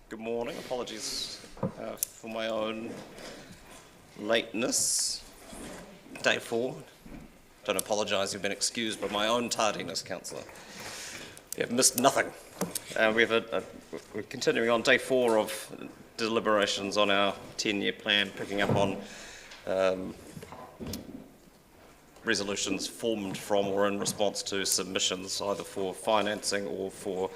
Good morning. Apologies for my own lateness. Day 4. Don't apologise, you've been excused by my own tardiness, Councillor. You've missed nothing. We're continuing on day 4 of deliberations on our 10-year plan, picking up on resolutions formed from or in response to submissions, either for financing or for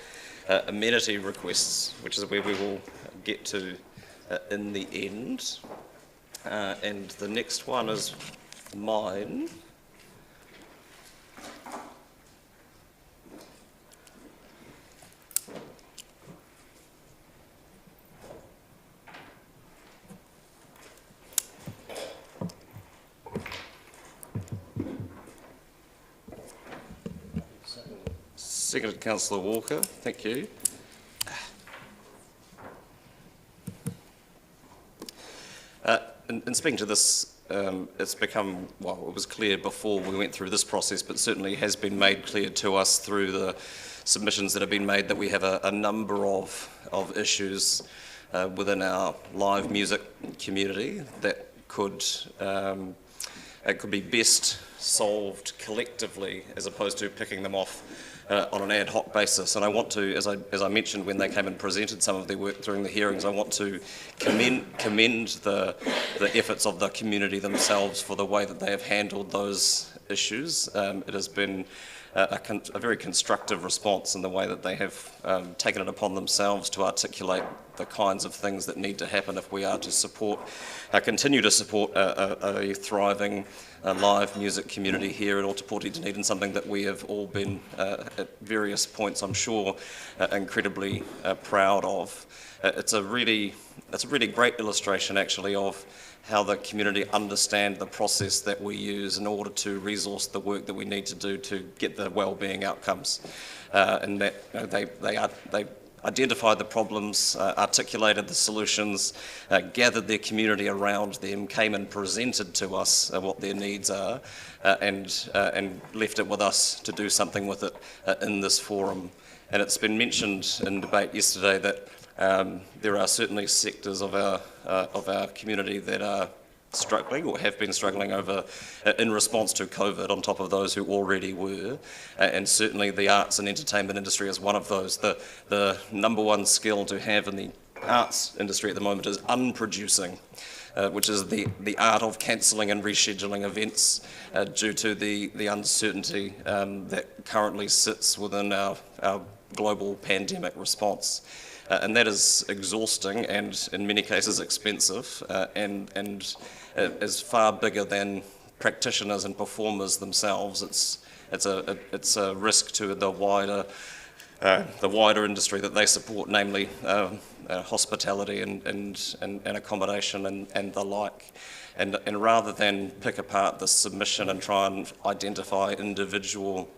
amenity requests, which is where we will get to in the end. And the next one is mine. Seconded Councillor Walker, thank you. In speaking to this, it's become, well, it was clear before we went through this process, but certainly has been made clear to us through the submissions that have been made that we have a number of issues within our live music community that could be best solved collectively as opposed to picking them off on an ad hoc basis. And I want to, as I mentioned when they came and presented some of their work during the hearings, I want to commend the efforts of the community themselves for the way that they have handled those issues. It has been a very constructive response in the way that they have taken it upon themselves to articulate the kinds of things that need to happen if we are to continue to support a thriving live music community here at Ōtepoti, Dunedin, something that we have all been at various points, I'm sure, incredibly proud of. It's a really great illustration actually of how the community understand the process that we use in order to resource the work that we need to do to get the well-being outcomes, and that they identified the problems, articulated the solutions, gathered their community around them, came and presented to us what their needs are, and left it with us to do something with it in this forum. And it's been mentioned in debate yesterday that there are certainly sectors of our community that are struggling or have been struggling in response to COVID on top of those who already were, and certainly the arts and entertainment industry is one of those. The number one skill to have in the arts industry at the moment is unproducing, which is the art of cancelling and rescheduling events due to the uncertainty that currently sits within our global pandemic response. And that is exhausting and in many cases expensive, and is far bigger than practitioners and performers themselves. It's a risk to the wider industry that they support, namely hospitality and accommodation and the like. And rather than pick apart the submission and try and identify individual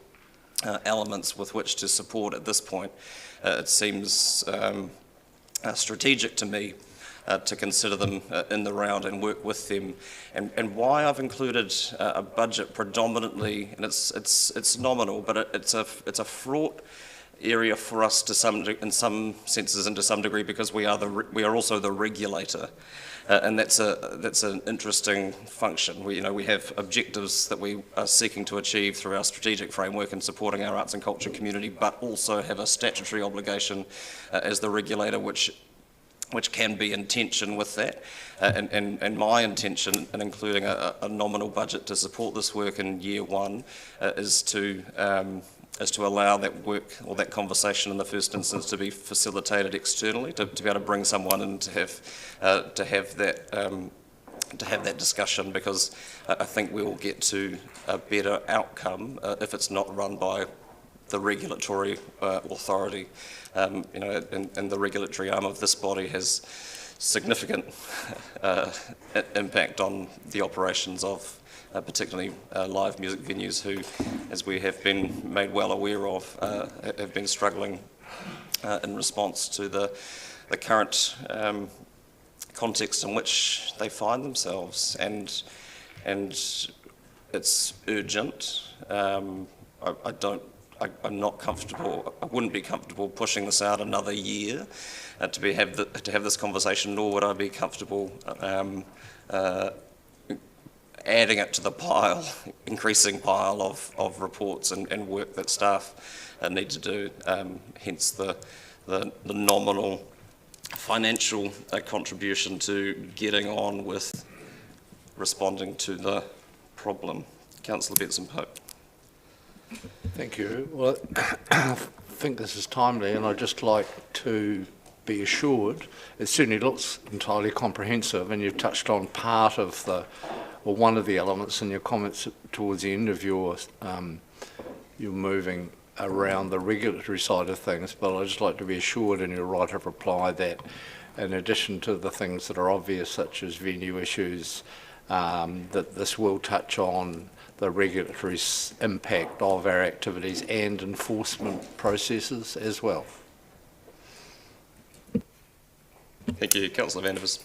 elements with which to support at this point, it seems strategic to me to consider them in the round and work with them. And why I've included a budget predominantly, and it's nominal, but it's a fraught area for us in some senses and to some degree, because we are also the regulator. And that's an interesting function. We have objectives that we are seeking to achieve through our strategic framework and supporting our arts and culture community, but also have a statutory obligation as the regulator, which can be in tension with that. And my intention in including a nominal budget to support this work in year 1 is to allow that work or that conversation in the first instance to be facilitated externally, to be able to bring someone in to have that discussion, because I think we will get to a better outcome if it's not run by the regulatory authority. And the regulatory arm of this body has significant impact on the operations of particularly live music venues who, as we have been made well aware of, have been struggling in response to the current context in which they find themselves. And it's urgent. I I'm not comfortable, I wouldn't be comfortable pushing this out another year to have this conversation, nor would I be comfortable adding it to the pile, increasing pile of reports and work that staff need to do, hence the nominal financial contribution to getting on with responding to the problem. Councillor Betson-Pope. Thank you. Well, I think this is timely, and I'd just like to be assured, it certainly looks entirely comprehensive, and you've touched on part of or one of the elements in your comments towards the end of your moving around the regulatory side of things, but I'd just like to be assured in your right of reply that in addition to the things that are obvious, such as venue issues, that this will touch on the regulatory impact of our activities and enforcement processes as well. Thank you. Councillor Van der Vos.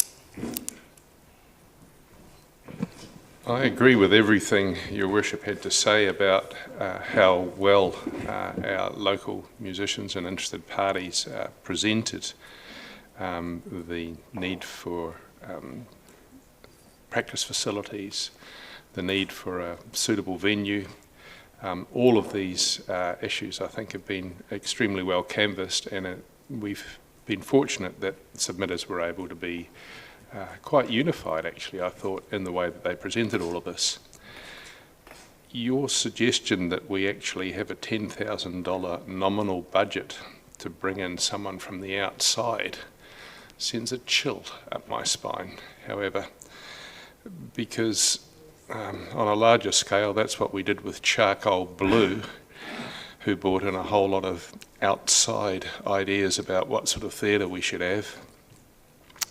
I agree with everything Your Worship had to say about how well our local musicians and interested parties presented the need for practice facilities, the need for a suitable venue. All of these issues, I think, have been extremely well canvassed, and we've been fortunate that submitters were able to be quite unified, actually, I thought, in the way that they presented all of this. Your suggestion that we actually have a $10,000 nominal budget to bring in someone from the outside sends a chill up my spine, however, because on a larger scale, that's what we did with Charcoal Blue, who brought in a whole lot of outside ideas about what sort of theatre we should have.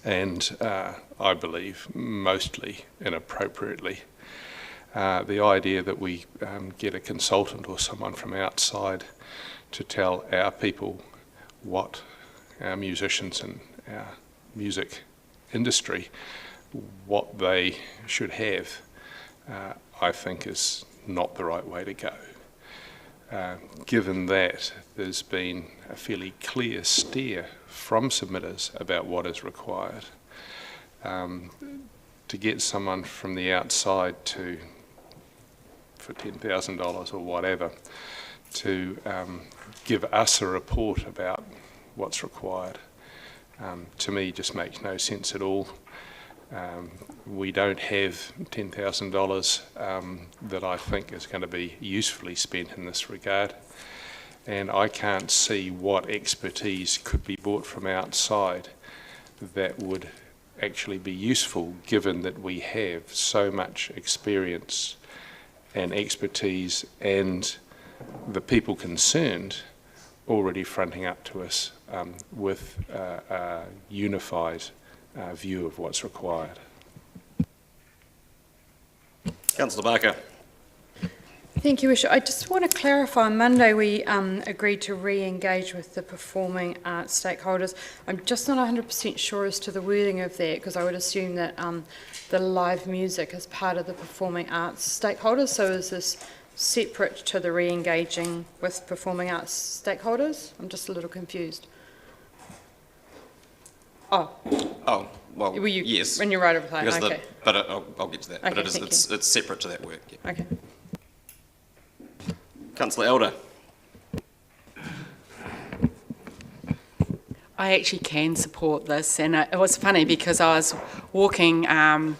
And I believe mostly inappropriately. The idea that we get a consultant or someone from outside to tell our people what our musicians and our music industry, what they should have, I think is not the right way to go. Given that there's been a fairly clear steer from submitters about what is required, to get someone from the outside for $10,000 or whatever, to give us a report about what's required, to me just makes no sense at all. We don't have $10,000 that I think is going to be usefully spent in this regard, and I can't see what expertise could be brought from outside that would actually be useful, given that we have so much experience and expertise and the people concerned already fronting up to us with a unified view of what's required. Councillor Barker. Thank you, Bishop. I just want to clarify, on Monday we agreed to re-engage with the performing arts stakeholders. I'm just not 100% sure as to the wording of that, because I would assume that the live music is part of the performing arts stakeholders, so is this separate to the re-engaging with performing arts stakeholders? I'm just a little confused. Oh, well, were you, yes. When you're right over time, okay. But I'll get to that. Okay, but it's separate to that work. Yeah. Okay. Councillor Elder. I actually can support this, and it was funny because I was walking down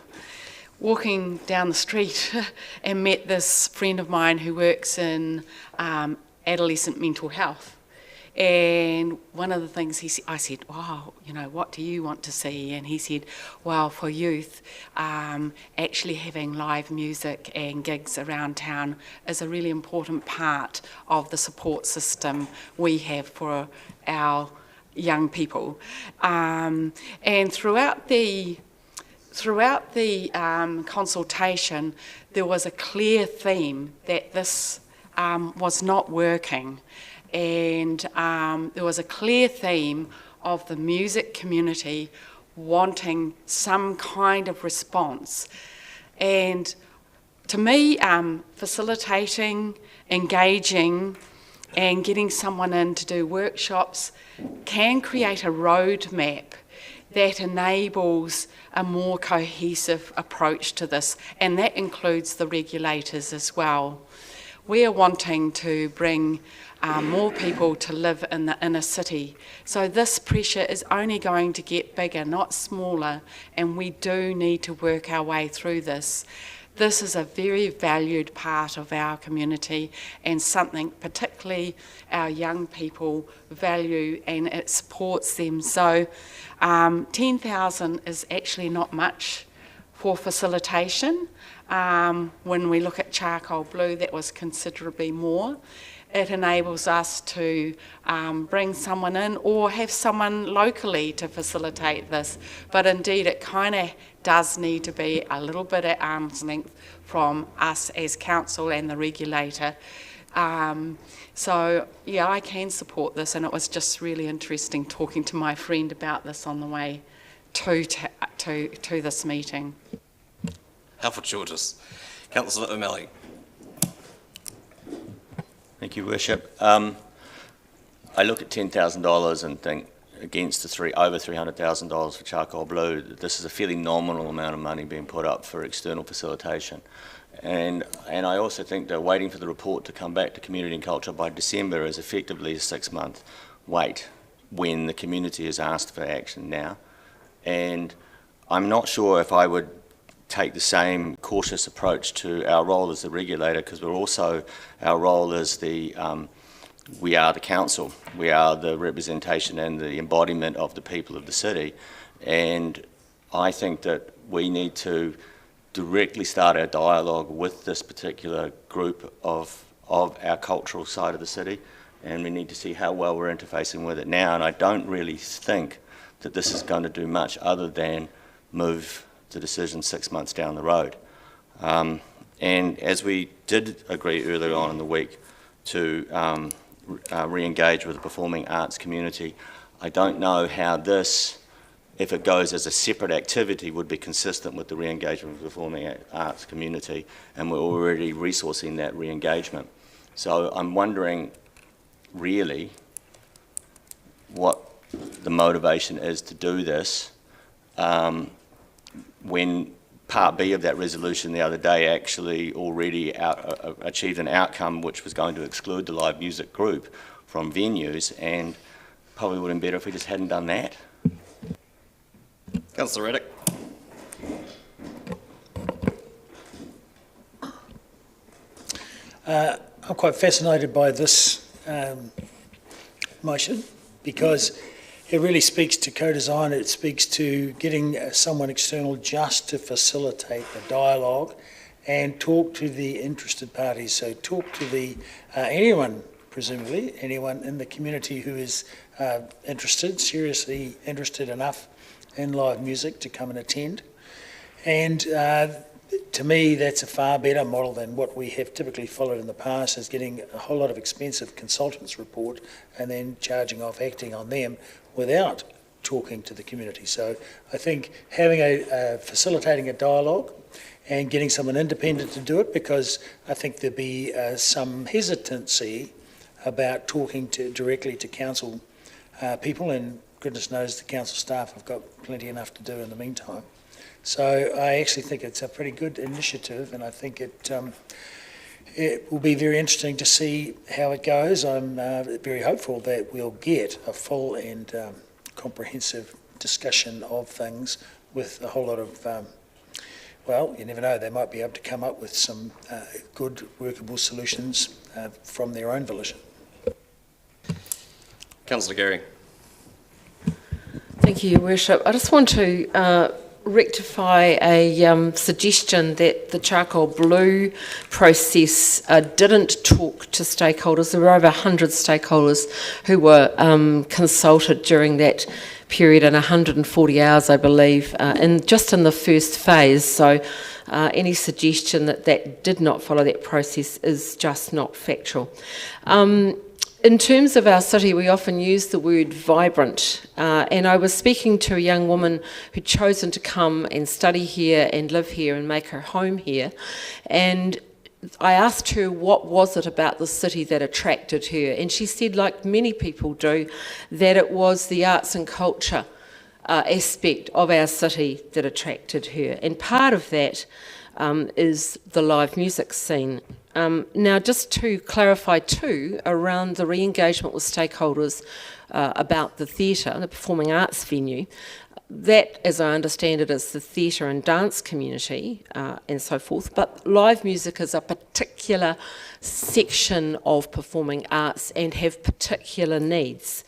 the street and met this friend of mine who works in adolescent mental health. And one of the things I said, wow, what do you want to see? And he said, well, for youth, actually having live music and gigs around town is a really important part of the support system we have for our young people. And throughout the consultation, there was a clear theme that this was not working. And there was a clear theme of the music community wanting some kind of response. And to me, facilitating, engaging and getting someone in to do workshops can create a roadmap that enables a more cohesive approach to this, and that includes the regulators as well. We are wanting to bring more people to live in the inner city. So this pressure is only going to get bigger, not smaller, and we do need to work our way through this. This is a very valued part of our community and something particularly our young people value, and it supports them. So 10,000 is actually not much for facilitation. When we look at Charcoal Blue, that was considerably more. It enables us to bring someone in or have someone locally to facilitate this. But indeed, it kind of does need to be a little bit at arm's length from us as council and the regulator. So, yeah, I can support this, and it was just really interesting talking to my friend about this on the way to this meeting. Alfred Shortis. Councillor O'Malley. Thank you, Worship. I look at $10,000 and think against the over $300,000 for Charcoal Blue, this is a fairly nominal amount of money being put up for external facilitation. And I also think that waiting for the report to come back to Community and Culture by December is effectively a 6-month wait when the community has asked for action now. And I'm not sure if I would take the same cautious approach to our role as the regulator, because we're also, our role as we are the council, we are the representation and the embodiment of the people of the city, and I think that we need to directly start our dialogue with this particular group of our cultural side of the city, and we need to see how well we're interfacing with it now, and I don't really think that this is going to do much other than move the decision 6 months down the road. And as we did agree earlier on in the week to re-engage with the performing arts community, I don't know how this, if it goes as a separate activity, would be consistent with the re-engagement of the performing arts community, and we're already resourcing that re-engagement. So I'm wondering really what the motivation is to do this when Part B of that resolution the other day actually already achieved an outcome which was going to exclude the live music group from venues, and probably would have been better if we just hadn't done that. Councillor Reddick. I'm quite fascinated by this motion, because it really speaks to co-design. It speaks to getting someone external just to facilitate the dialogue and talk to the interested parties. So talk to the anyone, presumably, anyone in the community who is interested, seriously interested enough in live music to come and attend. And to me, that's a far better model than what we have typically followed in the past, is getting a whole lot of expensive consultants' report and then charging off, acting on them without talking to the community. So I think having facilitating a dialogue and getting someone independent to do it, because I think there'd be some hesitancy about talking directly to council people, and goodness knows the council staff have got plenty enough to do in the meantime. So I actually think it's a pretty good initiative, and I think it will be very interesting to see how it goes. I'm very hopeful that we'll get a full and comprehensive discussion of things with a whole lot of, well, you never know, they might be able to come up with some good workable solutions from their own volition. Councillor Gehring. Thank you, Your Worship. I just want to rectify a suggestion that the Charcoal Blue process didn't talk to stakeholders. There were over 100 stakeholders who were consulted during that period, in 140 hours, I believe, just in the first phase. So any suggestion that did not follow that process is just not factual. In terms of our city, we often use the word vibrant, and I was speaking to a young woman who'd chosen to come and study here and live here and make her home here, and I asked her what was it about the city that attracted her, and she said, like many people do, that it was the arts and culture aspect of our city that attracted her, and part of that is the live music scene. Now, just to clarify too, around the re-engagement with stakeholders about the theatre, the performing arts venue, that, as I understand it, is the theatre and dance community and so forth, but live music is a particular section of performing arts and have particular needs.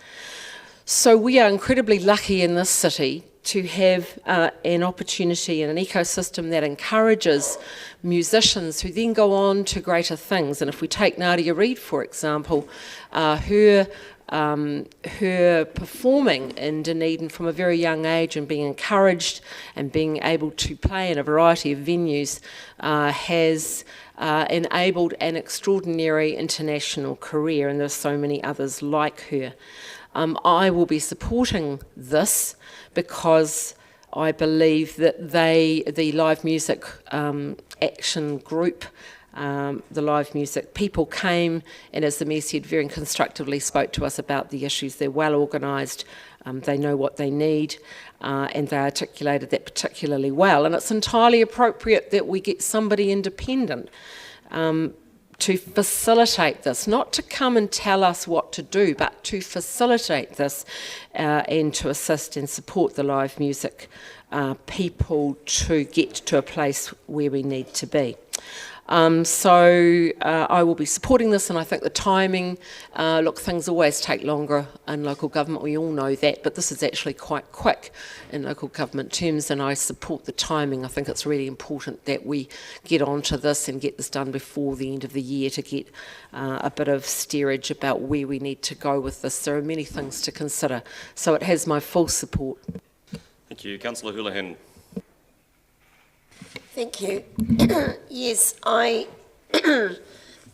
So we are incredibly lucky in this city to have an opportunity and an ecosystem that encourages musicians who then go on to greater things. And if we take Nadia Reid, for example, her performing in Dunedin from a very young age and being encouraged and being able to play in a variety of venues has enabled an extraordinary international career, and there are so many others like her. I will be supporting this because I believe that the live music action group, the live music people came and, as the Mayor said, very constructively spoke to us about the issues. They're well organised, they know what they need, and they articulated that particularly well. And it's entirely appropriate that we get somebody independent to facilitate this, not to come and tell us what to do, but to facilitate this and to assist and support the live music people to get to a place where we need to be. So I will be supporting this, and I think the timing, look, things always take longer in local government, we all know that, but this is actually quite quick in local government terms, and I support the timing. I think it's really important that we get onto this and get this done before the end of the year to get a bit of steerage about where we need to go with this. There are many things to consider, so it has my full support. Thank you. Councillor Houlihan. Thank you. Yes, I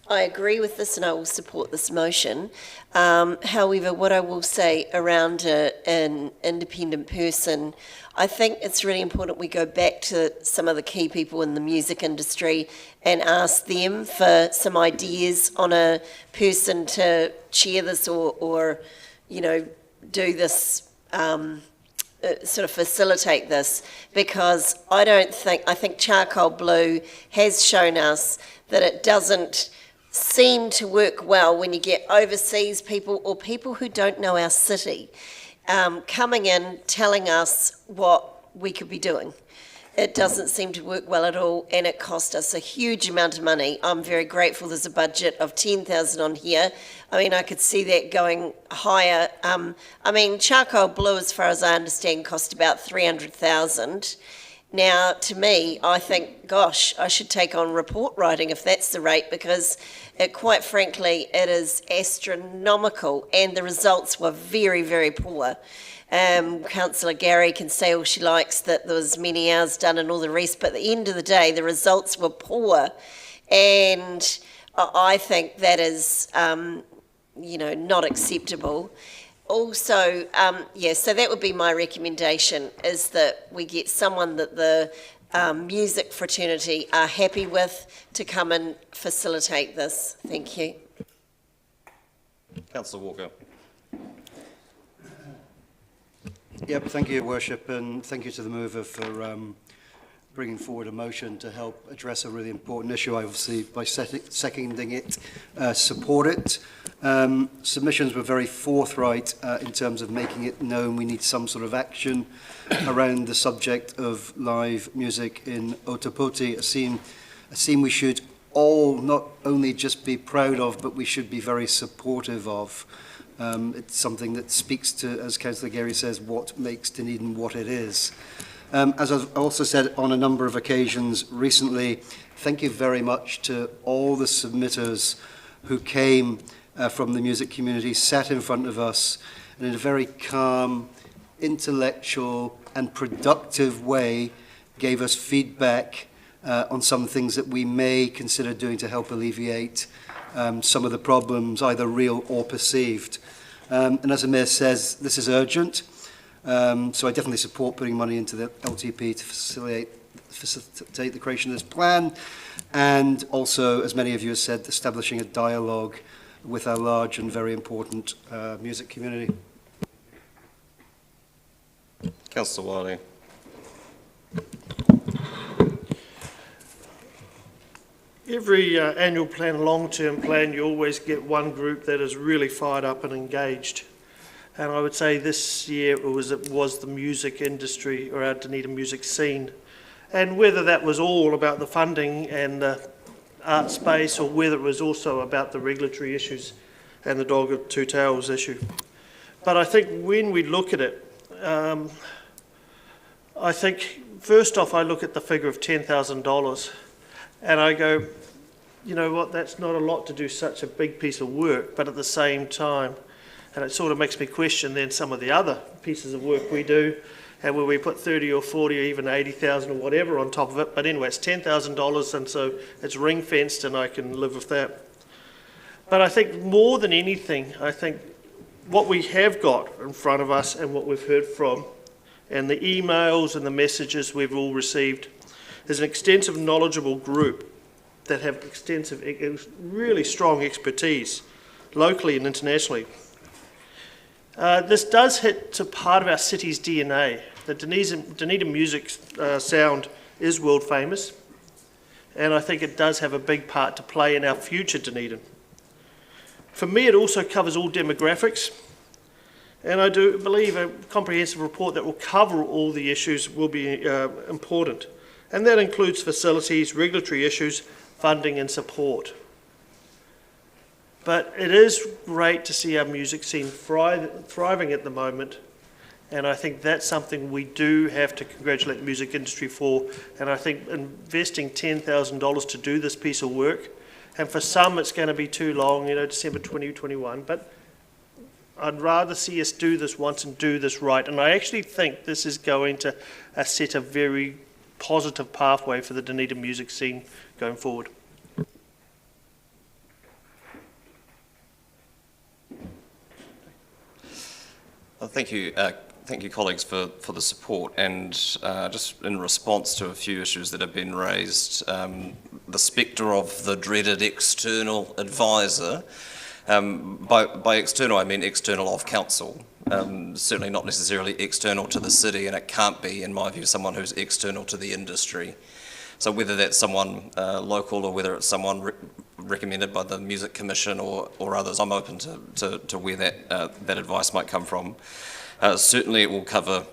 agree with this and I will support this motion. However, what I will say around an independent person, I think it's really important we go back to some of the key people in the music industry and ask them for some ideas on a person to chair this or you know, do this sort of facilitate this, because I think Charcoal Blue has shown us that it doesn't seem to work well when you get overseas people or people who don't know our city coming in telling us what we could be doing. It doesn't seem to work well at all, and it cost us a huge amount of money. I'm very grateful there's a budget of 10,000 on here. I mean, I could see that going higher. I mean, Charcoal Blue, as far as I understand, cost about 300,000. Now, to me, I think, gosh, I should take on report writing if that's the rate, because quite frankly, it is astronomical, and the results were very, very poor. Councillor Gary can say all she likes that there was many hours done and all the rest, but at the end of the day, the results were poor, and I think that is, you know, not acceptable. Also, so that would be my recommendation, is that we get someone that the music fraternity are happy with to come and facilitate this. Thank you. Councillor Walker. Yep, thank you, Your Worship, and thank you to the mover for bringing forward a motion to help address a really important issue. I obviously, by seconding it, support it. Submissions were very forthright in terms of making it known we need some sort of action around the subject of live music in Otapoti, a scene we should all not only just be proud of, but we should be very supportive of. It's something that speaks to, as Councillor Gary says, what makes Dunedin what it is. As I've also said on a number of occasions recently, thank you very much to all the submitters who came from the music community, sat in front of us, and in a very calm, intellectual and productive way gave us feedback on some things that we may consider doing to help alleviate some of the problems, either real or perceived. And as the Mayor says, this is urgent, so I definitely support putting money into the LTP to facilitate the creation of this plan, and also, as many of you have said, establishing a dialogue with our large and very important music community. Councillor Wiley. Every annual plan, long-term plan, you always get one group that is really fired up and engaged. And I would say this year it was the music industry, or our Dunedin music scene. And whether that was all about the funding and the art space, or whether it was also about the regulatory issues and the dog of two tails issue. But I think when we look at it, I think first off I look at the figure of $10,000 and I go, you know what, that's not a lot to do such a big piece of work, but at the same time, and it sort of makes me question then some of the other pieces of work we do, and where we put 30 or 40 or even 80,000 or whatever on top of it, but anyway, it's $10,000 and so it's ring fenced and I can live with that. But I think more than anything, I think what we have got in front of us and what we've heard from, and the emails and the messages we've all received, is an extensive knowledgeable group that have extensive, really strong expertise, locally and internationally. This does hit to part of our city's DNA. The Dunedin music sound is world famous, and I think it does have a big part to play in our future Dunedin. For me, it also covers all demographics, and I do believe a comprehensive report that will cover all the issues will be important, and that includes facilities, regulatory issues, funding and support. But it is great to see our music scene thriving at the moment, and I think that's something we do have to congratulate the music industry for, and I think investing $10,000 to do this piece of work, and for some it's going to be too long, you know, December 2021, but I'd rather see us do this once and do this right, and I actually think this is going to set a very positive pathway for the Dunedin music scene going forward. Well, thank you, colleagues, for the support. And just in response to a few issues that have been raised, the spectre of the dreaded external advisor. By external, I mean external of council. Certainly not necessarily external to the city, and it can't be, in my view, someone who's external to the industry. So whether that's someone local or whether it's someone recommended by the Music Commission or others, I'm open to where that advice might come from. Certainly it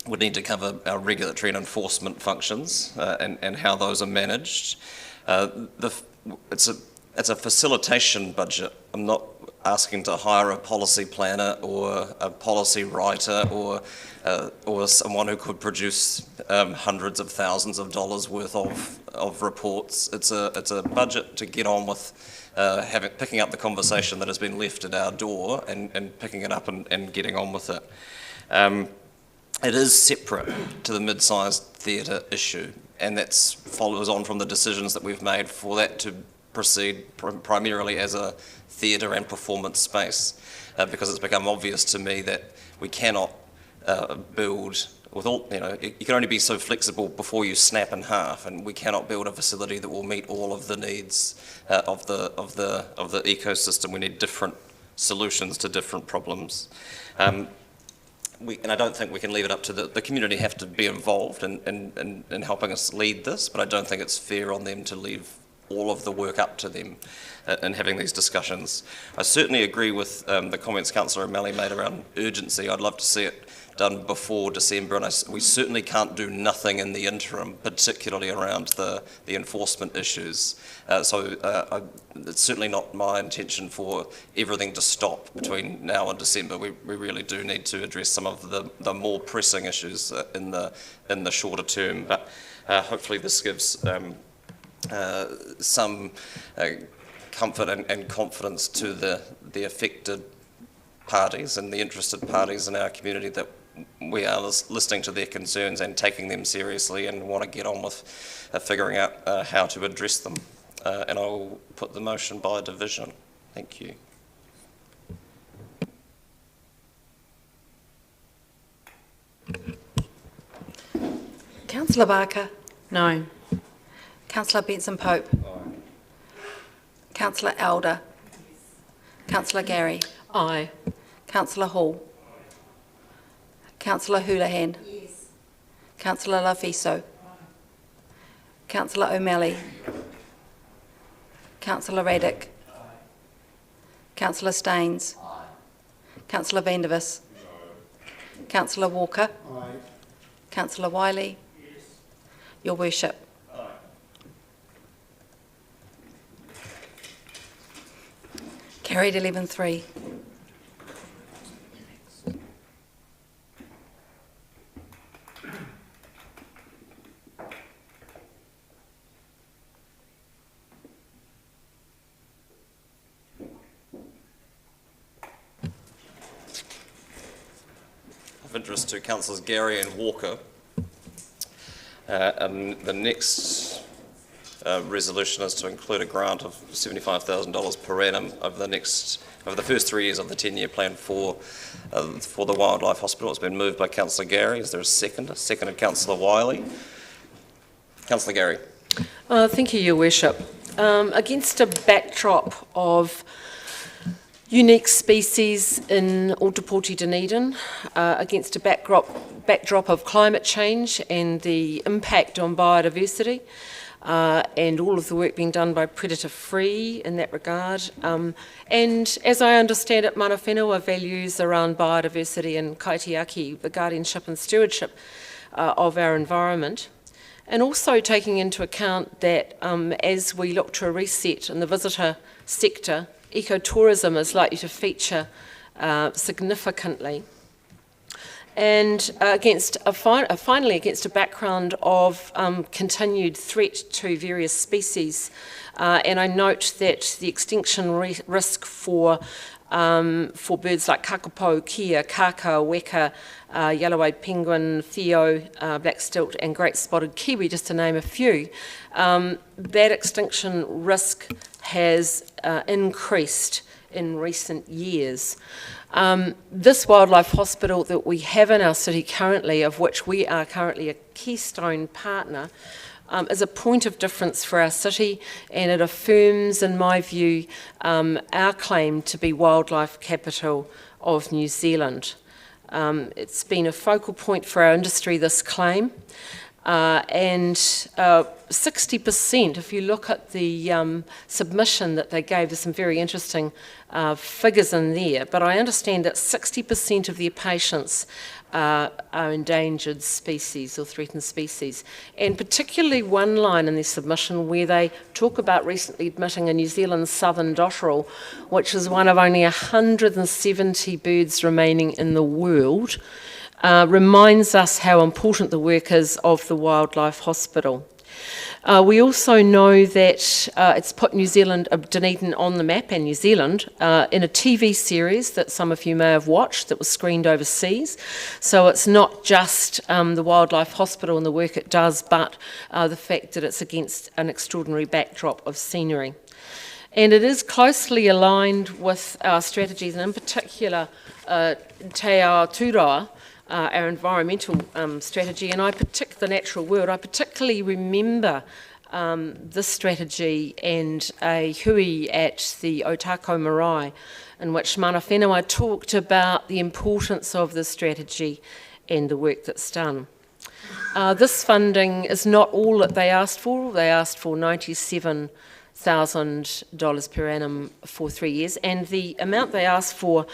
would need to cover our regulatory and enforcement functions and how those are managed. It's a facilitation budget. I'm not asking to hire a policy planner or a policy writer or someone who could produce hundreds of thousands of dollars worth of reports. It's a budget to get on with picking up the conversation that has been left at our door and picking it up and getting on with it. It is separate to the mid-sized theatre issue, and that follows on from the decisions that we've made for that to proceed primarily as a theatre and performance space, because it's become obvious to me that we cannot build with all, you can only be so flexible before you snap in half, and we cannot build a facility that will meet all of the needs of the ecosystem. We need different solutions to different problems. And I don't think we can leave it up to the community have to be involved in helping us lead this, but I don't think it's fair on them to leave all of the work up to them in having these discussions. I certainly agree with the comments Councillor O'Malley made around urgency. I'd love to see it done before December, and we certainly can't do nothing in the interim, particularly around the enforcement issues. So it's certainly not my intention for everything to stop between now and December. We really do need to address some of the more pressing issues in the shorter term, but hopefully this gives some comfort and confidence to the affected parties and the interested parties in our community that we are listening to their concerns and taking them seriously and want to get on with figuring out how to address them. And I will put the motion by division. Thank you. Councillor Barker. No. Councillor Benson Pope. Councillor Elder. Councillor Gary. Aye. Councillor Hall. Councillor Houlihan. Yes. Councillor Lafiso. Councillor O'Malley. Councillor Raddick. Councillor Staines. Councillor Vandervis. Councillor Walker. Councillor Wiley. Your Worship. Carried 11-3. Of interest to Councillors Gary and Walker. And the next resolution is to include a grant of $75,000 per annum over the first 3 years of the 10-year plan for the Wildlife Hospital. It's been moved by Councillor Gary. Is there a second? Seconded Councillor Wiley. Councillor Gary. Thank you, Your Worship. Against a backdrop of unique species in Ōtepoti Dunedin, against a backdrop of climate change and the impact on biodiversity, and all of the work being done by Predator Free in that regard. And as I understand it, mana whenua values around biodiversity and kaitiaki, the guardianship and stewardship of our environment. And also taking into account that as we look to a reset in the visitor sector, ecotourism is likely to feature significantly. And finally, against a background of continued threat to various species, and I note that the extinction risk for birds like kakapo, kia, kaka, weka, yellow-eyed penguin, theo, black stilt and great spotted kiwi, just to name a few, that extinction risk has increased in recent years. This wildlife hospital that we have in our city currently, of which we are currently a keystone partner, is a point of difference for our city, and it affirms, in my view, our claim to be wildlife capital of New Zealand. It's been a focal point for our industry, this claim, and 60%, if you look at the submission that they gave, there's some very interesting figures in there, but I understand that 60% of their patients are endangered species or threatened species. And particularly one line in their submission where they talk about recently admitting a New Zealand southern dotterel, which is one of only 170 birds remaining in the world, reminds us how important the work is of the Wildlife Hospital. We also know that it's put New Zealand, Dunedin on the map, and New Zealand, in a TV series that some of you may have watched that was screened overseas. So it's not just the Wildlife Hospital and the work it does, but the fact that it's against an extraordinary backdrop of scenery. And it is closely aligned with our strategies, and in particular, Te Ao Tūroa, our environmental strategy, and the natural world. I particularly remember this strategy and a hui at the Otako Marae, in which mana whenua talked about the importance of this strategy and the work that's done. This funding is not all that they asked for. They asked for $97,000 per annum for 3 years, and the amount they asked for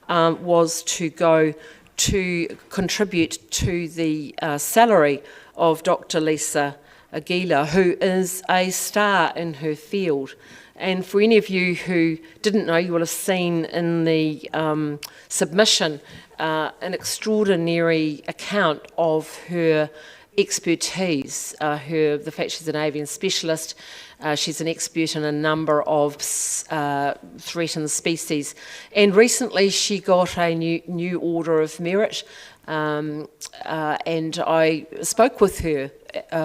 was to go to contribute to the salary of Dr. Lisa Aguila, who is a star in her field. And for any of you who didn't know, you will have seen in the submission an extraordinary account of her expertise, the fact she's an avian specialist. She's an expert in a number of threatened species, and recently she got a new Order of Merit, and I spoke with her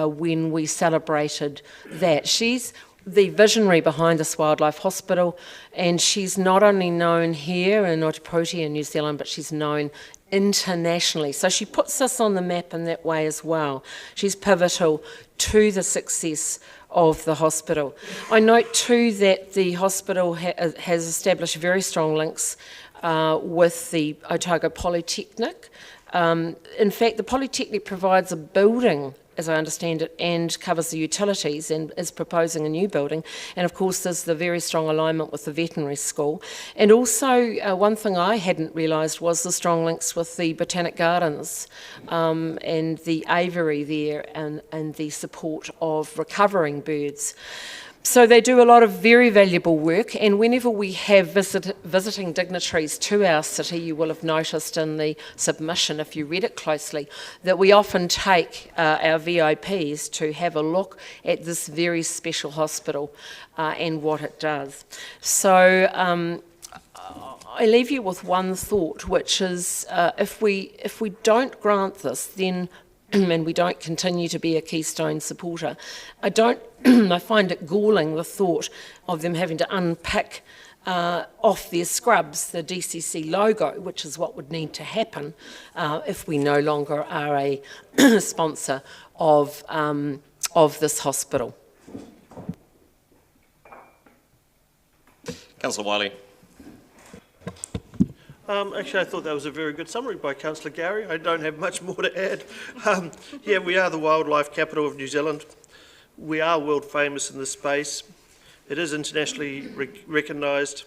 when we celebrated that. She's the visionary behind this wildlife hospital, and she's not only known here in Ōtepoti in New Zealand, but she's known internationally. So she puts us on the map in that way as well. She's pivotal to the success of the hospital. I note too that the hospital has established very strong links with the Otago Polytechnic. In fact, the Polytechnic provides a building, as I understand it, and covers the utilities and is proposing a new building. And of course, there's the very strong alignment with the veterinary school. And also, one thing I hadn't realised was the strong links with the Botanic Gardens and the aviary there and the support of recovering birds. So they do a lot of very valuable work, and whenever we have visiting dignitaries to our city, you will have noticed in the submission, if you read it closely, that we often take our VIPs to have a look at this very special hospital and what it does. So I leave you with one thought, which is if we don't grant this, then and we don't continue to be a Keystone supporter, I find it galling, the thought of them having to unpick off their scrubs the DCC logo, which is what would need to happen if we no longer are a sponsor of this hospital. Councillor Wiley. Actually, I thought that was a very good summary by Councillor Gowrie. I don't have much more to add. Yeah, we are the wildlife capital of New Zealand. We are world famous in this space. It is internationally recognised.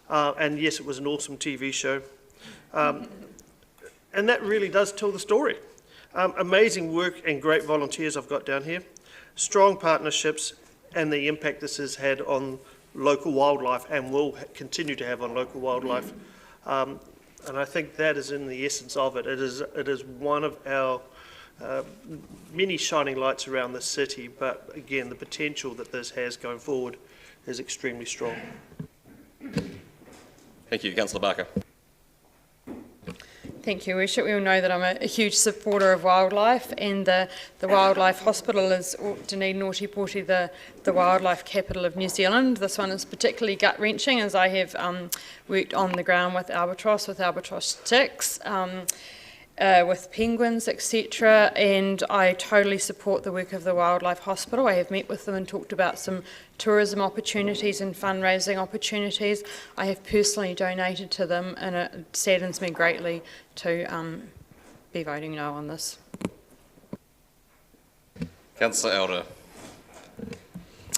And yes, it was an awesome TV show. And that really does tell the story. Amazing work and great volunteers I've got down here. Strong partnerships and the impact this has had on local wildlife and will continue to have on local wildlife. And I think that is in the essence of it. It is one of our many shining lights around the city, but again, the potential that this has going forward is extremely strong. Thank you, Councillor Barker. Thank you, Worship. We all know that I'm a huge supporter of wildlife, and the Wildlife Hospital is Dunedin Ōtepoti, the wildlife capital of New Zealand. This one is particularly gut-wrenching, as I have worked on the ground with albatross ticks, with penguins, etc. And I totally support the work of the Wildlife Hospital. I have met with them and talked about some tourism opportunities and fundraising opportunities. I have personally donated to them, and it saddens me greatly to be voting no on this. Councillor Elder.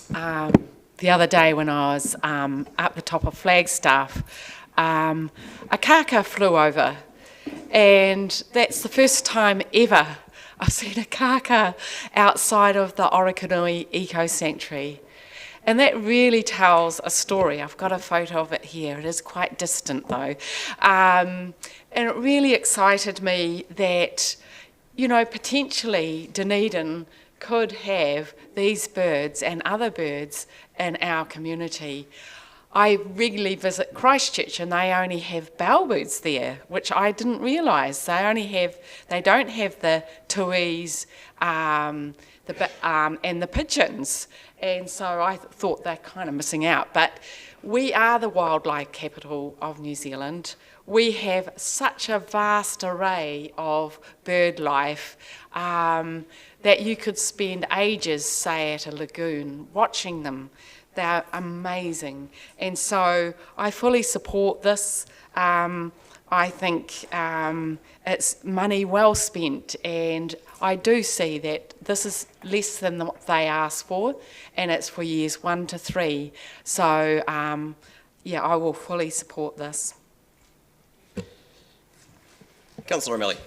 The other day when I was up the top of Flagstaff, a kaka flew over, and that's the first time ever I've seen a kaka outside of the Orokonui Eco Sanctuary. And that really tells a story. I've got a photo of it here. It is quite distant though. And it really excited me that, you know, potentially Dunedin could have these birds and other birds in our community. I regularly visit Christchurch and they only have bellbirds there, which I didn't realise. They don't have the tuis and the pigeons. And so I thought they're kind of missing out. But we are the wildlife capital of New Zealand. We have such a vast array of bird life that you could spend ages, say, at a lagoon watching them. They're amazing. And so I fully support this. I think it's money well spent, and I do see that this is less than what they asked for, and it's for years 1 to 3. So, yeah, I will fully support this. Councillor O'Malley.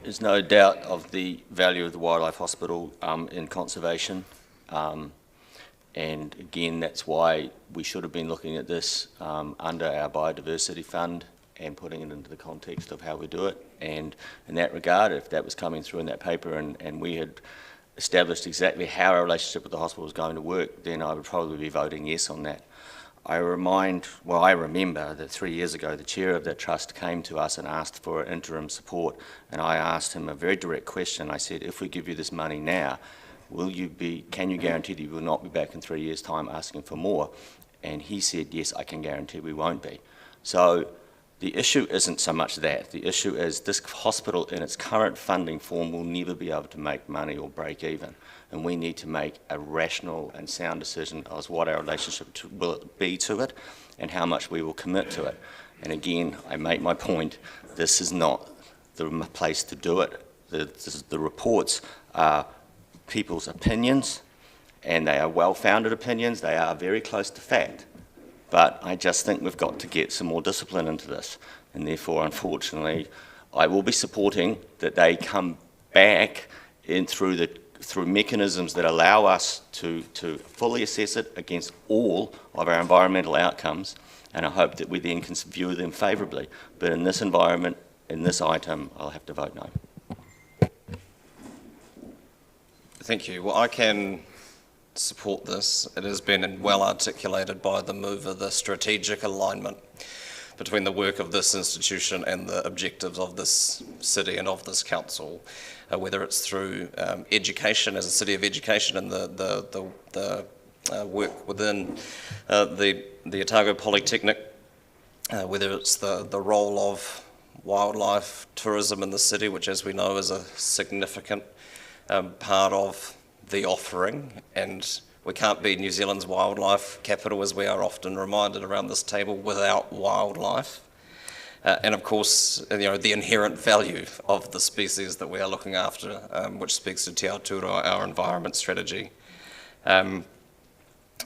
There's no doubt of the value of the Wildlife Hospital in conservation. And again, that's why we should have been looking at this under our biodiversity fund and putting it into the context of how we do it. And in that regard, if that was coming through in that paper and we had established exactly how our relationship with the hospital was going to work, then I would probably be voting yes on that. I remember that 3 years ago, the chair of that trust came to us and asked for interim support, and I asked him a very direct question. I said, if we give you this money now, can you guarantee that you will not be back in 3 years' time asking for more? And he said, yes, I can guarantee we won't be. So The issue isn't so much that. The issue is this hospital in its current funding form will never be able to make money or break even. And we need to make a rational and sound decision as what our relationship will be to it and how much we will commit to it. And again, I make my point, this is not the place to do it. The reports are people's opinions, and they are well-founded opinions. They are very close to fact. But I just think we've got to get some more discipline into this. And therefore, unfortunately, I will be supporting that they come back in through mechanisms that allow us to fully assess it against all of our environmental outcomes, and I hope that we then can view them favourably. But in this environment, in this item, I'll have to vote no. Thank you. Well, I can support this. It has been well articulated by the mover, the strategic alignment between the work of this institution and the objectives of this city and of this council, whether it's through education as a city of education and the work within the Otago Polytechnic, whether it's the role of wildlife tourism in the city, which as we know is a significant part of the offering, and we can't be New Zealand's wildlife capital, as we are often reminded around this table, without wildlife. And of course, the inherent value of the species that we are looking after, which speaks to Te Aotearoa, our environment strategy. And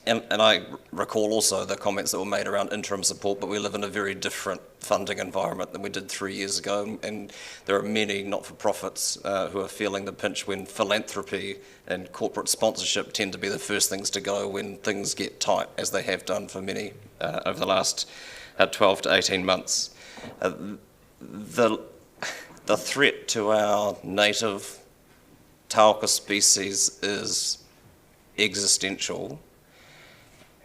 I recall also the comments that were made around interim support, but we live in a very different funding environment than we did 3 years ago, and there are many not-for-profits who are feeling the pinch when philanthropy and corporate sponsorship tend to be the first things to go when things get tight, as they have done for many over the last 12 to 18 months. The threat to our native tauka species is existential.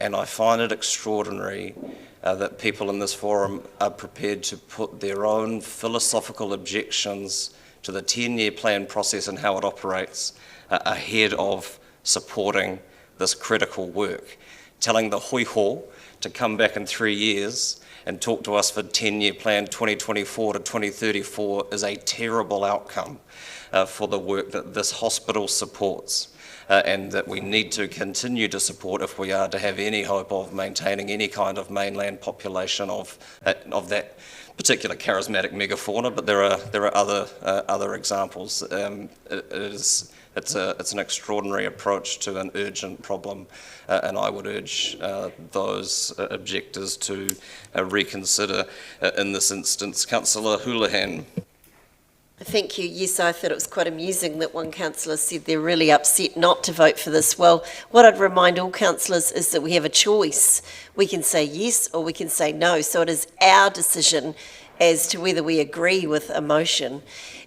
And I find it extraordinary that people in this forum are prepared to put their own philosophical objections to the 10-year plan process and how it operates ahead of supporting this critical work. Telling the hoiho to come back in 3 years and talk to us for 10-year plan 2024 to 2034 is a terrible outcome for the work that this hospital supports. And that we need to continue to support if we are to have any hope of maintaining any kind of mainland population of that particular charismatic megafauna. But there are other examples. It's an extraordinary approach to an urgent problem, and I would urge those objectors to reconsider in this instance. Councillor Houlihan. Thank you. Yes, I thought it was quite amusing that one councillor said they're really upset not to vote for this. Well, what I'd remind all councillors is that we have a choice. We can say yes or we can say no. So it is our decision as to whether we agree with a motion.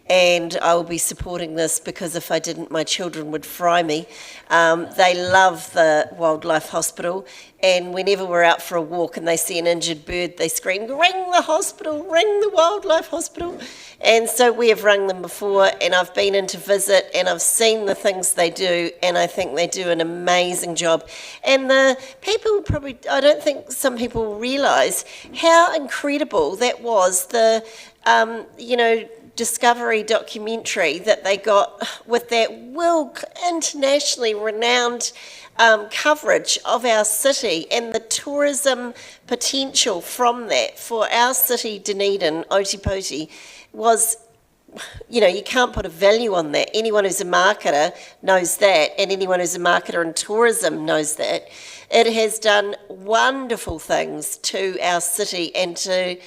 And I will be supporting this because if I didn't, my children would fry me. They love the wildlife hospital, and whenever we're out for a walk and they see an injured bird, they scream, "Ring the hospital, ring the wildlife hospital." And so we have rung them before, and I've been in to visit, and I've seen the things they do, and I think they do an amazing job. And the people probably, I don't think some people realise how incredible that was, the, Discovery documentary that they got with that internationally renowned coverage of our city and the tourism potential from that for our city, Dunedin, Otipoti, was, you can't put a value on that. Anyone who's a marketer knows that, and anyone who's a marketer in tourism knows that. It has done wonderful things to our city and to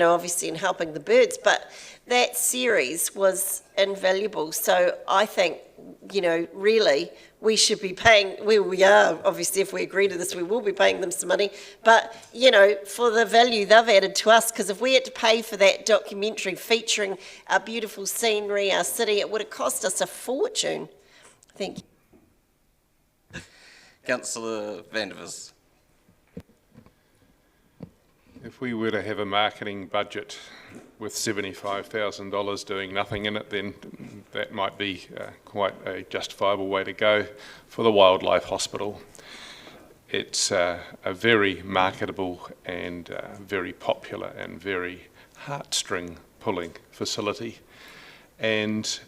obviously in helping the birds, but that series was invaluable. So I think, really we should be paying, we are, obviously if we agree to this, we will be paying them some money, but, for the value they've added to us, because if we had to pay for that documentary featuring our beautiful scenery, our city, it would have cost us a fortune. Thank you. Councillor Vandevers. If we were to have a marketing budget with $75,000 doing nothing in it, then that might be quite a justifiable way to go for the wildlife hospital. it's a very marketable and very popular and very heartstring pulling facility. And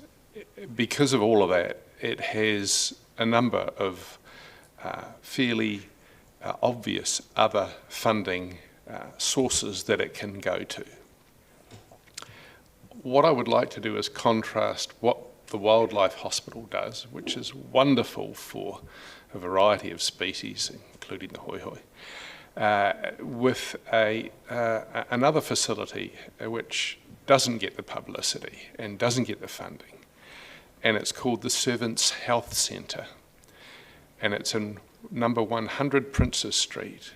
because of all of that, it has a number of fairly obvious other funding sources that it can go to. What I would like to do is contrast what the Wildlife Hospital does, which is wonderful for a variety of species, including the hoi hoi, with another facility which doesn't get the publicity and doesn't get the funding. And it's called the Servants Health Centre. And it's in number 100 Princes Street.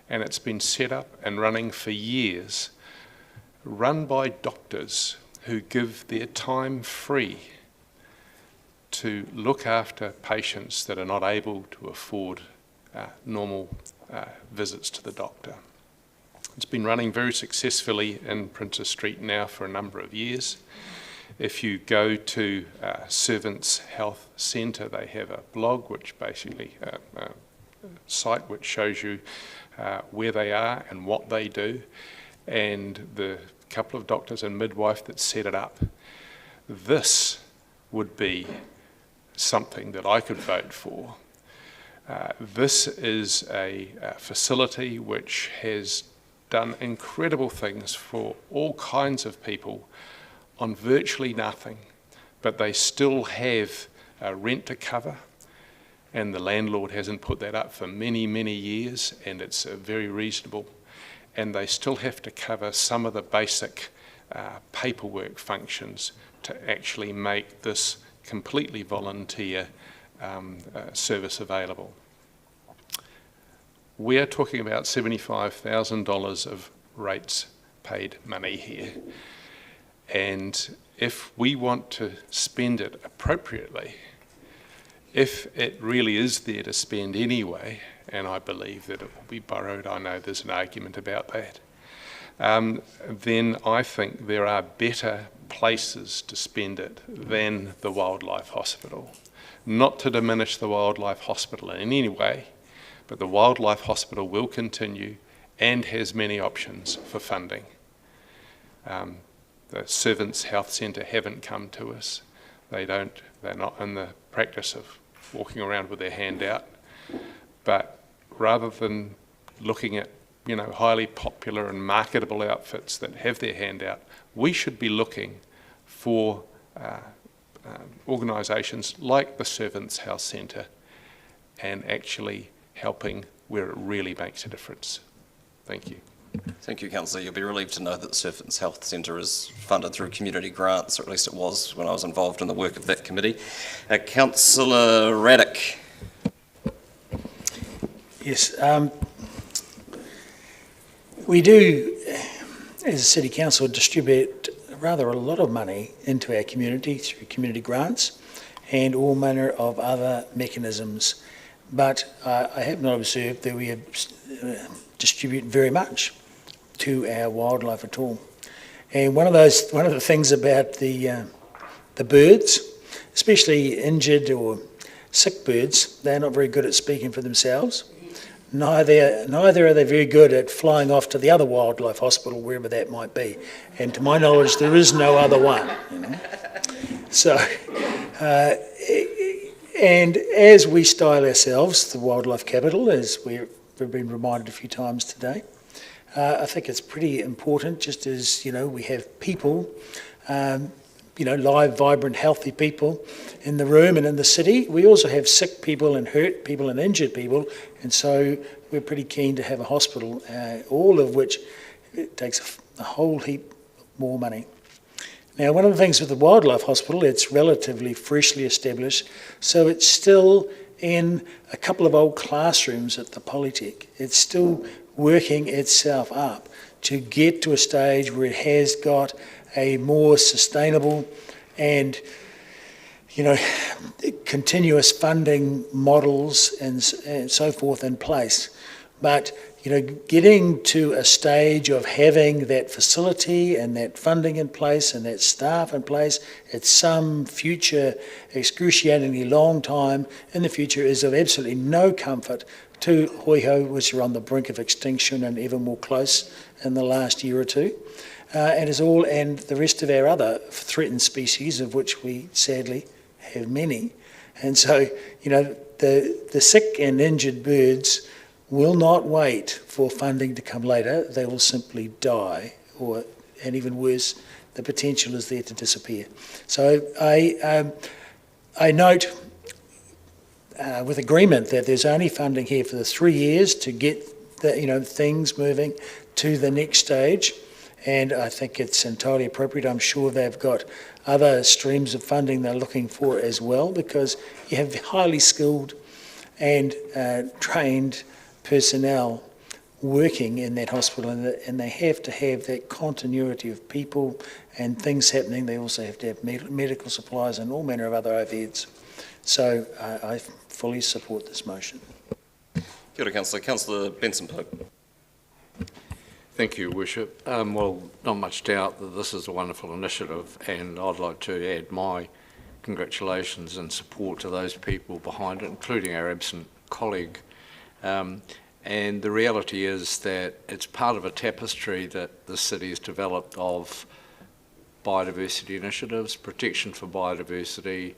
And it's been set up and running for years, run by doctors who give their time free to look after patients that are not able to afford normal visits to the doctor. It's been running very successfully in Princes Street now for a number of years. If you go to Servants Health Centre, they have a blog, which basically a site which shows you where they are and what they do, and the couple of doctors and midwife that set it up. This would be something that I could vote for. This is a facility which has done incredible things for all kinds of people on virtually nothing, but they still have rent to cover, and the landlord hasn't put that up for many, many years, and it's very reasonable. And they still have to cover some of the basic paperwork functions to actually make this completely volunteer service available. We are talking about $75,000 of rates paid money here. And if we want to spend it appropriately, if it really is there to spend anyway, and I believe that it will be borrowed, I know there's an argument about that, then I think there are better places to spend it than the Wildlife Hospital. Not to diminish the Wildlife Hospital in any way, but the Wildlife Hospital will continue and has many options for funding. The Servants Health Centre haven't come to us. They're not in the practice of walking around with their hand out. But rather than looking at, highly popular and marketable outfits that have their hand out, we should be looking for organisations like the Servants Health Centre and actually helping where it really makes a difference. Thank you. Thank you, Councillor. You'll be relieved to know that the Servants Health Centre is funded through community grants, or at least it was when I was involved in the work of that committee. Councillor Raddick. Yes, we do, as a City Council, distribute rather a lot of money into our community through community grants and all manner of other mechanisms. But I have not observed that we distribute very much to our wildlife at all. And one of the things about the birds, especially injured or sick birds, they're not very good at speaking for themselves. Neither are they very good at flying off to the other wildlife hospital, wherever that might be. And to my knowledge, there is no other one. So, and as we style ourselves, the wildlife capital, as we've been reminded a few times today, I think it's pretty important, just as, we have people, live, vibrant, healthy people in the room and in the city. We also have sick people and hurt people and injured people, and so we're pretty keen to have a hospital, all of which it takes a whole heap more money. Now, one of the things with the Wildlife Hospital, it's relatively freshly established, so it's still in a couple of old classrooms at the Polytech. It's still working itself up to get to a stage where it has got a more sustainable and, continuous funding models and so forth in place. But, getting to a stage of having that facility and that funding in place and that staff in place at some future excruciatingly long time in the future is of absolutely no comfort to hoiho, which are on the brink of extinction and ever more close in the last year or two. And the rest of our other threatened species, of which we sadly have many. And so, the sick and injured birds will not wait for funding to come later. They will simply die, and even worse, the potential is there to disappear. So I note with agreement that there's only funding here for the 3 years to get things moving to the next stage, and I think it's entirely appropriate. I'm sure they've got other streams of funding they're looking for as well, because you have highly skilled and trained personnel working in that hospital, and they have to have that continuity of people and things happening. They also have to have medical supplies and all manner of other overheads. So I fully support this motion. Kia ora, Councillor. Councillor Benson-Pope. Thank you, Worship. Well, not much doubt that this is a wonderful initiative, and I'd like to add my congratulations and support to those people behind it, including our absent colleague. And the reality is that it's part of a tapestry that the city has developed of biodiversity initiatives, protection for biodiversity,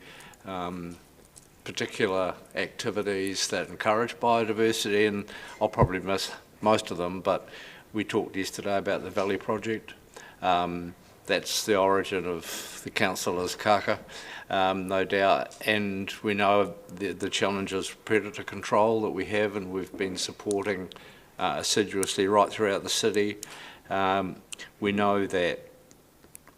particular activities that encourage biodiversity, and I'll probably miss most of them, but we talked yesterday about the Valley Project. That's the origin of the councillor's kaka, no doubt, and we know the challenges of predator control that we have, and we've been supporting assiduously right throughout the city. We know that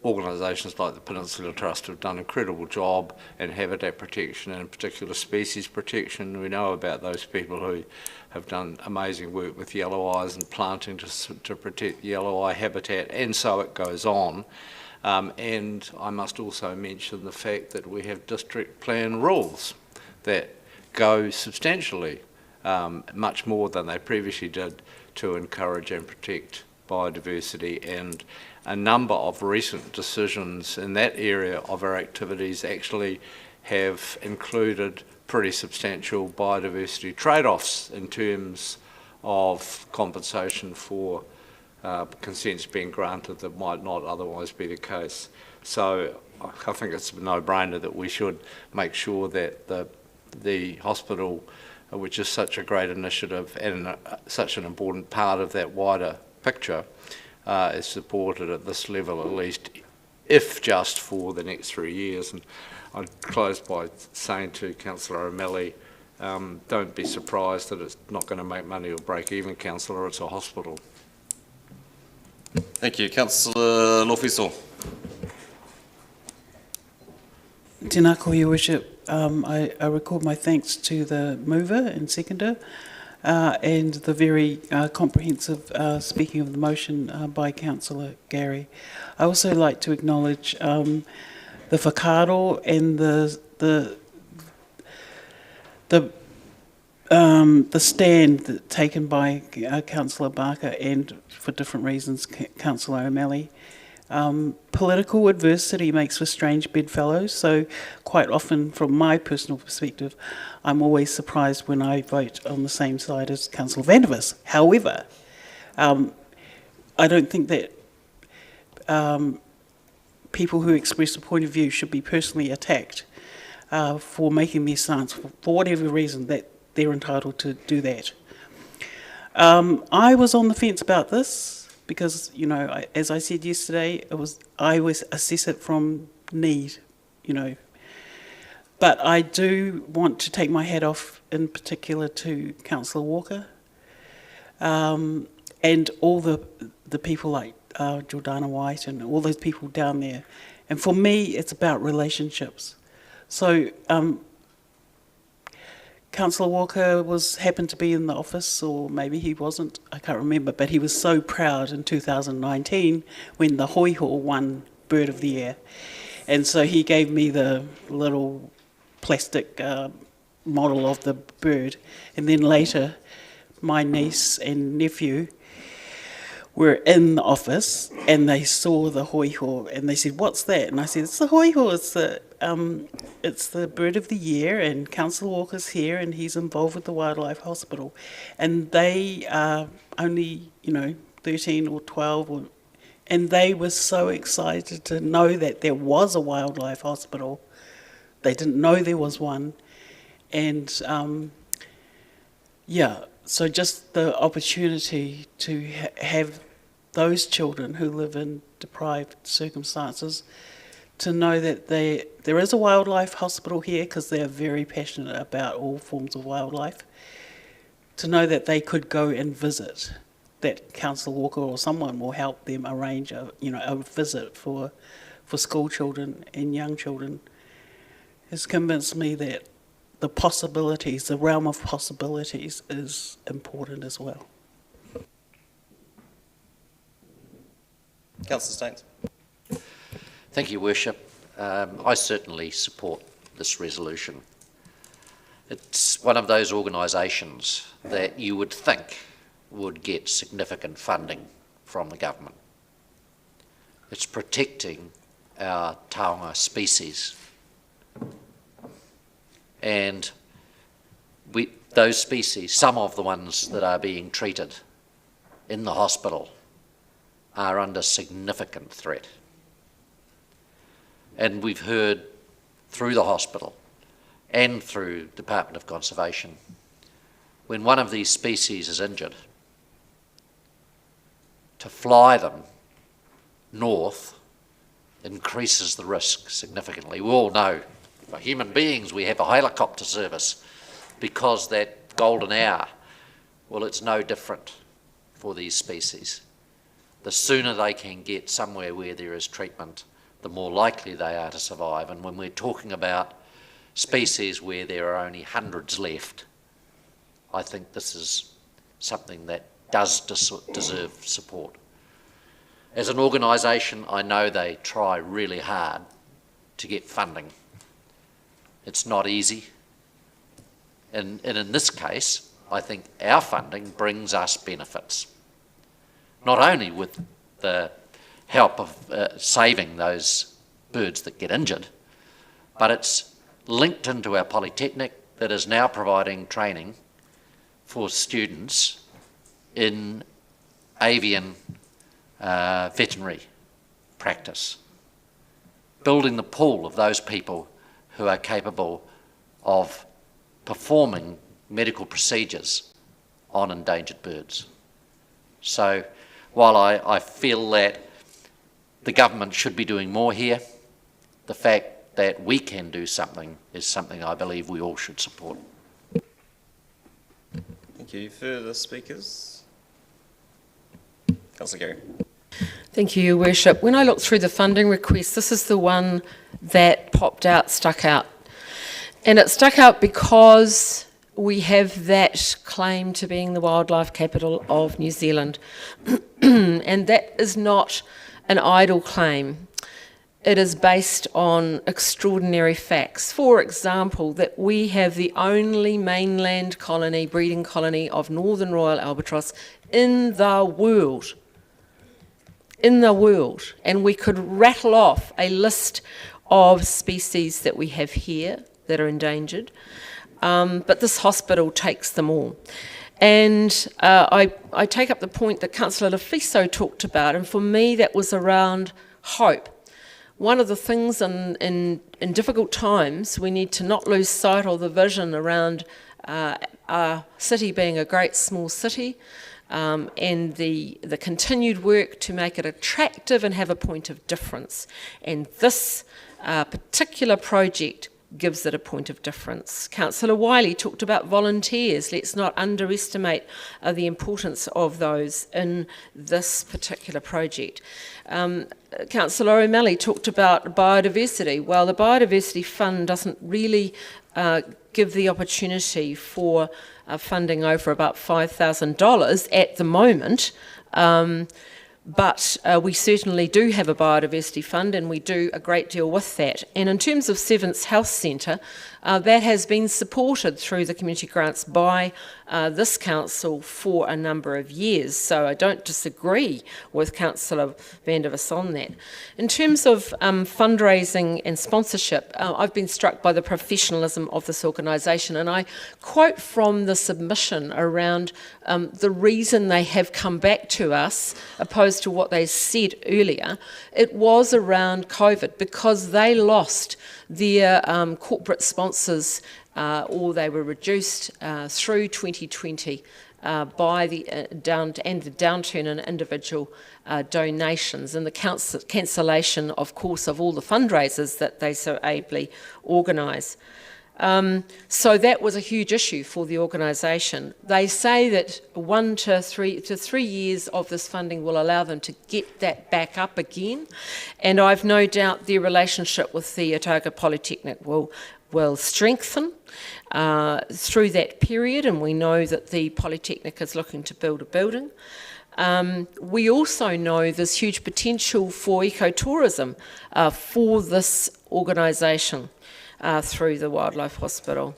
organisations like the Peninsula Trust have done an incredible job in habitat protection and in particular species protection. We know about those people who have done amazing work with yellow eyes and planting to protect yellow eye habitat, and so it goes on. And I must also mention the fact that we have district plan rules that go substantially much more than they previously did to encourage and protect biodiversity, and a number of recent decisions in that area of our activities actually have included pretty substantial biodiversity trade-offs in terms of compensation for consents being granted that might not otherwise be the case. So I think it's a no-brainer that we should make sure that the hospital, which is such a great initiative and such an important part of that wider picture, is supported at this level at least, if just for the next 3 years. And I'd close by saying to Councillor O'Malley, don't be surprised that it's not going to make money or break even, Councillor, it's a hospital. Thank you. Councillor Lofiso. Tēnā koe, Your Worship. I record my thanks to the mover and seconder and the very comprehensive speaking of the motion by Councillor Gary. I also like to acknowledge the whakaaro and the stand taken by Councillor Barker and, for different reasons, Councillor O'Malley. Political adversity makes for strange bedfellows, so quite often, from my personal perspective, I'm always surprised when I vote on the same side as Councillor Vandervis. However, I don't think that people who express a point of view should be personally attacked for making their stance, for whatever reason, that they're entitled to do that. I was on the fence about this because, you know, as I said yesterday, I always assess it from need, you know. But I do want to take my hat off in particular to Councillor Walker and all the people like Jordana White and all those people down there. And for me, it's about relationships. So Councillor Walker happened to be in the office, or maybe he wasn't, I can't remember, but he was so proud in 2019 when the Hoiho won Bird of the Year. And so he gave me the little plastic model of the bird, and then later my niece and nephew were in the office and they saw the hoiho and they said, "What's that?" And I said, "It's the hoiho. It's the bird of the year, and Councillor Walker's here and he's involved with the Wildlife Hospital." And they are only, 13 or 12, and they were so excited to know that there was a wildlife hospital. They didn't know there was one. And so just the opportunity to have those children who live in deprived circumstances to know that there is a wildlife hospital here, because they're very passionate about all forms of wildlife, to know that they could go and visit, that Councillor Walker or someone will help them arrange a visit for school children and young children, has convinced me that the possibilities, the realm of possibilities is important as well. Councillor Staines. Thank you, Worship. I certainly support this resolution. It's one of those organisations that you would think would get significant funding from the government. It's protecting our taonga species. And those species, some of the ones that are being treated in the hospital, are under significant threat. And we've heard through the hospital and through Department of Conservation, when one of these species is injured, to fly them north increases the risk significantly. We all know, for human beings, we have a helicopter service because that golden hour, well, it's no different for these species. The sooner they can get somewhere where there is treatment, the more likely they are to survive. And when we're talking about species where there are only hundreds left, I think this is something that does deserve support. As an organisation, I know they try really hard to get funding. It's not easy. And in this case, I think our funding brings us benefits. Not only with the help of saving those birds that get injured, but it's linked into our polytechnic that is now providing training for students in avian veterinary practice, building the pool of those people who are capable of performing medical procedures on endangered birds. So while I feel that the government should be doing more here, the fact that we can do something is something I believe we all should support. Thank you. Further speakers? Councillor Gary. Thank you, Your Worship. When I looked through the funding request, this is the one that popped out, stuck out. And it stuck out because we have that claim to being the wildlife capital of New Zealand. And that is not an idle claim. It is based on extraordinary facts. For example, that we have the only mainland colony, breeding colony of northern royal albatross in the world. In the world. And we could rattle off a list of species that we have here that are endangered. But this hospital takes them all. And I take up the point that Councillor Lefiso talked about, and for me that was around hope. One of the things in difficult times, we need to not lose sight of the vision around our city being a great small city, and the continued work to make it attractive and have a point of difference. And this particular project gives it a point of difference. Councillor Wiley talked about volunteers. Let's not underestimate the importance of those in this particular project. Councillor O'Malley talked about biodiversity. Well, the Biodiversity Fund doesn't really give the opportunity for funding over about $5,000 at the moment. But we certainly do have a biodiversity fund, and we do a great deal with that. And in terms of Seventh Health Centre, That has been supported through the community grants by this council for a number of years, so I don't disagree with Councillor Vandervis on that. In terms of fundraising and sponsorship, I've been struck by the professionalism of this organisation, and I quote from the submission around the reason they have come back to us, opposed to what they said earlier. It was around COVID, because they lost their corporate sponsors, or they were reduced through 2020 by the downturn in individual donations and the cancellation, of course, of all the fundraisers that they so ably organise. So that was a huge issue for the organisation. They say that 1 to 3 years of this funding will allow them to get that back up again, and I've no doubt their relationship with the Otago Polytechnic will strengthen through that period, and we know that the Polytechnic is looking to build a building. We also know there's huge potential for ecotourism for this organisation through the Wildlife Hospital.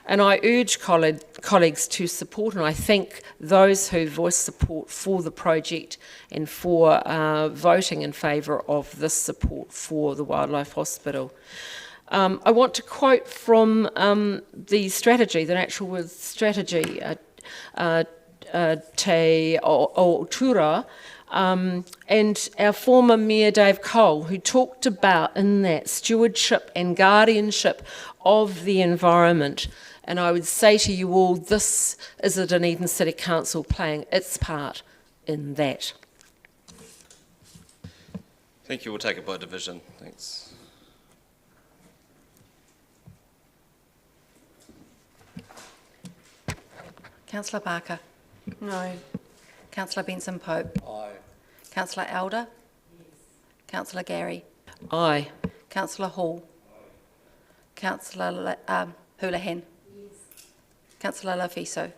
And I urge colleagues to support, and I thank those who voiced support for the project and for voting in favour of this support for the Wildlife Hospital. I want to quote from the strategy, the natural world strategy, Te Tura, and our former Mayor Dave Cole, who talked about in that stewardship and guardianship of the environment. And I would say to you all, this is the Dunedin City Council playing its part in that. Thank you. We'll take it by division. Thanks. Councillor Barker. No. Councillor Benson Pope. Aye. Councillor Elder. Yes. Councillor Gary. Aye. Councillor Hall. Councillor Houlihan. Yes. Councillor Lafiso.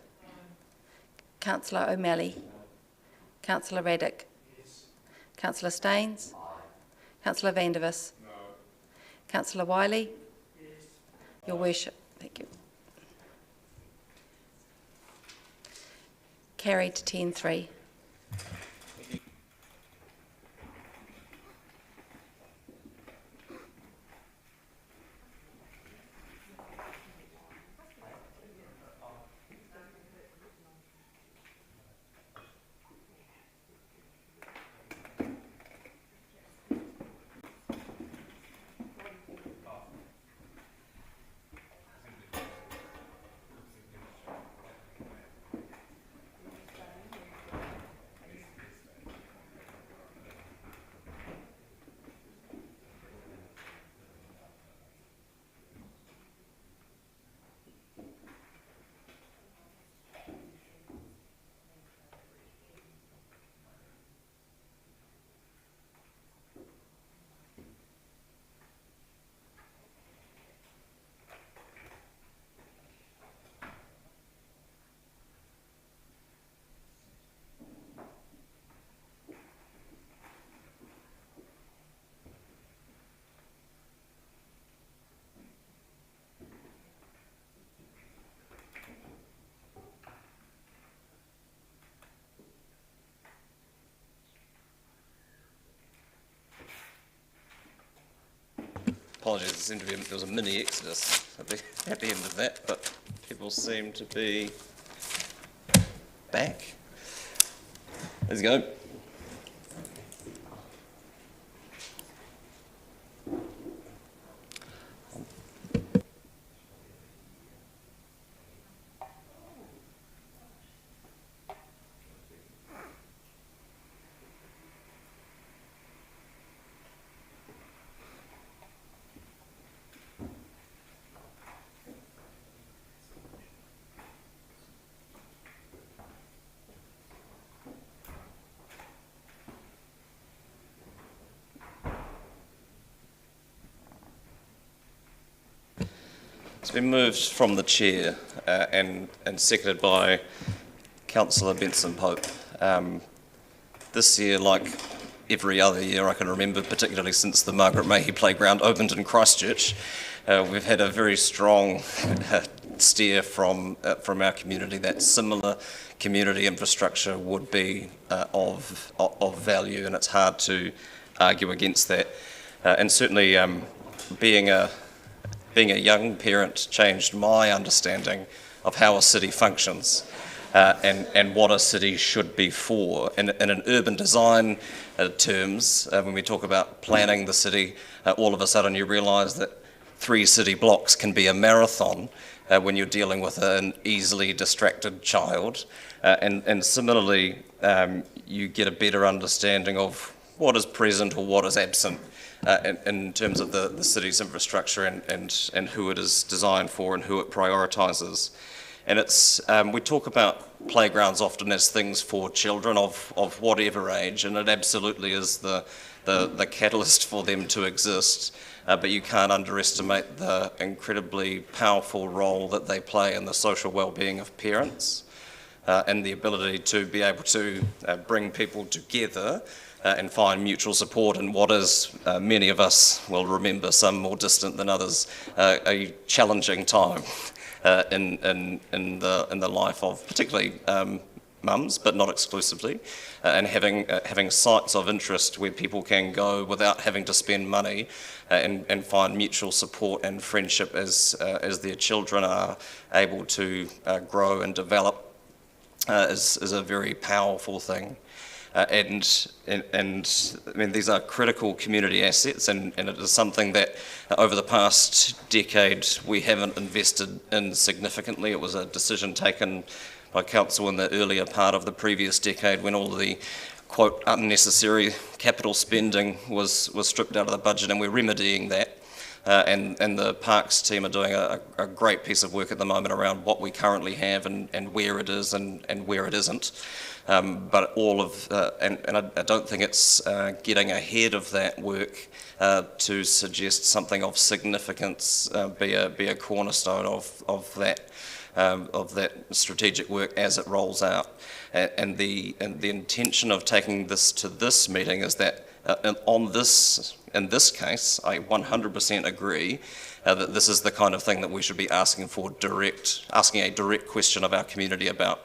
Councillor O'Malley. Councillor Raddick. Yes. Councillor Staines. Councillor Vandervis. No. Councillor Wiley. Yes. Your Worship. Thank you. Carried 10-3. Apologies, there seemed to be there was a mini exodus at the end of that, but people seem to be back. Let's go. It's been moved from the chair and seconded by Councillor Benson Pope. This year, like every other year I can remember, particularly since the Margaret Mayhew Playground opened in Christchurch. We've had a very strong steer from our community that similar community infrastructure would be of value, and it's hard to argue against that. And certainly being a young parent changed my understanding of how a city functions and what a city should be for. In an urban design terms, when we talk about planning the city, all of a sudden you realise that 3 city blocks can be a marathon when you're dealing with an easily distracted child. And similarly, you get a better understanding of what is present or what is absent in terms of the city's infrastructure and who it is designed for and who it prioritises. And it's we talk about playgrounds often as things for children of whatever age, and it absolutely is the catalyst for them to exist. But you can't underestimate the incredibly powerful role that they play in the social well-being of parents and the ability to be able to bring people together and find mutual support in what is, many of us will remember, some more distant than others, a challenging time in the life of particularly mums, but not exclusively, and having sites of interest where people can go without having to spend money and find mutual support and friendship as their children are able to grow and develop is a very powerful thing. And I mean, these are critical community assets, and it is something that over the past decade we haven't invested in significantly. It was a decision taken by council in the earlier part of the previous decade when all the quote unnecessary capital spending was stripped out of the budget, and we're remedying that. And the Parks team are doing a great piece of work at the moment around what we currently have and where it is and where it isn't. But all of, and I don't think it's getting ahead of that work to suggest something of significance be a cornerstone of that strategic work as it rolls out. And the intention of taking this to this meeting is that in this case, I 100% agree that this is the kind of thing that we should be asking a direct question of our community about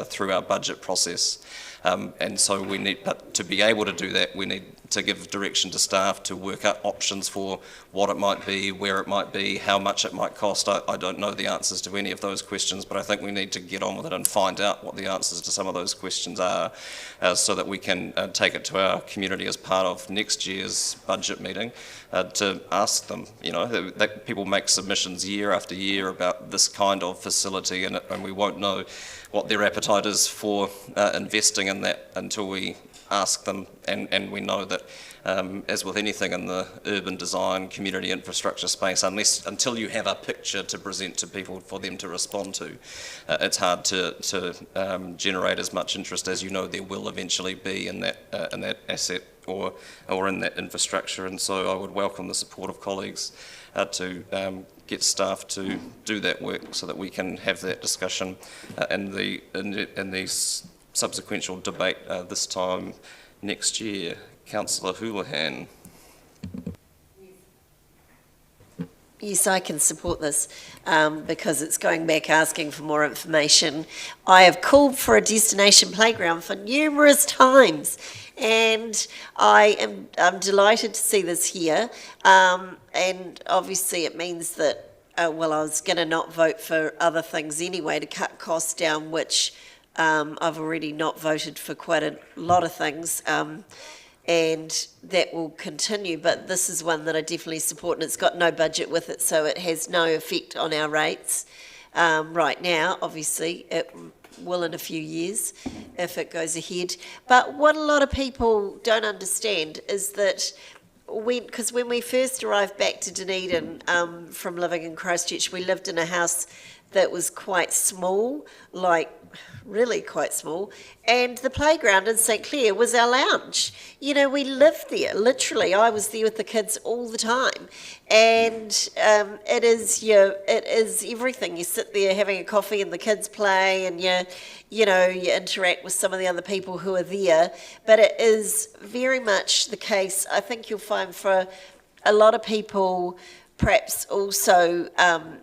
through our budget process. And so but to be able to do that, we need to give direction to staff to work out options for what it might be, where it might be, how much it might cost. I don't know the answers to any of those questions, but I think we need to get on with it and find out what the answers to some of those questions are so that we can take it to our community as part of next year's budget meeting to ask them. You know, that people make submissions year after year about this kind of facility, and we won't know what their appetite is for investing in that until we ask them, and we know that as with anything in the urban design community infrastructure space, until you have a picture to present to people for them to respond to, it's hard to generate as much interest as you know there will eventually be in that asset or in that infrastructure. And so I would welcome the support of colleagues to get staff to do that work so that we can have that discussion in the subsequent debate this time next year. Councillor Houlihan. Yes, I can support this because it's going back asking for more information. I have called for a destination playground for numerous times, and I'm delighted to see this here. And obviously it means that, well, I was going to not vote for other things anyway to cut costs down, which I've already not voted for quite a lot of things. And that will continue, but this is one that I definitely support, and it's got no budget with it, so it has no effect on our rates right now. Obviously it will in a few years if it goes ahead. But what a lot of people don't understand is that because when we first arrived back to Dunedin from living in Christchurch, we lived in a house that was quite small, like really quite small, and the playground in St Clair was our lounge. You know, we lived there, literally. I was there with the kids all the time, and it is everything. You sit there having a coffee and the kids play, and you interact with some of the other people who are there, but it is very much the case, I think you'll find, for a lot of people, perhaps also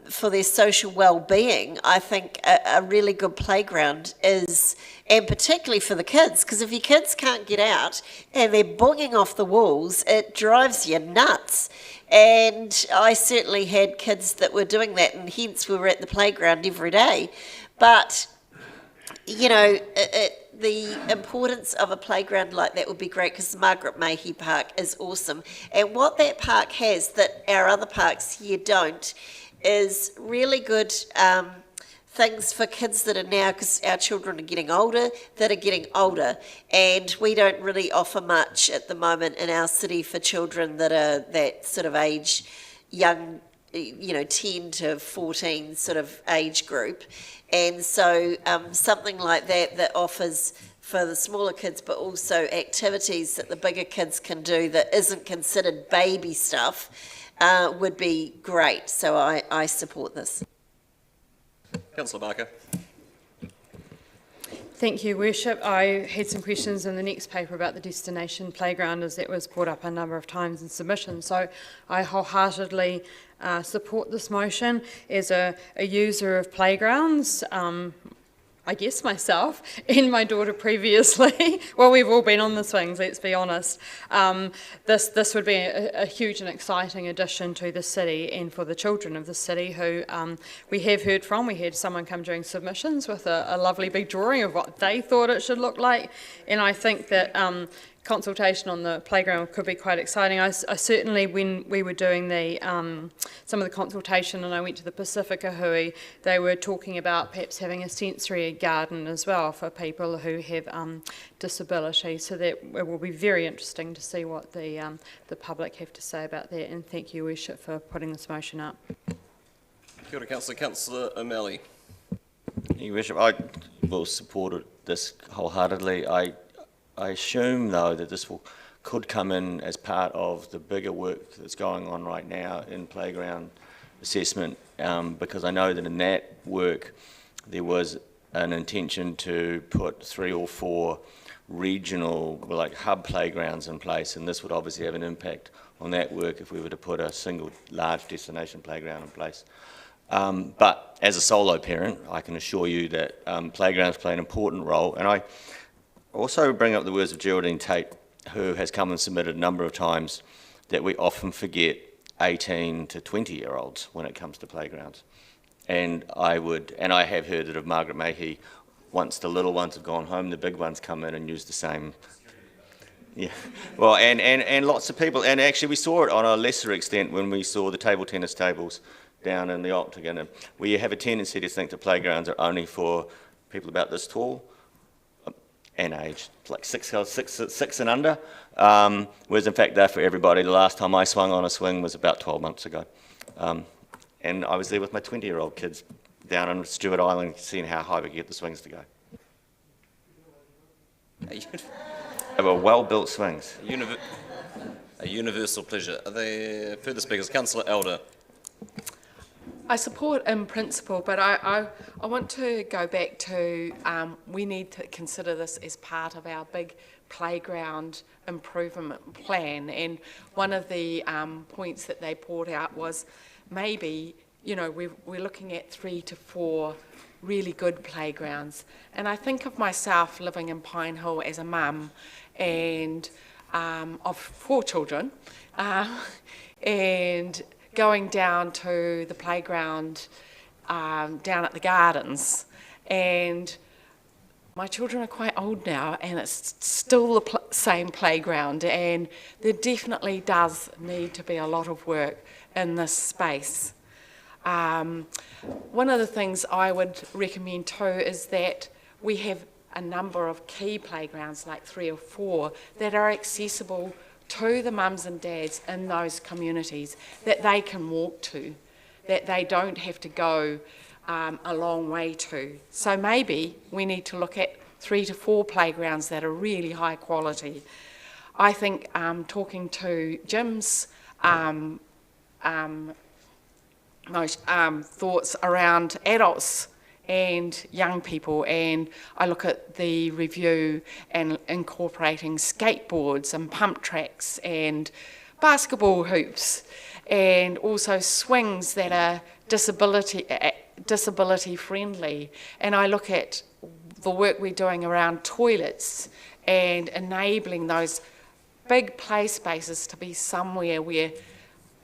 for their social well-being, I think a really good playground is, and particularly for the kids, because if your kids can't get out and they're booging off the walls, it drives you nuts. And I certainly had kids that were doing that, and hence we were at the playground every day. But, you know, the importance of a playground like that would be great, because Margaret Mayhew Park is awesome. And what that park has that our other parks here don't is really good things for kids that are now, because our children are getting older, and we don't really offer much at the moment in our city for children that are that sort of age, young, 10 to 14 sort of age group. And so something like that offers for the smaller kids, but also activities that the bigger kids can do that isn't considered baby stuff, would be great. So I support this. Councillor Barker. Thank you, Worship. I had some questions in the next paper about the destination playground, as that was brought up a number of times in submission. So I wholeheartedly support this motion. As a user of playgrounds, I guess myself and my daughter previously, well, we've all been on the swings, let's be honest. This would be a huge and exciting addition to the city and for the children of the city who we have heard from. We had someone come during submissions with a lovely big drawing of what they thought it should look like, and I think that consultation on the playground could be quite exciting. I certainly, when we were doing the some of the consultation and I went to the Pacifica hui, they were talking about perhaps having a sensory garden as well for people who have disability. So that it will be very interesting to see what the public have to say about that. And thank you, Worship, for putting this motion up. Kia ora, Councillor. Councillor O'Malley. Your Worship, I will support this wholeheartedly. I assume, though, that this could come in as part of the bigger work that's going on right now in playground assessment, because I know that in that work there was an intention to put 3 or 4 regional, like hub playgrounds in place, and this would obviously have an impact on that work if we were to put a single large destination playground in place. But as a solo parent, I can assure you that playgrounds play an important role, and I also bring up the words of Geraldine Tate, who has come and submitted a number of times that we often forget 18 to 20-year-olds when it comes to playgrounds. And I have heard that of Margaret Mayhew, once the little ones have gone home, the big ones come in and use the same. Yeah, well, and lots of people, and actually we saw it on a lesser extent when we saw the table tennis tables down in the Octagon, and we have a tendency to think that playgrounds are only for people about this tall and age, like six and under, whereas in fact they're for everybody. The last time I swung on a swing was about 12 months ago, and I was there with my 20-year-old kids down on Stewart Island seeing how high we could get the swings to go. They were well-built swings. A universal pleasure. Are there further speakers? Councillor Elder. I support in principle, but I want to go back to we need to consider this as part of our big playground improvement plan. And one of the points that they brought out was maybe, we're looking at 3 to 4 really good playgrounds. And I think of myself living in Pine Hill as a mum and of 4 children, and going down to the playground down at the gardens, and my children are quite old now and it's still the same playground, and there definitely does need to be a lot of work in this space. One of the things I would recommend too is that we have a number of key playgrounds, like 3 or 4, that are accessible to the mums and dads in those communities, that they can walk to, that they don't have to go a long way to. So maybe we need to look at 3 to 4 playgrounds that are really high quality. I think talking to Jim's thoughts around adults and young people, and I look at the review and incorporating skateboards and pump tracks and basketball hoops, and also swings that are disability friendly. And I look at the work we're doing around toilets and enabling those big play spaces to be somewhere where,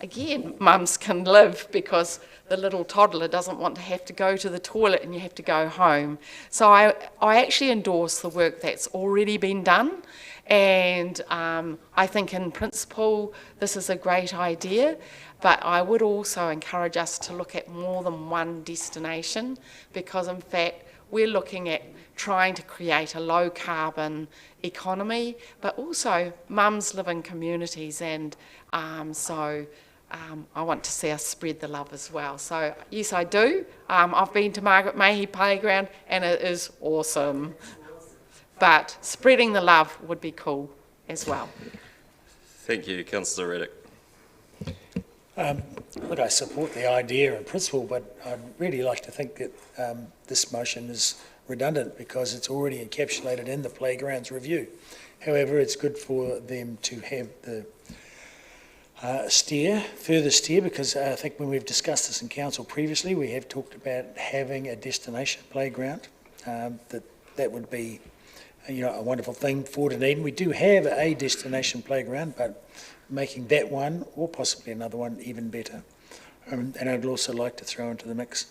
again, mums can live, because the little toddler doesn't want to have to go to the toilet and you have to go home. So I actually endorse the work that's already been done, and I think in principle this is a great idea, but I would also encourage us to look at more than one destination, because in fact we're looking at trying to create a low carbon economy, but also mums live in communities, and I want to see us spread the love as well. So yes, I do. I've been to Margaret Mayhew Playground and it is awesome. But spreading the love would be cool as well. Thank you, Councillor Reddick. Look, I support the idea in principle, but I'd really like to think that this motion is redundant because it's already encapsulated in the playgrounds review. However, it's good for them to have the further steer, because I think when we've discussed this in council previously, we have talked about having a destination playground. That would be, a wonderful thing for Dunedin. We do have a destination playground, but making that one, or possibly another one, even better. And I'd also like to throw into the mix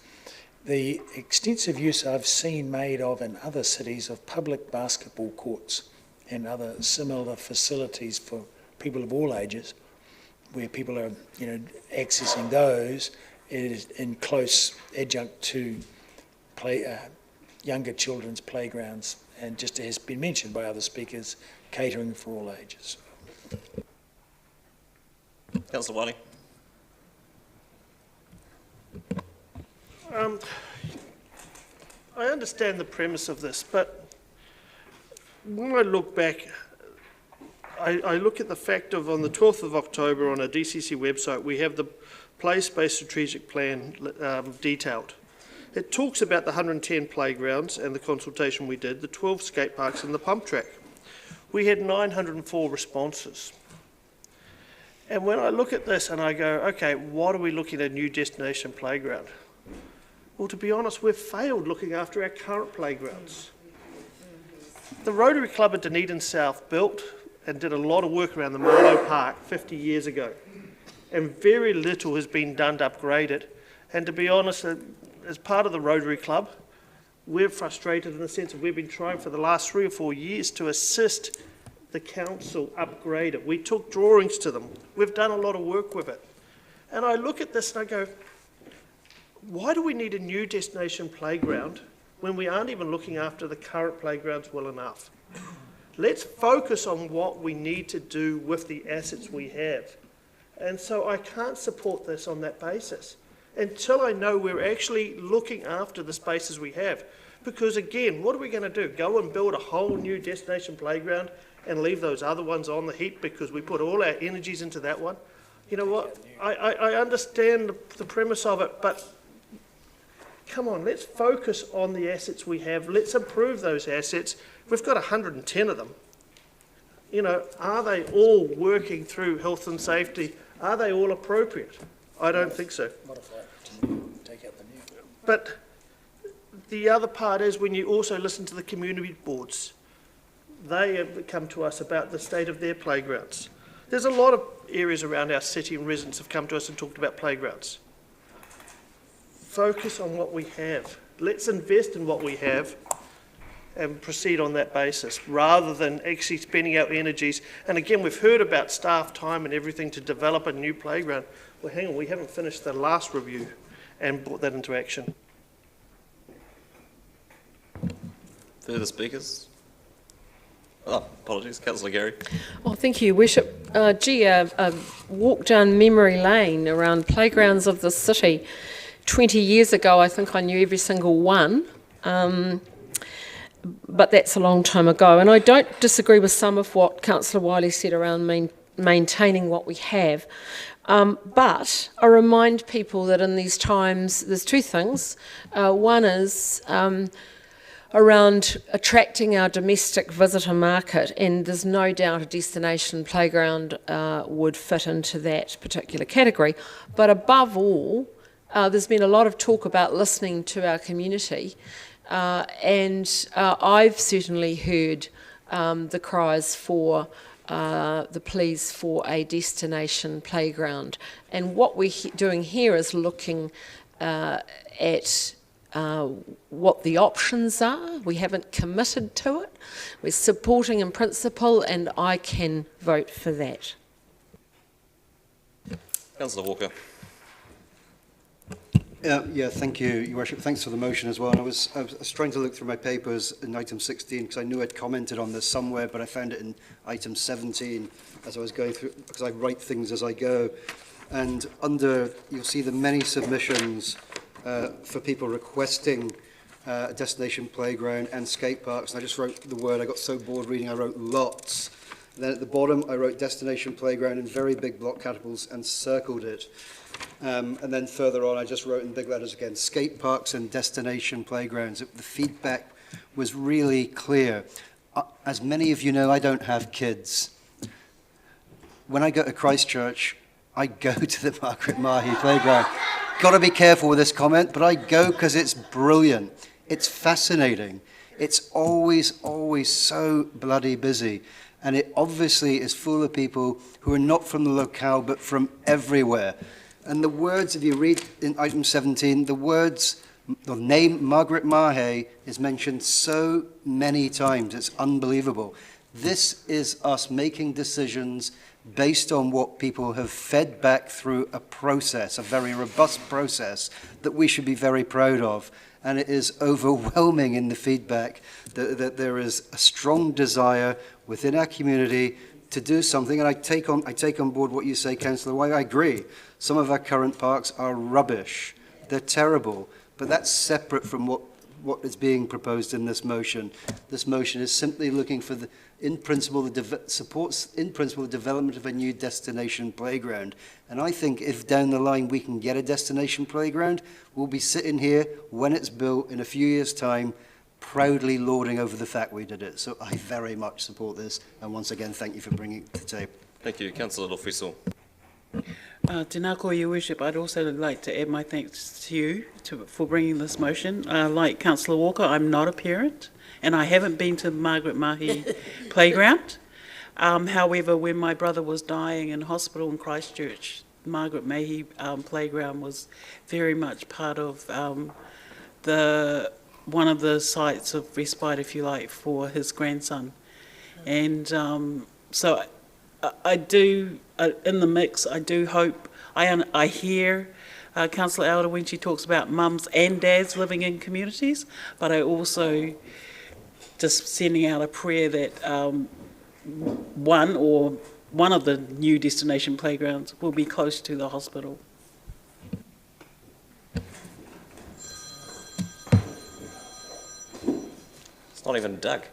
the extensive use I've seen made of in other cities of public basketball courts and other similar facilities for people of all ages, where people are, accessing those is in close adjunct to younger children's playgrounds, and just as has been mentioned by other speakers, catering for all ages. Councillor Whiting. I understand the premise of this, but when I look back, I look at the fact of on the 12th of October on a DCC website, we have the Play Space Strategic Plan detailed. It talks about the 110 playgrounds and the consultation we did, the 12 skate parks and the pump track. We had 904 responses. And when I look at this and I go, okay, what are we looking at a new destination playground? Well, to be honest, we've failed looking after our current playgrounds. The Rotary Club at Dunedin South built and did a lot of work around the Marlow Park 50 years ago. And very little has been done to upgrade it. And to be honest, as part of the Rotary Club, we're frustrated in the sense that we've been trying for the last 3 or 4 years to assist the council upgrade it. We took drawings to them. We've done a lot of work with it. And I look at this and I go, why do we need a new destination playground when we aren't even looking after the current playgrounds well enough? Let's focus on what we need to do with the assets we have. And so I can't support this on that basis until I know we're actually looking after the spaces we have. Because again, what are we going to do? Go and build a whole new destination playground and leave those other ones on the heap because we put all our energies into that one? You know what? I understand the premise of it, but come on, let's focus on the assets we have. Let's improve those assets. We've got 110 of them. Are they all working through health and safety? Are they all appropriate? I don't think so. Take out the new. But the other part is when you also listen to the community boards. They have come to us about the state of their playgrounds. There's a lot of areas around our city and residents have come to us and talked about playgrounds. Focus on what we have. Let's invest in what we have and proceed on that basis rather than actually spending our energies. And again, we've heard about staff time and everything to develop a new playground. Well, hang on, we haven't finished the last review and brought that into action. Further speakers? Oh, apologies, Councillor Gary. Well, thank you, Worship. A walk down memory lane around playgrounds of the city 20 years ago, I think I knew every single one, but that's a long time ago. And I don't disagree with some of what Councillor Wiley said around maintaining what we have. But I remind people that in these times, there's two things. One is around attracting our domestic visitor market, and there's no doubt a destination playground would fit into that particular category. But above all, there's been a lot of talk about listening to our community, and I've certainly heard the cries for the pleas for a destination playground. And what we're doing here is looking at what the options are. We haven't committed to it. We're supporting in principle, and I can vote for that. Councillor Walker. Yeah, thank you, Your Worship. Thanks for the motion as well. And I was trying to look through my papers in item 16 because I knew I'd commented on this somewhere, but I found it in item 17 as I was going through, because I write things as I go. And under, you'll see the many submissions for people requesting a destination playground and skate parks. And I just wrote the word, I got so bored reading, I wrote lots. Then at the bottom, I wrote destination playground in very big block capitals and circled it. And then further on, I just wrote in big letters again, skate parks and destination playgrounds. The feedback was really clear. As many of you know, I don't have kids. When I go to Christchurch, I go to the Margaret Mahi playground. Got to be careful with this comment, but I go because it's brilliant. It's fascinating. It's always, always so bloody busy. And it obviously is full of people who are not from the locale, but from everywhere. And the words, if you read in item 17, the name Margaret Mahi is mentioned so many times. It's unbelievable. This is us making decisions based on what people have fed back through a process, a very robust process that we should be very proud of. And it is overwhelming in the feedback that there is a strong desire within our community to do something. And I take on board what you say, Councillor White. I agree. Some of our current parks are rubbish. They're terrible. But that's separate from what is being proposed in this motion. This motion is simply looking for supports in principle the development of a new destination playground. And I think if down the line we can get a destination playground, we'll be sitting here when it's built in a few years' time, proudly lauding over the fact we did it. So I very much support this. And once again, thank you for bringing it to the table. Thank you. Councillor Lofisel. Tēnā koe, Your Worship. I'd also like to add my thanks to you for bringing this motion. Like Councillor Walker, I'm not a parent, and I haven't been to the Margaret Mahi playground. However, when my brother was dying in hospital in Christchurch, Margaret Mahi playground was very much part of one of the sites of respite, if you like, for his grandson. And so I do, in the mix, I do hope, I hear Councillor Elder when she talks about mums and dads living in communities, but I also just sending out a prayer that one of the new destination playgrounds will be close to the hospital. It's not even Doug.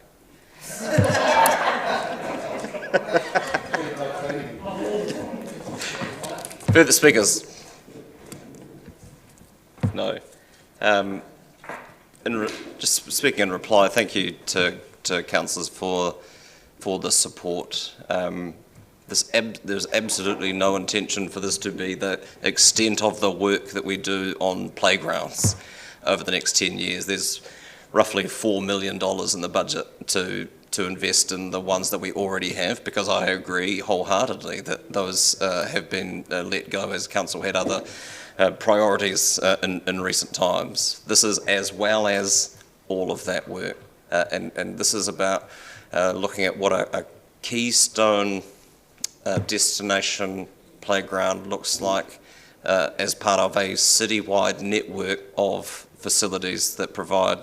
Further speakers? No. Just speaking in reply, thank you to councillors for the support. There's absolutely no intention for this to be the extent of the work that we do on playgrounds over the next 10 years. There's roughly $4 million in the budget to invest in the ones that we already have, because I agree wholeheartedly that those have been let go as council had other priorities in recent times. This is as well as all of that work, and this is about looking at what a keystone destination playground looks like as part of a citywide network of facilities that provide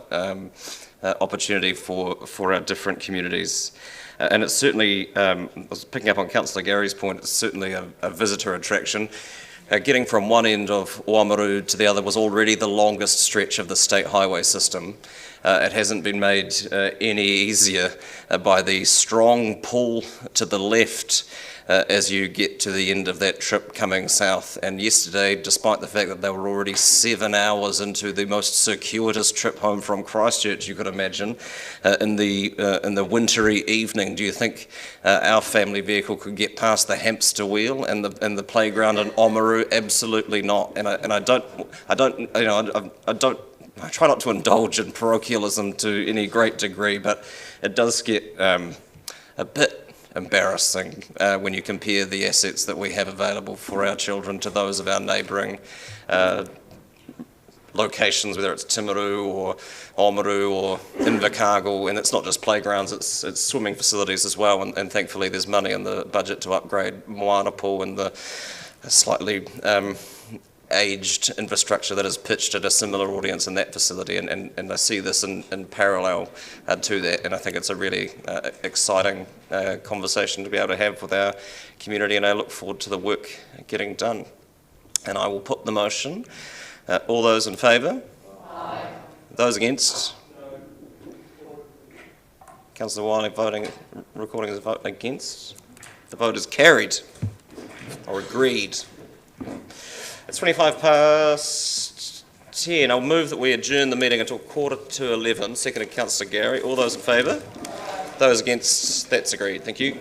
opportunity for our different communities. And it's certainly, I was picking up on Councillor Gary's point, it's certainly a visitor attraction. getting from one end of Oamaru to the other was already the longest stretch of the state highway system. It hasn't been made any easier by the strong pull to the left as you get to the end of that trip coming south. And yesterday, despite the fact that they were already 7 hours into the most circuitous trip home from Christchurch you could imagine, in the wintry evening, do you think our family vehicle could get past the hamster wheel and the playground in Oamaru? Absolutely not. And I try not to indulge in parochialism to any great degree, but it does get a bit embarrassing when you compare the assets that we have available for our children to those of our neighbouring locations, whether it's Timaru or Oamaru or Invercargill, and it's not just playgrounds, it's swimming facilities as well, and thankfully there's money in the budget to upgrade Moana Pool and the slightly aged infrastructure that is pitched at a similar audience in that facility, and I see this in parallel to that, and I think it's a really exciting conversation to be able to have with our community, and I look forward to the work getting done. And I will put the motion. All those in favour? Aye. Those against? No. Councillor Wiley recording as a vote against. The vote is carried, or agreed. It's 10:25. I'll move that we adjourn the meeting until 11:15. Seconded Councillor Gary. All those in favour? Those against? That's agreed. Thank you.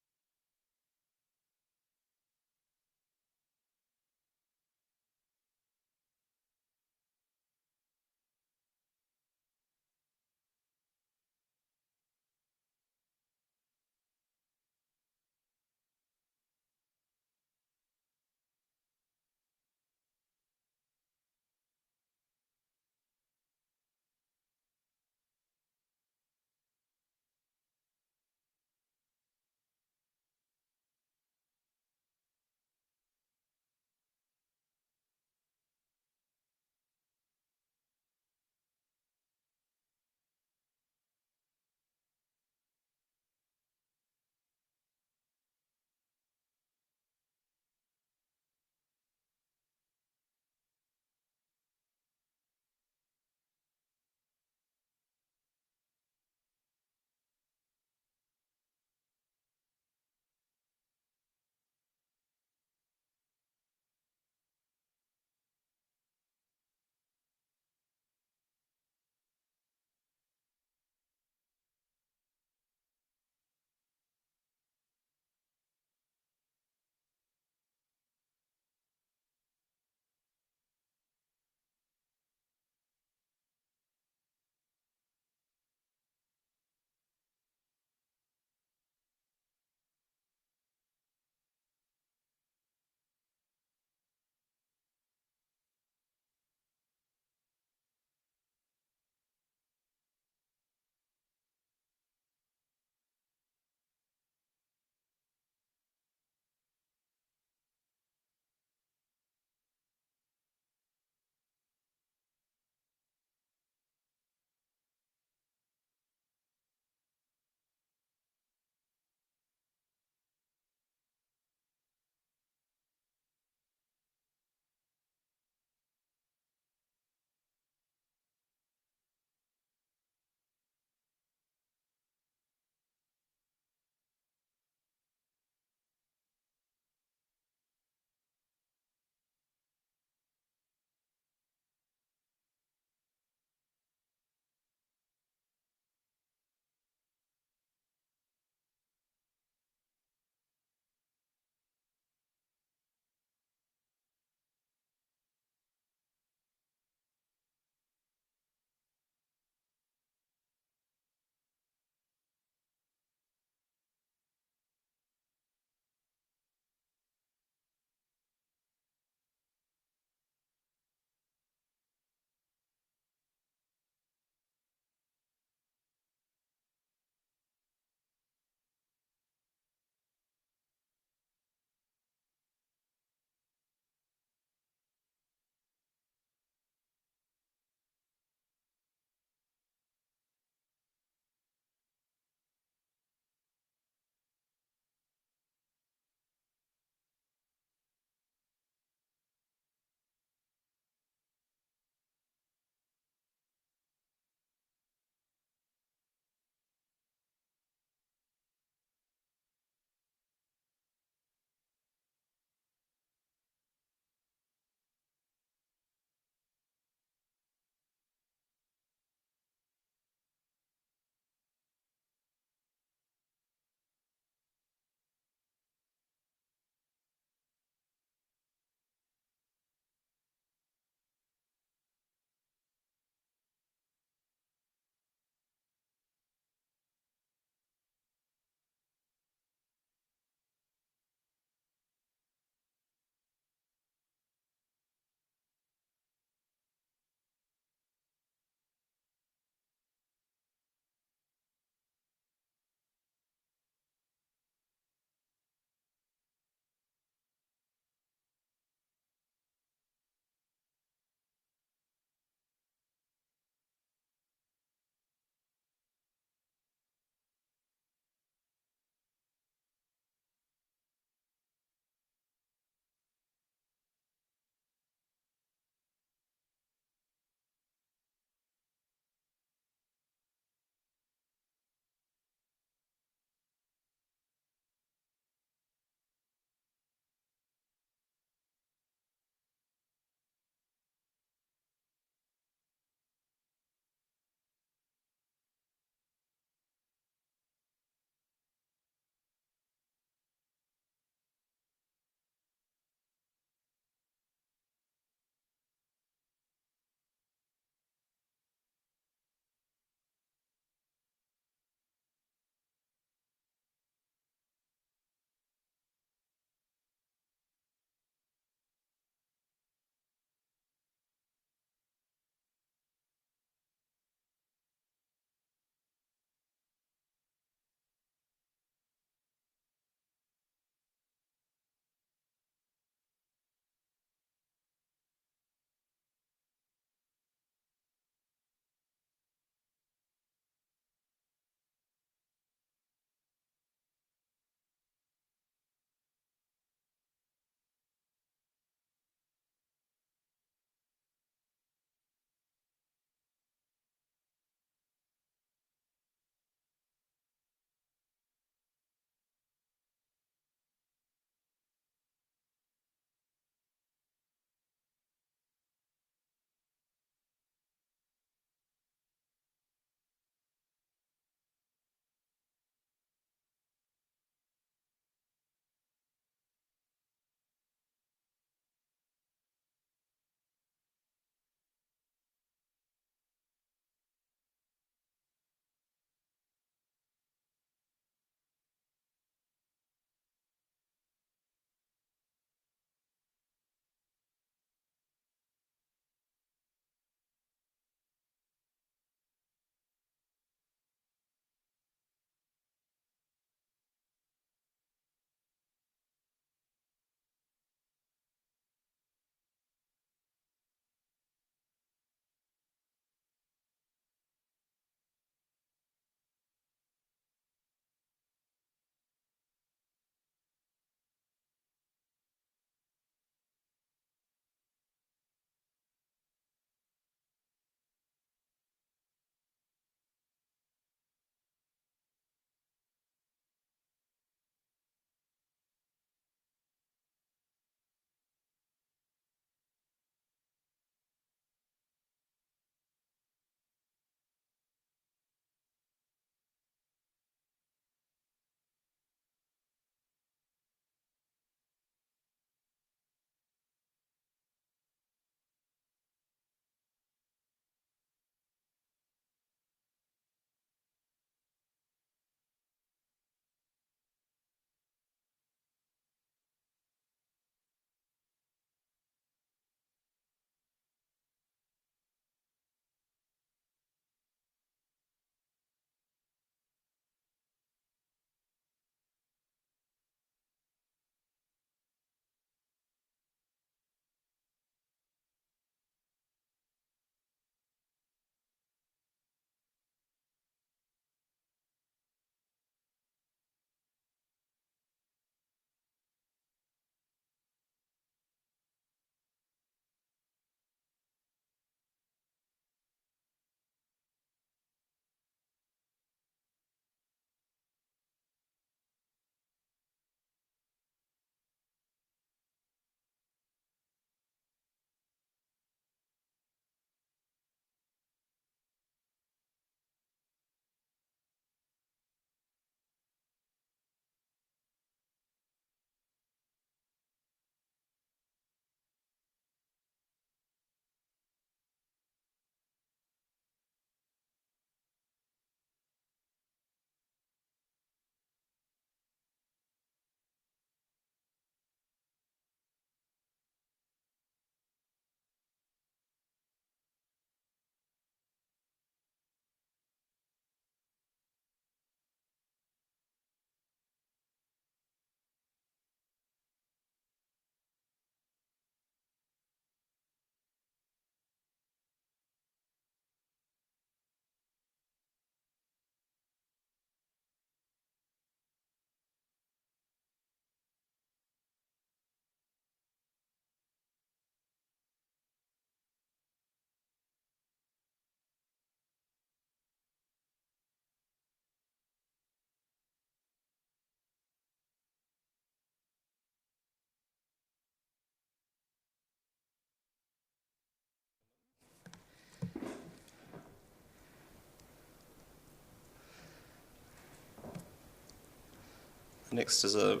Next is a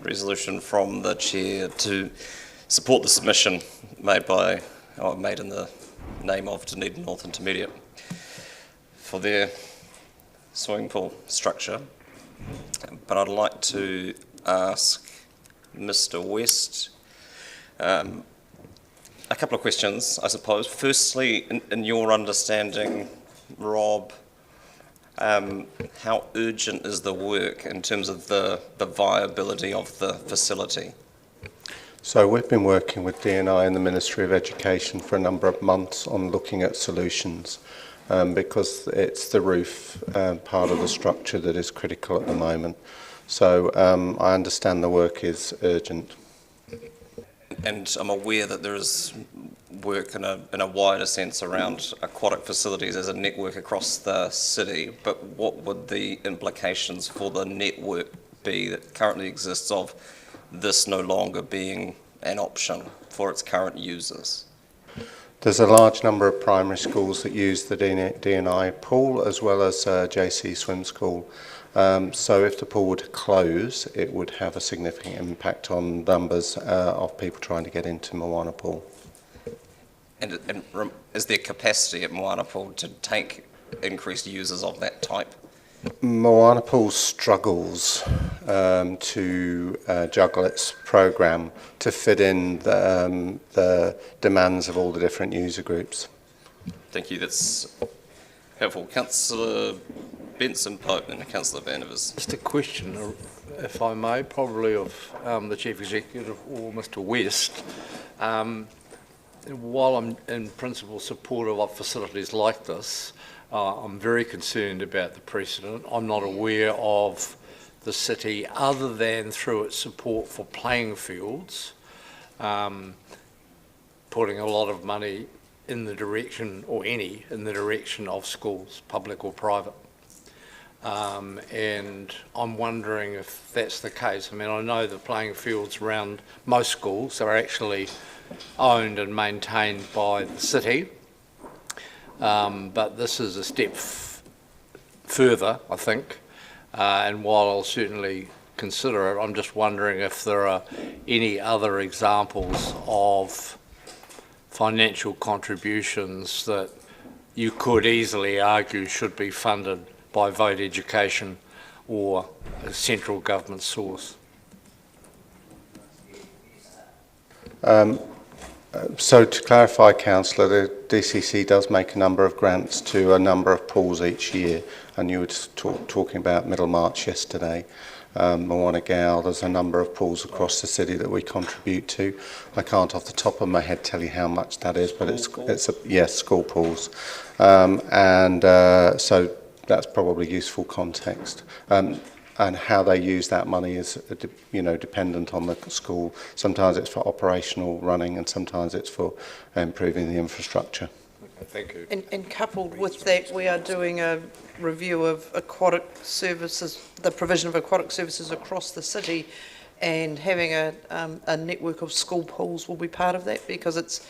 resolution from the chair to support the submission made in the name of Dunedin North Intermediate for their swimming pool structure. But I'd like to ask Mr. West a couple of questions, I suppose. Firstly, in your understanding, Rob, how urgent is the work in terms of the viability of the facility? So we've been working with DNI and the Ministry of Education for a number of months on looking at solutions because it's the roof part of the structure that is critical at the moment. So I understand the work is urgent. And I'm aware that there is work in a wider sense around aquatic facilities as a network across the city, but what would the implications for the network be that currently exists of this no longer being an option for its current users? There's a large number of primary schools that use the DNI pool as well as JC Swim School. So if the pool were to close, it would have a significant impact on numbers of people trying to get into Moana Pool. And is there capacity at Moana Pool to take increased users of that type? Moana Pool struggles to juggle its program to fit in the demands of all the different user groups. Thank you, that's helpful. Councillor Benson Pope and Councillor Vandervis. Just a question, if I may, probably of the Chief Executive or Mr. West. While I'm in principle supportive of facilities like this, I'm very concerned about the precedent. I'm not aware of the city, other than through its support for playing fields, putting a lot of money in the direction, or any, in the direction of schools, public or private. And I'm wondering if that's the case. I mean, I know the playing fields around most schools are actually owned and maintained by the city, but this is a step further, I think, and while I'll certainly consider it, I'm just wondering if there are any other examples of financial contributions that you could easily argue should be funded by vote education or a central government source. So to clarify, Councillor, the DCC does make a number of grants to a number of pools each year, and you were talking about Middlemarch yesterday. Moana Gal, there's a number of pools across the city that we contribute to. I can't off the top of my head tell you how much that is, but yes, school pools. So that's probably useful context. And how they use that money is, dependent on the school. Sometimes it's for operational running, and sometimes it's for improving the infrastructure. Thank you. And coupled with that, we are doing a review of aquatic services, the provision of aquatic services across the city, and having a network of school pools will be part of that, because it's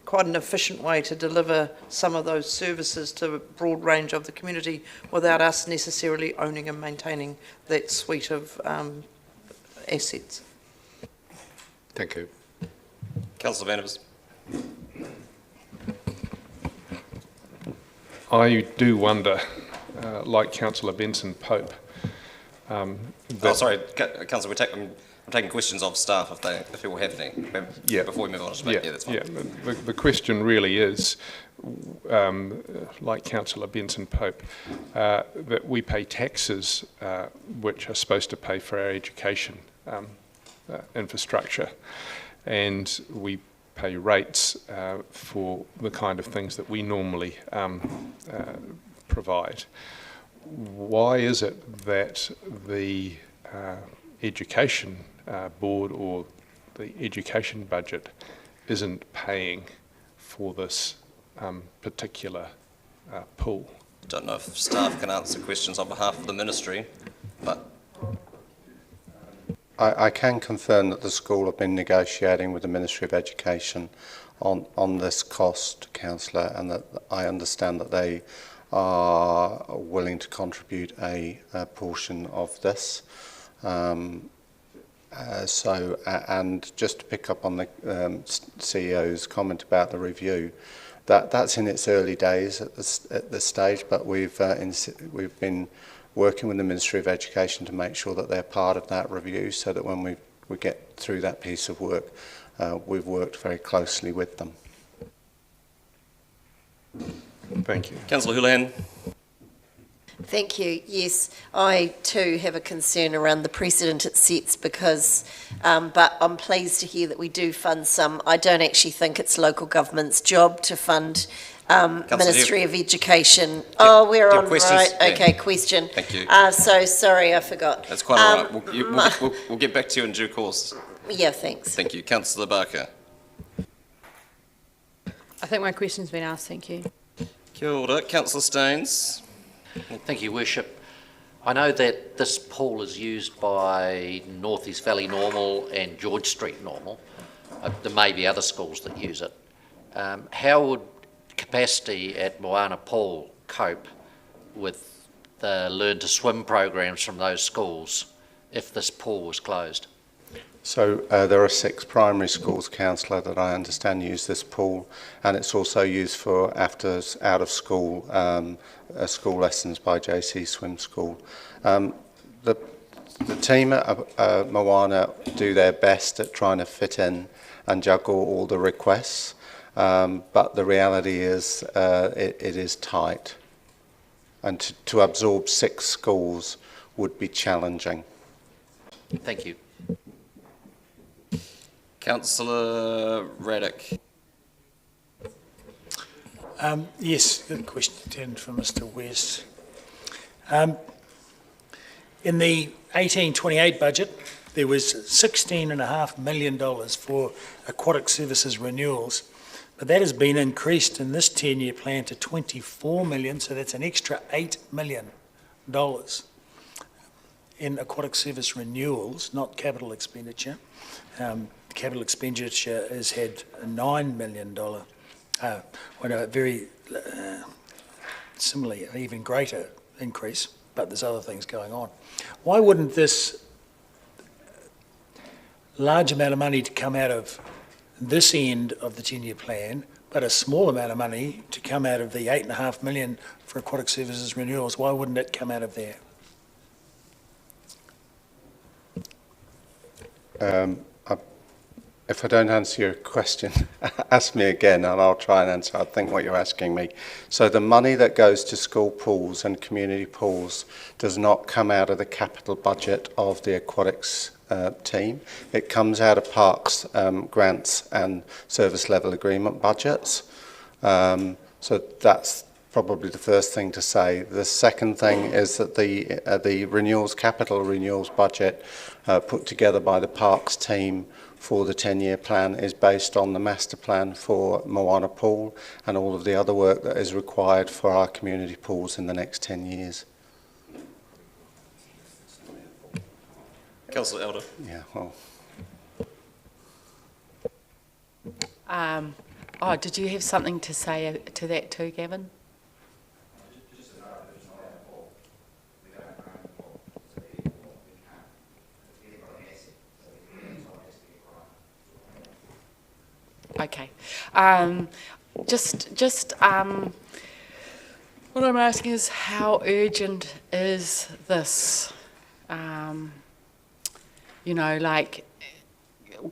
quite an efficient way to deliver some of those services to a broad range of the community without us necessarily owning and maintaining that suite of assets. Thank you. Councillor Vandervis. I do wonder, like Councillor Benson Pope. Sorry, Councillor, I'm taking questions of staff if people have any. Before we move on to debate. That's fine. Yeah. The question really is, like Councillor Benson Pope, that we pay taxes which are supposed to pay for our education infrastructure, and we pay rates for the kind of things that we normally provide. Why is it that the education board or the education budget isn't paying for this particular pool? Don't know if staff can answer questions on behalf of the ministry, but I can confirm that the school have been negotiating with the Ministry of Education on this cost, Councillor, and that I understand that they are willing to contribute a portion of this. And just to pick up on the CEO's comment about the review, that's in its early days at this stage, but we've been working with the Ministry of Education to make sure that they're part of that review, so that when we get through that piece of work, we've worked very closely with them. Thank you. Councillor Houlihan. Thank you. Yes, I too have a concern around the precedent it sets because, but I'm pleased to hear that we do fund some. I don't actually think it's local government's job to fund Ministry of Education. Oh, we're on right. Okay, question. Thank you. So sorry, I forgot. That's quite all right. We'll get back to you in due course. Yeah, thanks. Thank you. Councillor Barker. I think my question's been asked, thank you. Kia ora. Councillor Staines. Thank you, Worship. I know that this pool is used by North East Valley Normal and George Street Normal. There may be other schools that use it. How would capacity at Moana Pool cope with the Learn to Swim programs from those schools if this pool was closed? So there are 6 primary schools, councillor, that I understand use this pool, and it's also used for after out of school school lessons by JC Swim School. The team at Moana do their best at trying to fit in and juggle all the requests, but the reality is it is tight, and to absorb 6 schools would be challenging. Thank you. Councillor Raddick. Yes, good question from Mr. West. In the 1828 budget, there was $16.5 million for aquatic services renewals, but that has been increased in this 10-year plan to $24 million, so that's an extra $8 million in aquatic service renewals, not capital expenditure. Capital expenditure has had a $9 million, a very similarly, an even greater increase, but there's other things going on. Why wouldn't this large amount of money to come out of this end of the 10-year plan, but a small amount of money to come out of the $8.5 million for aquatic services renewals, why wouldn't it come out of there? If I don't answer your question, ask me again and I'll try and answer, I think, what you're asking me. So the money that goes to school pools and community pools does not come out of the capital budget of the aquatics team. It comes out of parks grants and service level agreement budgets. So that's probably the first thing to say. The second thing is that the renewals, capital renewals budget put together by the parks team for the 10-year plan is based on the master plan for Moana Pool and all of the other work that is required for our community pools in the next 10 years. Councillor Elder. Yeah, well. Did you have something to say to that too, Gavin? Okay. What I'm asking is, how urgent is this?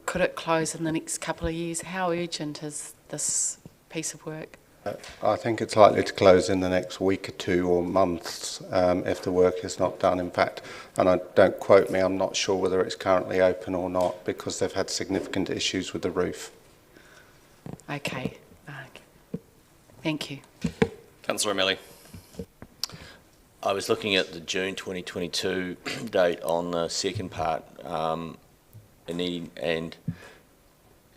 Could it close in the next couple of years? How urgent is this piece of work? I think it's likely to close in the next week or 2 or months if the work is not done. In fact, and don't quote me, I'm not sure whether it's currently open or not because they've had significant issues with the roof. Okay. Thank you. Councillor O'Malley. I was looking at the June 2022 date on the second part, and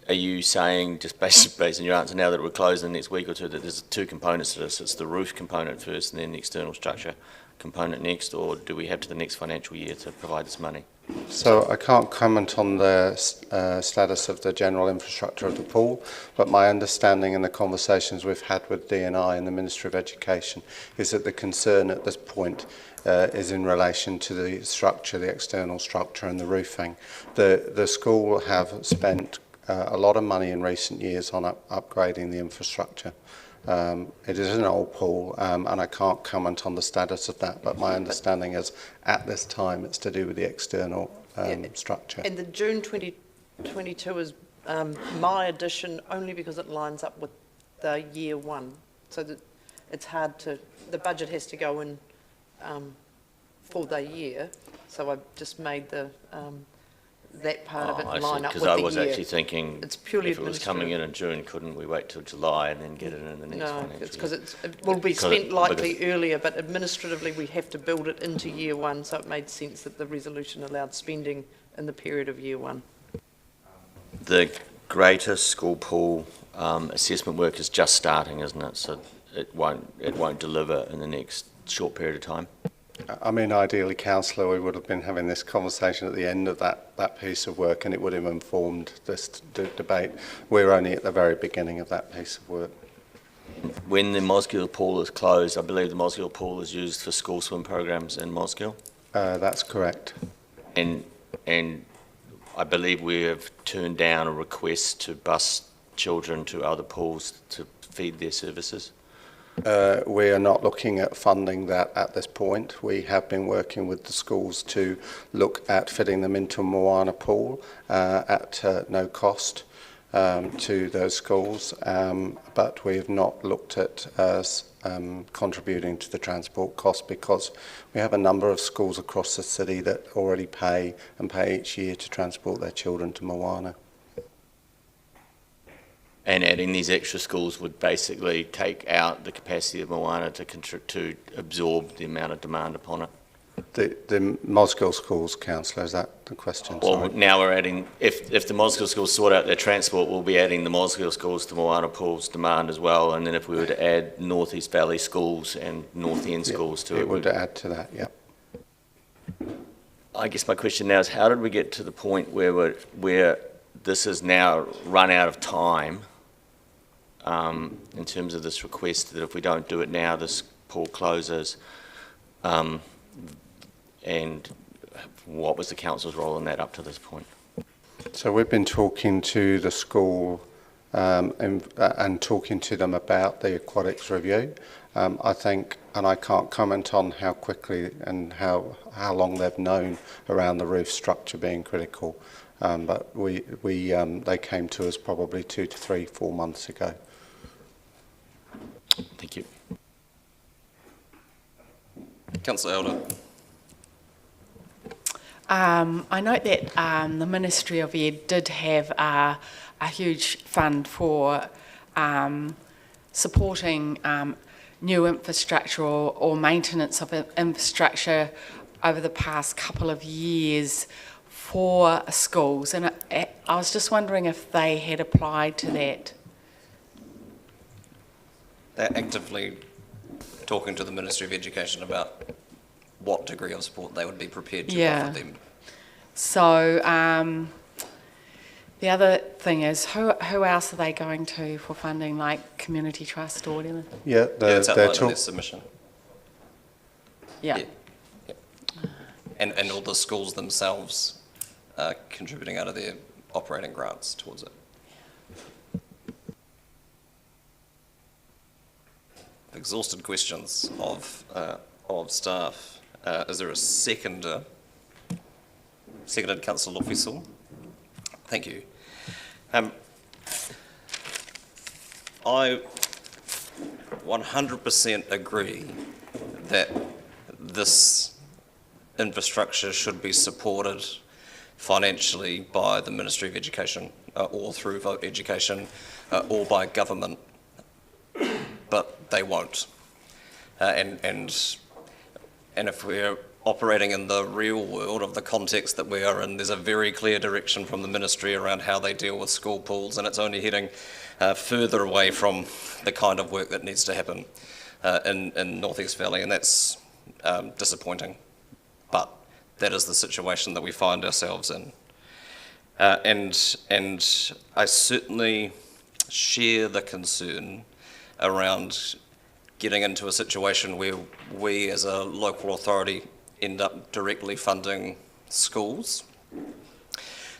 are you saying, just based on your answer now, that it would close in the next week or 2, that there's 2 components to this? It's the roof component first and then the external structure component next, or do we have to the next financial year to provide this money? So I can't comment on the status of the general infrastructure of the pool, but my understanding in the conversations we've had with DNI and the Ministry of Education is that the concern at this point is in relation to the structure, the external structure and the roofing. The school have spent a lot of money in recent years on upgrading the infrastructure. It is an old pool, and I can't comment on the status of that, but my understanding is at this time it's to do with the external structure. And the June 2022 is my addition only because it lines up with the year one. So that it's hard to, the budget has to go in for the year. So I've just made the that part of it line up with the year. Because I was actually thinking, it's purely if it was coming in June, couldn't we wait till July and then get it in the next one? No, it's because it will be spent likely earlier, but administratively we have to build it into year one, so it made sense that the resolution allowed spending in the period of year one. The greater school pool assessment work is just starting, isn't it? So it won't deliver in the next short period of time. I mean, ideally, Councillor, we would have been having this conversation at the end of that piece of work, and it would have informed this debate. We're only at the very beginning of that piece of work. When the Mosgiel pool is closed, I believe the Mosgiel pool is used for school swim programs in Mosgiel. That's correct. And I believe we have turned down a request to bus children to other pools to feed their services. We are not looking at funding that at this point. We have been working with the schools to look at fitting them into Moana pool at no cost to those schools, but we have not looked at contributing to the transport cost because we have a number of schools across the city that already pay each year to transport their children to Moana. And adding these extra schools would basically take out the capacity of Moana to absorb the amount of demand upon it. The Mosgiel schools, Councillor, is that the question? Well, Sorry. now we're adding, if the Mosgiel schools sort out their transport, we'll be adding the Mosgiel schools to Moana pool's demand as well. And then if we were to add North East Valley schools and North End schools to it. It would add to that, yeah. I guess my question now is how did we get to the point where this has now run out of time in terms of this request that if we don't do it now, this pool closes? And what was the council's role in that up to this point? So we've been talking to the school and talking to them about the aquatics review. I think, and I can't comment on how quickly and how long they've known around the roof structure being critical, but they came to us probably 2 to 3, 4 months ago. Thank you. Councillor Elder. I note that the Ministry of Ed did have a huge fund for supporting new infrastructure or maintenance of infrastructure over the past couple of years for schools. And I was just wondering if they had applied to that. They're actively talking to the Ministry of Education about what degree of support they would be prepared to offer them. So the other thing is, who else are they going to for funding, like Community Trust or whatever? Yeah, it's outlined in their submission. Yeah. And all the schools themselves are contributing out of their operating grants towards it. Exhausted questions of staff. Is there a seconder? Seconded, Councillor Lofisel. Thank you. I 100% agree that this infrastructure should be supported financially by the Ministry of Education or through Vote Education or by government, but they won't. And if we're operating in the real world of the context that we are in, there's a very clear direction from the ministry around how they deal with school pools, and it's only heading further away from the kind of work that needs to happen in North East Valley, and that's disappointing. But that is the situation that we find ourselves in. And I certainly share the concern around getting into a situation where we as a local authority end up directly funding schools,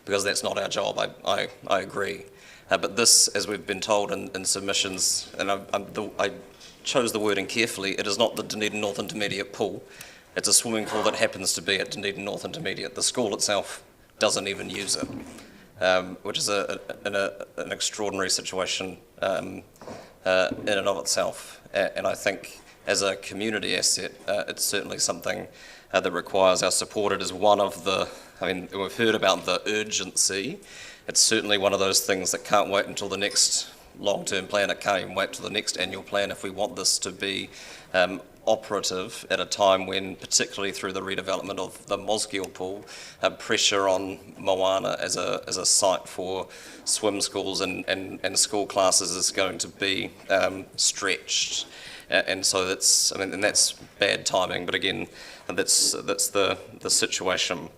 because that's not our job, I agree. But this, as we've been told in submissions, and I chose the wording carefully, it is not the Dunedin North Intermediate pool. It's a swimming pool that happens to be at Dunedin North Intermediate. The school itself doesn't even use it, which is an extraordinary situation in and of itself. And I think as a community asset, it's certainly something that requires our support. It is one of the, we've heard about the urgency. It's certainly one of those things that can't wait until the next long-term plan. It can't even wait till the next annual plan if we want this to be operative at a time when, particularly through the redevelopment of the Mosgiel pool, pressure on Moana as a site for swim schools and school classes is going to be stretched. And so that's, and that's bad timing, but again, that's the situation.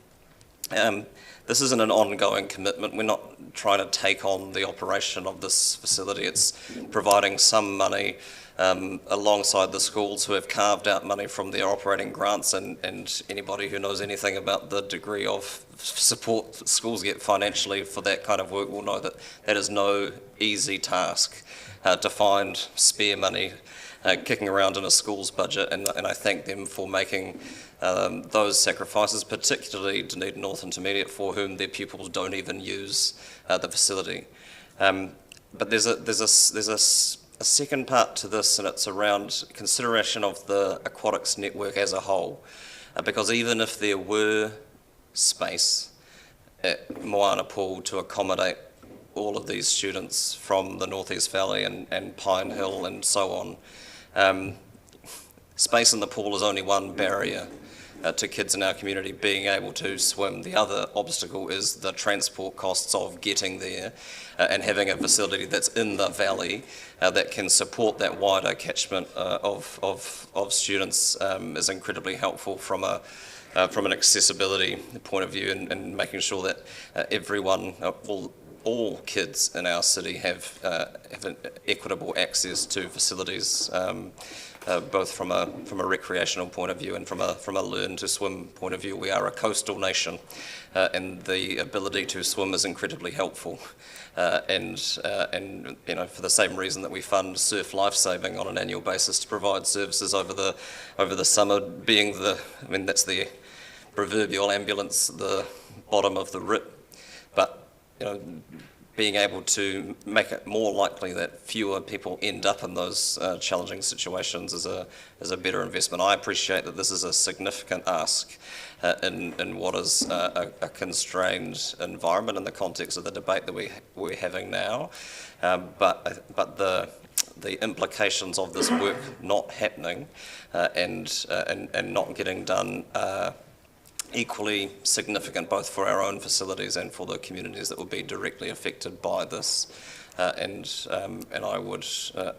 This isn't an ongoing commitment. We're not trying to take on the operation of this facility. It's providing some money alongside the schools who have carved out money from their operating grants, and anybody who knows anything about the degree of support schools get financially for that kind of work will know that that is no easy task to find spare money kicking around in a school's budget, and I thank them for making those sacrifices, particularly Dunedin North Intermediate, for whom their pupils don't even use the facility. But there's a second part to this, and it's around consideration of the aquatics network as a whole, because even if there were space at Moana Pool to accommodate all of these students from the North East Valley and Pine Hill and so on, space in the pool is only one barrier to kids in our community being able to swim. The other obstacle is the transport costs of getting there and having a facility that's in the valley that can support that wider catchment of students is incredibly helpful from an accessibility point of view, and making sure that everyone, all kids in our city have an equitable access to facilities, both from a recreational point of view and from a learn to swim point of view. We are a coastal nation, and the ability to swim is incredibly helpful. And for the same reason that we fund surf lifesaving on an annual basis to provide services over the summer, being that's the proverbial ambulance at the bottom of the rip. But being able to make it more likely that fewer people end up in those challenging situations is a better investment. I appreciate that this is a significant ask in what is a constrained environment in the context of the debate that we're having now, but the implications of this work not happening and not getting done equally significant, both for our own facilities and for the communities that will be directly affected by this. And I would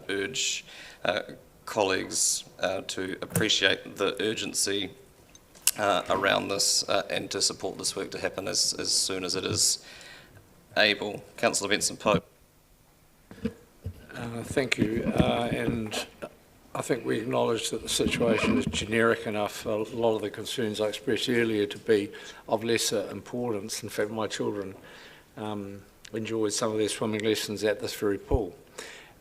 urge colleagues to appreciate the urgency around this and to support this work to happen as soon as it is able. Councillor Benson-Pope. Thank you. And I think we acknowledge that the situation is generic enough. A lot of the concerns I expressed earlier to be of lesser importance. In fact, my children enjoyed some of their swimming lessons at this very pool.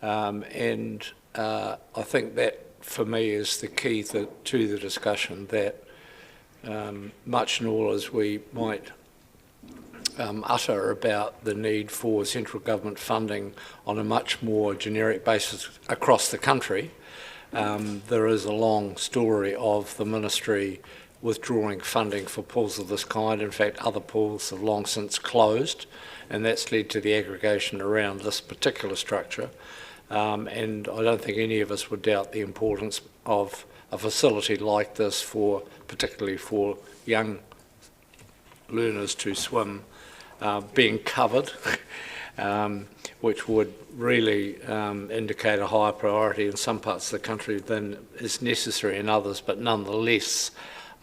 And I think that, for me, is the key to the discussion, that much and all as we might utter about the need for central government funding on a much more generic basis across the country, there is a long story of the ministry withdrawing funding for pools of this kind. In fact, other pools have long since closed, and that's led to the aggregation around this particular structure. And I don't think any of us would doubt the importance of a facility like this, particularly for young learners to swim, being covered, which would really indicate a higher priority in some parts of the country than is necessary in others. But nonetheless,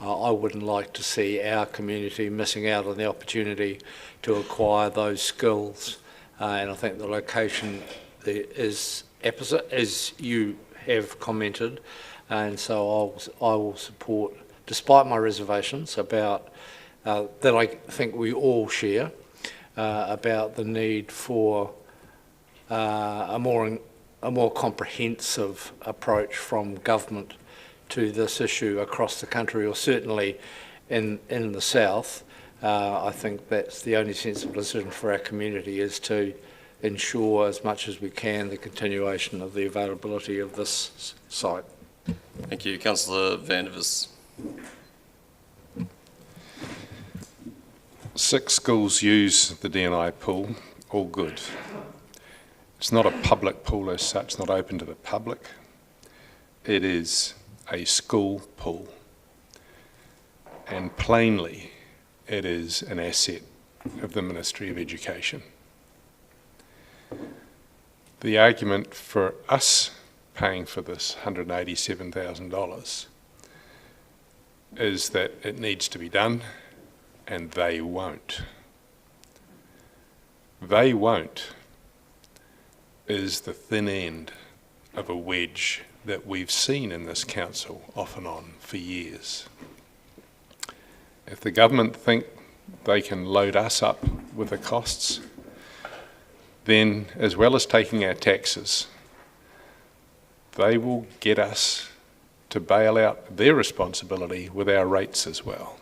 I wouldn't like to see our community missing out on the opportunity to acquire those skills. And I think the location is opposite, as you have commented, and so I will support, despite my reservations about that I think we all share, about the need for a more comprehensive approach from government to this issue across the country, or certainly in the south. I think that's the only sensible decision for our community, is to ensure as much as we can the continuation of the availability of this site. Thank you. Councillor Van der Vis. 6 schools use the D&I pool, all good. It's not a public pool as such, not open to the public. It is a school pool. And plainly, it is an asset of the Ministry of Education. The argument for us paying for this $187,000 is that it needs to be done, and they won't. They won't is the thin end of a wedge that we've seen in this council off and on for years. If the government think they can load us up with the costs, then as well as taking our taxes, they will get us to bail out their responsibility with our rates as well,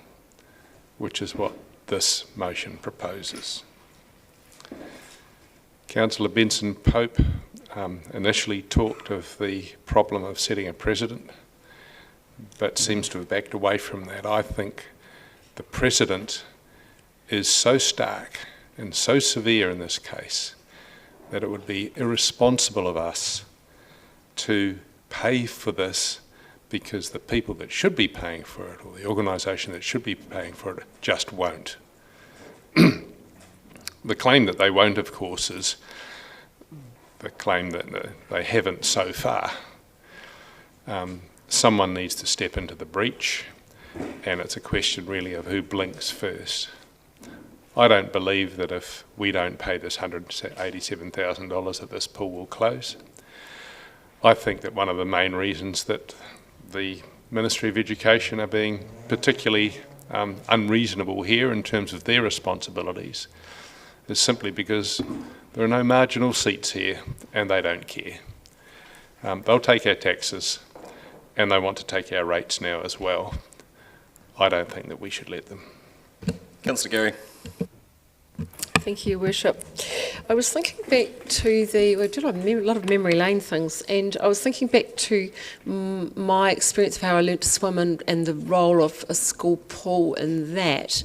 which is what this motion proposes. Councillor Benson Pope initially talked of the problem of setting a precedent, but seems to have backed away from that. I think the precedent is so stark and so severe in this case that it would be irresponsible of us to pay for this because the people that should be paying for it, or the organisation that should be paying for it, just won't. The claim that they won't, of course, is the claim that they haven't so far. Someone needs to step into the breach, and it's a question really of who blinks first. I don't believe that if we don't pay this $187,000 that this pool will close. I think that one of the main reasons that the Ministry of Education are being particularly unreasonable here in terms of their responsibilities is simply because there are no marginal seats here and they don't care. They'll take our taxes and they want to take our rates now as well. I don't think that we should let them. Councillor Gary. Thank you, Worship. I was thinking back to we did a lot of memory lane things, and I was thinking back to my experience of how I learned to swim and the role of a school pool in that.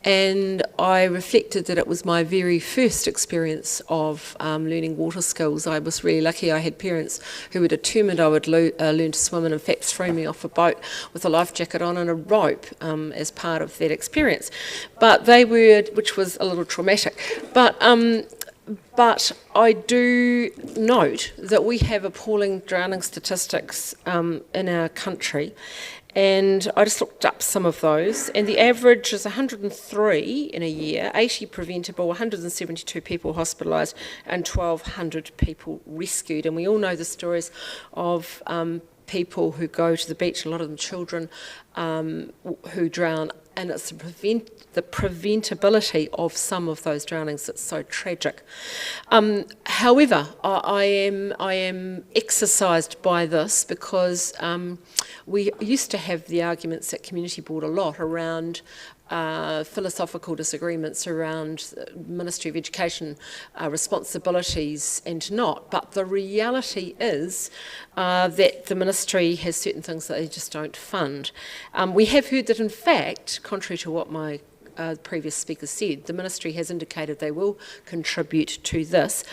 And I reflected that it was my very first experience of learning water skills. I was really lucky. I had parents who were determined I would learn to swim, and in fact threw me off a boat with a life jacket on and a rope as part of that experience. But which was a little traumatic. But I do note that we have appalling drowning statistics in our country. And I just looked up some of those, and the average is 103 in a year, 80 preventable, 172 people hospitalised, and 1,200 people rescued. And we all know the stories of people who go to the beach, a lot of them children, who drown, and it's the preventability of some of those drownings that's so tragic. However, I am exercised by this because we used to have the arguments at Community Board a lot around philosophical disagreements around Ministry of Education responsibilities and not. But the reality is that the Ministry has certain things that they just don't fund. We have heard that, in fact, contrary to what my previous speaker said, the Ministry has indicated they will contribute to this.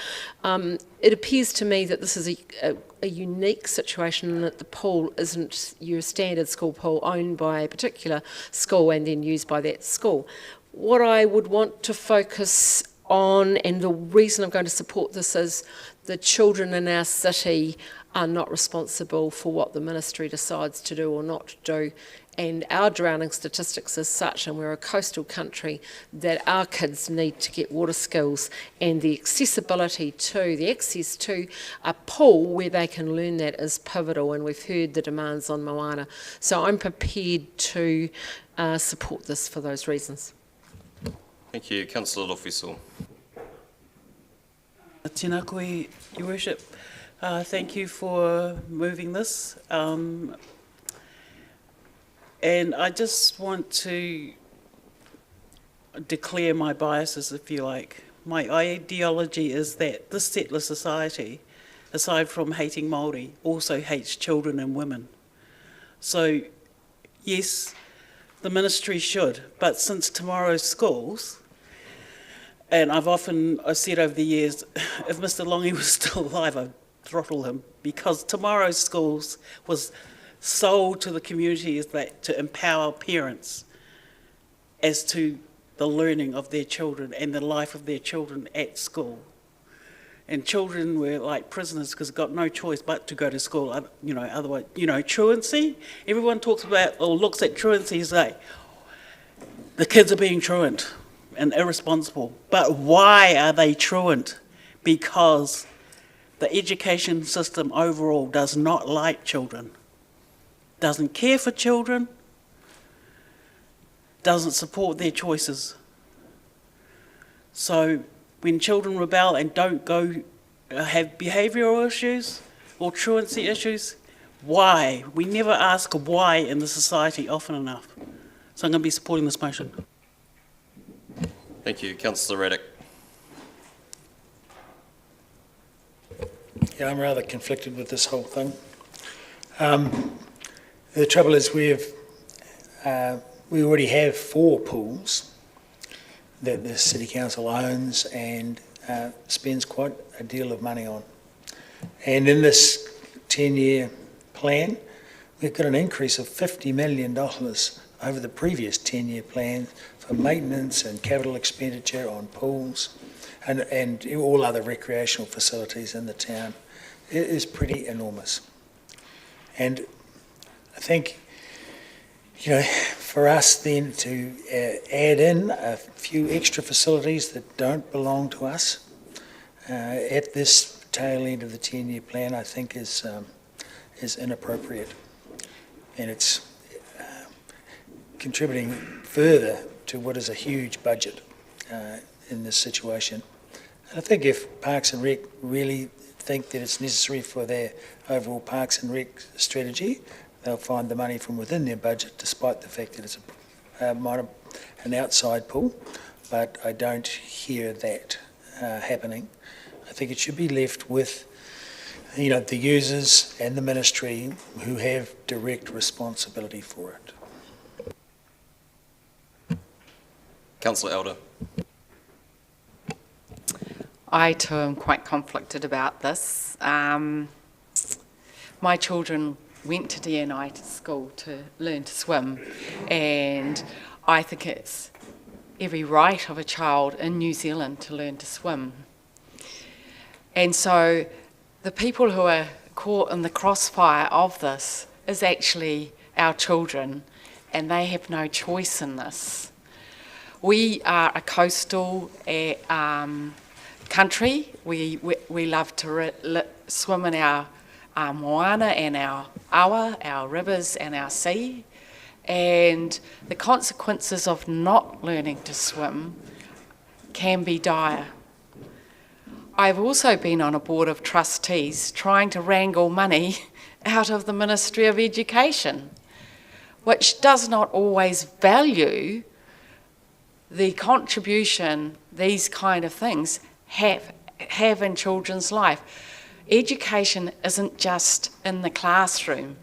It appears to me that this is a unique situation in that the pool isn't your standard school pool owned by a particular school and then used by that school. What I would want to focus on, and the reason I'm going to support this, is the children in our city are not responsible for what the Ministry decides to do or not to do, And our drowning statistics is such, and we're a coastal country, that our kids need to get water skills, and the accessibility to, the access to a pool where they can learn that is pivotal, and we've heard the demands on Moana. So I'm prepared to support this for those reasons. Thank you. Councillor Lofiso. Tēnā koe, Your Worship. Thank you for moving this. And I just want to declare my biases, if you like. My ideology is that this settler society, aside from hating Māori, also hates children and women. So, yes, the ministry should, but since tomorrow's schools, and I've said over the years, if Mr. Longi was still alive, I'd throttle him, because tomorrow's schools was sold to the community is that to empower parents as to the learning of their children and the life of their children at school. And children were like prisoners because they've got no choice but to go to school, otherwise, truancy. Everyone talks about or looks at truancy as like, the kids are being truant and irresponsible. But why are they truant? Because the education system overall does not like children, doesn't care for children, doesn't support their choices. So when children rebel and don't go have behavioural issues or truancy issues, why? We never ask why in the society often enough. So I'm going to be supporting this motion. Thank you. Councillor Raddick. Yeah, I'm rather conflicted with this whole thing. The trouble is we already have 4 pools that the City Council owns and spends quite a deal of money on. And in this 10-year plan, we've got an increase of $50 million over the previous 10-year plan for maintenance and capital expenditure on pools and all other recreational facilities in the town. It is pretty enormous. And I think, for us then to add in a few extra facilities that don't belong to us at this tail end of the 10-year plan, I think is inappropriate. And it's contributing further to what is a huge budget in this situation. And I think if Parks and Rec really think that it's necessary for their overall Parks and Rec strategy, they'll find the money from within their budget, despite the fact that it's an outside pool. But I don't hear that happening. I think it should be left with, the users and the ministry who have direct responsibility for it. Councillor Elder. I too am quite conflicted about this. My children went to DNI to school to learn to swim, and I think it's every right of a child in New Zealand to learn to swim. And so the people who are caught in the crossfire of this is actually our children, and they have no choice in this. We are a coastal country. We love to swim in our moana and our awa, our rivers and our sea. And the consequences of not learning to swim can be dire. I've also been on a board of trustees trying to wrangle money out of the Ministry of Education, which does not always value the contribution these kind of things have in children's life. Education isn't just in the classroom.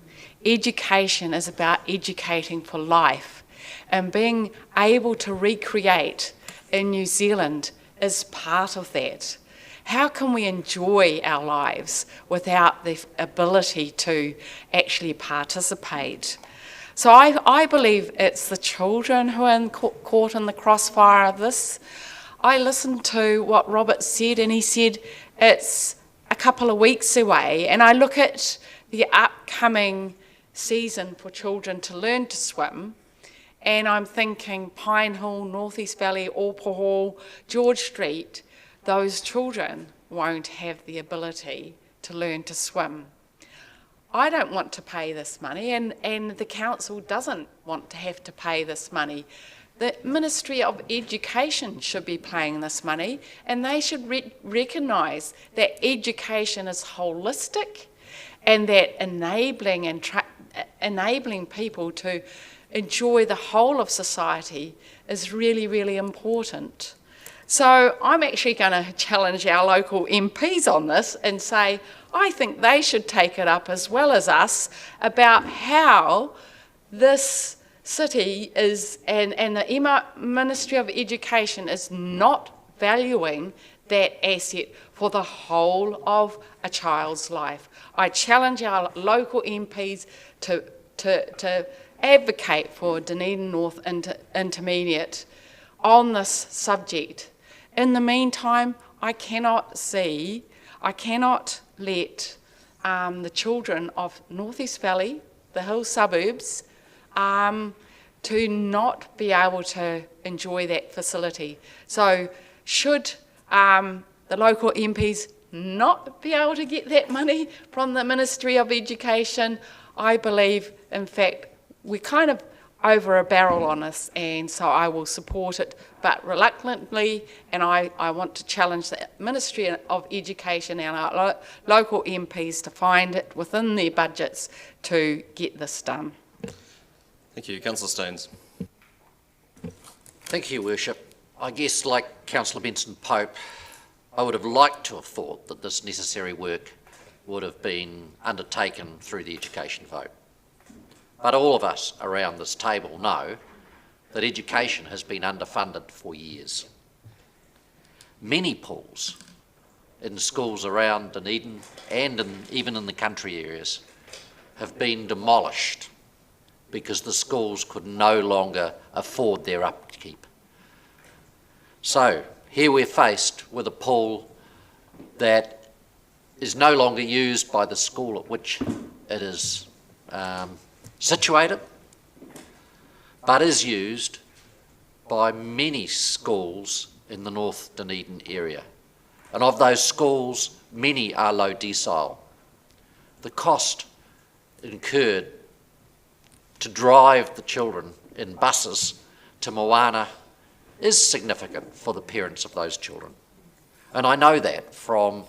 Education is about educating for life, and being able to recreate in New Zealand is part of that. How can we enjoy our lives without the ability to actually participate? So I believe it's the children who are caught in the crossfire of this. I listened to what Robert said, and he said it's a couple of weeks away, and I look at the upcoming season for children to learn to swim. And I'm thinking Pine Hill, North East Valley, Orpa Hall, George Street, those children won't have the ability to learn to swim. I don't want to pay this money, and the council doesn't want to have to pay this money. The Ministry of Education should be paying this money, and they should recognise that education is holistic and that enabling people to enjoy the whole of society is really, really important. So I'm actually going to challenge our local MPs on this and say, I think they should take it up as well as us about how this city is, and the Ministry of Education is not valuing that asset for the whole of a child's life. I challenge our local MPs to advocate for Dunedin North Intermediate on this subject. In the meantime, I cannot let the children of North East Valley, the hill suburbs, to not be able to enjoy that facility. So should the local MPs not be able to get that money from the Ministry of Education, I believe, in fact, we're kind of over a barrel on this, and so I will support it, but reluctantly, and I want to challenge the Ministry of Education and our local MPs to find it within their budgets to get this done. Thank you. Councillor Stones. Thank you, Worship. I guess, like Councillor Benson-Pope, I would have liked to have thought that this necessary work would have been undertaken through the education vote. But all of us around this table know that education has been underfunded for years. Many pools in schools around Dunedin and even in the country areas have been demolished because the schools could no longer afford their upkeep. So here we're faced with a pool that is no longer used by the school at which it is situated, but is used by many schools in the North Dunedin area. And of those schools, many are low decile. The cost incurred to drive the children in buses to Moana is significant for the parents of those children. And I know that from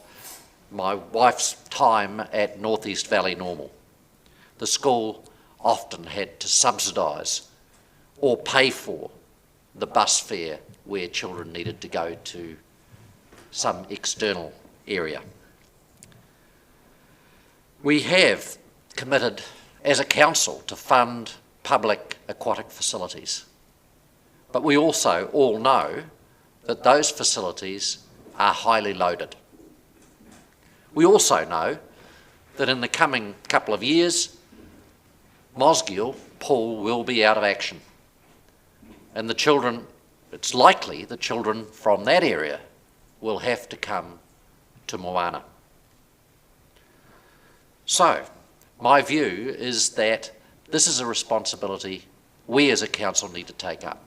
my wife's time at North East Valley Normal. The school often had to subsidise or pay for the bus fare where children needed to go to some external area. We have committed as a council to fund public aquatic facilities, but we also all know that those facilities are highly loaded. We also know that in the coming couple of years, Mosgiel pool will be out of action, and the children, it's likely the children from that area will have to come to Moana. So my view is that this is a responsibility we as a council need to take up.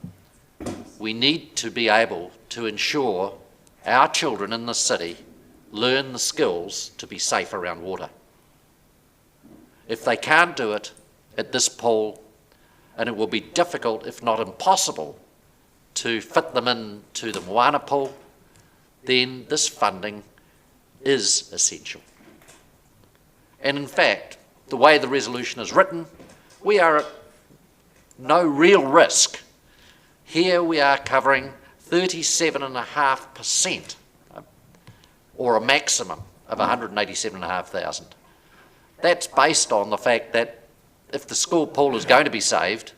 We need to be able to ensure our children in the city learn the skills to be safe around water. If they can't do it at this pool, and it will be difficult, if not impossible, to fit them into the Moana pool, then this funding is essential. And in fact, the way the resolution is written, we are at no real risk. Here we are covering 37.5%, or a maximum of 187,500. That's based on the fact that if the school pool is going to be saved,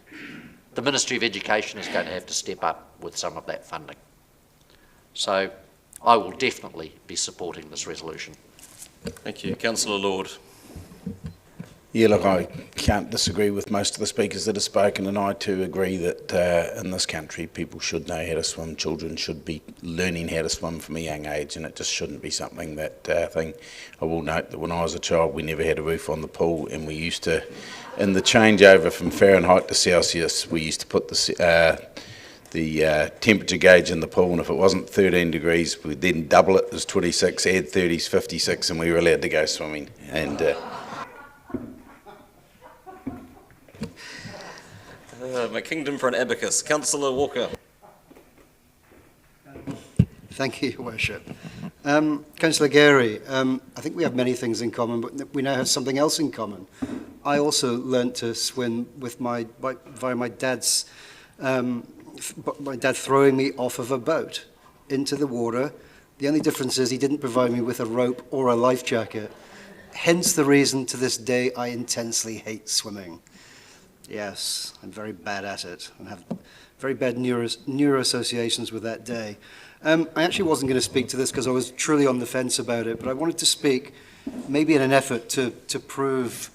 the Ministry of Education is going to have to step up with some of that funding. So I will definitely be supporting this resolution. Thank you. Councillor Lord. Yeah, look, I can't disagree with most of the speakers that have spoken, and I too agree that in this country people should know how to swim. Children should be learning how to swim from a young age, and it just shouldn't be something that thing. I will note that when I was a child we never had a roof on the pool, and we used to, in the changeover from Fahrenheit to Celsius, we used to put the temperature gauge in the pool, and if it wasn't 13 degrees we'd then double it as 26, add 30s, 56, and we were allowed to go swimming. And my kingdom for an abacus. Councillor Walker. Thank you, Your Worship. Councillor Gary, I think we have many things in common, but we now have something else in common. I also learnt to swim with via my dad's, my dad throwing me off of a boat into the water. The only difference is he didn't provide me with a rope or a life jacket. Hence the reason to this day I intensely hate swimming. Yes, I'm very bad at it and have very bad neuro associations with that day. I actually wasn't going to speak to this because I was truly on the fence about it, but I wanted to speak maybe in an effort to prove,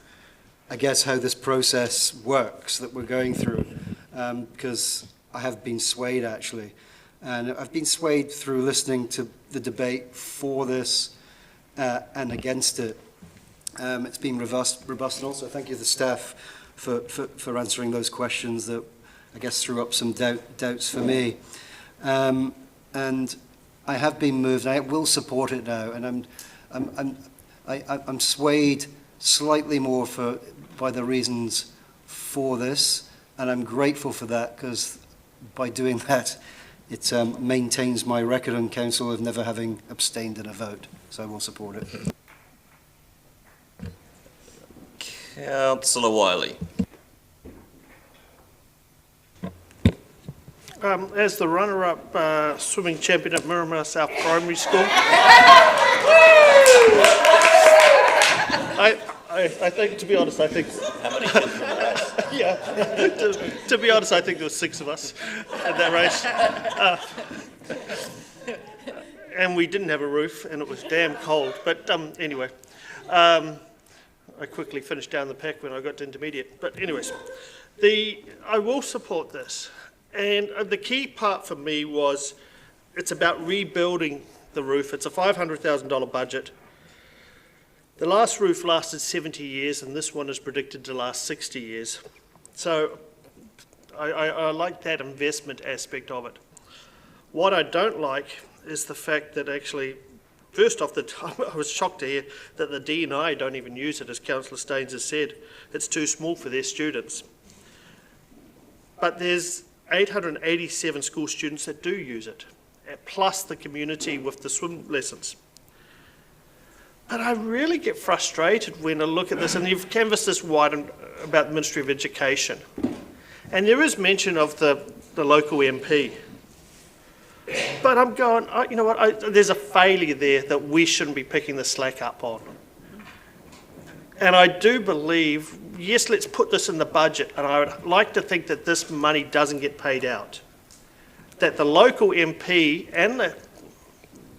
I guess, how this process works that we're going through, because I have been swayed actually. And I've been swayed through listening to the debate for this and against it. It's been robust, and also thank you to the staff for answering those questions that I guess threw up some doubts for me. And I have been moved, and I will support it now, and I'm swayed slightly more by the reasons for this, and I'm grateful for that, because by doing that, it maintains my record on council of never having abstained in a vote, so I will support it. Councillor Wiley. As the runner-up swimming champion at Miramar South Primary School, I think, to be honest, I think... How many kids were there? Yeah, to be honest, I think there were 6 of us at that race. And we didn't have a roof, and it was damn cold. But anyway, I quickly finished down the pack when I got to intermediate. But anyways, I will support this. And the key part for me was it's about rebuilding the roof. It's a $500,000 budget. The last roof lasted 70 years, and this one is predicted to last 60 years. So I like that investment aspect of it. What I don't like is the fact that actually, first off, I was shocked to hear that the D&I don't even use it, as Councillor Staines has said. It's too small for their students. But there's 887 school students that do use it, plus the community with the swim lessons. But I really get frustrated when I look at this, and you've canvassed this wide about the Ministry of Education, and there is mention of the local MP. But I'm going, you know what, there's a failure there that we shouldn't be picking the slack up on. And I do believe, yes, let's put this in the budget, and I would like to think that this money doesn't get paid out. That the local MP and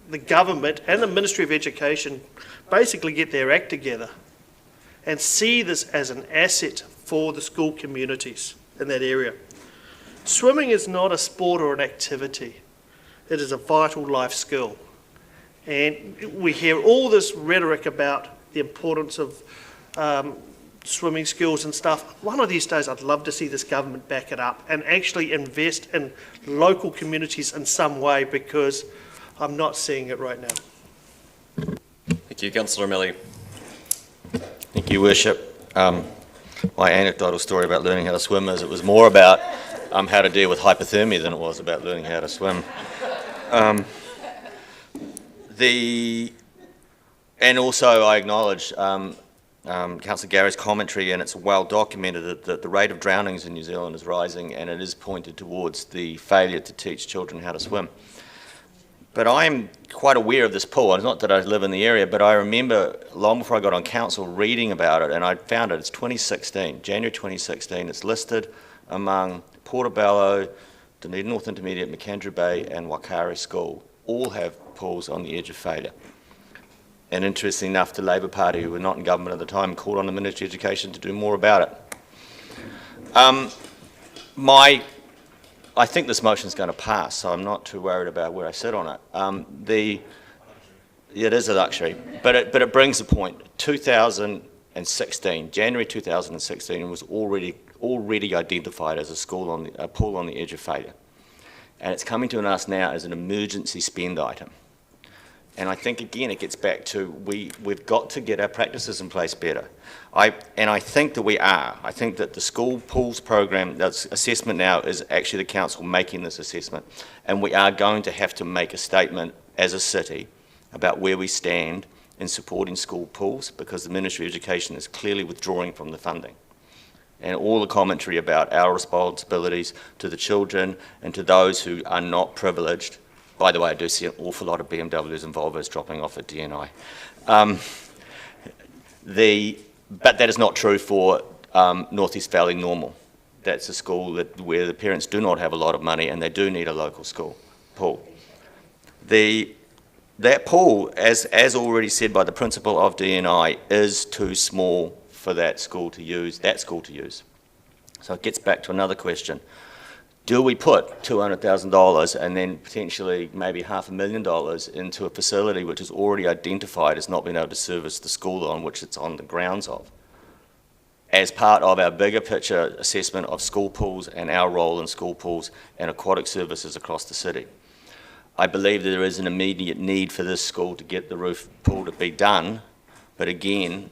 the government and the Ministry of Education basically get their act together and see this as an asset for the school communities in that area. Swimming is not a sport or an activity. It is a vital life skill. And we hear all this rhetoric about the importance of swimming skills and stuff. One of these days I'd love to see this government back it up and actually invest in local communities in some way, because I'm not seeing it right now. Thank you, Councillor O'Malley. Thank you, Worship. My anecdotal story about learning how to swim is it was more about how to deal with hypothermia than it was about learning how to swim. And also I acknowledge Councillor Gary's commentary, and it's well documented that the rate of drownings in New Zealand is rising, and it is pointed towards the failure to teach children how to swim. But I'm quite aware of this pool. It's not that I live in the area, but I remember long before I got on council reading about it, and I found it. It's 2016, January 2016. It's listed among Portobello, Dunedin North Intermediate, McAndrew Bay and Wakaari School. All have pools on the edge of failure. And interesting enough, the Labour Party, who were not in government at the time, called on the Ministry of Education to do more about it. I think this motion is going to pass, so I'm not too worried about where I sit on it. It is a luxury, but it brings a point. 2016, January 2016, was already identified as a pool on the edge of failure, and it's coming to us now as an emergency spend item. And I think, again, it gets back to we've got to get our practices in place better. I think that we are. I think that the school pools program, that's assessment now, is actually the council making this assessment. And we are going to have to make a statement as a city about where we stand in supporting school pools, because the Ministry of Education is clearly withdrawing from the funding. And all the commentary about our responsibilities to the children and to those who are not privileged. By the way, I do see an awful lot of BMWs and Volvos dropping off at DNI. But that is not true for North East Valley Normal. That's a school where the parents do not have a lot of money and they do need a local school pool. That pool, as already said by the principal of DNI, is too small for that school to use. So it gets back to another question. Do we put $200,000 and then potentially maybe $500,000 into a facility which is already identified as not being able to service the school on which it's on the grounds of, as part of our bigger picture assessment of school pools and our role in school pools and aquatic services across the city? I believe there is an immediate need for this school to get the roof pool to be done, but again,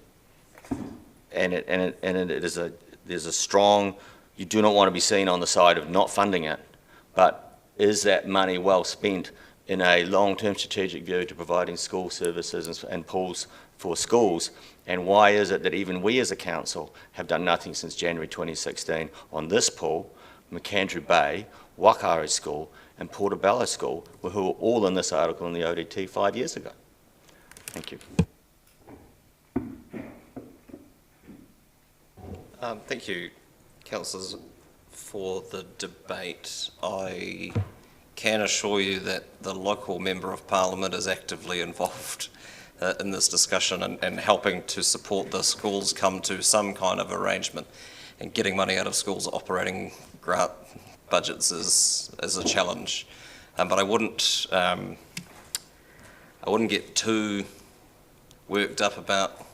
there's a strong. You do not want to be seen on the side of not funding it, but is that money well spent in a long-term strategic view to providing school services and pools for schools? And why is it that even we as a council have done nothing since January 2016 on this pool, McAndrew Bay, Wakaru School and Portobello School, who were all in this article in the ODT 5 years ago? Thank you. Thank you, councillors, for the debate. I can assure you that the local Member of Parliament is actively involved in this discussion and helping to support the schools come to some kind of arrangement. And getting money out of schools' operating grant budgets is a challenge. But I wouldn't get too worked up about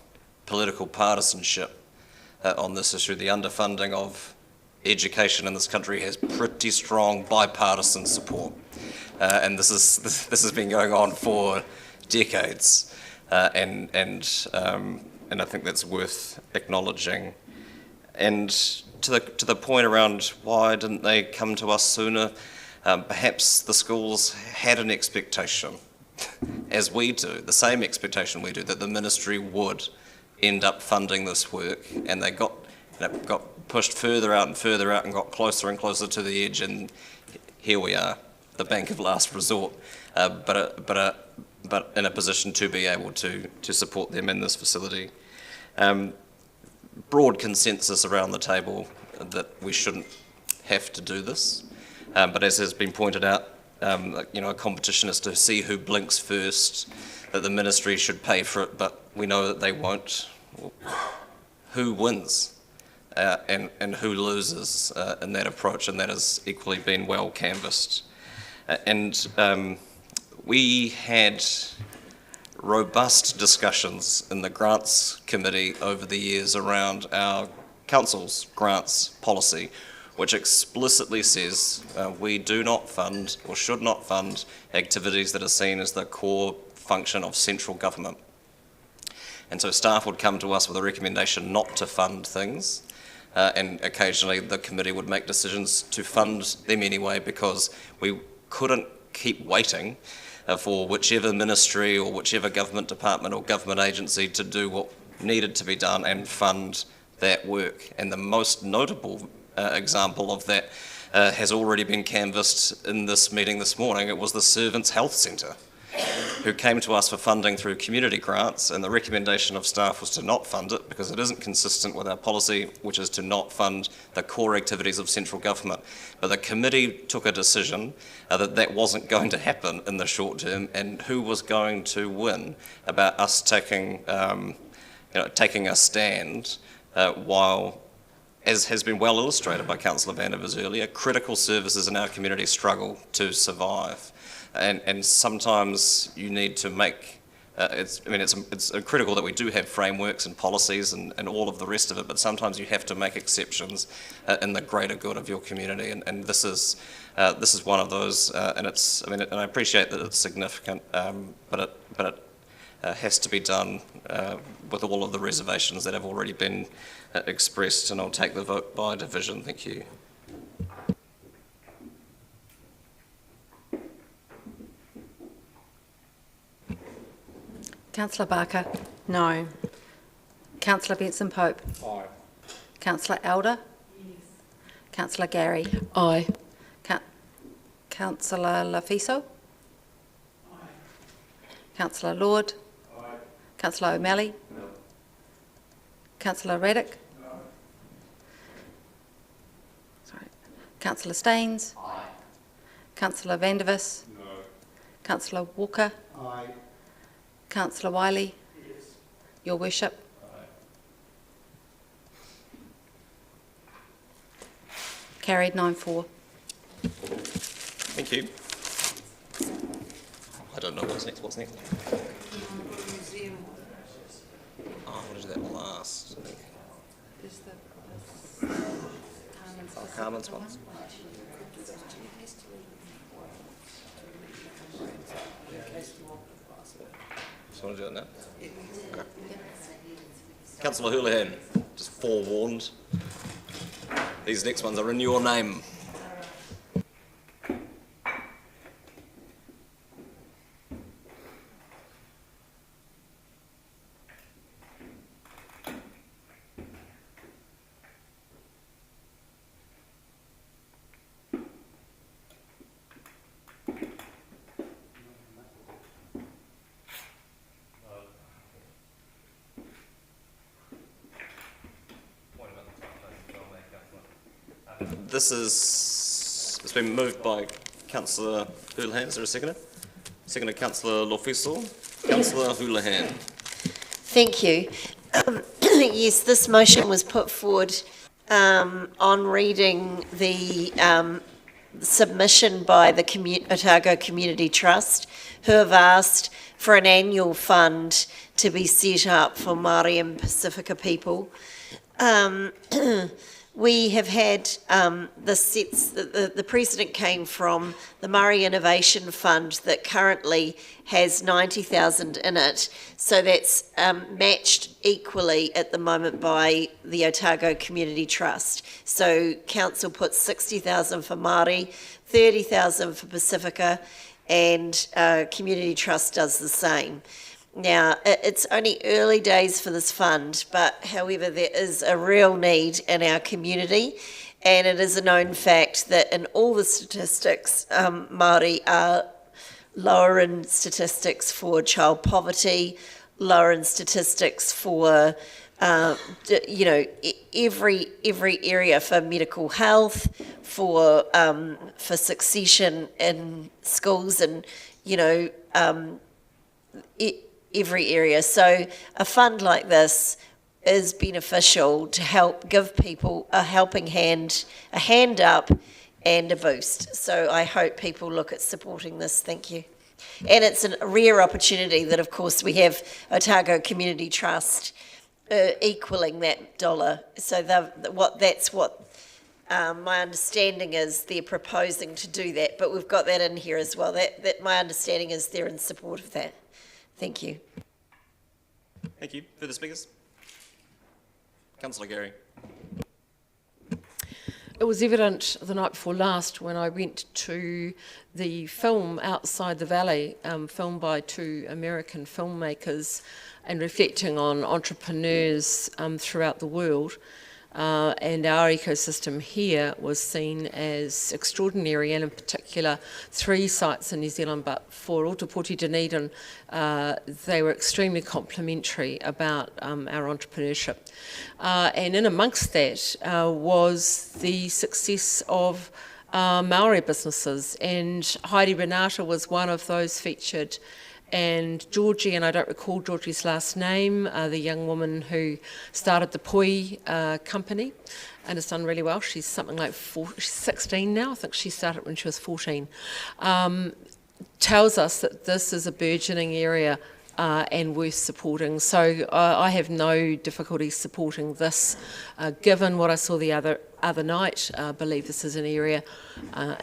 political partisanship on this issue. The underfunding of education in this country has pretty strong bipartisan support, and this has been going on for decades, and I think that's worth acknowledging. And to the point around why didn't they come to us sooner, perhaps the schools had an expectation, as we do, the same expectation we do, that the ministry would end up funding this work, and they got pushed further out and got closer and closer to the edge, and here we are, the bank of last resort, but in a position to be able to support them in this facility. Broad consensus around the table that we shouldn't have to do this, but as has been pointed out, a competition is to see who blinks first, that the ministry should pay for it, but we know that they won't. Who wins and who loses in that approach, and that has equally been well canvassed. We had robust discussions in the grants committee over the years around our council's grants policy, which explicitly says we do not fund or should not fund activities that are seen as the core function of central government. And so staff would come to us with a recommendation not to fund things, and occasionally the committee would make decisions to fund them anyway, because we couldn't keep waiting for whichever ministry or whichever government department or government agency to do what needed to be done and fund that work. And the most notable example of that has already been canvassed in this meeting this morning. It was the Servants' Health Centre. who came to us for funding through community grants, and the recommendation of staff was to not fund it because it isn't consistent with our policy, which is to not fund the core activities of central government. But the committee took a decision that that wasn't going to happen in the short term, and who was going to win about us taking taking a stand while, as has been well illustrated by Councillor Vandervers earlier, critical services in our community struggle to survive. And sometimes you need to make, it's critical that we do have frameworks and policies and all of the rest of it, but sometimes you have to make exceptions in the greater good of your community, and this is one of those, and I appreciate that it's significant, but it has to be done with all of the reservations that have already been expressed, and I'll take the vote by division. Thank you. Councillor Barker. No. Councillor Benson Pope. Aye. Councillor Elder. Yes. Councillor Gary. Aye. Councillor Lafiso. Aye. Councillor Lord. Aye. Councillor O'Malley. No. Councillor Raddick. No. Sorry. Councillor Staines. Aye. Councillor Vandervis. No. Councillor Walker. Aye. Councillor Wiley. Yes. Your Worship. Aye. Carried 9-4. Thank you. I don't know what's next. What's next? Oh, I want to do that last. I think. Carmen's one. Just want to do it now? Okay. Councillor Houlihan, just forewarned. These next ones are in your name. It's been moved by Councillor Houlihan. Is there a seconder? Seconded Councillor Lofiso. Councillor Houlihan. Thank you. Yes, this motion was put forward on reading the submission by the Otago Community Trust, who have asked for an annual fund to be set up for Maori and Pacifica people. We have had the precedent came from the Maori Innovation Fund that currently has 90,000 in it, so that's matched equally at the moment by the Otago Community Trust. So council puts 60,000 for Maori, 30,000 for Pacifica, and Community Trust does the same. Now, it's only early days for this fund, but however, there is a real need in our community, and it is a known fact that in all the statistics, Māori are lower in statistics for child poverty, lower in statistics for, every area for medical health, for succession in schools, and, every area. So a fund like this is beneficial to help give people a helping hand, a hand up and a boost. So I hope people look at supporting this. Thank you. And it's a rare opportunity that, of course, we have Otago Community Trust equaling that dollar. So that's what my understanding is, they're proposing to do that, but we've got that in here as well. That my understanding is they're in support of that. Thank you. Thank you. Further speakers? Councillor Gary. It was evident the night before last when I went to the film Outside the Valley, filmed by two American filmmakers and reflecting on entrepreneurs throughout the world. and our ecosystem here was seen as extraordinary, and in particular 3 sites in New Zealand, but for Ōtepoti, Dunedin, they were extremely complimentary about our entrepreneurship. And in amongst that was the success of Maori businesses, and Heidi Renata was one of those featured, and Georgie, and I don't recall Georgie's last name, the young woman who started the Poi company and has done really well. She's something like she's 16 now. I think she started when she was 14. Tells us that this is a burgeoning area and worth supporting. So I have no difficulty supporting this, given what I saw the other night. I believe this is an area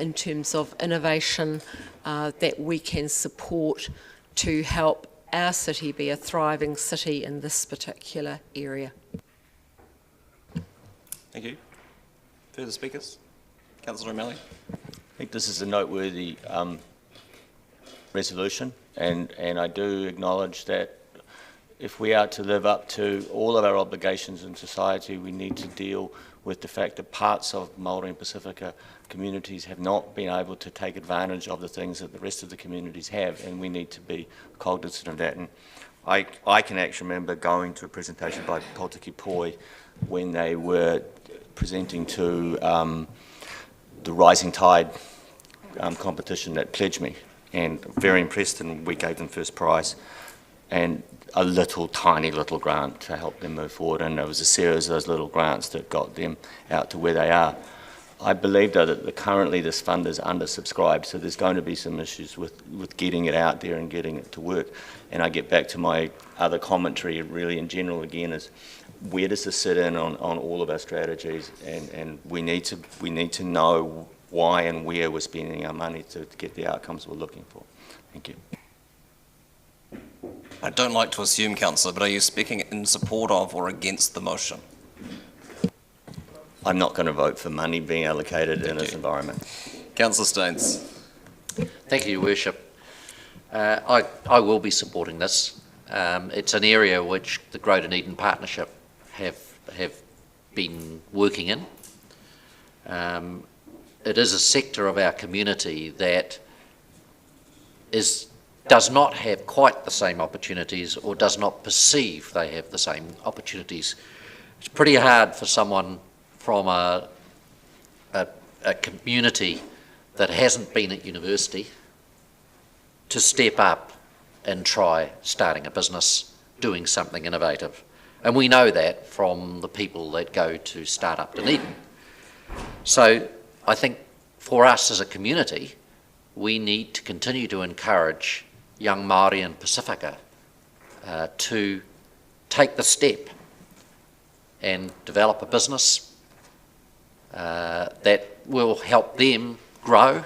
in terms of innovation that we can support to help our city be a thriving city in this particular area. Thank you. Further speakers? Councillor O'Malley. I think this is a noteworthy resolution, and I do acknowledge that if we are to live up to all of our obligations in society, we need to deal with the fact that parts of Maori and Pacifica communities have not been able to take advantage of the things that the rest of the communities have, and we need to be cognizant of that. And I can actually remember going to a presentation by Potiki Poi when they were presenting to the Rising Tide competition at Pledge Me, and very impressed, and we gave them first prize and a tiny little grant to help them move forward, and it was a series of those little grants that got them out to where they are. I believe though that currently this fund is undersubscribed, so there's going to be some issues with getting it out there and getting it to work. And I get back to my other commentary really in general again, is where does this sit in on all of our strategies, and we need to know why and where we're spending our money to get the outcomes we're looking for. Thank you. I don't like to assume, Councillor, but are you speaking in support of or against the motion? I'm not going to vote for money being allocated in this environment. Councillor Staines. Thank you, Your Worship. I will be supporting this. It's an area which the Grow Dunedin Partnership have been working in. It is a sector of our community that does not have quite the same opportunities, or does not perceive they have the same opportunities. It's pretty hard for someone from a community that hasn't been at university to step up and try starting a business, doing something innovative. And we know that from the people that go to Start Up Dunedin. So I think for us as a community, we need to continue to encourage young Maori and Pacifica to take the step and develop a business that will help them grow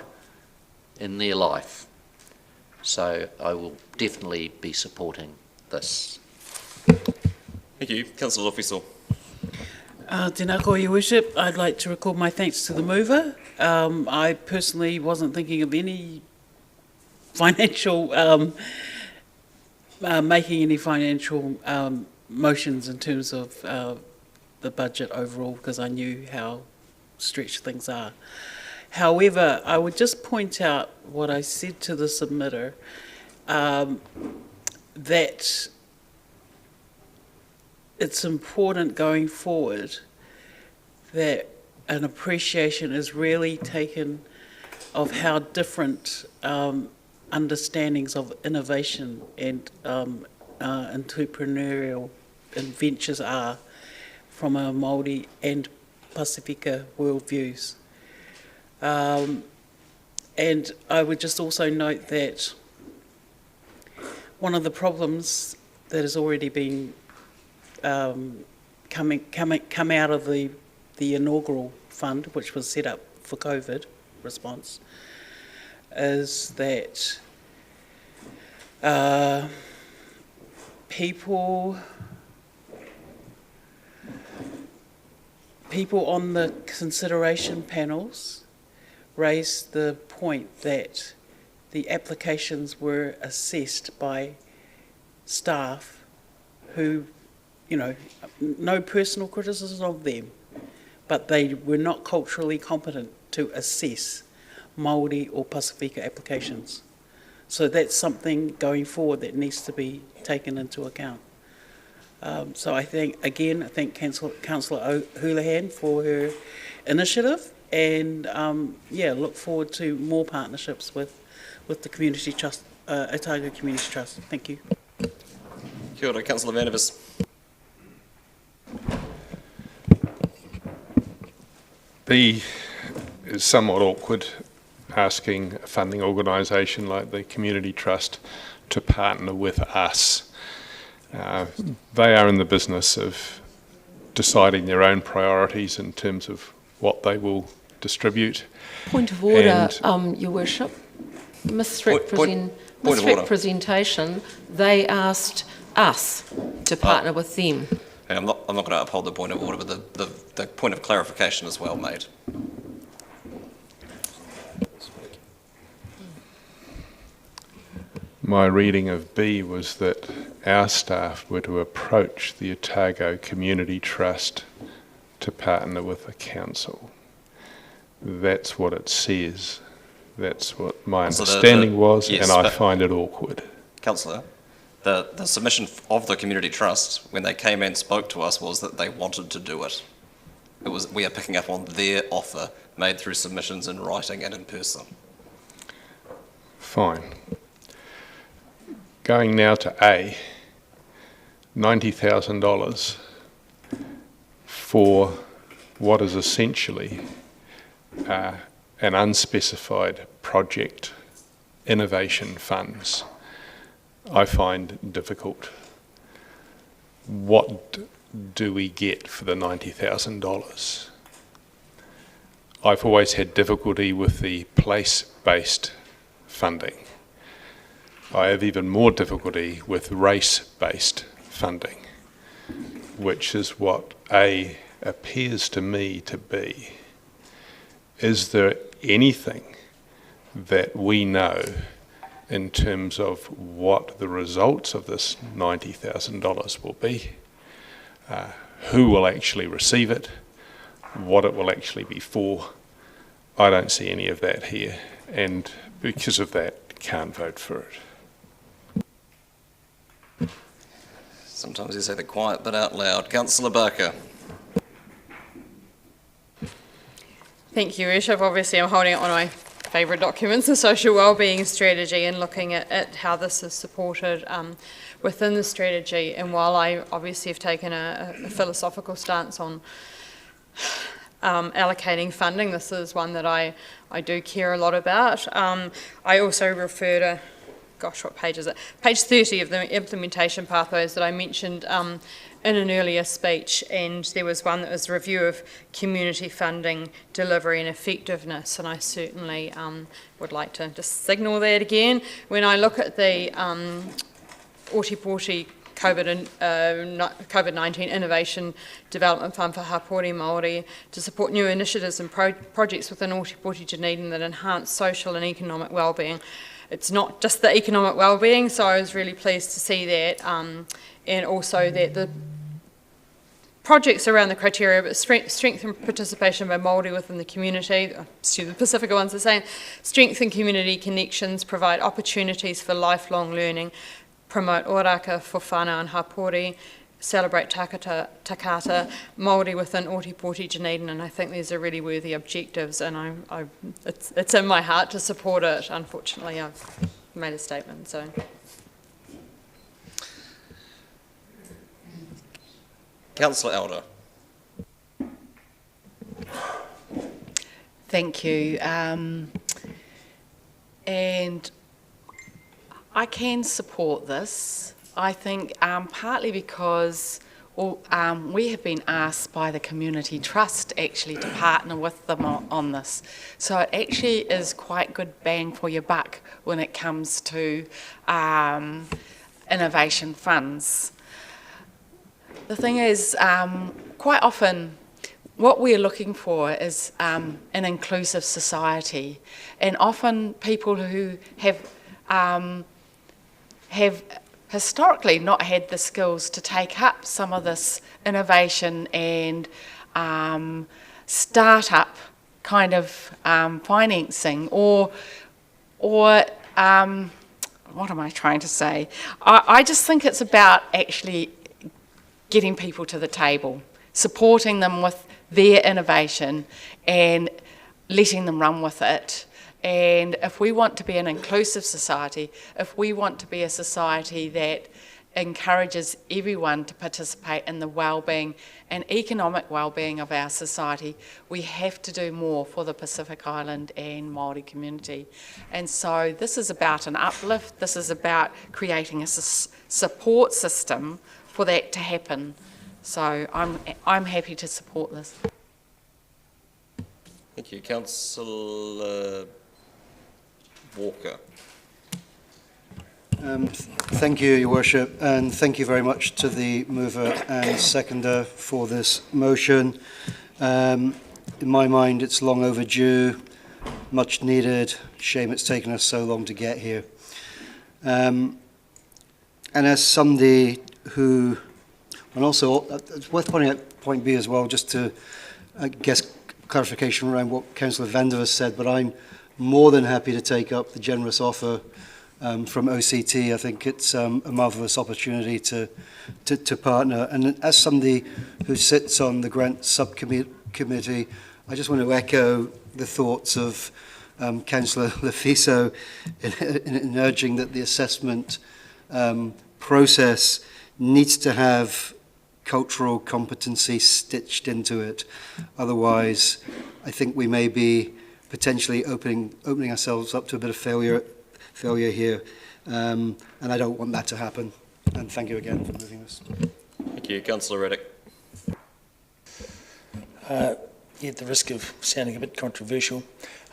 in their life. So I will definitely be supporting this. Thank you. Councillor Lofisol. Tēnā koe, Your Worship. I'd like to record my thanks to the mover. I personally wasn't thinking of any financial, making any financial motions in terms of the budget overall, because I knew how stretched things are. However, I would just point out what I said to the submitter, that it's important going forward that an appreciation is really taken of how different understandings of innovation and entrepreneurial ventures are from a Maori and Pacifica worldviews. And I would just also note that one of the problems that has already been come out of the inaugural fund, which was set up for COVID response, is that people on the consideration panels raised the point that the applications were assessed by staff who, you know, no personal criticism of them, but they were not culturally competent to assess Maori or Pacifica applications. So that's something going forward that needs to be taken into account. So I thank Councillor Houlihan for her initiative, and look forward to more partnerships with the Community Trust, Otago Community Trust. Thank you. Kia ora, Councillor Vandervis. B is somewhat awkward, asking a funding organisation like the Community Trust to partner with us. They are in the business of deciding their own priorities in terms of what they will distribute. Point of order, Your Worship. Misrepresentation. They asked us to partner with them. I'm not going to uphold the point of order, but the point of clarification is well made. My reading of B was that our staff were to approach the Otago Community Trust to partner with the council. That's what it says. That's what my understanding was, yes, and I find it awkward. Councillor, the submission of the Community Trust, when they came and spoke to us, was that they wanted to do it. We are picking up on their offer made through submissions in writing and in person. Fine. Going now to A, $90,000 for what is essentially an unspecified project, innovation funds, I find difficult. What do we get for the $90,000? I've always had difficulty with the place-based funding. I have even more difficulty with race-based funding, which is what A appears to me to be. Is there anything that we know in terms of what the results of this $90,000 will be, who will actually receive it, what it will actually be for? I don't see any of that here, and because of that, can't vote for it. Sometimes you say the quiet bit out loud. Councillor Barker. Thank you, Worship. Obviously, I'm holding it on my favourite documents, the social wellbeing strategy, and looking at how this is supported within the strategy. And while I obviously have taken a philosophical stance on allocating funding, this is one that I do care a lot about. I also refer to, gosh, what page is it? Page 30 of the implementation pathways that I mentioned in an earlier speech, and there was one that was a review of community funding, delivery and effectiveness, and I certainly would like to just signal that again. When I look at the Ōtepoti COVID-19 Innovation Development Fund for Hapori Māori to support new initiatives and projects within Ōtepoti Dunedin that enhance social and economic wellbeing. It's not just the economic wellbeing, so I was really pleased to see that, and also that the projects around the criteria, but strengthen participation by Māori within the community. The Pacifica ones are saying strengthen community connections, provide opportunities for lifelong learning, promote oraka for whānau and hapori, celebrate takata, Māori within Ōtepoti Dunedin, and I think these are really worthy objectives, and it's in my heart to support it. Unfortunately, I've made a statement, so. Councillor Elder. Thank you. And I can support this. I think partly because we have been asked by the Community Trust actually to partner with them on this. So it actually is quite good bang for your buck when it comes to innovation funds. The thing is, quite often what we're looking for is an inclusive society, and often people who have historically not had the skills to take up some of this innovation and start-up kind of financing, or what am I trying to say? I just think it's about actually getting people to the table, supporting them with their innovation and letting them run with it. And if we want to be an inclusive society, if we want to be a society that encourages everyone to participate in the well-being and economic well-being of our society, we have to do more for the Pacific Island and Māori community. And so this is about an uplift, this is about creating a support system for that to happen. So I'm happy to support this. Thank you. Councillor Walker. Thank you, Your Worship, and thank you very much to the mover and seconder for this motion. In my mind, it's long overdue, much needed. Shame it's taken us so long to get here. And as somebody who, and also it's worth pointing out point B as well, just to, I guess, clarification around what Councillor Vander has said, but I'm more than happy to take up the generous offer from OCT. I think it's a marvellous opportunity to partner. And as somebody who sits on the grant subcommittee, I just want to echo the thoughts of Councillor Lefiso in urging that the assessment process needs to have cultural competency stitched into it. Otherwise, I think we may be potentially opening ourselves up to a bit of failure here, and I don't want that to happen. And thank you again for moving this. Thank you. Councillor Reddick. At the risk of sounding a bit controversial,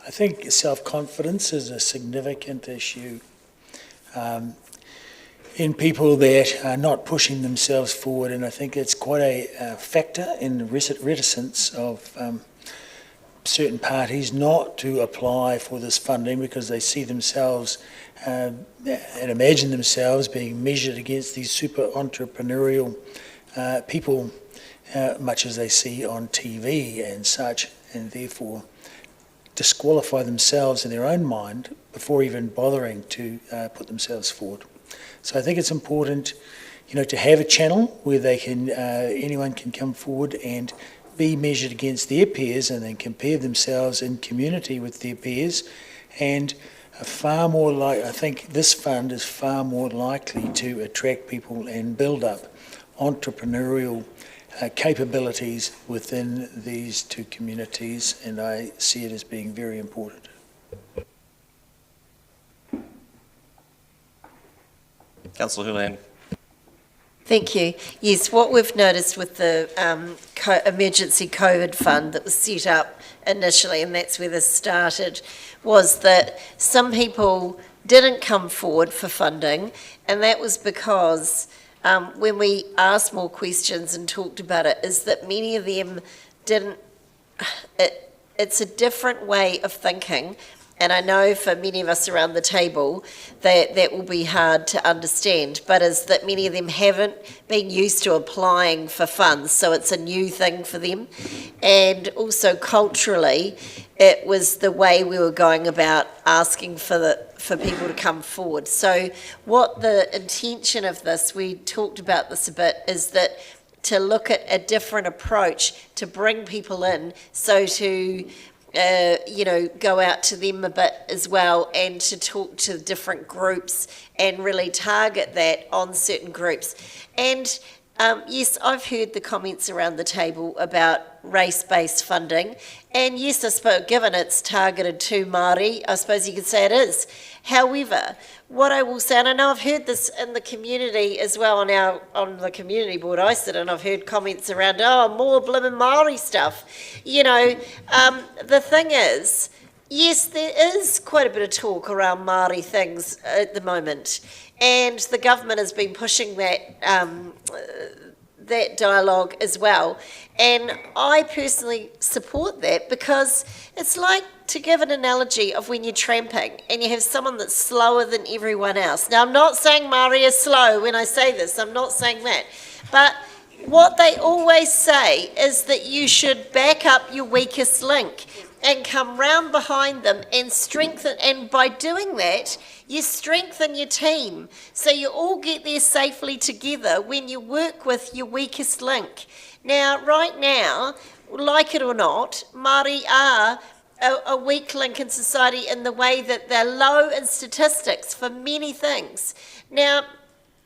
I think self-confidence is a significant issue in people that are not pushing themselves forward, and I think it's quite a factor in the reticence of certain parties not to apply for this funding because they see themselves and imagine themselves being measured against these super entrepreneurial people, much as they see on TV and such, and therefore disqualify themselves in their own mind before even bothering to put themselves forward. So I think it's important, to have a channel where they can, anyone can come forward and be measured against their peers and then compare themselves in community with their peers, and I think this fund is far more likely to attract people and build up entrepreneurial capabilities within these two communities, and I see it as being very important. Councillor Houlihan. Thank you. Yes, what we've noticed with the emergency COVID fund that was set up initially, and that's where this started, was that some people didn't come forward for funding, and that was because when we asked more questions and talked about it, is that many of them didn't, it's a different way of thinking. And I know for many of us around the table that will be hard to understand, but is that many of them haven't been used to applying for funds, so it's a new thing for them. And also culturally, it was the way we were going about asking for people to come forward. So what the intention of this, we talked about this a bit, is that to look at a different approach to bring people in, so to go out to them a bit as well, and to talk to different groups and really target that on certain groups. And yes, I've heard the comments around the table about race-based funding, and yes, I suppose given it's targeted to Māori, I suppose you could say it is. However, what I will say, and I know I've heard this in the community as well, on the community board I sit in, I've heard comments around, more blimmin' Māori stuff. The thing is, yes, there is quite a bit of talk around Māori things at the moment, and the government has been pushing that dialogue as well. And I personally support that, because it's like, to give an analogy of when you're tramping and you have someone that's slower than everyone else. Now, I'm not saying Māori is slow when I say this, I'm not saying that. But what they always say is that you should back up your weakest link and come round behind them and strengthen, and by doing that, you strengthen your team. So you all get there safely together when you work with your weakest link. Now, right now, like it or not, Māori are a weak link in society in the way that they're low in statistics for many things. Now,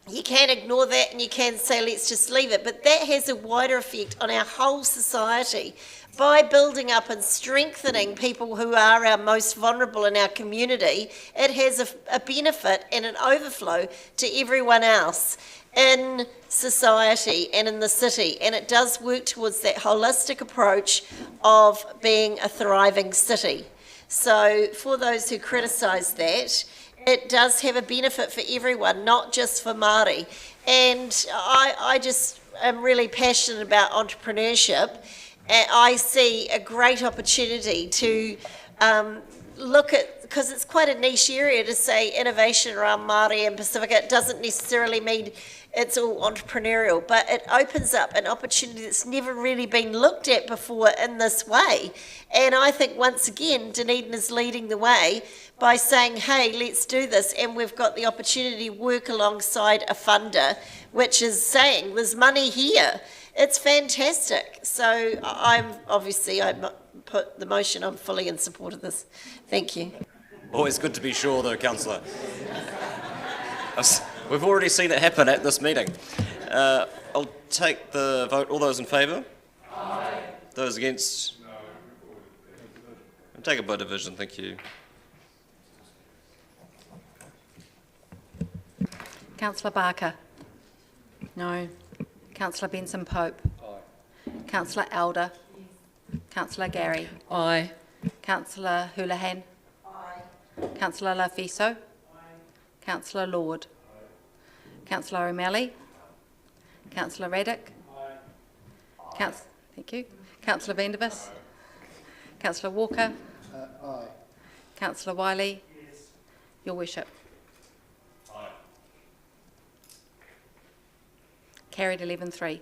you can ignore that and you can say, let's just leave it, but that has a wider effect on our whole society. By building up and strengthening people who are our most vulnerable in our community, it has a benefit and an overflow to everyone else in society and in the city, and it does work towards that holistic approach of being a thriving city. So for those who criticise that, it does have a benefit for everyone, not just for Māori. And I just am really passionate about entrepreneurship, and I see a great opportunity to look at, because it's quite a niche area to say innovation around Maori and Pacifica. It doesn't necessarily mean it's all entrepreneurial, but it opens up an opportunity that's never really been looked at before in this way. And I think once again, Dunedin is leading the way by saying, hey, let's do this. And we've got the opportunity to work alongside a funder, which is saying there's money here. It's fantastic. So I put the motion, I'm fully in support of this. Thank you. Always good to be sure, though, Councillor. We've already seen it happen at this meeting. I'll take the vote. All those in favour? Aye. Those against? No. I'll take it by division, thank you. Councillor Barker? No. Councillor Benson-Pope? Aye. Councillor Elder? Yes. Councillor Gary? Aye. Councillor Houlihan? Aye. Councillor Lafiso? Aye. Councillor Lord? Councillor O'Malley? Councillor Raddick? Aye. Thank you. Councillor Vandervis? Aye. Councillor Walker? Aye. Councillor Wiley? Yes. Your Worship. Aye. Carried 11-3.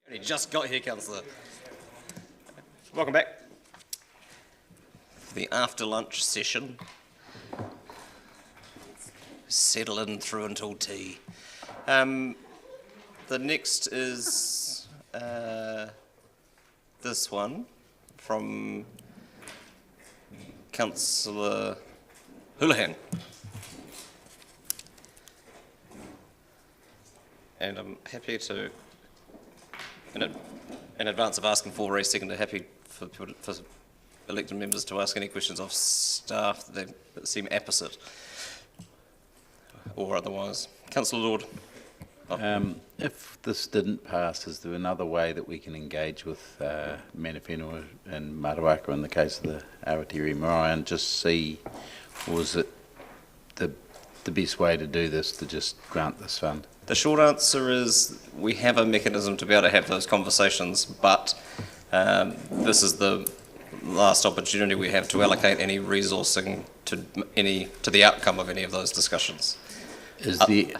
Only just got here, Councillor. Welcome back. The after-lunch session. Settle in through until tea. The next is this one from Councillor Houlihan. And I'm happy to, in advance of asking for a second, happy for elected members to ask any questions of staff that seem apposite or otherwise. Councillor Lord. If this didn't pass, is there another way that we can engage with Mana Whenua and Marawaka in the case of the Awatere Marae and just see, or is it the best way to do this to just grant this fund? The short answer is we have a mechanism to be able to have those conversations, but this is the last opportunity we have to allocate any resourcing to the outcome of any of those discussions. Is the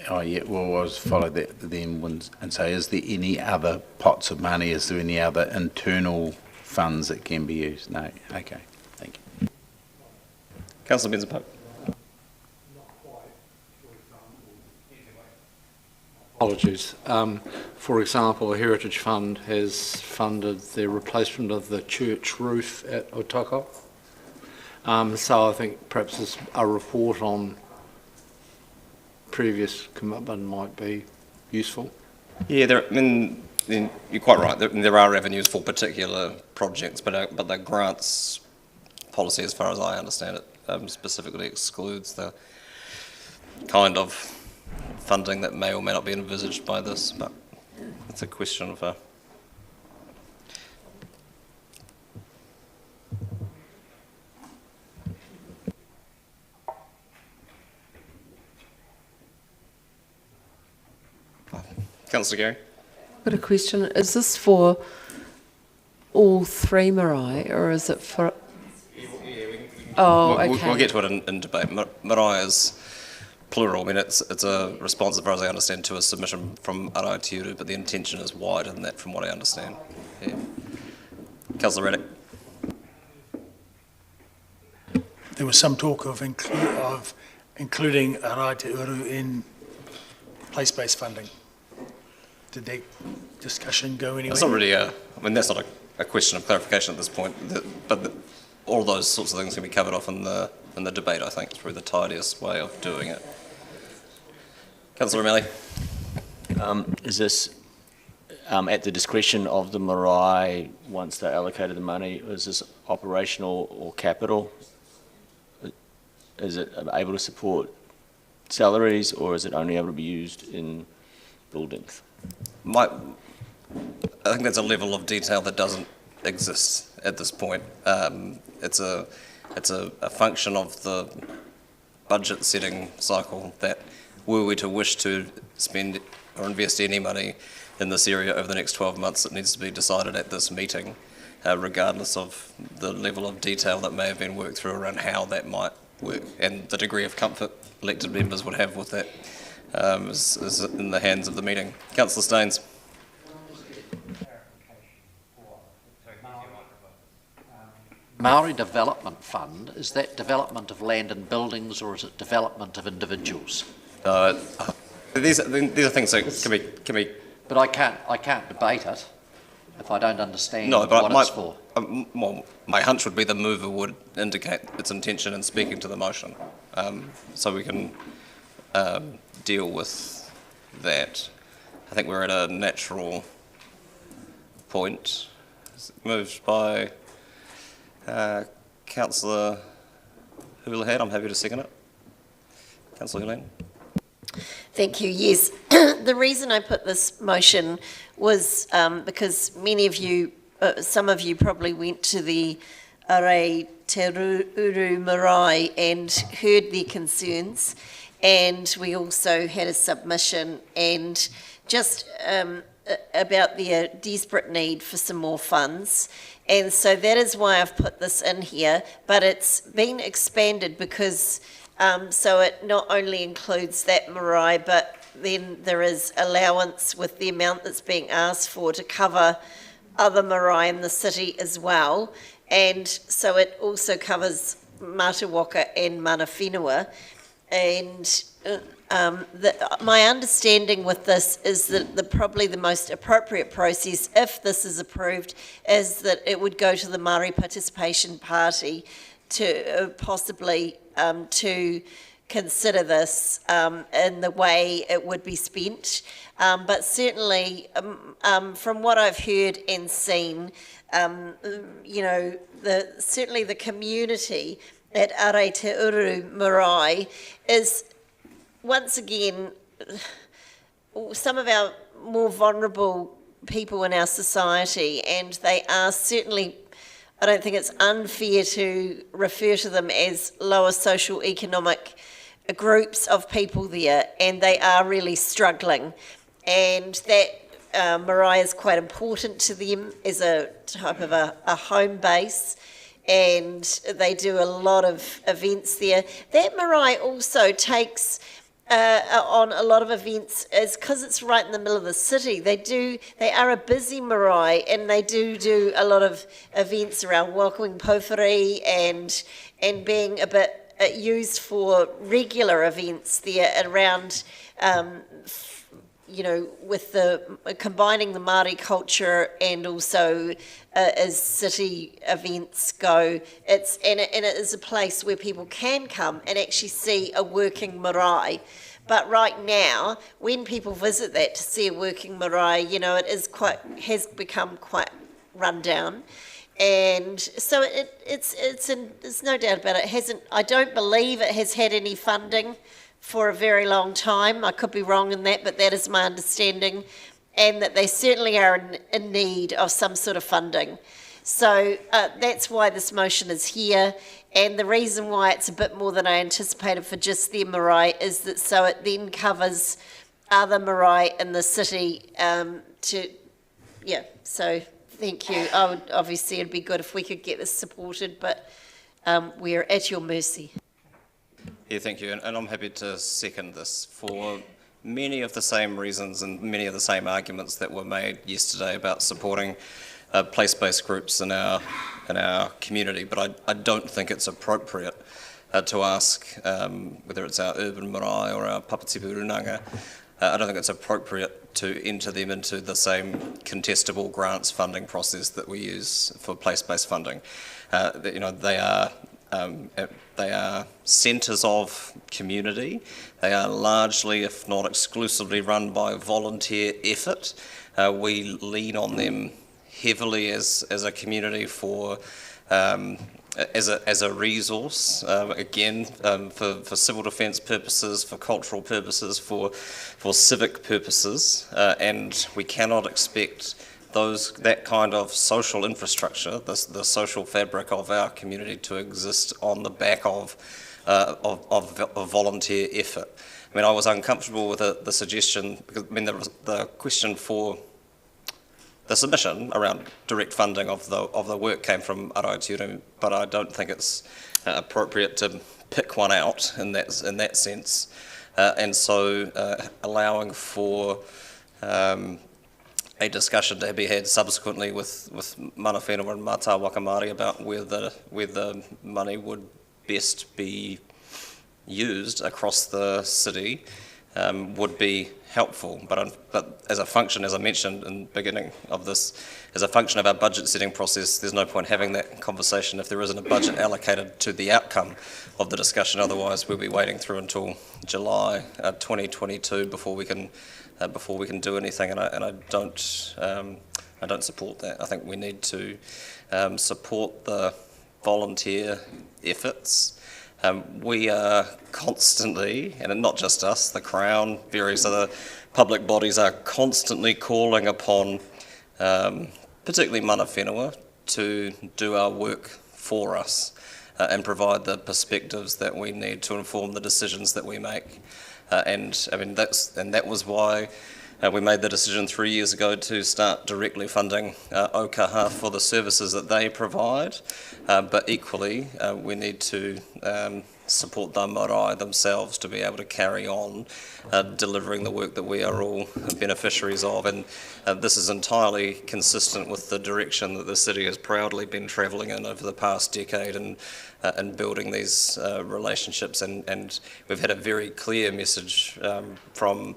Oh yeah, well, I was follow that then and say, is there any other pots of money? Is there any other internal funds that can be used? No. Okay. Thank you. Councillor Benson-Pope. Apologies. For example, a Heritage Fund has funded the replacement of the church roof at Otako. So I think perhaps a report on previous commitment might be useful. Yeah, you're quite right. There are avenues for particular projects, but the grants policy, as far as I understand it, specifically excludes the kind of funding that may or may not be envisaged by this. But it's a question of Councillor Gary. I've got a question. Is this for all three marae, or is it for... Oh, okay. We'll get to it in debate. Marae is plural. I mean, it's a response, as far as I understand, to a submission from Araitiuru, but the intention is wider than that, from what I understand. Yeah. Councillor Raddick. There was some talk of including Araitiuru in place-based funding. Did that discussion go anywhere? It's not really that's not a question of clarification at this point, but all those sorts of things can be covered off in the debate, I think, through the tidiest way of doing it. Councillor O'Malley. Is this at the discretion of the marae once they're allocated the money? Is this operational or capital? Is it able to support salaries, or is it only able to be used in buildings? I think that's a level of detail that doesn't exist at this point. It's a function of the budget setting cycle that, were we to wish to spend or invest any money in this area over the next 12 months, it needs to be decided at this meeting, regardless of the level of detail that may have been worked through around how that might work and the degree of comfort elected members would have with that. Is in the hands of the meeting. Councillor Staines. Maori Development Fund, is that development of land and buildings, or is it development of individuals? These are things that can be. But I can't debate it if I don't understand what it's for. My hunch would be the mover would indicate its intention in speaking to the motion, so we can deal with that. I think we're at a natural point. Moved by Councillor Houlihan. I'm happy to second it. Councillor Houlihan. Thank you. Yes, the reason I put this motion was because many of you, some of you probably went to the Araitiuru Marae and heard their concerns, and we also had a submission and just about their desperate need for some more funds. And so that is why I've put this in here, but it's been expanded because so it not only includes that marae, but then there is allowance with the amount that's being asked for to cover other marae in the city as well. And so it also covers Matawaka and Mana Whenua. And my understanding with this is that probably the most appropriate process, if this is approved, is that it would go to the Māori Participation Party to possibly to consider this in the way it would be spent. But certainly, from what I've heard and seen, certainly the community at Are Te Uru Marae is, once again, some of our more vulnerable people in our society, and they are certainly, I don't think it's unfair to refer to them as lower social economic groups of people there, and they are really struggling. And that marae is quite important to them as a type of a home base, and they do a lot of events there. That marae also takes on a lot of events, is because it's right in the middle of the city. They are a busy marae, and they do a lot of events around welcoming powhiri and being a bit used for regular events there around, with the combining the Māori culture and also as city events go. It is a place where people can come and actually see a working marae. But right now, when people visit that to see a working marae, it has become quite run down. And so it's no doubt about it. I don't believe it has had any funding for a very long time. I could be wrong in that, but that is my understanding, and that they certainly are in need of some sort of funding. So that's why this motion is here, and the reason why it's a bit more than I anticipated for just their marae is that so it then covers other marae in the city so thank you. Obviously it'd be good if we could get this supported, but we're at your mercy. Yeah, thank you, and I'm happy to second this for many of the same reasons and many of the same arguments that were made yesterday about supporting place-based groups in our community. But I don't think it's appropriate to ask whether it's our urban marae or our Papatipu Runanga. I don't think it's appropriate to enter them into the same contestable grants funding process that we use for place-based funding. They are centres of community. They are largely, if not exclusively, run by volunteer effort. We lean on them heavily as a community for as a resource, for civil defence purposes, for cultural purposes, for civic purposes, and we cannot expect that kind of social infrastructure, the social fabric of our community, to exist on the back of volunteer effort. I mean, I was uncomfortable with the suggestion, because the question for the submission around direct funding of the work came from Araitiuru, but I don't think it's appropriate to pick one out in that sense, and so allowing for a discussion to be had subsequently with Mana Whenua and Mātāwaka Māori about where the money would best be used across the city would be helpful. But as a function, as I mentioned in the beginning of this, as a function of our budget setting process, there's no point having that conversation if there isn't a budget allocated to the outcome of the discussion. Otherwise, we'll be waiting through until July 2022 before we can do anything, and I don't support that. I think we need to support the volunteer efforts. We are constantly, and not just us, the Crown, various other public bodies are constantly calling upon, particularly Mana Whenua, to do our work for us and provide the perspectives that we need to inform the decisions that we make. And I mean that was why We made the decision 3 years ago to start directly funding Ōkaha for the services that they provide, but equally we need to support the marae themselves to be able to carry on delivering the work that we are all beneficiaries of. And this is entirely consistent with the direction that the city has proudly been travelling in over the past decade and building these relationships. And we've had a very clear message from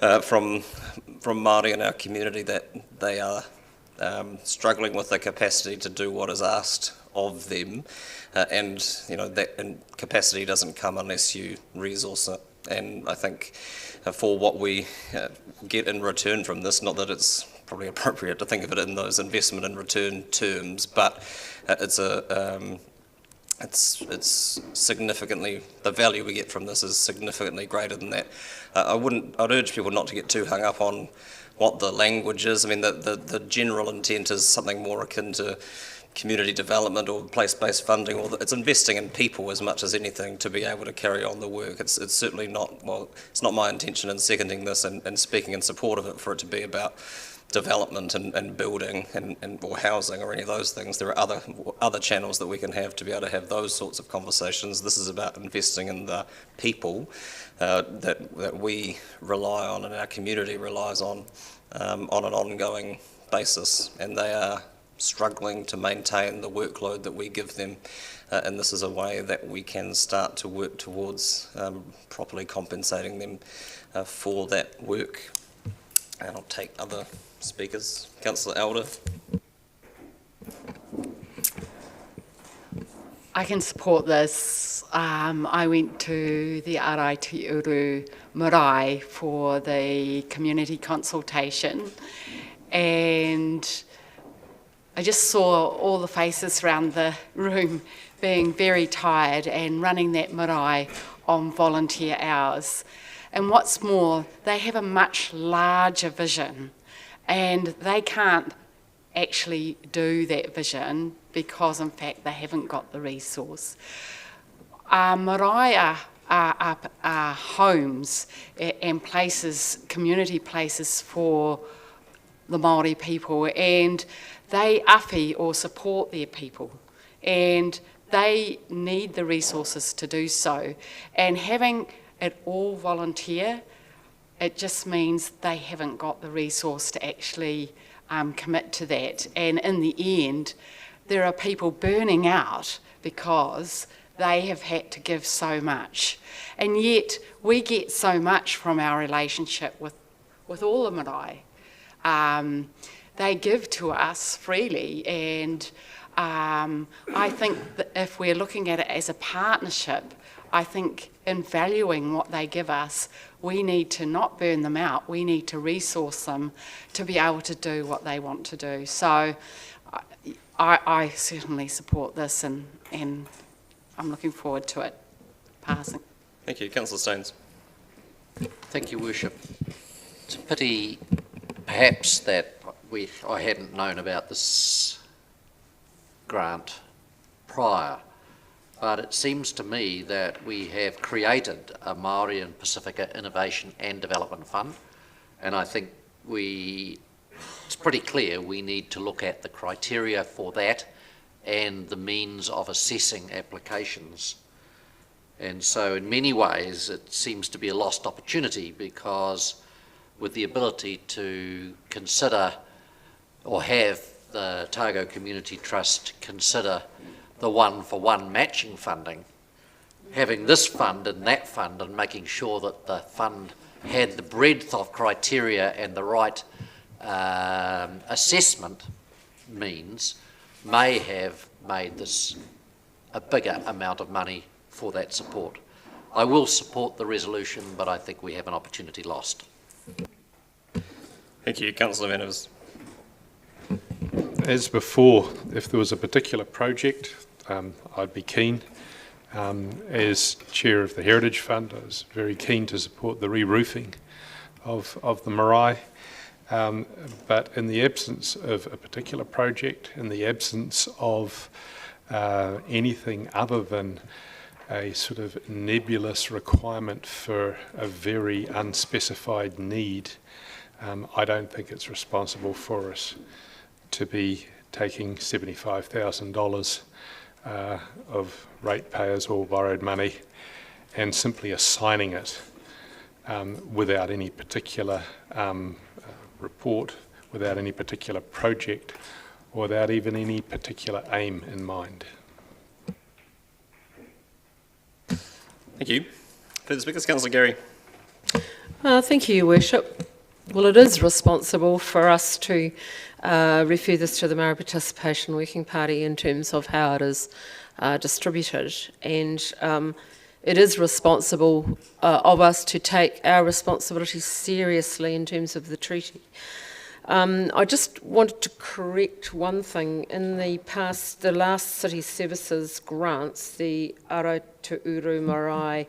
Māori in our community that they are struggling with the capacity to do what is asked of them, and capacity doesn't come unless you resource it. And I think for what we get in return from this, not that it's probably appropriate to think of it in those investment and return terms, but it's significantly, the value we get from this is significantly greater than that. I'd urge people not to get too hung up on what the language is. I mean, the general intent is something more akin to community development or place-based funding, or it's investing in people as much as anything to be able to carry on the work. It's certainly not, well, it's not my intention in seconding this and speaking in support of it for it to be about development and building and or housing or any of those things. There are other channels that we can have to be able to have those sorts of conversations. This is about investing in the people that we rely on and our community relies on an ongoing basis, and they are struggling to maintain the workload that we give them, and this is a way that we can start to work towards properly compensating them for that work. And I'll take other speakers. Councillor Elder. I can support this. I went to the Araitiuru marae for the community consultation, and I just saw all the faces around the room being very tired and running that marae on volunteer hours. And what's more, they have a much larger vision, and they can't actually do that vision because, in fact, they haven't got the resource. Marae are homes and places, community places for the Māori people, and they awhi or support their people, and they need the resources to do so. And having it all volunteer, it just means they haven't got the resource to actually commit to that. And in the end, there are people burning out because they have had to give so much. And yet, we get so much from our relationship with all the marae. They give to us freely, and I think that if we're looking at it as a partnership, I think in valuing what they give us, we need to not burn them out. We need to resource them to be able to do what they want to do. So I certainly support this, and I'm looking forward to it passing. Thank you. Councillor Staines. Thank you, Worship. It's a pity, perhaps, that I hadn't known about this grant prior, but it seems to me that we have created a Maori and Pacifica Innovation and Development Fund, and I think it's pretty clear we need to look at the criteria for that and the means of assessing applications. And so in many ways it seems to be a lost opportunity, because with the ability to consider or have the Otago Community Trust consider the one-for-one matching funding, having this fund and that fund and making sure that the fund had the breadth of criteria and the right assessment means may have made this a bigger amount of money for that support. I will support the resolution, but I think we have an opportunity lost. Thank you. Councillor Manners. As before, if there was a particular project, I'd be keen. As chair of the Heritage Fund, I was very keen to support the re-roofing of the marae. But in the absence of a particular project, in the absence of anything other than a sort of nebulous requirement for a very unspecified need, I don't think it's responsible for us to be taking $75,000 of ratepayers or borrowed money and simply assigning it without any particular report, without any particular project, or without even any particular aim in mind. Thank you. Further speakers, Councillor Gary. Thank you, Your Worship. Well, it is responsible for us to refer this to the Maori Participation Working Party in terms of how it is distributed, and it is responsible of us to take our responsibilities seriously in terms of the treaty. I just wanted to correct one thing. In the past, the last city services grants, the Aratuuru Marae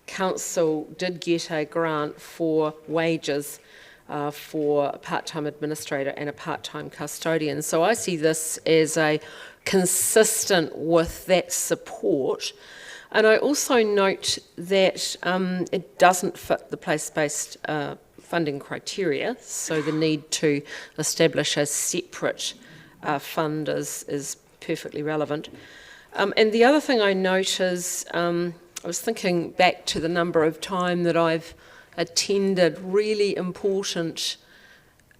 Council did get a grant for wages for a part-time administrator and a part-time custodian. So I see this as a consistent with that support. And I also note that it doesn't fit the place-based funding criteria, so the need to establish a separate fund is perfectly relevant. And the other thing I note is, I was thinking back to the number of times that I've attended really important,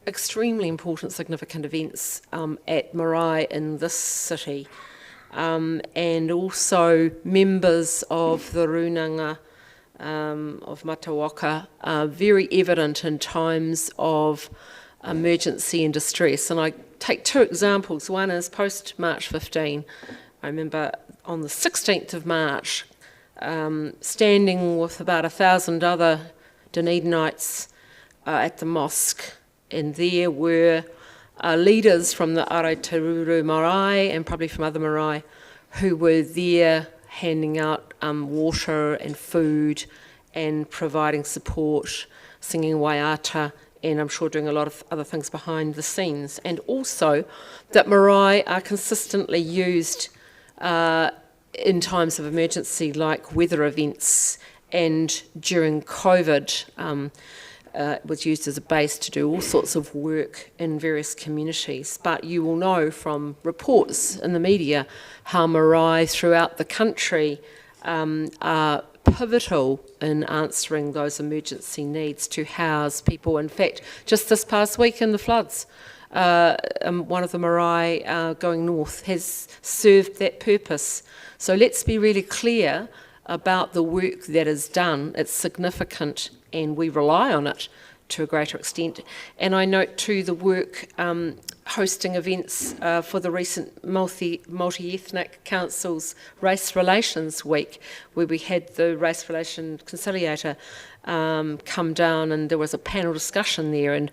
extremely important, significant events at Marae in this city, and also members of the Runanga of Matawaka are very evident in times of emergency and distress. And I take two examples. One is post-March 15. I remember on the 16th of March, standing with about 1,000 other Dunedinites at the mosque, and there were leaders from the Aratuuru Marae and probably from other marae who were there handing out water and food and providing support, singing waiata, and I'm sure doing a lot of other things behind the scenes. And also that marae are consistently used in times of emergency, like weather events, and during COVID was used as a base to do all sorts of work in various communities. But you will know from reports in the media how marae throughout the country are pivotal in answering those emergency needs to house people. In fact, just this past week in the floods, one of the marae going north has served that purpose. So let's be really clear about the work that is done. It's significant and we rely on it to a greater extent. And I note too the work hosting events for the recent multi-ethnic council's Race Relations Week, where we had the Race Relation Conciliator come down, and there was a panel discussion there, and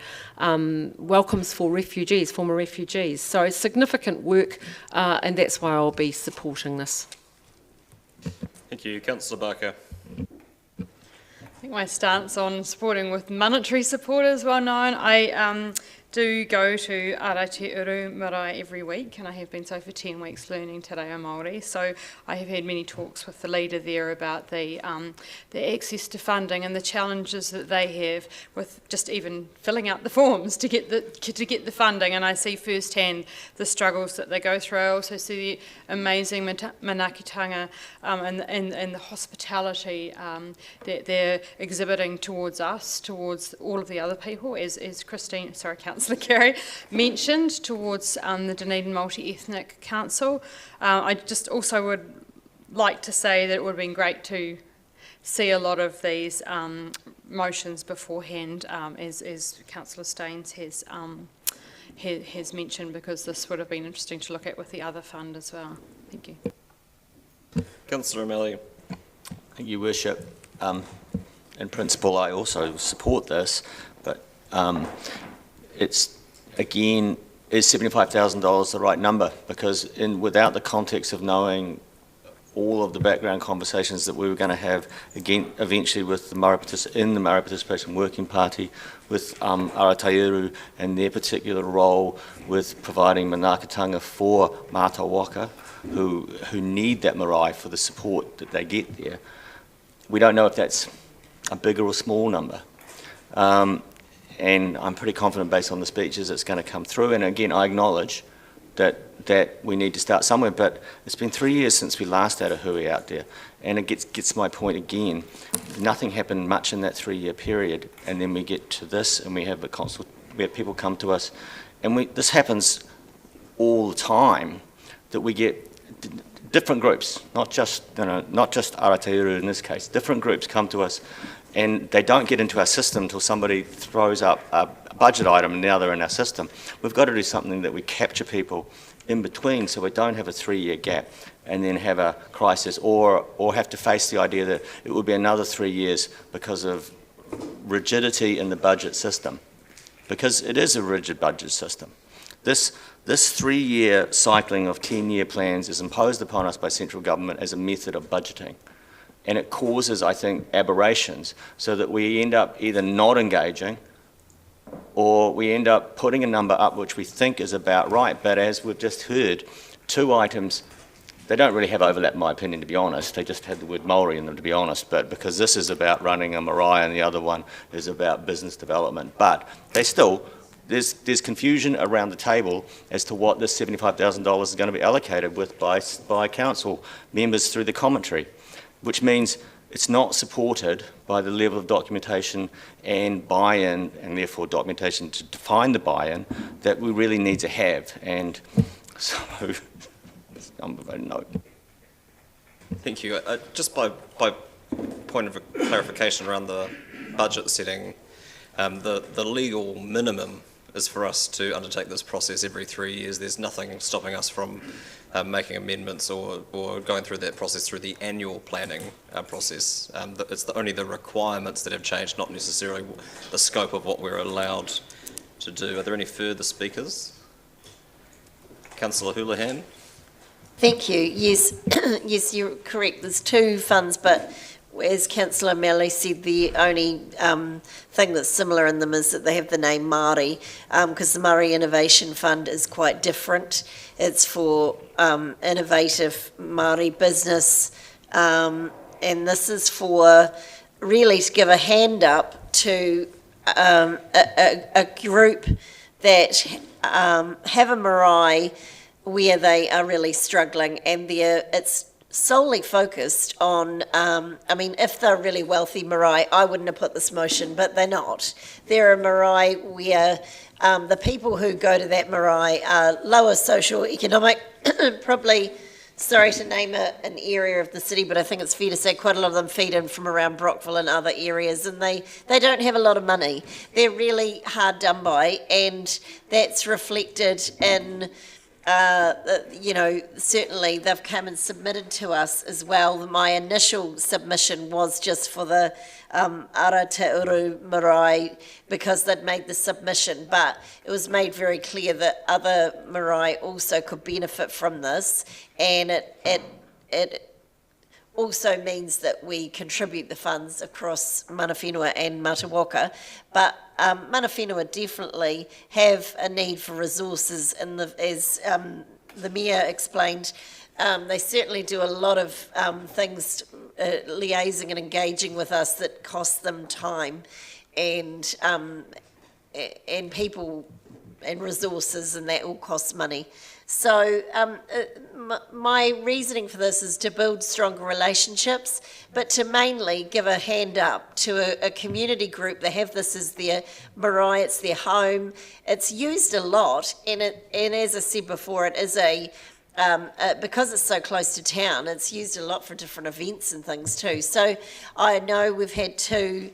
welcomes for refugees, former refugees. So significant work, and that's why I'll be supporting this. Thank you. Councillor Barker. I think my stance on supporting with monetary support is well known. I do go to Aratuuru Marae every week, and I have been so for 10 weeks learning Te Reo Māori. So I have had many talks with the leader there about the access to funding and the challenges that they have with just even filling out the forms to get the funding. And I see firsthand the struggles that they go through. I also see the amazing manaakitanga and the hospitality that they're exhibiting towards us, towards all of the other people, as Councillor Carey mentioned, towards the Dunedin Multi-Ethnic Council. I just also would like to say that it would have been great to see a lot of these motions beforehand, as Councillor Staines has mentioned, because this would have been interesting to look at with the other fund as well. Thank you. Councillor O'Malley. Thank you, Worship. In principle, I also support this, but it's, again, is $75,000 the right number? Because without the context of knowing all of the background conversations that we were going to have, again, eventually with the Maori Participation Working Party, with Aratuuru and their particular role with providing manaakitanga for Matawaka, who need that marae for the support that they get there. We don't know if that's a big or a small number. and I'm pretty confident based on the speeches it's going to come through. And again, I acknowledge that we need to start somewhere, but it's been 3 years since we last had a hui out there, and it gets my point again. Nothing happened much in that 3-year period, and then we get to this, and we have we have people come to us, and this happens all the time, that we get different groups, not just Aotearoa in this case, different groups come to us, and they don't get into our system until somebody throws up a budget item and now they're in our system. We've got to do something that we capture people in between so we don't have a 3-year gap and then have a crisis or have to face the idea that it will be another 3 years because of rigidity in the budget system. Because it is a rigid budget system. This 3-year cycling of 10-year plans is imposed upon us by central government as a method of budgeting. And it causes, I think, aberrations so that we end up either not engaging or we end up putting a number up which we think is about right. But as we've just heard, 2 items, they don't really have overlap in my opinion, to be honest. They just had the word Maori in them, to be honest. But because this is about running a marae and the other one is about business development. But they still, there's confusion around the table as to what this $75,000 is going to be allocated with by council members through the commentary, which means it's not supported by the level of documentation and buy-in, and therefore documentation to define the buy-in that we really need to have. And so, I'm voting no. Thank you. Just by point of clarification around the budget setting, the legal minimum is for us to undertake this process every 3 years. There's nothing stopping us from making amendments or going through that process through the annual planning process. It's only the requirements that have changed, not necessarily the scope of what we're allowed to do. Are there any further speakers? Councillor Houlihan? Thank you. Yes, yes, you're correct. There's 2 funds, but as Councillor Melly said, the only thing that's similar in them is that they have the name Māori, because the Maori Innovation Fund is quite different. It's for innovative Māori business, and this is for really to give a hand up to a group that have a marae where they are really struggling, and it's solely focused on, I mean, if they're really wealthy marae, I wouldn't have put this motion, but they're not. They're a marae where the people who go to that marae are lower socio-economic, probably, sorry to name an area of the city, but I think it's fair to say quite a lot of them feed in from around Brockville and other areas, and they don't have a lot of money. They're really hard done by, and that's reflected in you know, certainly they've come and submitted to us as well. My initial submission was just for the Aotearoa marae because they'd made the submission, but it was made very clear that other marae also could benefit from this, and it also means that we contribute the funds across mana whenua and Matawaka, but mana whenua definitely have a need for resources, and as the Mayor explained, they certainly do a lot of things liaising and engaging with us that cost them time and people and resources, and that all costs money. So my reasoning for this is to build stronger relationships, but to mainly give a hand up to a community group that have this as their marae, it's their home. It's used a lot, and as I said before, it is because it's so close to town, it's used a lot for different events and things too. So I know we've had two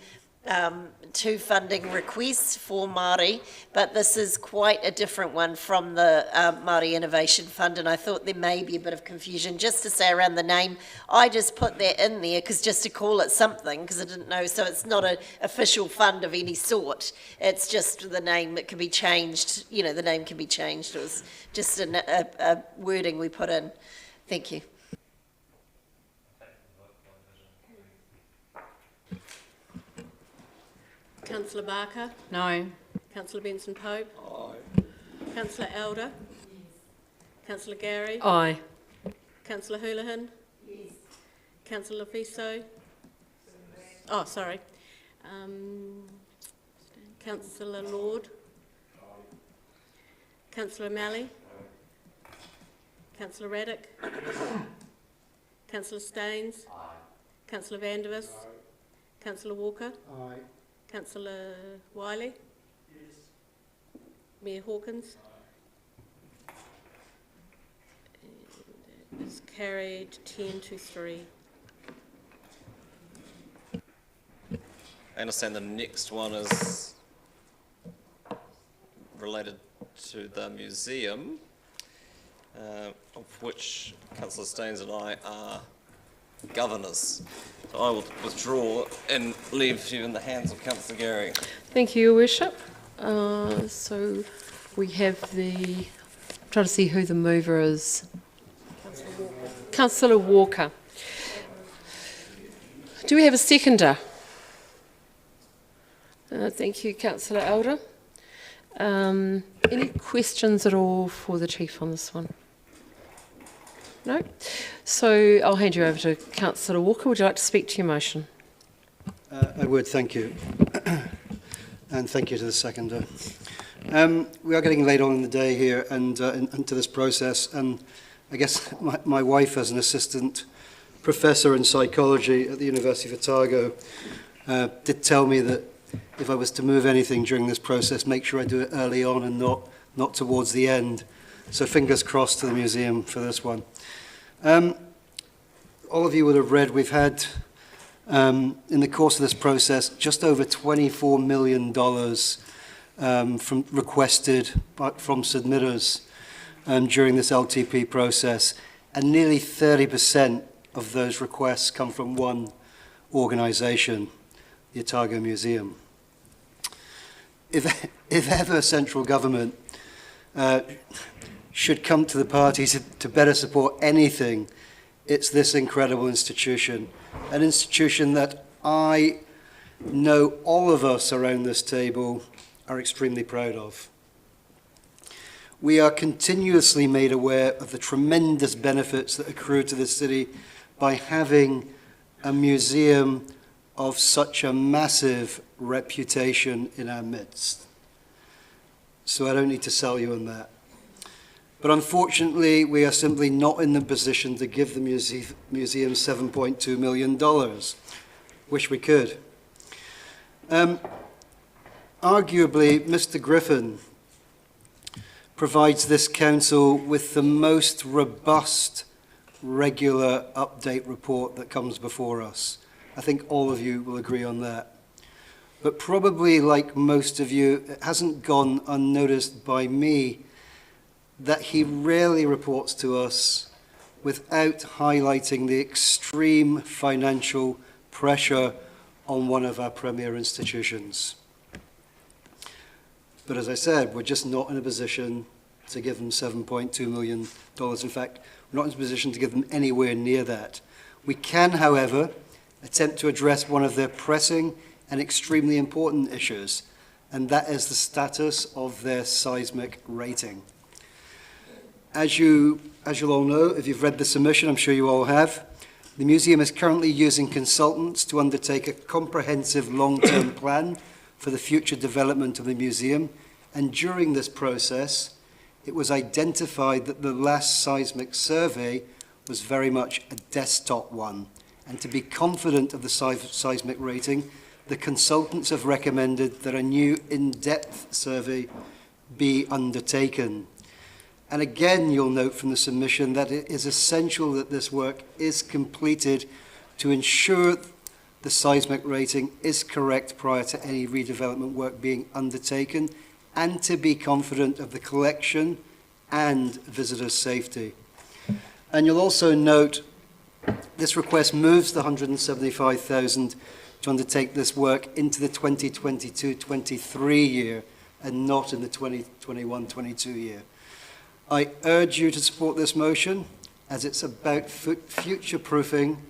funding requests for Māori, but this is quite a different one from the Maori Innovation Fund, and I thought there may be a bit of confusion. Just to say around the name, I just put that in there just to call it something, because I didn't know, so it's not an official fund of any sort. It's just the name that can be changed, you know, the name can be changed. It was just a wording we put in. Thank you. Councillor Barker? No. Councillor Benson Pope? Aye. Councillor Elder? Yes. Councillor Gary? Aye. Councillor Houlihan? Yes. Councillor Fiso? Oh, sorry. Councillor Lord. Councillor O'Malley. Councillor Raddick. Councillor Staines. Councillor Vandervis. Councillor Walker. Councillor Wiley. Mayor Hawkins. And it is carried 10-3. I understand the next one is related to the museum, of which Councillor Staines and I are governors. So I will withdraw and leave you in the hands of Councillor Gary. Thank you, Your Worship. So we have trying to see who the mover is. Councillor Walker. Do we have a seconder? Thank you, Councillor Elder. Any questions at all for the Chief on this one? No? So I'll hand you over to Councillor Walker. Would you like to speak to your motion? I would, thank you. And thank you to the seconder. We are getting late on in the day here and into this process, and I guess my wife, as an assistant professor in psychology at the University of Otago, did tell me that if I was to move anything during this process, make sure I do it early on and not towards the end. So fingers crossed to the museum for this one. All of you would have read we've had, in the course of this process, just over $24 million requested from submitters during this LTP process, and nearly 30% of those requests come from one organisation, the Otago Museum. If ever central government should come to the party to better support anything, it's this incredible institution, an institution that I know all of us around this table are extremely proud of. We are continuously made aware of the tremendous benefits that accrue to the city by having a museum of such a massive reputation in our midst. So I don't need to sell you on that. But unfortunately, we are simply not in the position to give the museum $7.2 million. Wish we could. Arguably, Mr. Griffin provides this council with the most robust, regular update report that comes before us. I think all of you will agree on that. But probably, like most of you, it hasn't gone unnoticed by me that he rarely reports to us without highlighting the extreme financial pressure on one of our premier institutions. But as I said, we're just not in a position to give them $7.2 million. In fact, we're not in a position to give them anywhere near that. We can, however, attempt to address one of their pressing and extremely important issues, and that is the status of their seismic rating. As you'll all know, if you've read the submission, I'm sure you all have, the museum is currently using consultants to undertake a comprehensive long-term plan for the future development of the museum, and during this process, it was identified that the last seismic survey was very much a desktop one, and to be confident of the seismic rating, the consultants have recommended that a new in-depth survey be undertaken. And again, you'll note from the submission that it is essential that this work is completed to ensure the seismic rating is correct prior to any redevelopment work being undertaken, and to be confident of the collection and visitor safety. And you'll also note this request moves the $175,000 to undertake this work into the 2022-23 year and not in the 2021-22 year. I urge you to support this motion as it's about future-proofing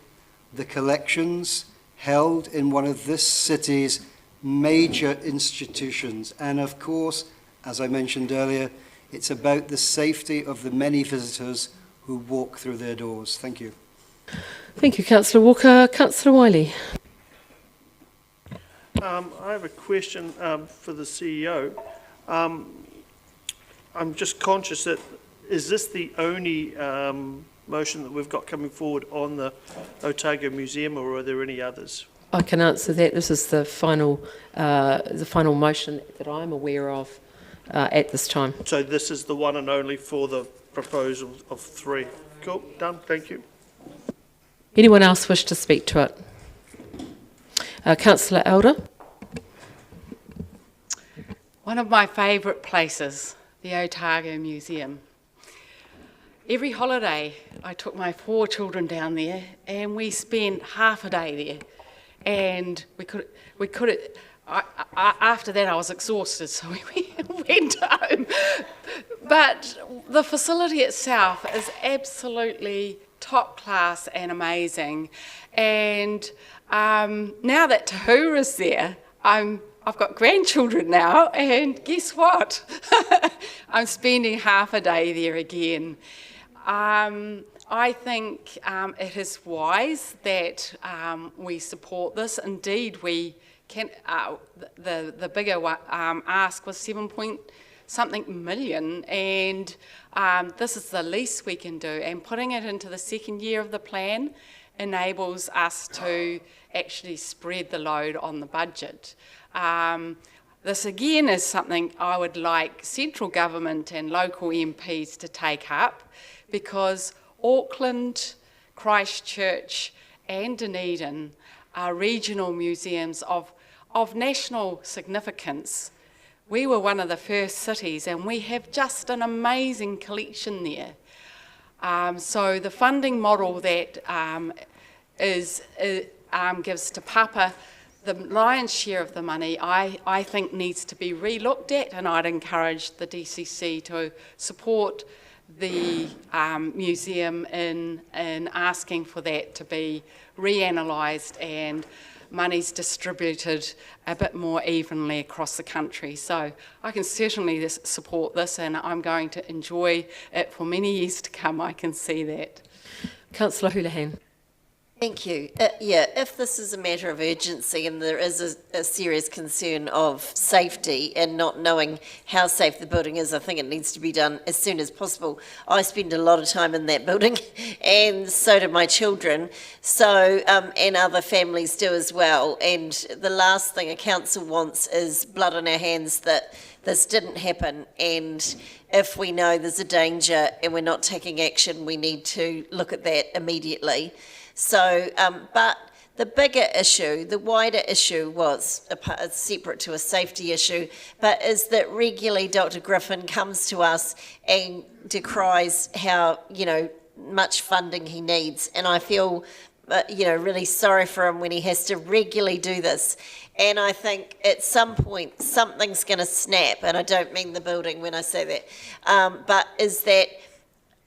the collections held in one of this city's major institutions. And of course, as I mentioned earlier, it's about the safety of the many visitors who walk through their doors. Thank you. Thank you, Councillor Walker. Councillor Wiley. I have a question for the CEO. I'm just conscious that, is this the only motion that we've got coming forward on the Otago Museum, or are there any others? I can answer that. This is the final motion that I'm aware of at this time. So this is the one and only for the proposal of 3. Cool, done, thank you. Anyone else wish to speak to it? Councillor Elder? One of my favourite places, the Otago Museum. Every holiday, I took my 4 children down there, and we spent half a day there. And after that I was exhausted, so we went home. But the facility itself is absolutely top class and amazing. And now that Tahura's there, I've got grandchildren now, and guess what? I'm spending half a day there again. I think it is wise that we support this. Indeed, we can. The bigger ask was 7-point-something million, and this is the least we can do. And putting it into the second year of the plan enables us to actually spread the load on the budget. This again is something I would like central government and local MPs to take up, because Auckland, Christchurch and Dunedin are regional museums of national significance. We were one of the first cities, and we have just an amazing collection there. So the funding model that gives to Papa the lion's share of the money, I think needs to be re-looked at, and I'd encourage the DCC to support the museum in asking for that to be reanalysed and monies distributed a bit more evenly across the country. So I can certainly support this, and I'm going to enjoy it for many years to come. I can see that. Councillor Houlihan. Thank you. If this is a matter of urgency and there is a serious concern of safety and not knowing how safe the building is, I think it needs to be done as soon as possible. I spend a lot of time in that building, and so do my children, and other families do as well. And the last thing a council wants is blood on our hands that this didn't happen. And if we know there's a danger and we're not taking action, we need to look at that immediately. So, but the bigger issue, the wider issue was separate to a safety issue, but is that regularly Dr. Griffin comes to us and decries how, much funding he needs. And I feel, really sorry for him when he has to regularly do this. And I think at some point something's going to snap, and I don't mean the building when I say that, but is that,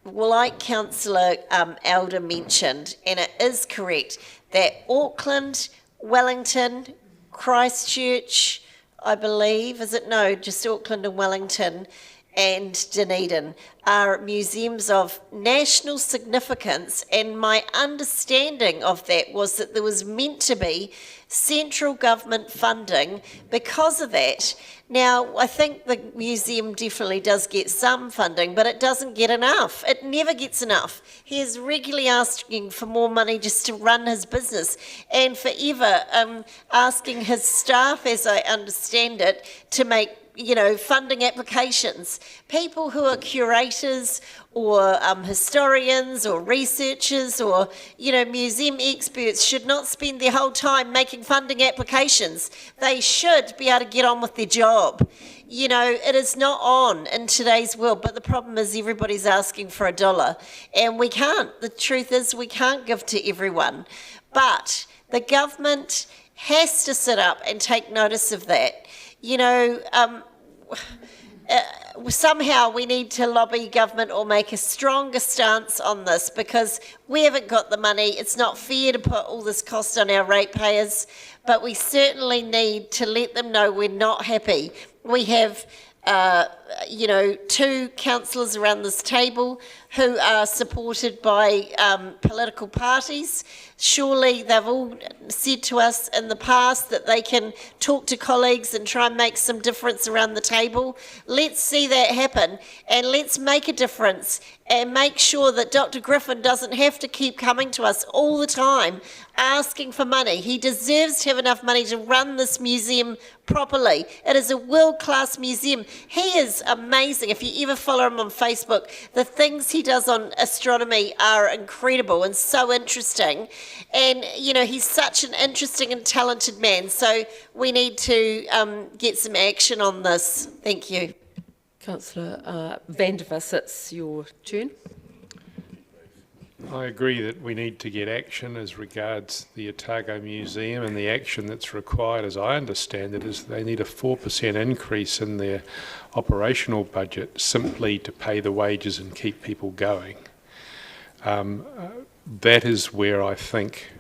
well, like Councillor Elder mentioned, and it is correct, that Auckland, Wellington, Christchurch, I believe, is it? No, just Auckland and Wellington and Dunedin are museums of national significance, and my understanding of that was that there was meant to be central government funding because of that. Now, I think the museum definitely does get some funding, but it doesn't get enough. It never gets enough. He is regularly asking for more money just to run his business, and forever asking his staff, as I understand it, to make funding applications. People who are curators or historians or researchers or, museum experts should not spend their whole time making funding applications. They should be able to get on with their job. It is not on in today's world, but the problem is everybody's asking for $1, and we can't. The truth is we can't give to everyone. But the government has to sit up and take notice of that. Somehow we need to lobby government or make a stronger stance on this, because we haven't got the money. It's not fair to put all this cost on our ratepayers, but we certainly need to let them know we're not happy. We have two councillors around this table who are supported by political parties. Surely they've all said to us in the past that they can talk to colleagues and try and make some difference around the table. Let's see that happen, and let's make a difference and make sure that Dr. Griffin doesn't have to keep coming to us all the time asking for money. He deserves to have enough money to run this museum properly. It is a world-class museum. He is amazing. If you ever follow him on Facebook, the things he does on astronomy are incredible and so interesting. And, he's such an interesting and talented man. So we need to get some action on this. Thank you. Councillor Vandevas, it's your turn. I agree that we need to get action as regards the Otago Museum, and the action that's required, as I understand it, is they need a 4% increase in their operational budget simply to pay the wages and keep people going. That is where I think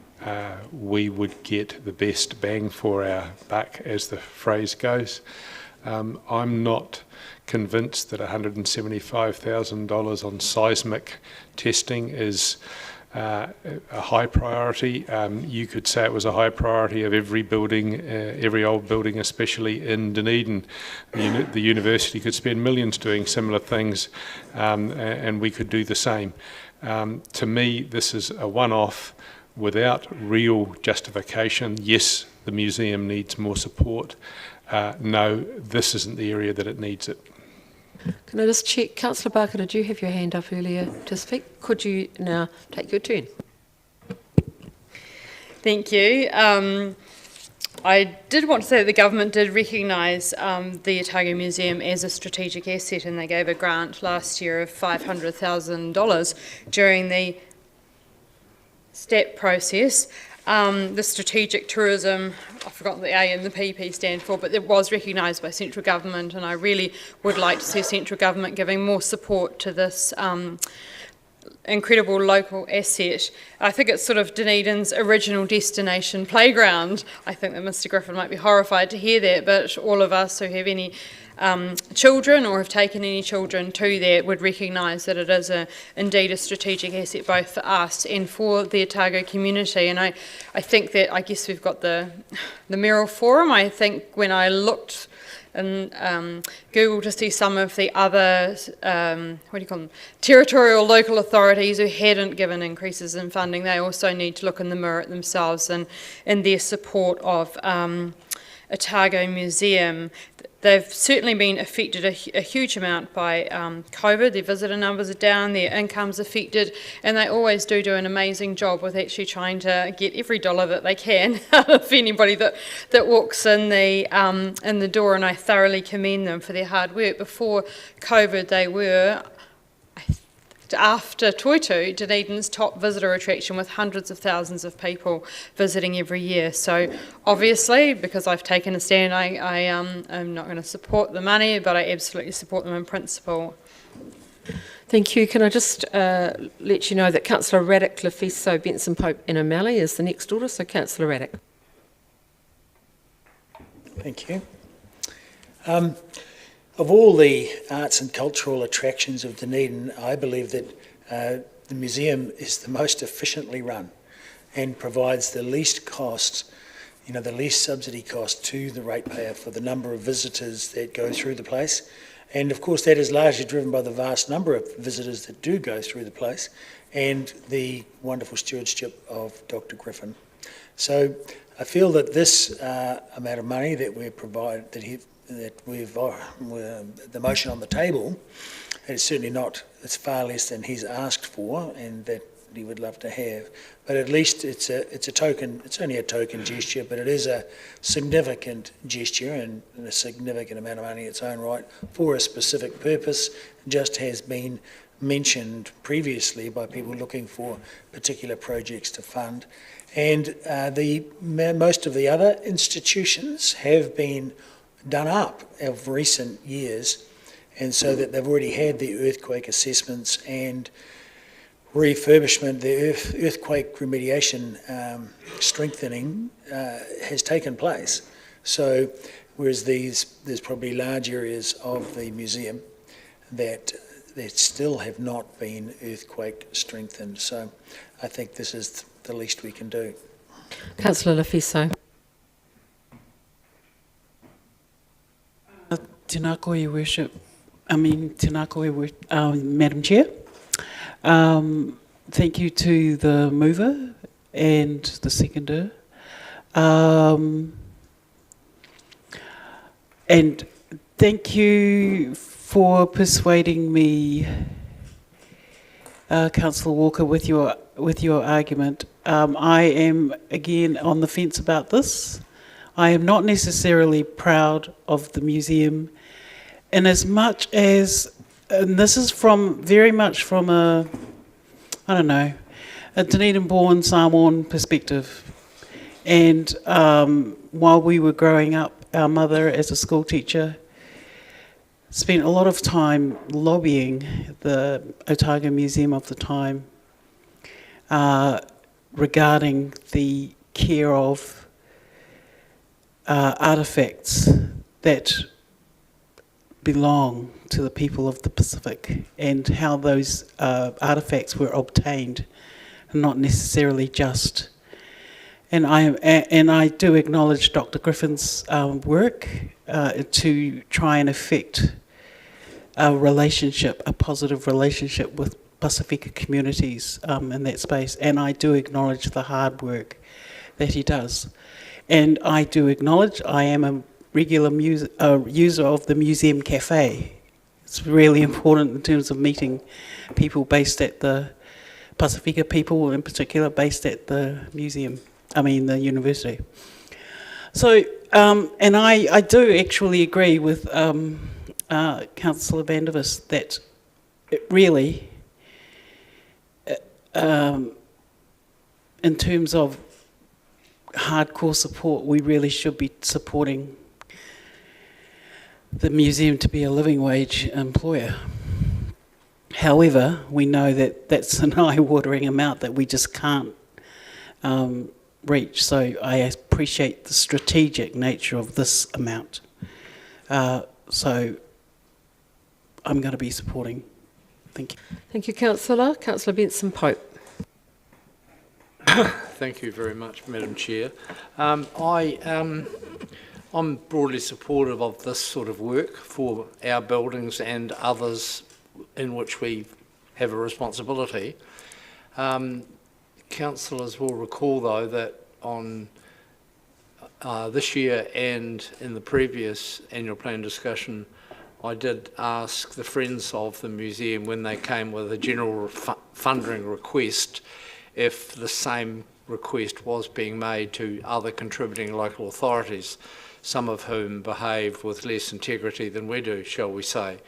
we would get the best bang for our buck, as the phrase goes. I'm not convinced that $175,000 on seismic testing is a high priority. You could say it was a high priority of every building, every old building, especially in Dunedin. The university could spend millions doing similar things, and we could do the same. To me, this is a one-off without real justification. Yes, the museum needs more support. No, this isn't the area that it needs it. Can I just check, Councillor Barker, did you have your hand up earlier to speak? Could you now take your turn? Thank you. I did want to say that the government did recognise the Otago Museum as a strategic asset, and they gave a grant last year of $500,000 during the STEP process. The strategic tourism, I've forgotten the A and the PP stand for, but it was recognised by central government, and I really would like to see central government giving more support to this incredible local asset. I think it's sort of Dunedin's original destination playground. I think that Mr. Griffin might be horrified to hear that, but all of us who have any children or have taken any children to there would recognise that it is indeed a strategic asset both for us and for the Otago community. And I think that, I guess we've got the Merrill Forum. I think when I looked in Google to see some of the other, territorial local authorities who hadn't given increases in funding, they also need to look in the mirror at themselves and in their support of Otago Museum. They've certainly been affected a huge amount by COVID. Their visitor numbers are down, their income's affected, and they always do an amazing job with actually trying to get every dollar that they can out of anybody that walks in the door, and I thoroughly commend them for their hard work. Before COVID, they were, after Toitu, Dunedin's top visitor attraction with hundreds of thousands of people visiting every year. So obviously, because I've taken a stand, I am not going to support the money, but I absolutely support them in principle. Thank you. Can I just let you know that Councillor Raddick, Lefiso, Benson Pope and O'Malley is the next order, so Councillor Raddick. Thank you. Of all the arts and cultural attractions of Dunedin, I believe that the museum is the most efficiently run and provides the least cost, the least subsidy cost to the ratepayer for the number of visitors that go through the place. And of course that is largely driven by the vast number of visitors that do go through the place and the wonderful stewardship of Dr. Griffin. So I feel that this amount of money that we provide, the motion on the table, it's certainly not, it's far less than he's asked for and that he would love to have. But at least it's a token, it's only a token gesture, but it is a significant gesture and a significant amount of money in its own right for a specific purpose, just has been mentioned previously by people looking for particular projects to fund. And most of the other institutions have been done up of recent years, and so that they've already had the earthquake assessments and refurbishment, the earthquake remediation strengthening has taken place. So whereas there's probably large areas of the museum that still have not been earthquake strengthened. So I think this is the least we can do. Councillor Lefiso. Tēnā koe, Your Worship. Tēnā koe, Madam Chair. Thank you to the mover and the seconder. And thank you for persuading me, Councillor Walker, with your argument. I am again on the fence about this. I am not necessarily proud of the museum, in as much as, and this is very much from a Dunedin-born Samoan perspective. And while we were growing up, our mother, as a school teacher, spent a lot of time lobbying the Otago Museum of the time regarding the care of artefacts that belong to the people of the Pacific, and how those artefacts were obtained, not necessarily just. And I do acknowledge Dr. Griffin's work to try and effect a positive relationship with Pacifica communities in that space. And I do acknowledge the hard work that he does. And I do acknowledge I am a regular user of the Museum Cafe. It's really important in terms of meeting people based at the Pacifica people, in particular based at the museum. The university. So, and I do actually agree with Councillor Vandervis that it really, in terms of hardcore support, we really should be supporting the museum to be a living wage employer. However, we know that that's an eye-watering amount that we just can't reach. So I appreciate the strategic nature of this amount. So I'm going to be supporting. Thank you. Thank you, Councillor. Councillor Benson-Pope. Thank you very much, Madam Chair. I'm broadly supportive of this sort of work for our buildings and others in which we have a responsibility. Councillors will recall, though, that on this year and in the previous annual plan discussion, I did ask the Friends of the Museum, when they came with a general funding request, if the same request was being made to other contributing local authorities, some of whom behave with less integrity than we do, shall we say.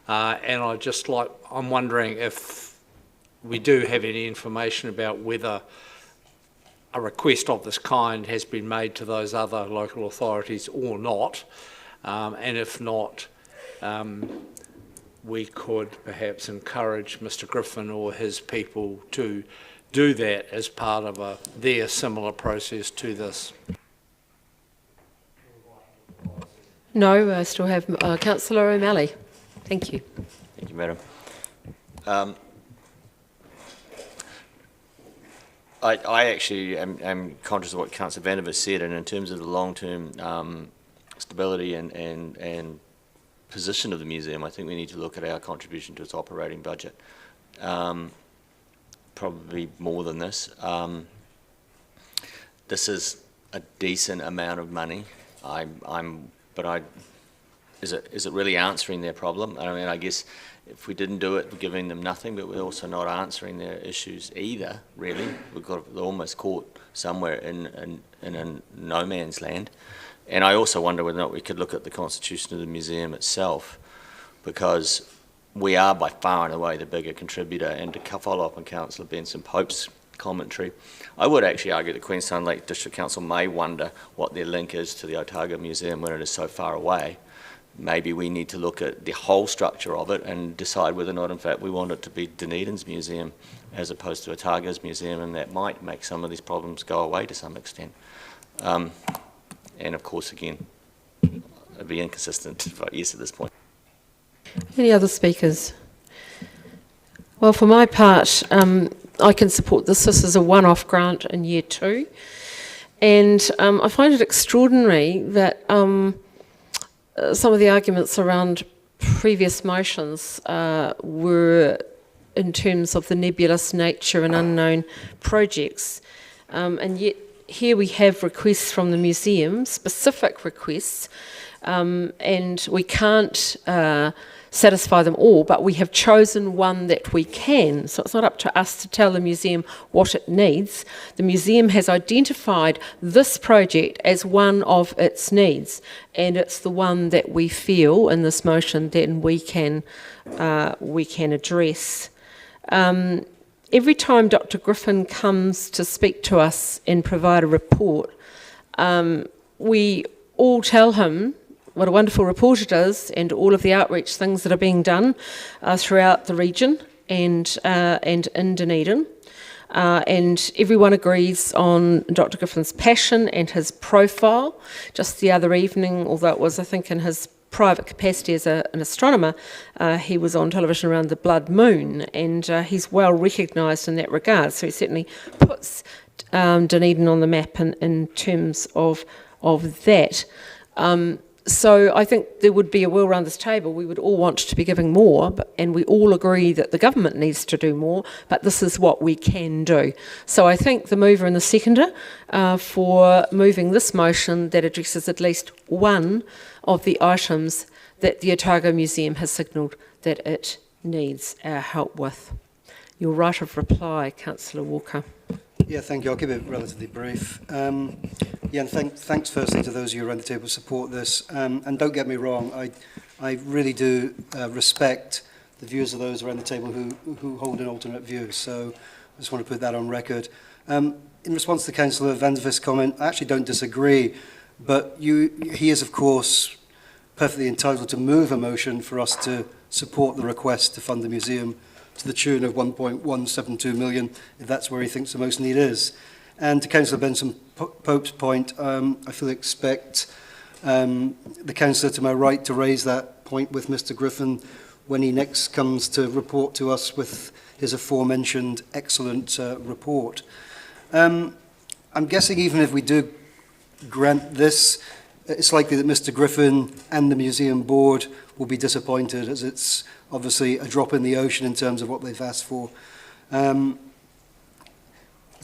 And I'm wondering if we do have any information about whether a request of this kind has been made to those other local authorities or not, and if not, we could perhaps encourage Mr. Griffin or his people to do that as part of their similar process to this. No, I still have Councillor O'Malley. Thank you. Thank you, Madam. I actually am conscious of what Councillor Vandervis said, and in terms of the long-term stability and position of the museum, I think we need to look at our contribution to its operating budget. Probably more than this. This is a decent amount of money. Is it really answering their problem? I mean, I guess if we didn't do it, we're giving them nothing, but we're also not answering their issues either, really. They're almost caught somewhere in a no man's land. And I also wonder whether or not we could look at the constitution of the museum itself, because we are by far and away the bigger contributor. And to follow up on Councillor Benson-Pope's commentary, I would actually argue that Queenstown Lake District Council may wonder what their link is to the Otago Museum when it is so far away. Maybe we need to look at the whole structure of it and decide whether or not, in fact, we want it to be Dunedin's museum as opposed to Otago's museum, and that might make some of these problems go away to some extent. And of course, again, I'd be inconsistent to vote yes at this point. Any other speakers? Well, for my part, I can support this. This is a one-off grant in year 2. And I find it extraordinary that some of the arguments around previous motions were in terms of the nebulous nature and unknown projects. And yet here we have requests from the museum, specific requests, and we can't satisfy them all, but we have chosen one that we can. So it's not up to us to tell the museum what it needs. The museum has identified this project as one of its needs, and it's the one that we feel in this motion then we can address. Every time Dr. Griffin comes to speak to us and provide a report, we all tell him what a wonderful report it is and all of the outreach things that are being done throughout the region and in Dunedin. And everyone agrees on Dr. Griffin's passion and his profile. Just the other evening, although it was, I think, in his private capacity as an astronomer, he was on television around the blood moon, and he's well recognised in that regard. So he certainly puts Dunedin on the map in terms of that. So I think there would be a will around this table. We would all want to be giving more, and we all agree that the government needs to do more, but this is what we can do. So I thank the mover and the seconder for moving this motion that addresses at least one of the items that the Otago Museum has signalled that it needs our help with. Your right of reply, Councillor Walker. Yeah, thank you. I'll keep it relatively brief. Yeah, and thanks firstly to those of you around the table who support this. And don't get me wrong, I really do respect the views of those around the table who hold an alternate view. So I just want to put that on record. In response to Councillor Vandervist's comment, I actually don't disagree, but he is, of course, perfectly entitled to move a motion for us to support the request to fund the museum to the tune of 1.172 million, if that's where he thinks the most need is. And to Councillor Benson Pope's point, I fully expect the councillor to my right to raise that point with Mr. Griffin when he next comes to report to us with his aforementioned excellent report. I'm guessing even if we do grant this, it's likely that Mr. Griffin and the museum board will be disappointed, as it's obviously a drop in the ocean in terms of what they've asked for. That's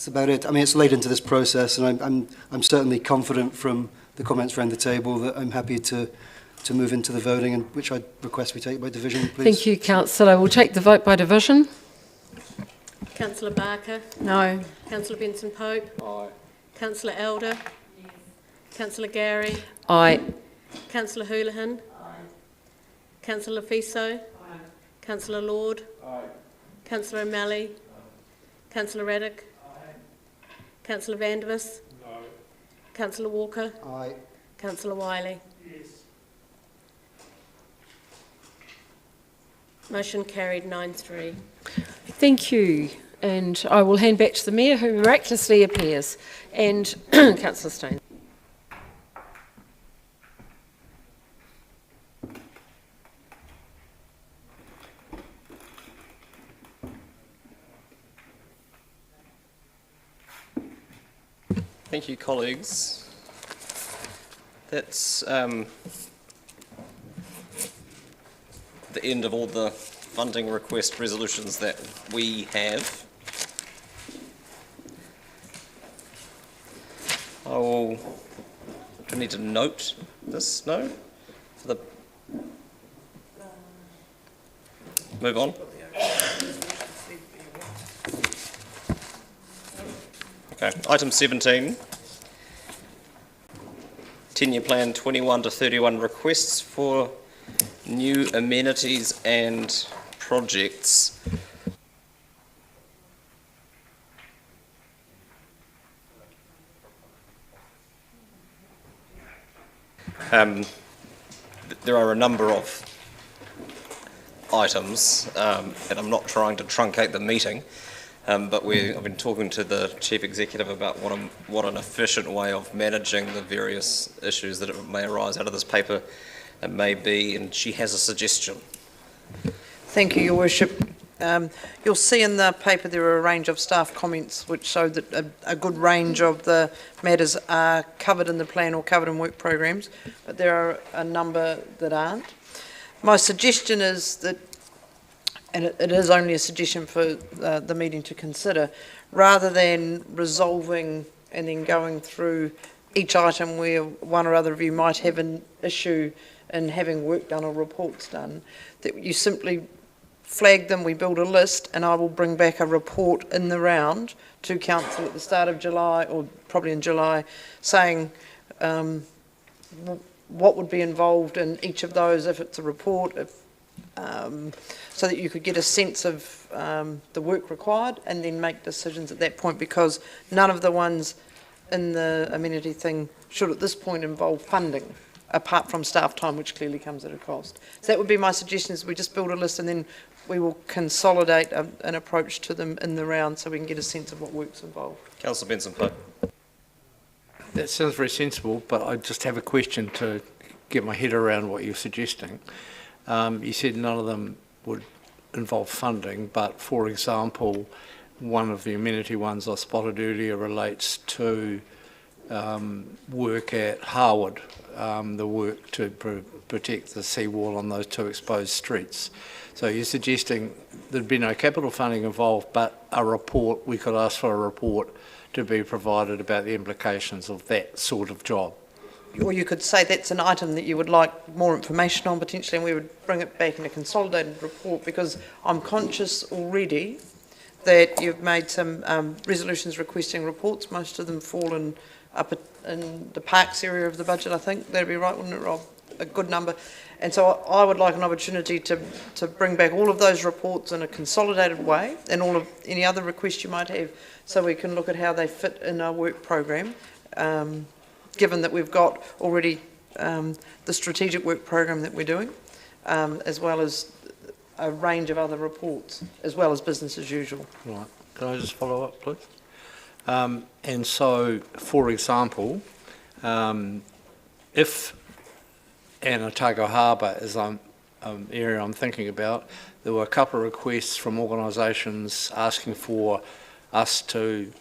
about it. I mean, it's late into this process, and I'm certainly confident from the comments around the table that I'm happy to move into the voting, and which I request we take by division, please. Thank you, Councillor. We'll take the vote by division. Councillor Barker? No. Councillor Benson Pope? Aye. Councillor Elder? Yes. Councillor Gary? Aye. Councillor Houlihan? Aye. Councillor Fiso? Aye. Councillor Lord? Aye. Councillor O'Malley? Aye. Councillor Raddick? Aye. Councillor Vandervis? No. Councillor Walker? Aye. Councillor Wiley? Yes. Motion carried 9-3. Thank you. And I will hand back to the Mayor, who miraculously appears, and Councillor Stein. Thank you, colleagues. That's the end of all the funding request resolutions that we have. Do I need to note this? No? For the move on. Okay, item 17. 10-year plan 21 to 31 requests for new amenities and projects. There are a number of items, and I'm not trying to truncate the meeting, But I've been talking to the Chief Executive about what an efficient way of managing the various issues that may arise out of this paper it may be, and she has a suggestion. Thank you, Your Worship. You'll see in the paper there are a range of staff comments which show that a good range of the matters are covered in the plan or covered in work programs, but there are a number that aren't. My suggestion is that, and it is only a suggestion for the meeting to consider, rather than resolving and then going through each item where one or other of you might have an issue in having work done or reports done, that you simply flag them, we build a list, and I will bring back a report in the round to Council at the start of July, or probably in July, saying what would be involved in each of those, if it's a report, so that you could get a sense of the work required and then make decisions at that point, because none of the ones in the amenity thing should at this point involve funding, apart from staff time, which clearly comes at a cost. So that would be my suggestion, is we just build a list and then we will consolidate an approach to them in the round so we can get a sense of what work's involved. Councillor Benson-Pope. That sounds very sensible, but I just have a question to get my head around what you're suggesting. You said none of them would involve funding, but for example, one of the amenity ones I spotted earlier relates to work at Harwood, the work to protect the seawall on those two exposed streets. So you're suggesting there'd be no capital funding involved, but a report, we could ask for a report to be provided about the implications of that sort of job. Or you could say that's an item that you would like more information on potentially, and we would bring it back in a consolidated report, because I'm conscious already that you've made some resolutions requesting reports. Most of them fall in up in the parks area of the budget, I think. That'd be right, wouldn't it, Rob? A good number. And so I would like an opportunity to bring back all of those reports in a consolidated way, and all of any other requests you might have, so we can look at how they fit in our work program, given that we've got already the strategic work program that we're doing, as well as a range of other reports, as well as business as usual. Right. Can I just follow up, please? And so, for example, if Otago Harbour is an area I'm thinking about, there were a couple of requests from organisations asking for us to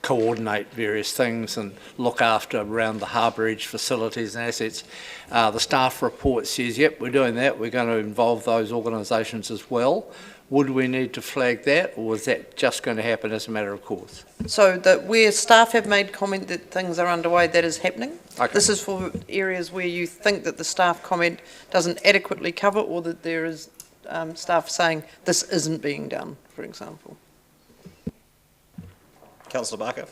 coordinate various things and look after around the harbour edge facilities and assets. The staff report says, yep, we're doing that, we're going to involve those organisations as well. Would we need to flag that, or is that just going to happen as a matter of course? So that where staff have made comment that things are underway, that is happening. Okay. This is for areas where you think that the staff comment doesn't adequately cover, or that there is staff saying this isn't being done, for example. Councillor Barker.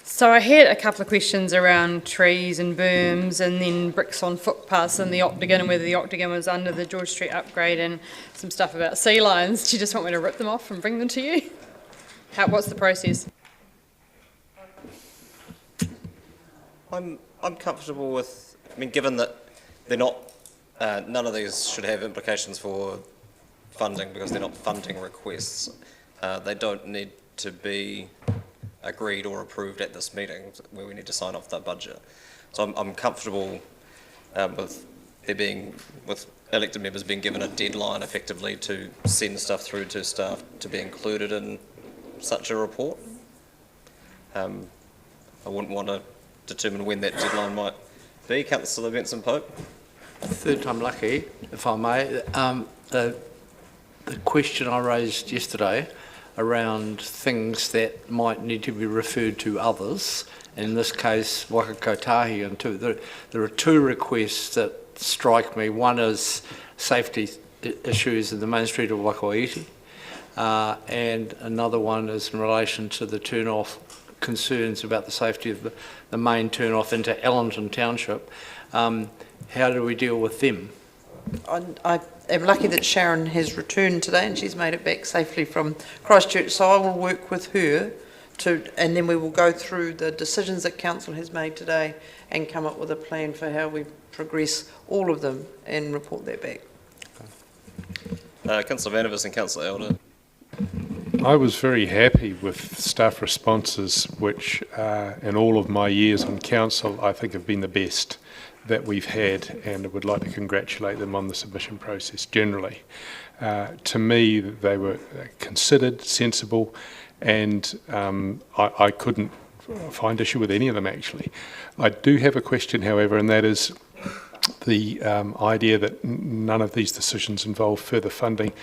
So I had a couple of questions around trees and berms, and then bricks on footpaths and the octagon, and whether the octagon was under the George Street upgrade, and some stuff about sea lions. Do you just want me to rip them off and bring them to you? What's the process? I'm comfortable with, I mean, given that they're not, none of these should have implications for funding because they're not funding requests. They don't need to be agreed or approved at this meeting where we need to sign off that budget. So I'm comfortable with there being, with elected members being given a deadline effectively to send stuff through to staff to be included in such a report. I wouldn't want to determine when that deadline might be. Councillor Benson-Pope. Third time lucky, if I may. The question I raised yesterday around things that might need to be referred to others, in this case Wakakotahi, and there are two requests that strike me. One is safety issues in the main street of Waikoiti, and another one is in relation to the turn-off, concerns about the safety of the main turn-off into Ellington Township. How do we deal with them? I am lucky that Sharon has returned today and she's made it back safely from Christchurch, so I will work with her and then we will go through the decisions that Council has made today and come up with a plan for how we progress all of them and report that back. Councillor Vandervis and Councillor Elder. I was very happy with staff responses, which in all of my years on council, I think have been the best that we've had, and I would like to congratulate them on the submission process generally. To me, they were considered, sensible, and I couldn't find issue with any of them, actually. I do have a question, however, and that is the idea that none of these decisions involve further funding.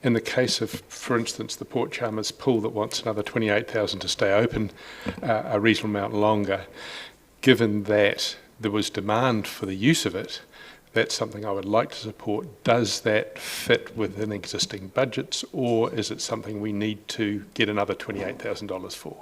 In the case of, for instance, the Port Chalmers pool that wants another 28,000 to stay open a reasonable amount longer, given that there was demand for the use of it, that's something I would like to support. Does that fit within existing budgets, or is it something we need to get another $28,000 for?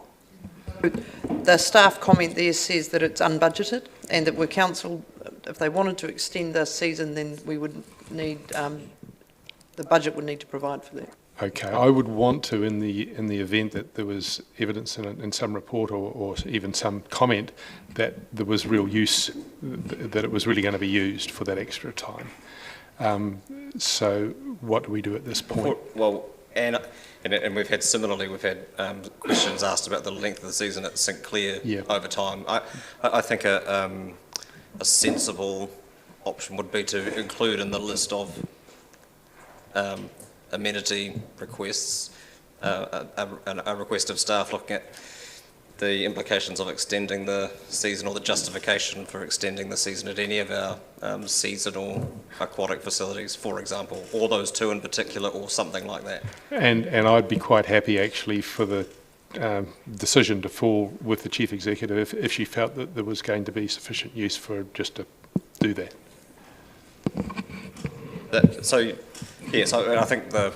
The staff comment there says that it's unbudgeted, and that council, if they wanted to extend this season, then we would need, the budget would need to provide for that. Okay, I would want to, in the event that there was evidence in some report or even some comment that there was real use, that it was really going to be used for that extra time. So what do we do at this point? Well, and we've had questions asked about the length of the season at St Clair over time. I think a sensible option would be to include in the list of amenity requests, a request of staff looking at the implications of extending the season or the justification for extending the season at any of our seasonal aquatic facilities, for example, or those two in particular, or something like that. And I'd be quite happy actually for the decision to fall with the Chief Executive if she felt that there was going to be sufficient use for just to do that. I think the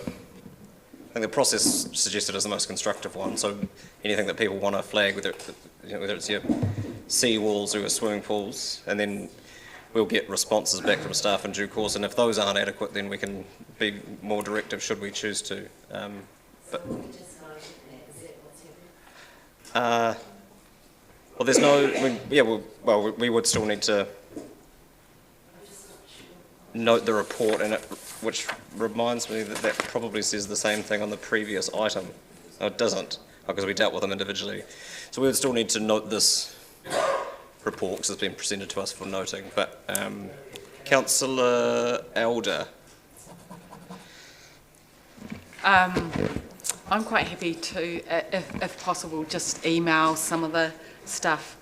process suggested is the most constructive one. So anything that people want to flag, whether it's your sea walls or your swimming pools, and then we'll get responses back from staff in due course. And if those aren't adequate, then we can be more directive should we choose to. Well, there's no. We would still need to note the report in it, which reminds me that probably says the same thing on the previous item. No, it doesn't, because we dealt with them individually. So we would still need to note this report, because it's been presented to us for noting. But Councillor Elder. I'm quite happy to, if possible, just email some of the stuff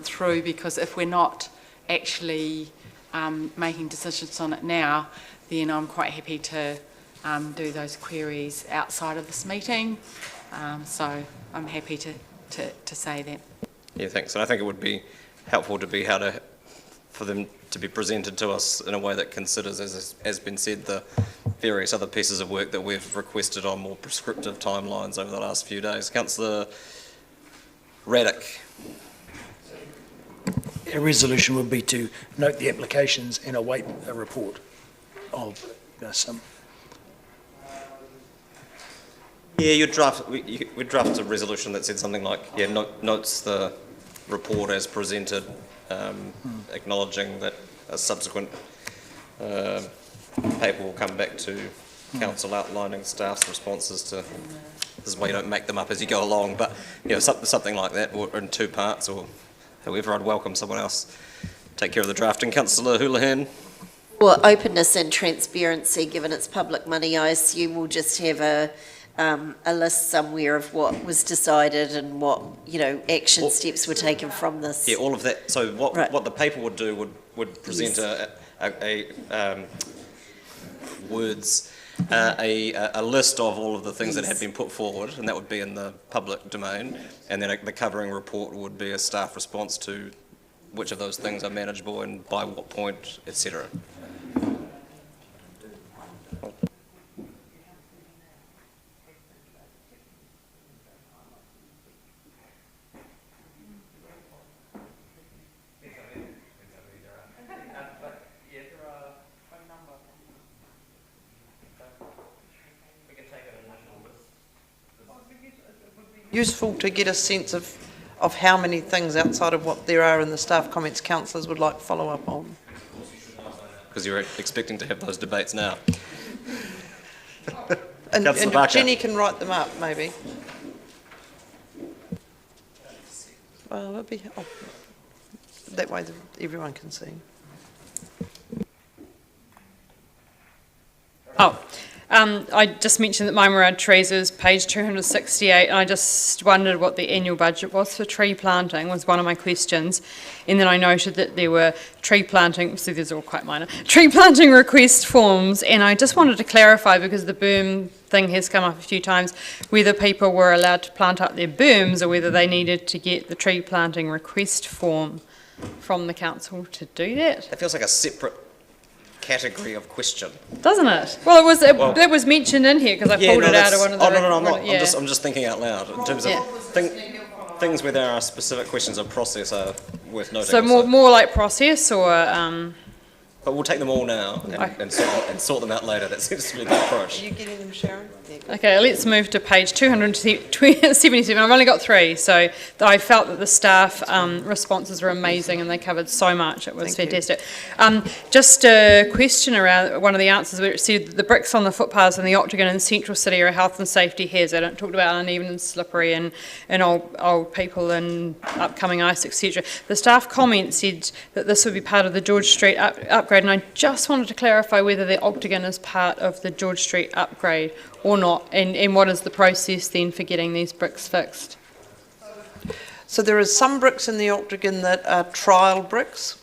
through, because if we're not actually making decisions on it now, then I'm quite happy to do those queries outside of this meeting. So I'm happy to say that. Yeah, thanks. And I think it would be helpful for them to be presented to us in a way that considers, as has been said, the various other pieces of work that we've requested on more prescriptive timelines over the last few days. Councillor Raddick. A resolution would be to note the applications and await a report of some. Yeah, we'd draft a resolution that said something like, notes the report as presented, acknowledging that a subsequent paper will come back to council outlining staff's responses to. This is why you don't make them up as you go along, but something like that, or in two parts, or however. I'd welcome someone else take care of the drafting. Councillor Houlihan. Well, openness and transparency, given it's public money, I assume we'll just have a list somewhere of what was decided and what action steps were taken from this. Yeah, all of that. So what the paper would do would present a list of all of the things that had been put forward, and that would be in the public domain, and then the covering report would be a staff response to which of those things are manageable and by what point, etc. Useful to get a sense of how many things outside of what there are in the staff comments councillors would like follow up on. Because you're expecting to have those debates now. And Councillor Barker. Jenny can write them up, maybe. Well, that'd be, that way everyone can see. I just mentioned that mine were around trees. It was page 268, and I just wondered what the annual budget was for tree planting, was one of my questions. And then I noted that there were tree planting, so these are all quite minor, tree planting request forms, and I just wanted to clarify, because the boom thing has come up a few times, whether people were allowed to plant up their booms or whether they needed to get the tree planting request form from the council to do that. It feels like a separate category of question, doesn't it? Well, it was mentioned in here because I pulled it out of one of the. Oh no, I'm not. Yeah. I'm just thinking out loud in terms of things where there are specific questions of process are worth noting. So more like process, or. But we'll take them all now and sort them out later. That seems to be the approach. Are you getting them, Sharon? Okay, let's move to page 277. I've only got 3, so I felt that the staff responses were amazing and they covered so much. It was fantastic. Just a question around one of the answers where it said that the bricks on the footpaths in the Octagon in Central City are a health and safety hazard. It talked about uneven and slippery and old people and upcoming ice, etc. The staff comment said that this would be part of the George Street upgrade, and I just wanted to clarify whether the Octagon is part of the George Street upgrade or not, and what is the process then for getting these bricks fixed? So there are some bricks in the Octagon that are trial bricks,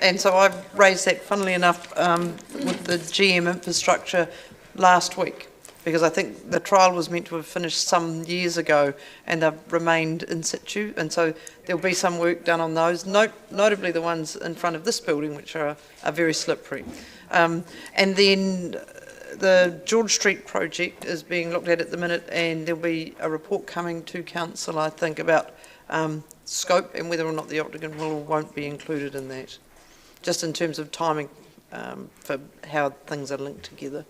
and so I've raised that, funnily enough, with the GM infrastructure last week, because I think the trial was meant to have finished some years ago and they've remained in situ, and so there'll be some work done on those, notably the ones in front of this building, which are very slippery. And then the George Street project is being looked at the minute, and there'll be a report coming to council, I think, about scope and whether or not the Octagon will or won't be included in that, just in terms of timing for how things are linked together.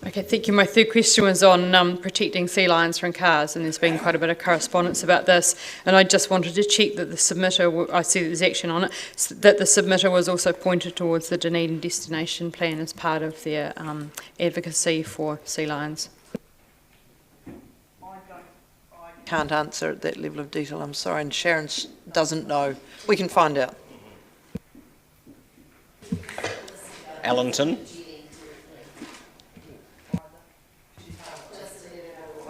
Okay, thank you. My third question was on protecting sea lions from cars, and there's been quite a bit of correspondence about this, and I just wanted to check that the submitter, I see that there's action on it, that the submitter was also pointed towards the Dunedin destination plan as part of their advocacy for sea lions. I can't answer at that level of detail, I'm sorry, and Sharon doesn't know. We can find out. Allenton.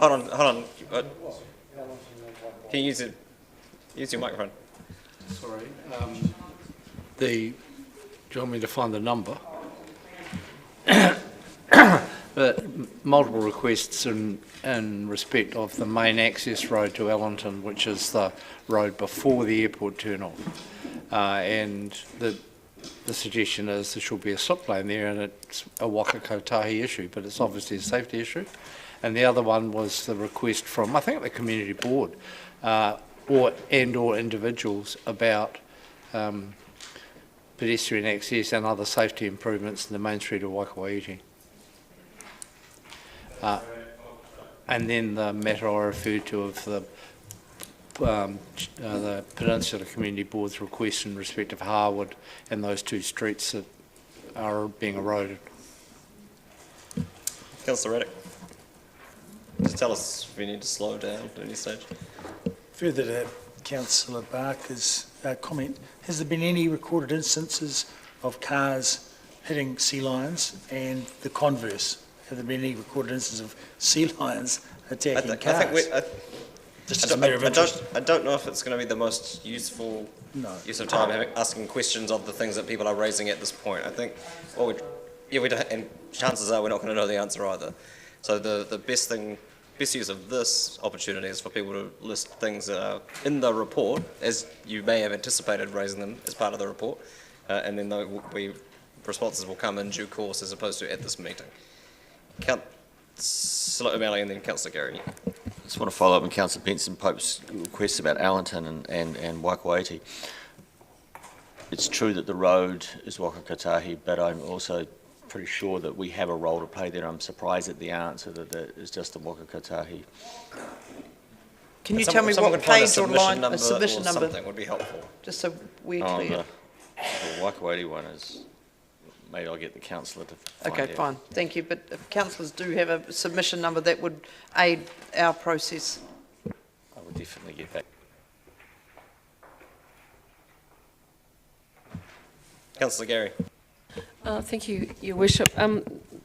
Hold on. Can you use your microphone? Sorry. Do you want me to find the number? But multiple requests in respect of the main access road to Allenton, which is the road before the airport turn-off. And the suggestion is there should be a slip lane there, and it's a Waka Kotahi issue, but it's obviously a safety issue. And the other one was the request from, I think, the community board or individuals about pedestrian access and other safety improvements in the main street of Waikawaiti. And then the matter I referred to of the Peninsula Community Board's request in respect of Harwood and those 2 streets that are being eroded. Councillor Reddick. Just tell us if we need to slow down at any stage. Further to Councillor Barker's comment, has there been any recorded instances of cars hitting sea lions and the converse? Have there been any recorded instances of sea lions attacking cars? I don't know if it's going to be the most useful use of time asking questions of the things that people are raising at this point. I think, and chances are we're not going to know the answer either. So the best use of this opportunity is for people to list things that are in the report, as you may have anticipated raising them as part of the report, and then responses will come in due course as opposed to at this meeting. Councillor O'Malley and then Councillor Gary. I just want to follow up on Councillor Benson Pope's request about Allenton and Waikawaiti. It's true that the road is Waka Kotahi, but I'm also pretty sure that we have a role to play there. I'm surprised at the answer that is just the Waka Kotahi. Can you tell me what page or line, a submission number? Something would be helpful. Just so we're clear. The Waikawaiti one is maybe I'll get the councillor to find Okay, out. fine, thank you. But if councillors do have a submission number, that would aid our process. I will definitely get back. Councillor Gary. Thank you, Your Worship.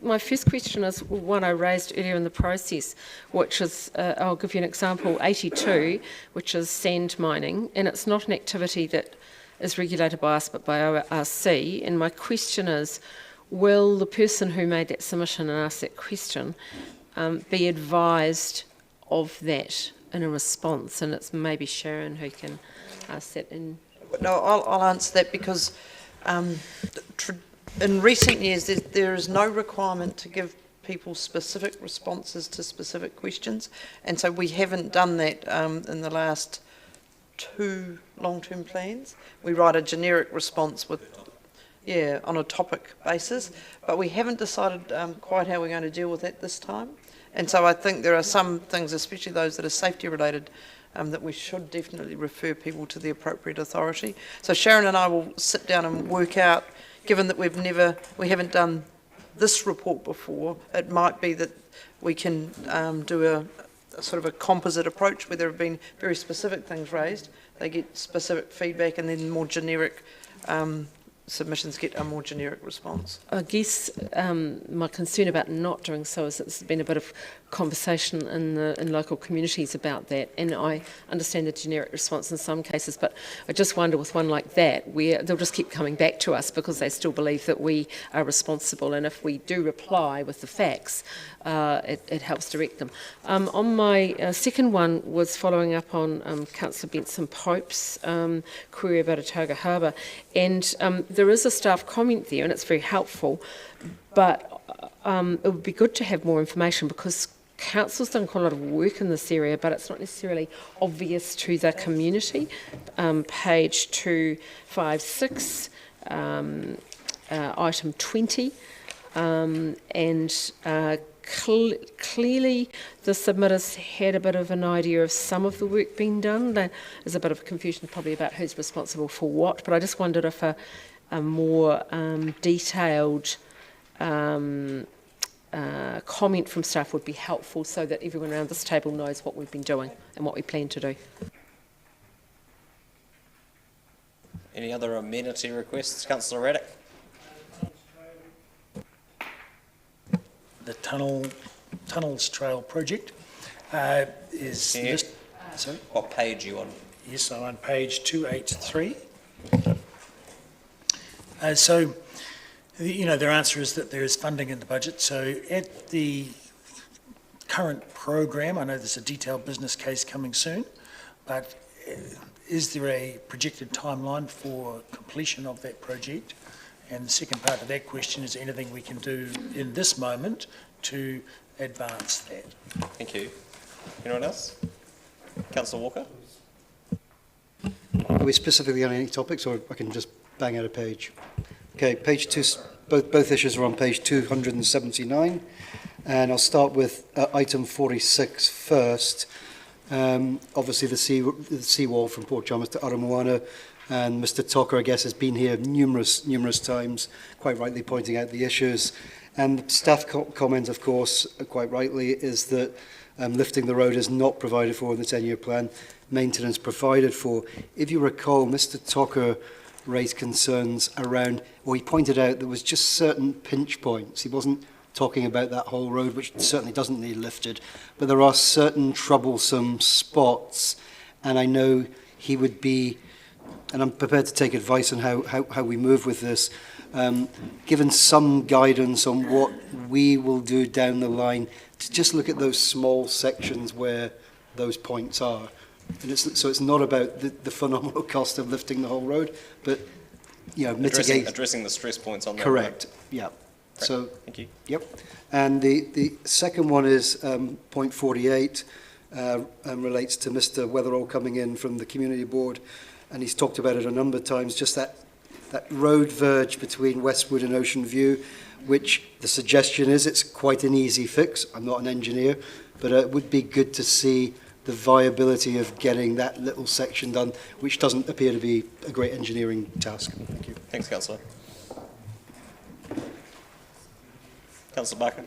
My first question is one I raised earlier in the process, which is, I'll give you an example, 82, which is sand mining, and it's not an activity that is regulated by us but by ORC. And my question is, will the person who made that submission and asked that question be advised of that in a response? And it's maybe Sharon who can ask that in. No, I'll answer that because in recent years there is no requirement to give people specific responses to specific questions, and so we haven't done that in the last 2 long-term plans. We write a generic response on a topic basis, but we haven't decided quite how we're going to deal with that this time. And so I think there are some things, especially those that are safety related, that we should definitely refer people to the appropriate authority. So Sharon and I will sit down and work out, given that we haven't done this report before, it might be that we can do a sort of a composite approach where there have been very specific things raised, they get specific feedback, and then more generic submissions get a more generic response. I guess my concern about not doing so is there's been a bit of conversation in local communities about that, and I understand the generic response in some cases, but I just wonder with one like that where they'll just keep coming back to us because they still believe that we are responsible, and if we do reply with the facts, it helps direct them. On my second one was following up on Councillor Benson Pope's query about Otago Harbour, and there is a staff comment there and it's very helpful, but it would be good to have more information because Council's done quite a lot of work in this area, but it's not necessarily obvious to the community. Page 256, item 20, and clearly the submitters had a bit of an idea of some of the work being done. There's a bit of confusion probably about who's responsible for what, but I just wondered if a more detailed comment from staff would be helpful so that everyone around this table knows what we've been doing and what we plan to do. Any other amenity requests? Councillor Raddick. The Tunnels Trail project is sorry? What page are you on? Yes, I'm on page 283. Their answer is that there is funding in the budget. So at the current program, I know there's a detailed business case coming soon, but is there a projected timeline for completion of that project? And the second part of that question is anything we can do in this moment to advance that. Thank you. Anyone else? Councillor Walker? Are we specifically on any topics, or I can just bang out a page? Okay, page 2, both issues are on page 279, and I'll start with item 46 first. Obviously the seawall from Port Chalmers to Aramoana, and Mr. Tucker, I guess, has been here numerous times, quite rightly pointing out the issues. And the staff comment, of course, quite rightly, is that lifting the road is not provided for in the 10-year plan, maintenance provided for. If you recall, Mr. Tucker raised concerns around, or he pointed out there was just certain pinch points. He wasn't talking about that whole road, which certainly doesn't need lifted, but there are certain troublesome spots, and I know he would be, and I'm prepared to take advice on how we move with this, given some guidance on what we will do down the line to just look at those small sections where those points are. And so it's not about the phenomenal cost of lifting the whole road, but mitigate. Addressing the stress points on that. Correct, road. yeah. Correct. So, thank you. Yep. And the second one is point 48, and relates to Mr. Weatherall coming in from the community board, and he's talked about it a number of times, just that road verge between Westwood and Ocean View, which the suggestion is it's quite an easy fix. I'm not an engineer, but it would be good to see the viability of getting that little section done, which doesn't appear to be a great engineering task. Thank you. Thanks, Councillor. Councillor Barker.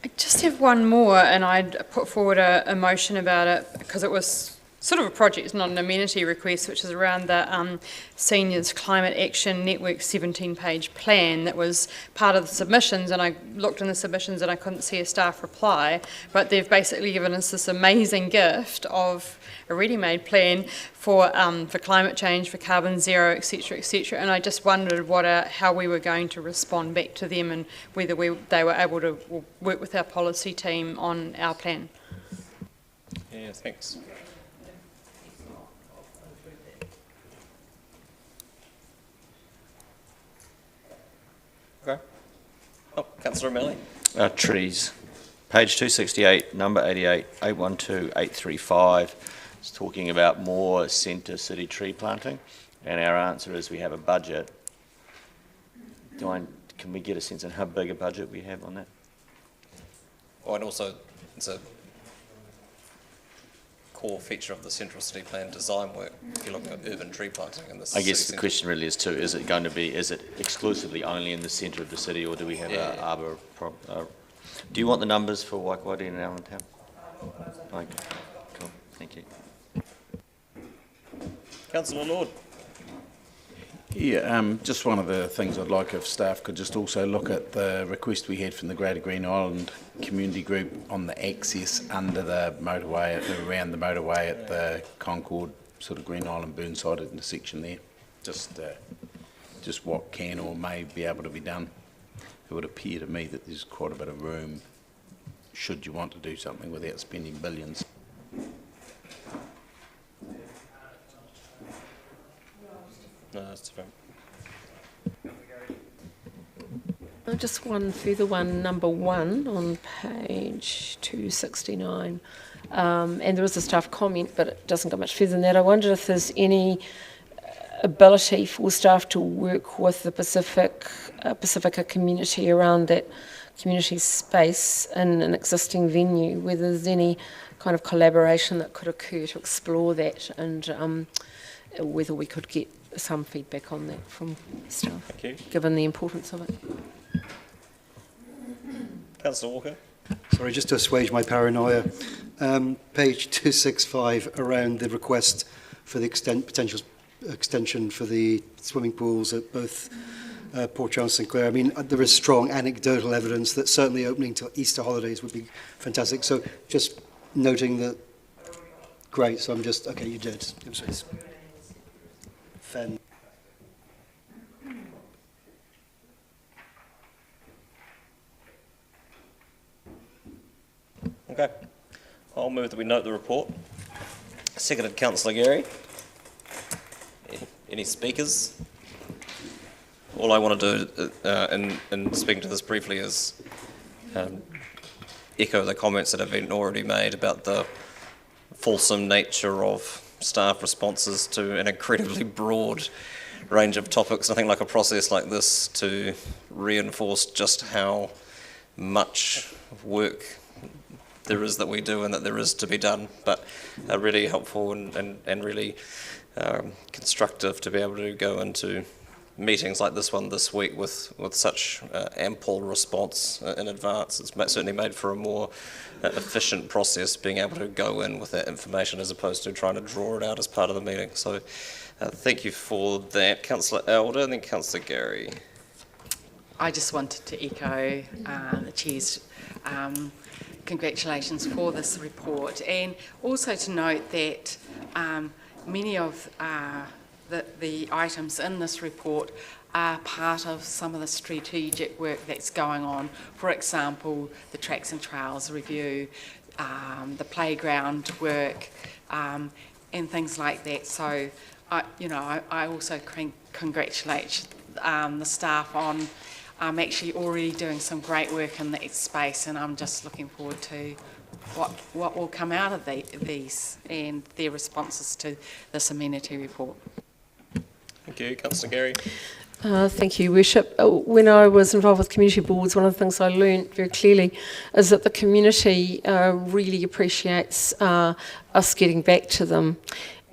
I just have one more, and I'd put forward a motion about it because it was sort of a project, it's not an amenity request, which is around the Seniors Climate Action Network 17-page plan that was part of the submissions, and I looked in the submissions and I couldn't see a staff reply, but they've basically given us this amazing gift of a ready-made plan for climate change, for carbon zero, etc., etc. And I just wondered how we were going to respond back to them and whether they were able to work with our policy team on our plan. Yeah, thanks. Okay. Oh, Councillor O'Malley. Trees. Page 268, number 88, 812, 835. It's talking about more centre city tree planting, and our answer is we have a budget. Can we get a sense of how big a budget we have on that? Oh, and also, it's a core feature of the Central City Plan design work, if you're looking at urban tree planting in this. I guess the question really is too, is it exclusively only in the centre of the city, or do we have a arbor? Do you want the numbers for Waikawati and Allentown? Okay, cool, thank you. Councillor Lord. Yeah, just one of the things I'd like if staff could just also look at the request we had from the Greater Green Island Community Group on the access under the motorway, around the motorway at the Concord, sort of Green Island Burnside intersection there. Just what can or may be able to be done. It would appear to me that there's quite a bit of room should you want to do something without spending billions. No, that's fair. Just one further one, number 1 on page 269. And there is a staff comment, but it doesn't go much further than that. I wonder if there's any ability for staff to work with the Pacifica community around that community space in an existing venue, whether there's any kind of collaboration that could occur to explore that, and whether we could get some feedback on that from staff, given the importance of it. Councillor Walker. Sorry, just to assuage my paranoia. Page 265 around the request for the potential extension for the swimming pools at both Port Charles and Sinclair. I mean, there is strong anecdotal evidence that certainly opening till Easter holidays would be fantastic. So just noting that, great, so I'm just, okay, you did. It's Fen. Okay. I'll move that we note the report. Seconded, Councillor Gary. Any speakers? All I want to do in speaking to this briefly is echo the comments that have been already made about the fulsome nature of staff responses to an incredibly broad range of topics. I think like a process like this to reinforce just how much work there is that we do and that there is to be done, but really helpful and really constructive to be able to go into meetings like this one this week with such ample response in advance. It's certainly made for a more efficient process, being able to go in with that information as opposed to trying to draw it out as part of the meeting. So thank you for that. Councillor Elder and then Councillor Gary. I just wanted to echo the Chair's congratulations for this report, and also to note that many of the items in this report are part of some of the strategic work that's going on. For example, the Tracks and Trails review, the playground work, and things like that. So, I also congratulate the staff on actually already doing some great work in that space, and I'm just looking forward to what will come out of these and their responses to this amenity report. Thank you. Councillor Gary. Thank you, Worship. When I was involved with community boards, one of the things I learned very clearly is that the community really appreciates us getting back to them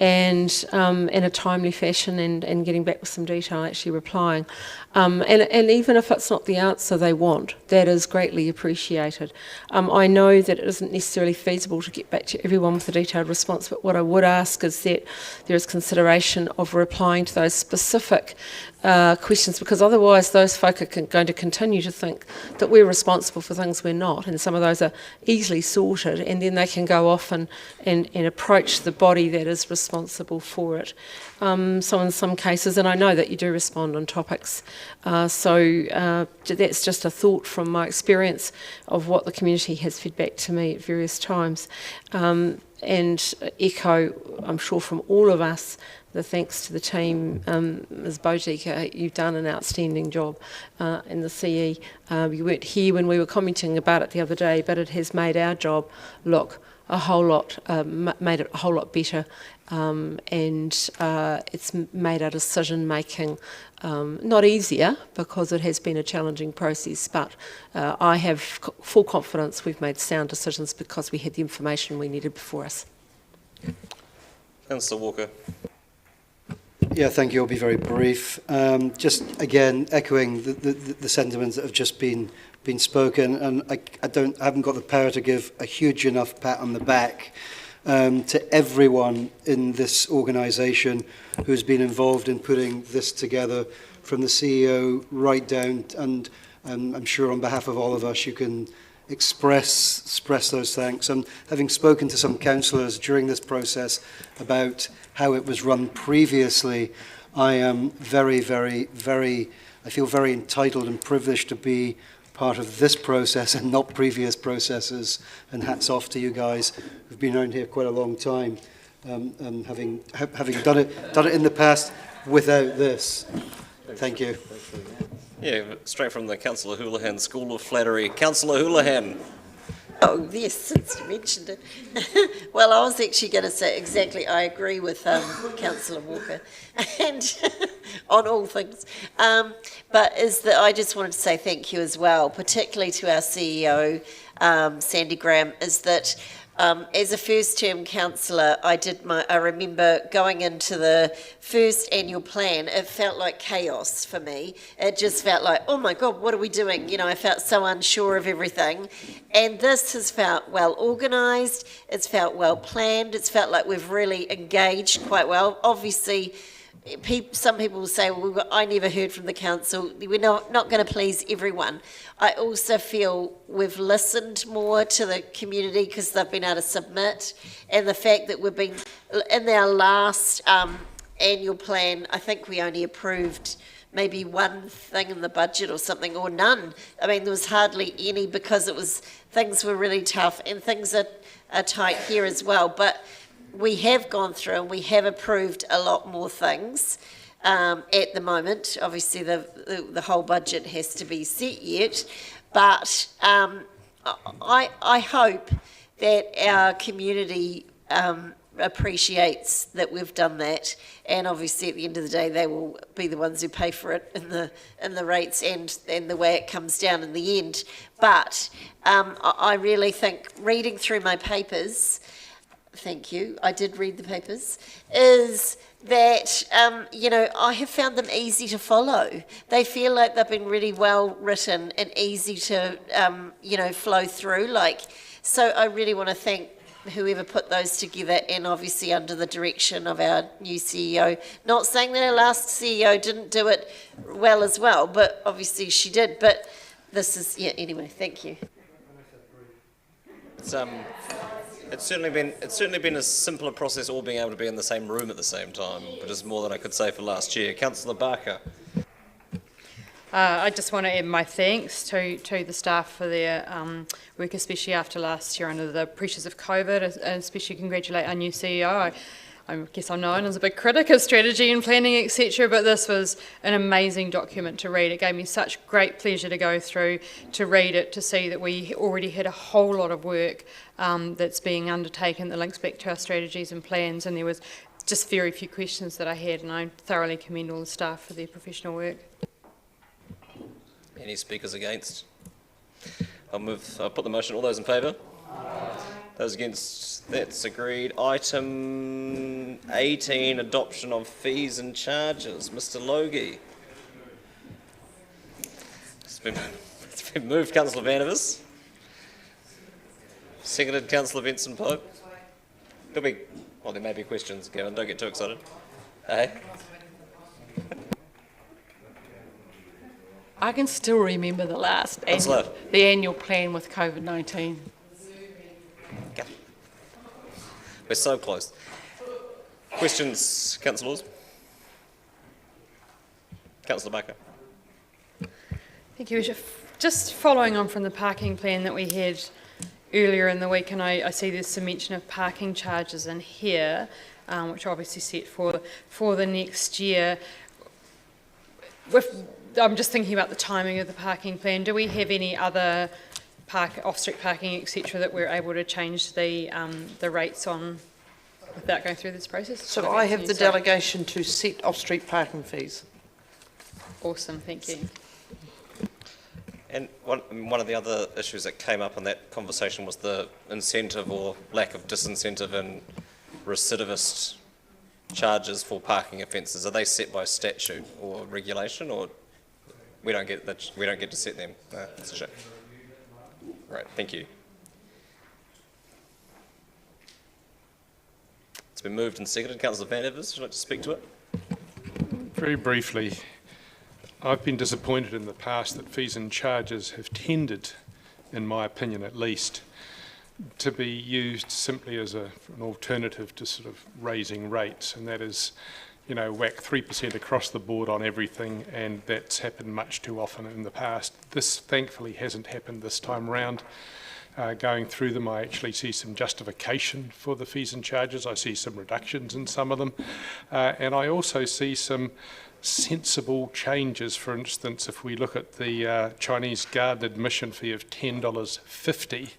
and in a timely fashion, and getting back with some detail, actually replying. And even if it's not the answer they want, that is greatly appreciated. I know that it isn't necessarily feasible to get back to everyone with a detailed response, but what I would ask is that there is consideration of replying to those specific questions, because otherwise those folk are going to continue to think that we're responsible for things we're not, and some of those are easily sorted, and then they can go off and approach the body that is responsible for it. So in some cases, and I know that you do respond on topics, so that's just a thought from my experience of what the community has fed back to me at various times. And echo, I'm sure from all of us, the thanks to the team. Ms. Botika, you've done an outstanding job in the CE. You weren't here when we were commenting about it the other day, but it has made our job look a whole lot, made it a whole lot better, and it's made our decision making not easier, because it has been a challenging process, but I have full confidence we've made sound decisions because we had the information we needed before us. Councillor Walker. Yeah, thank you. I'll be very brief. Just again, echoing the sentiments that have just been spoken, and I haven't got the power to give a huge enough pat on the back to everyone in this organisation who's been involved in putting this together, from the CEO right down, and I'm sure on behalf of all of us you can express those thanks. And having spoken to some councillors during this process about how it was run previously, I am very, very, very, I feel very entitled and privileged to be part of this process and not previous processes, and hats off to you guys who've been around here quite a long time, having done it in the past without this. Thank you. Yeah, straight from the Councillor Houlihan School of Flattery. Councillor Houlihan. Oh, yes, since you mentioned it. Well, I was actually going to say exactly, I agree with Councillor Walker and on all things. But I just wanted to say thank you as well, particularly to our CEO, Sandy Graham, is that as a first-term councillor, I remember going into the first annual plan, it felt like chaos for me. It just felt like, oh my God, what are we doing? You know, I felt so unsure of everything. And this has felt well organised, it's felt well planned, it's felt like we've really engaged quite well. Obviously, some people will say, well, I never heard from the council. We're not going to please everyone. I also feel we've listened more to the community because they've been able to submit, and the fact that we've been, in our last annual plan, I think we only approved maybe one thing in the budget or something, or none. I mean, there was hardly any, because things were really tough, and things are tight here as well. But we have gone through and we have approved a lot more things at the moment. Obviously, the whole budget has to be set yet, but I hope that our community appreciates that we've done that, and obviously at the end of the day they will be the ones who pay for it in the rates and the way it comes down in the end. But I really think, reading through my papers, thank you, I did read the papers, is that, I have found them easy to follow. They feel like they've been really well written and easy to, flow through. So I really want to thank whoever put those together, and obviously under the direction of our new CEO. Not saying that our last CEO didn't do it well as well, but obviously she did. But this is, anyway, thank you. It's certainly been a simpler process, all being able to be in the same room at the same time, which is more than I could say for last year. Councillor Barker. I just want to add my thanks to the staff for their work, especially after last year under the pressures of COVID, and especially congratulate our new CEO. I guess I'm known as a big critic of strategy and planning, etc., but this was an amazing document to read. It gave me such great pleasure to go through, to read it, to see that we already had a whole lot of work that's being undertaken that links back to our strategies and plans, and there was just very few questions that I had, and I thoroughly commend all the staff for their professional work. Any speakers against? I'll put the motion. All those in favour? Aye. Those against, that's agreed. Item 18, adoption of fees and charges. Mr. Logie. It's been moved, Councillor Vanivers. Seconded, Councillor Benson Pope. There may be questions, Gavin. Don't get too excited. Hey. I can still remember the last the annual plan with COVID-19. We're so close. Questions, councillors? Councillor Barker. Thank you, Bishop. Just following on from the parking plan that we had earlier in the week, and I see there's some mention of parking charges in here, which are obviously set for the next year. I'm just thinking about the timing of the parking plan. Do we have any other off-street parking, etc., that we're able to change the rates on without going through this process? So I have the delegation to set off-street parking fees. Awesome, thank you. And one of the other issues that came up in that conversation was the incentive or lack of disincentive in recidivist charges for parking offences. Are they set by statute or regulation, or we don't get to set them? No, that's a shame. Right, thank you. It's been moved and seconded. Councillor Vanivers, would you like to speak to it? Very briefly, I've been disappointed in the past that fees and charges have tended, in my opinion at least, to be used simply as an alternative to sort of raising rates, and that is, whack 3% across the board on everything, and that's happened much too often in the past. This thankfully hasn't happened this time round. Going through them, I actually see some justification for the fees and charges. I see some reductions in some of them, and I also see some sensible changes. For instance, if we look at the Chinese garden admission fee of $10.50,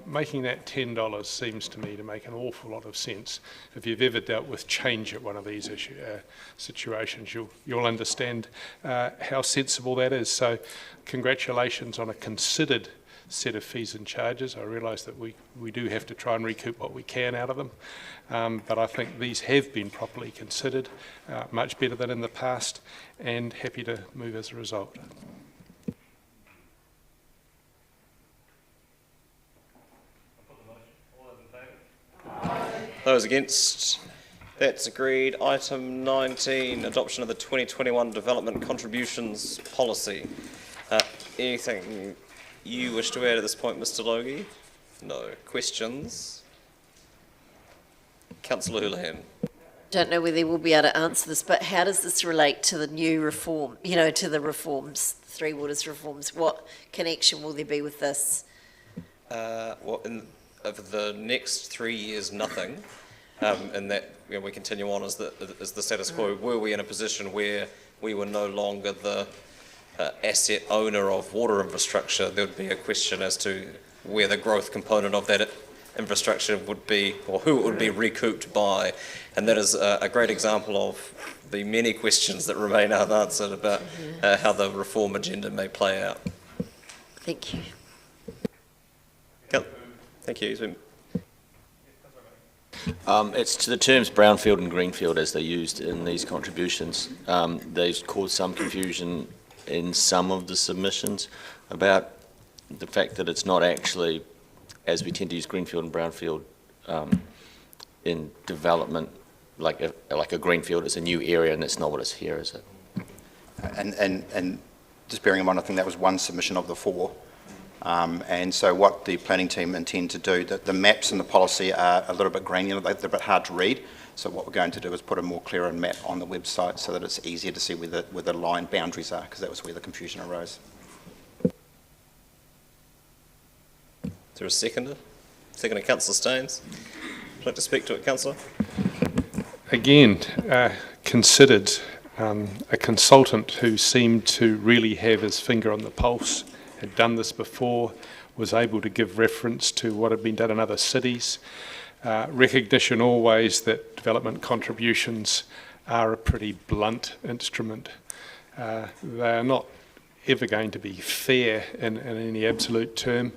making that $10 seems to me to make an awful lot of sense. If you've ever dealt with change at one of these situations, you'll understand how sensible that is. So congratulations on a considered set of fees and charges. I realise that we do have to try and recoup what we can out of them, but I think these have been properly considered, much better than in the past, and happy to move as a result. Those against? That's agreed. Item 19, adoption of the 2021 Development Contributions Policy. Anything you wish to add at this point, Mr. Logie? No. Questions? Councillor Houlihan. Don't know whether we'll be able to answer this, but how does this relate to the new reform, to the reforms, Three Waters reforms? What connection will there be with this? Over the next 3 years, nothing. And that we continue on as the status quo. Were we in a position where we were no longer the asset owner of water infrastructure, there would be a question as to where the growth component of that infrastructure would be, or who it would be recouped by. And that is a great example of the many questions that remain unanswered about how the reform agenda may play out. Thank you. Thank you. It's to the terms brownfield and greenfield as they're used in these contributions. They've caused some confusion in some of the submissions about the fact that it's not actually, as we tend to use greenfield and brownfield in development, like a greenfield is a new area, and that's not what it's here, is it? And just bearing in mind, I think that was one submission of the four. And so what the planning team intend to do, the maps and the policy are a little bit granular, they're a bit hard to read. So what we're going to do is put a more clearer map on the website so that it's easier to see where the line boundaries are, because that was where the confusion arose. Is there a seconder? Seconder, Councillor Staines. Would you like to speak to it, Councillor? Again, considered a consultant who seemed to really have his finger on the pulse, had done this before, was able to give reference to what had been done in other cities. Recognition always that development contributions are a pretty blunt instrument. They are not ever going to be fair in any absolute term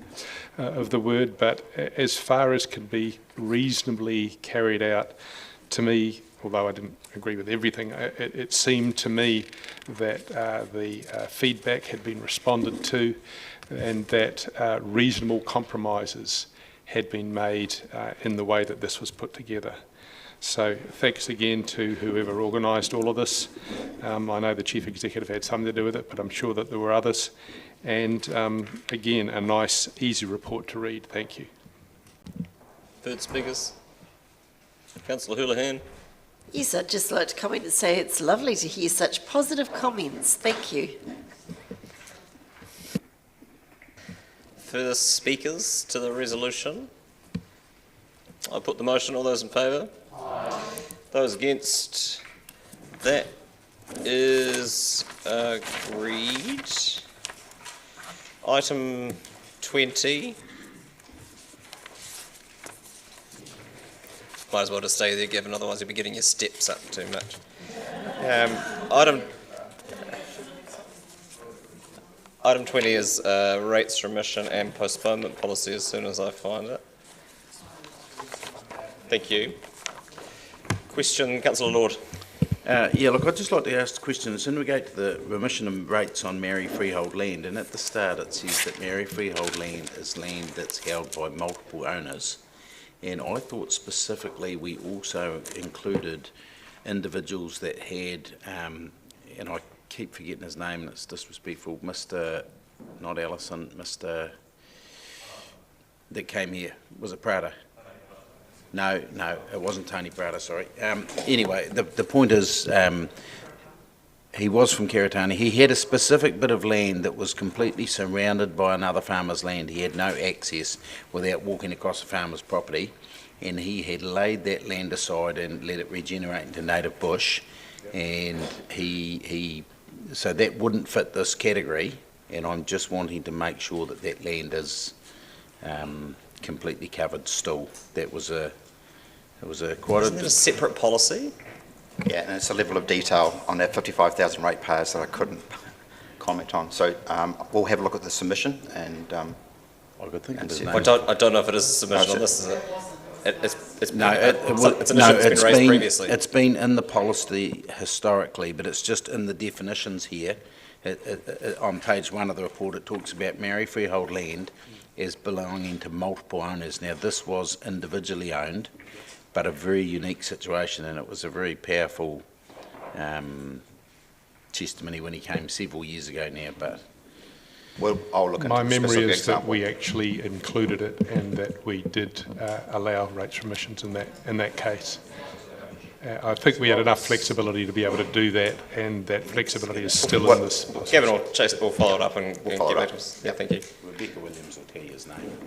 of the word, but as far as can be reasonably carried out, to me, although I didn't agree with everything, it seemed to me that the feedback had been responded to and that reasonable compromises had been made in the way that this was put together. So thanks again to whoever organised all of this. I know the Chief Executive had something to do with it, but I'm sure that there were others. And again, a nice, easy report to read. Thank you. Third speakers. Councillor Houlihan. Yes, I'd just like to comment and say it's lovely to hear such positive comments. Thank you. Further speakers to the resolution? I'll put the motion. All those in favour? Aye. Those against? That is agreed. Item 20. Might as well just stay there, Gavin, otherwise you'll be getting your steps up too much. Item 20 is rates remission and postponement policy as soon as I find it. Thank you. Question, Councillor Lord. Yeah, look, I'd just like to ask the question. It's in regard to the remission of rates on Maori freehold land, and at the start it says that Maori freehold land is land that's held by multiple owners. And I thought specifically we also included individuals that had, and I keep forgetting his name, and it's disrespectful, Mr. not Allison, Mr. that came here, was it Prada? No, it wasn't Tony Prada, sorry. Anyway, the point is, he was from Keratani. He had a specific bit of land that was completely surrounded by another farmer's land. He had no access without walking across a farmer's property, and he had laid that land aside and let it regenerate into native bush, and so that wouldn't fit this category, and I'm just wanting to make sure that that land is completely covered still. It was a quite Isn't it a separate policy? Yeah, and it's a level of detail on that 55,000 ratepayers that I couldn't comment on. So we'll have a look at the submission and I could think of his see. name. I don't know if it is a submission on this, is it? It's an issue no, that's been raised previously. It's been in the policy historically, but it's just in the definitions here. On page 1 of the report, it talks about Maori freehold land as belonging to multiple owners. Now, this was individually owned, but a very unique situation, and it was a very powerful testimony when he came several years ago now. But I'll look into my memory is example. that we actually included it and that we did allow rates remissions in that case. I think we had enough flexibility to be able to do that, and that flexibility is still in this. Kevin will follow it up and get back to us. Yeah, thank you. Rebecca Williams will tell you his name.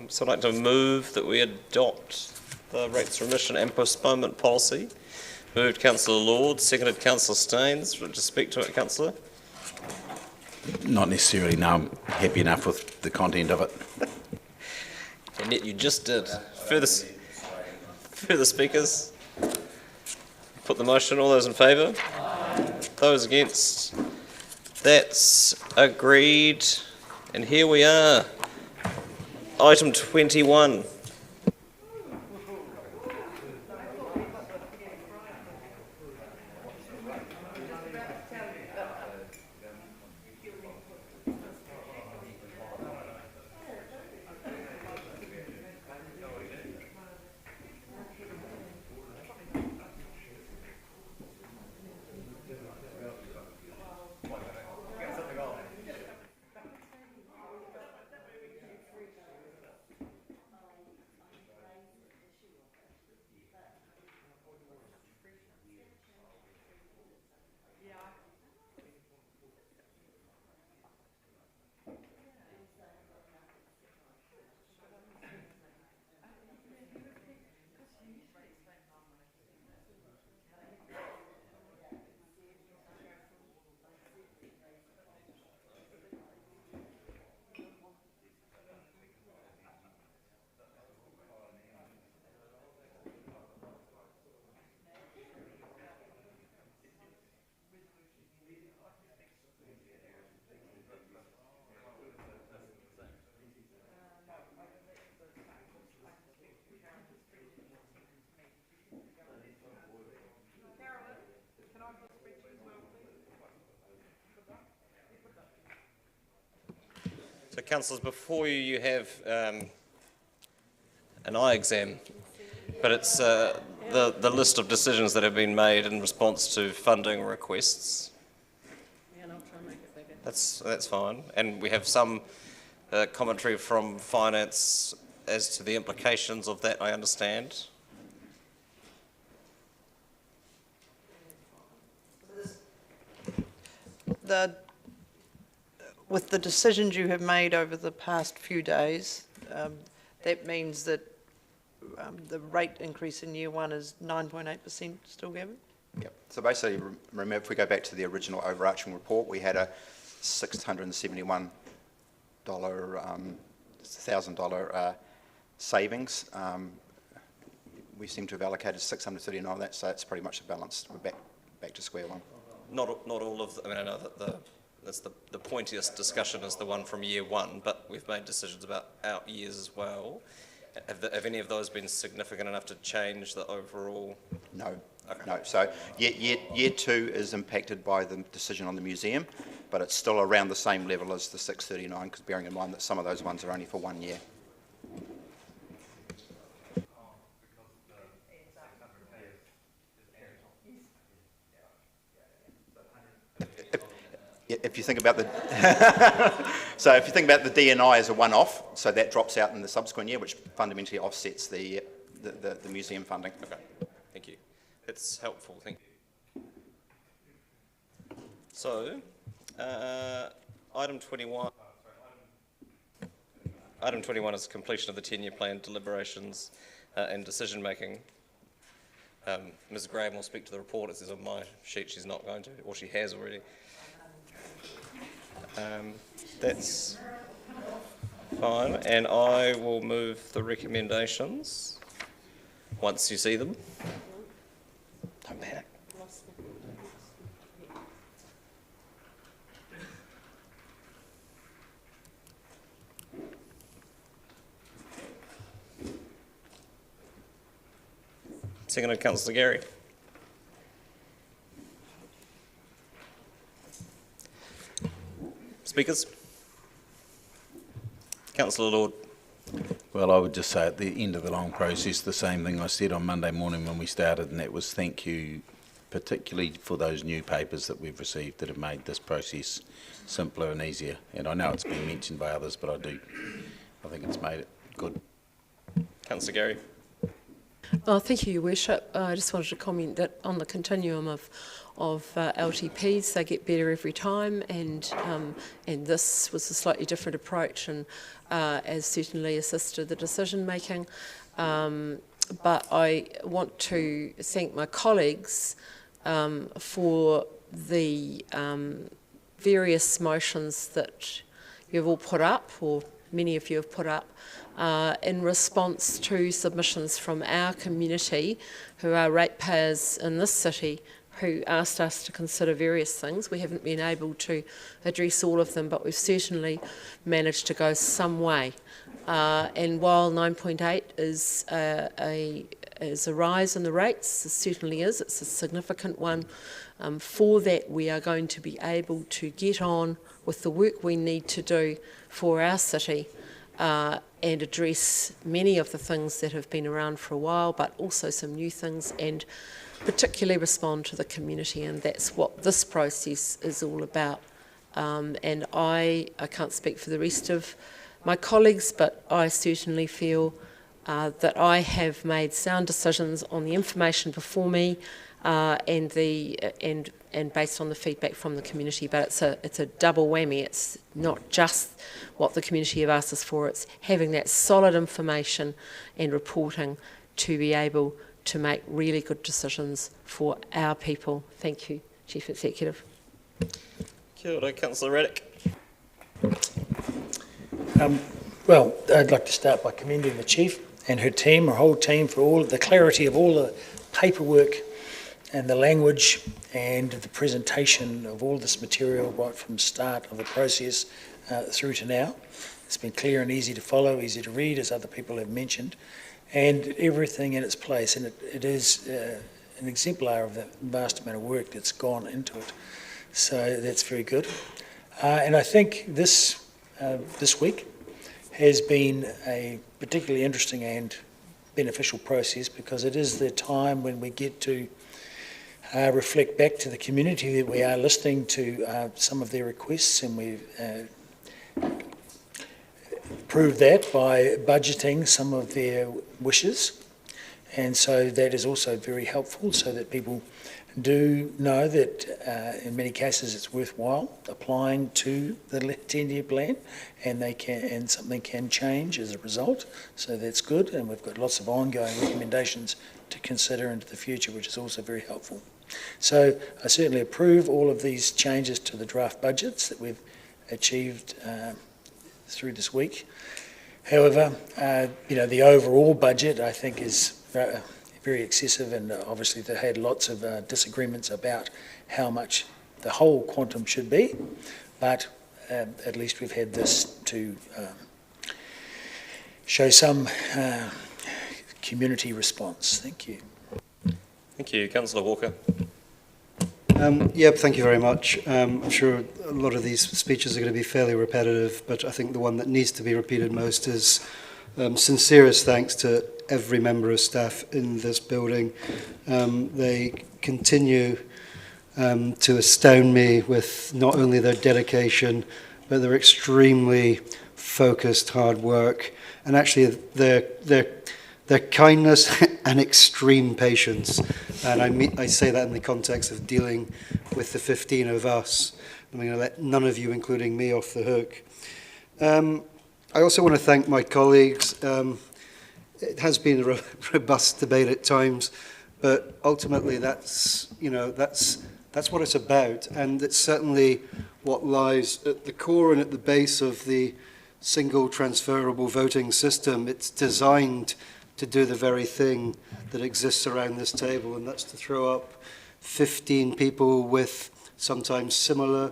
So I'd like to move that we adopt the rates remission and postponement policy. Moved Councillor Lord, seconded Councillor Staines. Would you speak to it, Councillor? Not necessarily, no. I'm happy enough with the content of it. And yet you just did. Further speakers? Put the motion. All those in favour? Those against? That's agreed. And here we are. Item 21. So councillors, before you have an eye exam, but it's the list of decisions that have been made in response to funding requests. That's fine, and we have some commentary from finance as to the implications of that, I understand. With the decisions you have made over the past few days, that means that the rate increase in year one is 9.8% still, Gavin? Yep. So basically, remember, if we go back to the original overarching report, we had a $671,000 savings. We seem to have allocated 639 of that, so it's pretty much balanced. We're back to square one. Not all of I mean, I know that that's the pointiest discussion is the one from year one, but we've made decisions about out years as well. Have any of those been significant enough to change the overall? No. Okay. No. So year two is impacted by the decision on the museum, but it's still around the same level as the 639, because bearing in mind that some of those ones are only for 1 year. If you think about the so if you think about the DNI as a one-off, so that drops out in the subsequent year, which fundamentally offsets the museum funding. Okay, thank you. That's helpful. Thank you. So, item 21. Item 21 is completion of the 10-year plan deliberations and decision making. Ms. Graham will speak to the report. It says on my sheet she's not going to, or she has already. That's fine, and I will move the recommendations once you see them. Don't panic. Seconded, Councillor Gary. Speakers? Councillor Lord. Well, I would just say at the end of the long process, the same thing I said on Monday morning when we started, and that was thank you particularly for those new papers that we've received that have made this process simpler and easier. And I know it's been mentioned by others, but I think it's made it good. Councillor Gary. Thank you, Your Worship. I just wanted to comment that on the continuum of LTPs, they get better every time, and this was a slightly different approach, and has certainly assisted the decision making. But I want to thank my colleagues for the various motions that you've all put up, or many of you have put up, in response to submissions from our community, who are ratepayers in this city, who asked us to consider various things. We haven't been able to address all of them, but we've certainly managed to go some way. And while 9.8 is a rise in the rates, it certainly is, it's a significant one. For that, we are going to be able to get on with the work we need to do for our city, and address many of the things that have been around for a while, but also some new things, and particularly respond to the community, and that's what this process is all about. And I can't speak for the rest of my colleagues, but I certainly feel that I have made sound decisions on the information before me, and based on the feedback from the community. But it's a double whammy. It's not just what the community have asked us for, it's having that solid information and reporting to be able to make really good decisions for our people. Thank you, Chief Executive. Kia ora, Councillor Raddick. Well, I'd like to start by commending the Chief and her team, her whole team, for all the clarity of all the paperwork and the language and the presentation of all this material right from the start of the process through to now. It's been clear and easy to follow, easy to read, as other people have mentioned, and everything in its place. And it is an exemplar of the vast amount of work that's gone into it. So that's very good. And I think this this week has been a particularly interesting and beneficial process, because it is the time when we get to reflect back to the community that we are listening to some of their requests, and we've proved that by budgeting some of their wishes. And so that is also very helpful, so that people do know that in many cases it's worthwhile applying to the 10-year plan, and something can change as a result. So that's good, and we've got lots of ongoing recommendations to consider into the future, which is also very helpful. So I certainly approve all of these changes to the draft budgets that we've achieved through this week. However, the overall budget, I think, is very excessive, and obviously they had lots of disagreements about how much the whole quantum should be, but at least we've had this to show some community response. Thank you. Thank you. Councillor Walker. Thank you very much. I'm sure a lot of these speeches are going to be fairly repetitive, but I think the one that needs to be repeated most is sincerest thanks to every member of staff in this building. They continue to astound me with not only their dedication, but their extremely focused hard work, and actually their kindness and extreme patience. And I say that in the context of dealing with the 15 of us. I'm going to let none of you, including me, off the hook. I also want to thank my colleagues. It has been a robust debate at times, but ultimately that's what it's about, and it's certainly what lies at the core and at the base of the single transferable voting system. It's designed to do the very thing that exists around this table, and that's to throw up 15 people with sometimes similar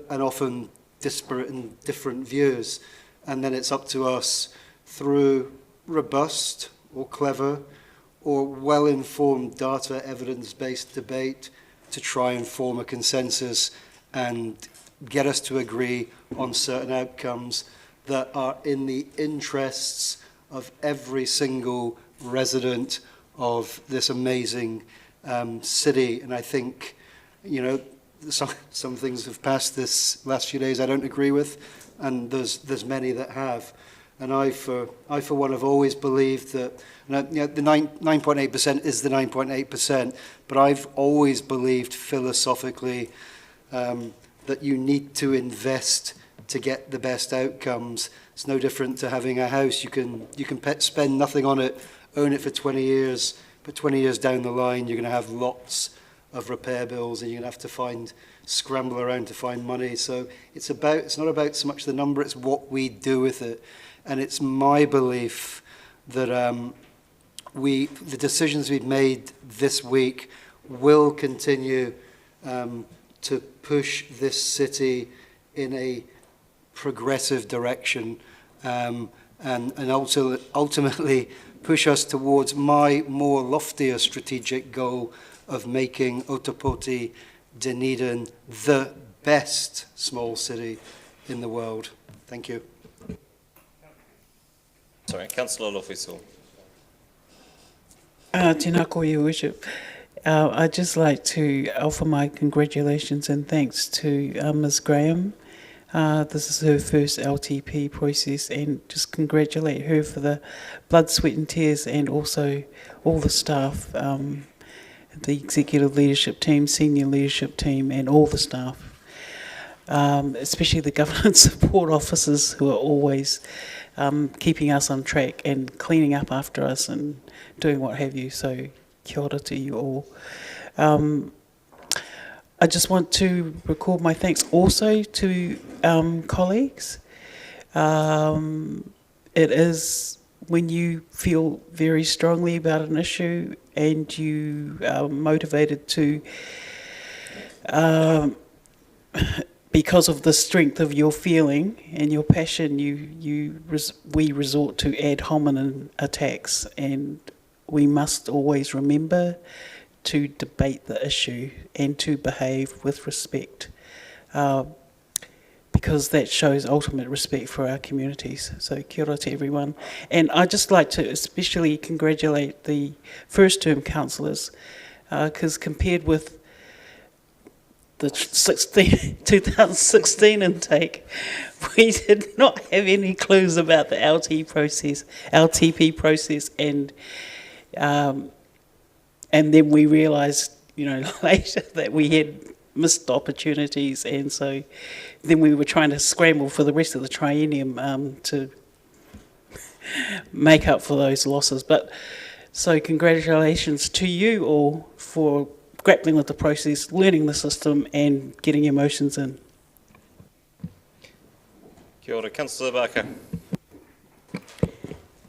and often disparate and different views. And then it's up to us, through robust or clever or well-informed data evidence-based debate, to try and form a consensus and get us to agree on certain outcomes that are in the interests of every single resident of this amazing city. And I think, some things have passed this last few days I don't agree with, and there's many that have. And I for one have always believed that the 9.8% is the 9.8%, but I've always believed philosophically that you need to invest to get the best outcomes. It's no different to having a house. You can spend nothing on it, own it for 20 years, but 20 years down the line you're going to have lots of repair bills, and you're going to have to scramble around to find money. So it's not about so much the number, it's what we do with it. And it's my belief that the decisions we've made this week will continue to push this city in a progressive direction, and ultimately push us towards my more loftier strategic goal of making Otapoti, Dunedin, the best small city in the world. Thank you. Sorry, Councillor Lofiso. Tēnā koe, Your Worship. I'd just like to offer my congratulations and thanks to Ms. Graham. This is her first LTP process, and just congratulate her for the blood, sweat and tears, and also all the staff, the executive leadership team, senior leadership team, and all the staff, especially the governance support officers who are always keeping us on track and cleaning up after us and doing what have you. So kia ora to you all. I just want to record my thanks also to colleagues. It is when you feel very strongly about an issue and you are motivated to, because of the strength of your feeling and your passion, we resort to ad hominem attacks, and we must always remember to debate the issue and to behave with respect. because that shows ultimate respect for our communities. So kia ora to everyone. And I'd just like to especially congratulate the first term councillors, because compared with the 2016 intake, we did not have any clues about the LTP process, and then we realised, later that we had missed opportunities, and so then we were trying to scramble for the rest of the triennium to make up for those losses. But so congratulations to you all for grappling with the process, learning the system, and getting your motions in. Kia ora, Councillor Barker.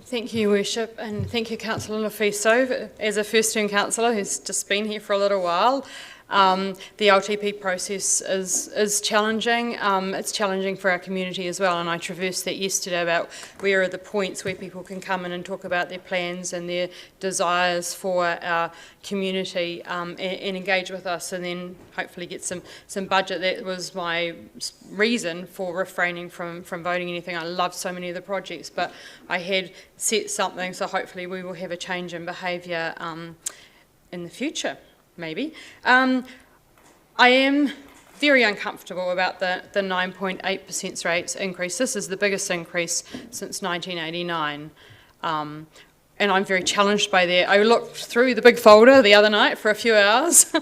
Thank you, Worship, and thank you, Councillor Lafiso. As a first-term councillor who's just been here for a little while, the LTP process is challenging. It's challenging for our community as well, and I traversed that yesterday about where are the points where people can come in and talk about their plans and their desires for our community, and engage with us, and then hopefully get some budget. That was my reason for refraining from voting anything. I loved so many of the projects, but I had set something, so hopefully we will have a change in behaviour in the future. Maybe. I am very uncomfortable about the 9.8% rates increase. This is the biggest increase since 1989. And I'm very challenged by that. I looked through the big folder the other night for a few hours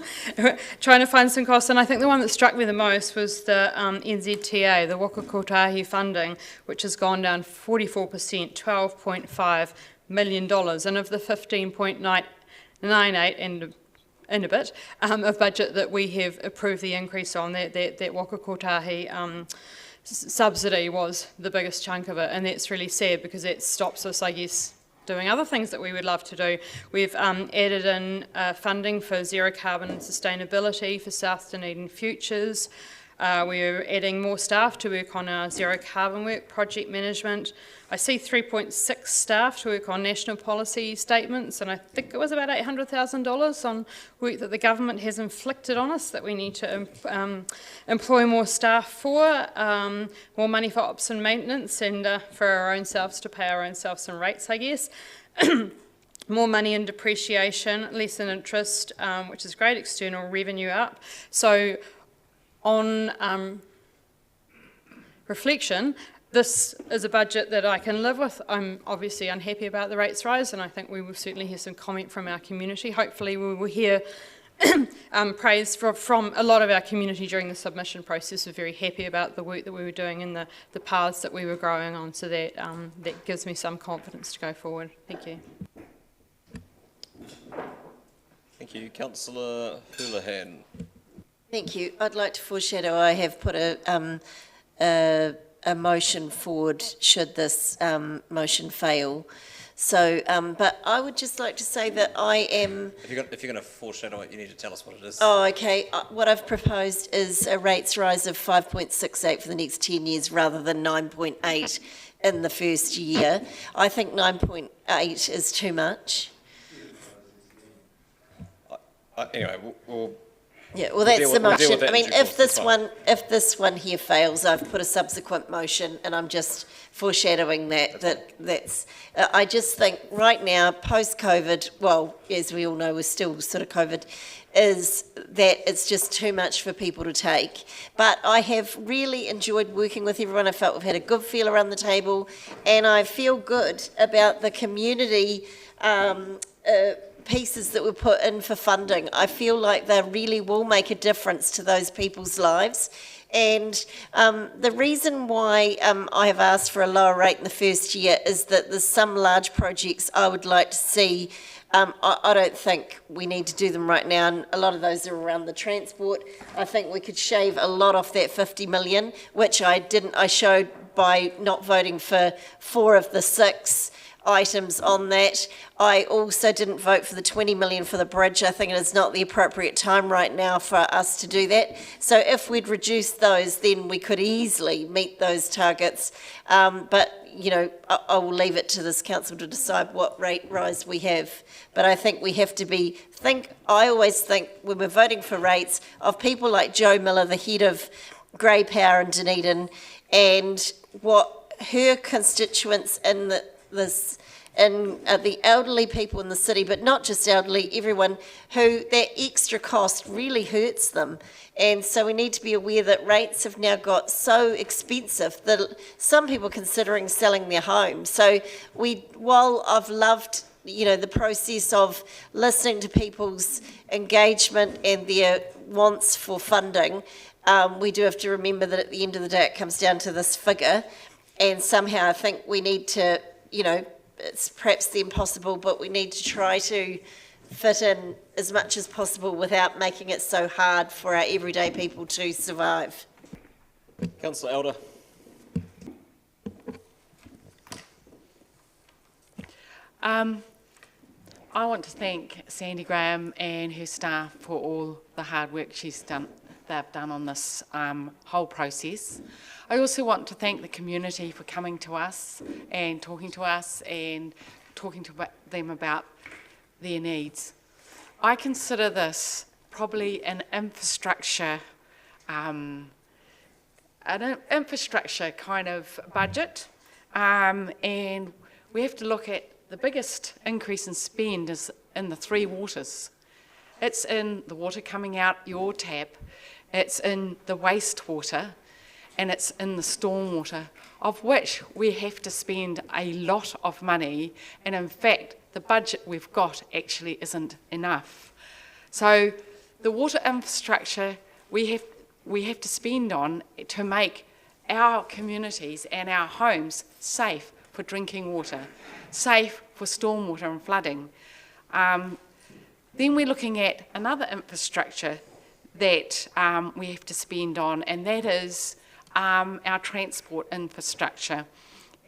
trying to find some costs, and I think the one that struck me the most was the NZTA, the Waka Kotahi funding, which has gone down 44%, $12.5 million, and of the 15.98 in a bit of budget that we have approved the increase on, that Waka Kotahi subsidy was the biggest chunk of it, and that's really sad because it stops us, I guess, doing other things that we would love to do. We've added in funding for zero carbon and sustainability for South Dunedin Futures. We're adding more staff to work on our zero carbon work, project management. I see 3.6 staff to work on national policy statements, and I think it was about $800,000 on work that the government has inflicted on us that we need to employ more staff for, more money for ops and maintenance, and for our own selves to pay our own selves some rates, I guess. More money in depreciation, less in interest, which is great, external revenue up. So on reflection, this is a budget that I can live with. I'm obviously unhappy about the rates rise, and I think we will certainly hear some comment from our community. Hopefully we will hear praise from a lot of our community during the submission process. We're very happy about the work that we were doing and the paths that we were growing on, so that, that gives me some confidence to go forward. Thank you. Thank you. Councillor Houlihan. Thank you. I'd like to foreshadow I have put a motion forward should this motion fail. So, but I would just like to say that I am... If you're going to foreshadow it, you need to tell us what it is. Oh, okay. What I've proposed is a rates rise of 5.68 for the next 10 years rather than 9.8 in the first year. I think 9.8 is too much. Anyway, we'll yeah, well, that's the motion. I mean, if this one here fails, I've put a subsequent motion, and I'm just foreshadowing that's. I just think right now, post-COVID, well, as we all know, we're still sort of COVID, is that it's just too much for people to take. But I have really enjoyed working with everyone. I felt we've had a good feel around the table, and I feel good about the community pieces that were put in for funding. I feel like they really will make a difference to those people's lives. And the reason why I have asked for a lower rate in the first year is that there's some large projects I would like to see. I don't think we need to do them right now, and a lot of those are around the transport. I think we could shave a lot off that 50 million, which I showed by not voting for 4 of the 6 items on that. I also didn't vote for the 20 million for the bridge. I think it is not the appropriate time right now for us to do that. So if we'd reduce those, then we could easily meet those targets. But, you know, I will leave it to this council to decide what rate rise we have. But I think we have to I always think when we're voting for rates of people like Joe Miller, the head of grey power in Dunedin, and what her constituents in the elderly people in the city, but not just elderly, everyone, who that extra cost really hurts them. And so we need to be aware that rates have now got so expensive that some people are considering selling their home. So while I've loved the process of listening to people's engagement and their wants for funding, we do have to remember that at the end of the day it comes down to this figure, and somehow I think we need to, it's perhaps the impossible, but we need to try to fit in as much as possible without making it so hard for our everyday people to survive. Councillor Elder. I want to thank Sandy Graham and her staff for all the hard work they've done on this whole process. I also want to thank the community for coming to us and talking to them about their needs. I consider this probably an infrastructure kind of budget, and we have to look at the biggest increase in spend is in the three waters. It's in the water coming out your tap, it's in the wastewater, and it's in the stormwater, of which we have to spend a lot of money, and in fact the budget we've got actually isn't enough. So the water infrastructure we have to spend on to make our communities and our homes safe for drinking water, safe for stormwater and flooding. Then we're looking at another infrastructure that we have to spend on, and that is our transport infrastructure.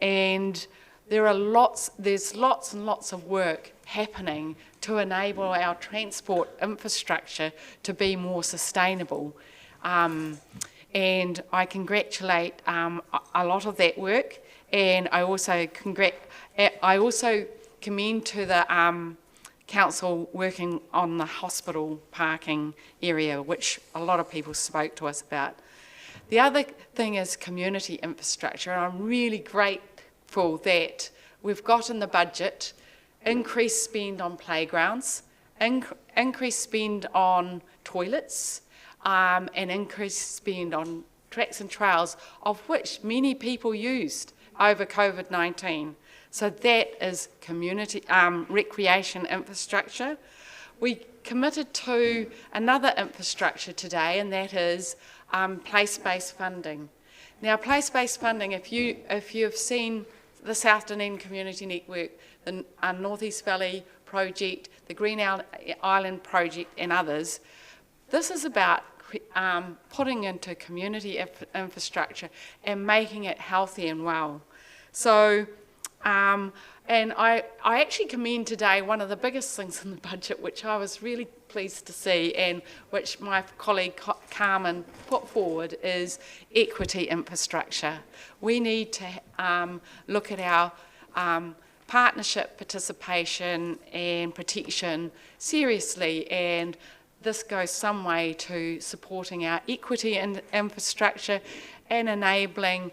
And there's lots and lots of work happening to enable our transport infrastructure to be more sustainable. And I congratulate a lot of that work, and I also commend to the council working on the hospital parking area, which a lot of people spoke to us about. The other thing is community infrastructure, and I'm really grateful that we've got in the budget increased spend on playgrounds, increased spend on toilets, and increased spend on tracks and trails, of which many people used over COVID-19. So that is community recreation infrastructure. We committed to another infrastructure today, and that is place-based funding. Now, place-based funding, if you have seen the South Dunedin Community Network, the North East Valley Project, the Green Island Project, and others, this is about putting into community infrastructure and making it healthy and well. So, and I actually commend today one of the biggest things in the budget, which I was really pleased to see, and which my colleague Carmen put forward, is equity infrastructure. We need to look at our partnership participation and protection seriously, and this goes some way to supporting our equity infrastructure and enabling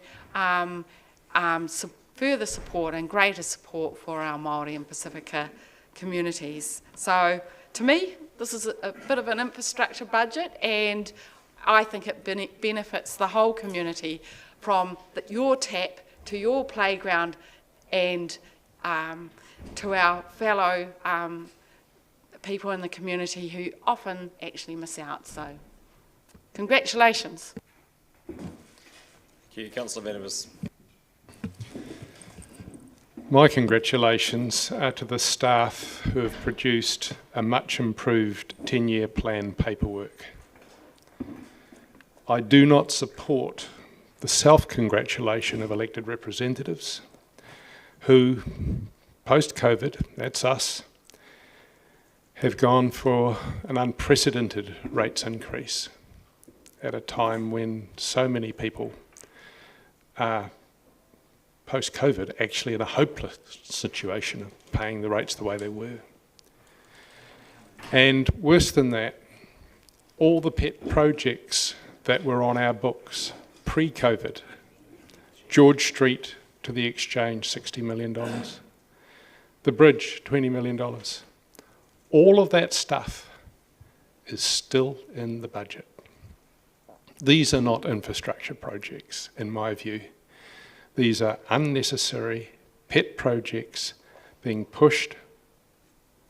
further support and greater support for our Maori and Pacifica communities. So to me, this is a bit of an infrastructure budget, and I think it benefits the whole community, from your tap to your playground and to our fellow people in the community who often actually miss out. So congratulations. Thank you. Councillor Venables. My congratulations are to the staff who have produced a much improved 10-year plan paperwork. I do not support the self-congratulation of elected representatives who, post-COVID, that's us, have gone for an unprecedented rates increase at a time when so many people are post-COVID actually in a hopeless situation of paying the rates the way they were. And worse than that, all the pet projects that were on our books pre-COVID. George Street to the Exchange, $60 million. The bridge, $20 million. All of that stuff is still in the budget. These are not infrastructure projects, in my view. These are unnecessary pet projects being pushed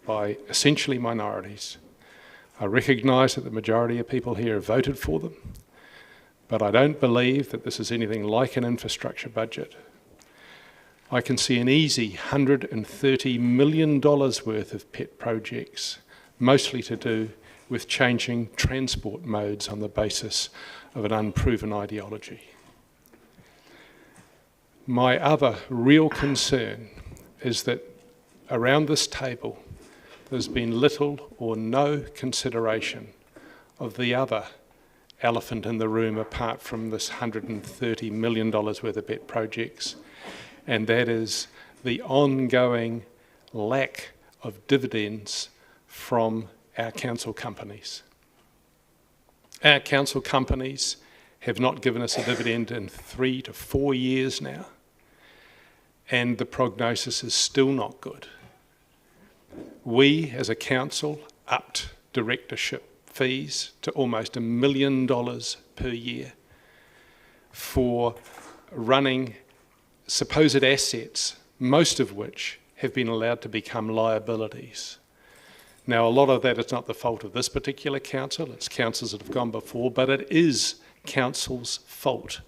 by essentially minorities. I recognise that the majority of people here have voted for them, but I don't believe that this is anything like an infrastructure budget. I can see an easy $130 million worth of pet projects, mostly to do with changing transport modes on the basis of an unproven ideology. My other real concern is that around this table there's been little or no consideration of the other elephant in the room apart from this $130 million worth of pet projects, and that is the ongoing lack of dividends from our council companies. Our council companies have not given us a dividend in 3 to 4 years now, and the prognosis is still not good. We, as a council, upped directorship fees to almost $1 million per year for running supposed assets, most of which have been allowed to become liabilities. Now, a lot of that is not the fault of this particular council, it's councils that have gone before, but it is council's fault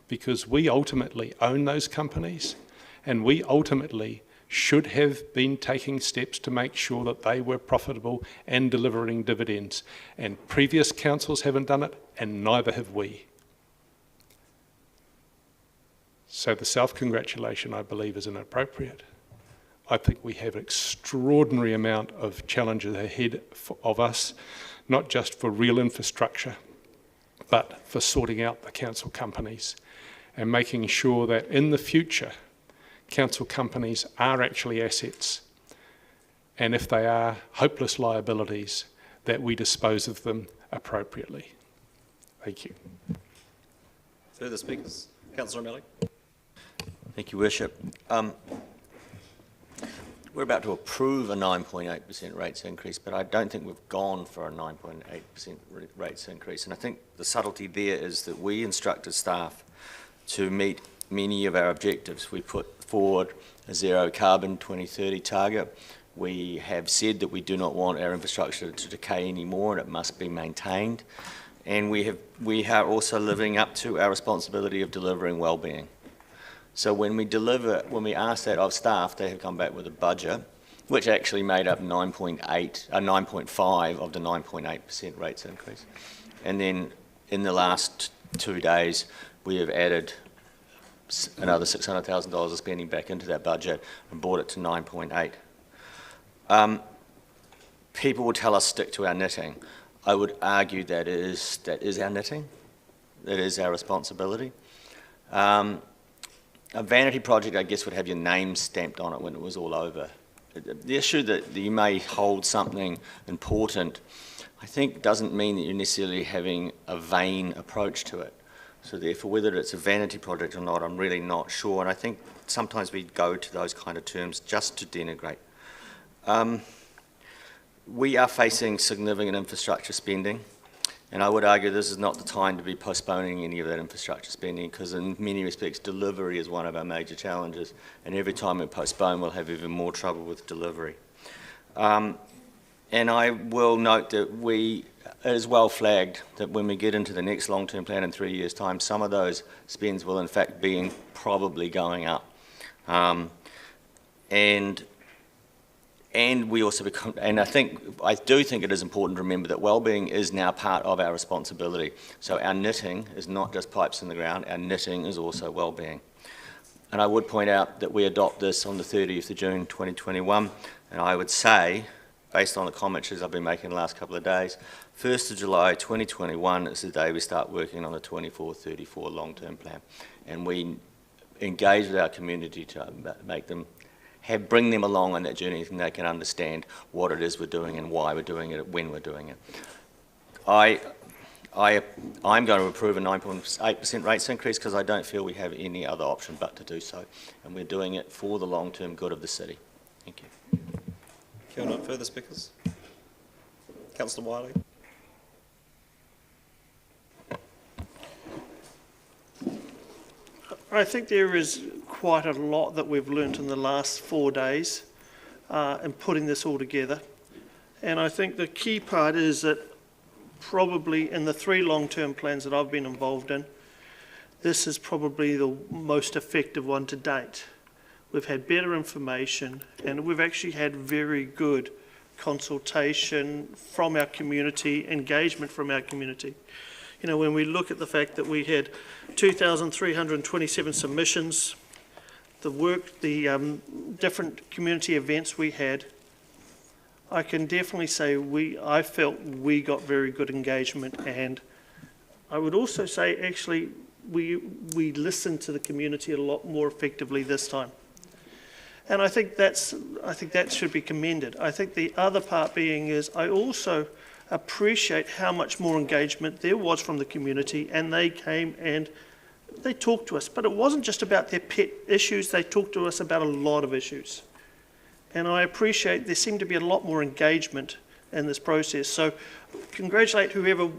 because we ultimately own those companies and we ultimately should have been taking steps to make sure that they were profitable and delivering dividends. And previous councils haven't done it, and neither have we. So the self-congratulation, I believe, is inappropriate. I think we have an extraordinary amount of challenges ahead of us, not just for real infrastructure, but for sorting out the council companies and making sure that in the future, council companies are actually assets, and if they are hopeless liabilities, that we dispose of them appropriately. Thank you. Further speakers? Councillor O'Malley. Thank you, Worship. We're about to approve a 9.8% rates increase, but I don't think we've gone for a 9.8% rates increase. And I think the subtlety there is that we instructed staff to meet many of our objectives. We put forward a zero carbon 2030 target. We have said that we do not want our infrastructure to decay anymore and it must be maintained. And we are also living up to our responsibility of delivering wellbeing. So when we ask that of staff, they have come back with a budget which actually made up 9.5 of the 9.8% rates increase. And then in the last 2 days, we have added another $600,000 of spending back into that budget and brought it to 9.8. People will tell us stick to our knitting. I would argue that is our knitting. That is our responsibility. A vanity project, I guess, would have your name stamped on it when it was all over. The issue that you may hold something important, I think, doesn't mean that you're necessarily having a vain approach to it. So therefore, whether it's a vanity project or not, I'm really not sure. And I think sometimes we go to those kind of terms just to denigrate. We are facing significant infrastructure spending. And I would argue this is not the time to be postponing any of that infrastructure spending because in many respects, delivery is one of our major challenges. And every time we postpone, we'll have even more trouble with delivery. And I will note that it is well flagged that when we get into the next long-term plan in 3 years' time, some of those spends will in fact be probably going up. And we also become, and I do think it is important to remember that wellbeing is now part of our responsibility. So our knitting is not just pipes in the ground, our knitting is also wellbeing. And I would point out that we adopt this on the 30th of June 2021, and I would say, based on the commentaries I've been making the last couple of days, 1st of July 2021 is the day we start working on the 24-34 long-term plan. And we engage with our community to make them bring them along on that journey and they can understand what it is we're doing and why we're doing it, when we're doing it. I I'm going to approve a 9.8% rates increase because I don't feel we have any other option but to do so. And we're doing it for the long-term good of the city. Thank you. Kia ora, further speakers? Councillor Wiley. I think there is quite a lot that we've learnt in the last 4 days in putting this all together. And I think the key part is that probably in the 3 long-term plans that I've been involved in, this is probably the most effective one to date. We've had better information and we've actually had very good consultation from our community, engagement from our community. You know, when we look at the fact that we had 2,327 submissions, the different community events we had, I can definitely say I felt we got very good engagement, and I would also say actually we listened to the community a lot more effectively this time. And I think that should be commended. I think the other part being is I also appreciate how much more engagement there was from the community, and they came and they talked to us. But it wasn't just about their pet issues, they talked to us about a lot of issues. And I appreciate there seemed to be a lot more engagement in this process. So congratulate whoever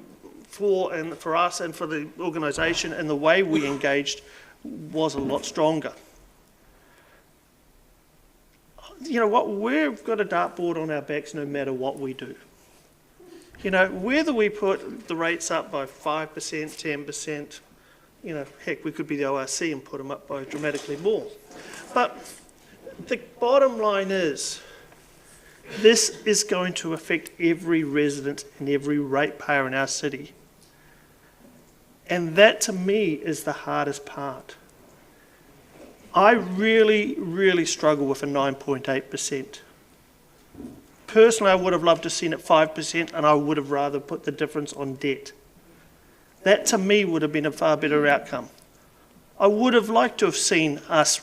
for us and for the organisation, and the way we engaged was a lot stronger. You know what, we've got a dartboard on our backs no matter what we do. You know, whether we put the rates up by 5%, 10%, you know, heck, we could be the ORC and put them up by dramatically more. But the bottom line is, this is going to affect every resident and every ratepayer in our city. And that to me is the hardest part. I really, really struggle with a 9.8%. Personally, I would have loved to have seen it 5%, and I would have rather put the difference on debt. That to me would have been a far better outcome. I would have liked to have seen us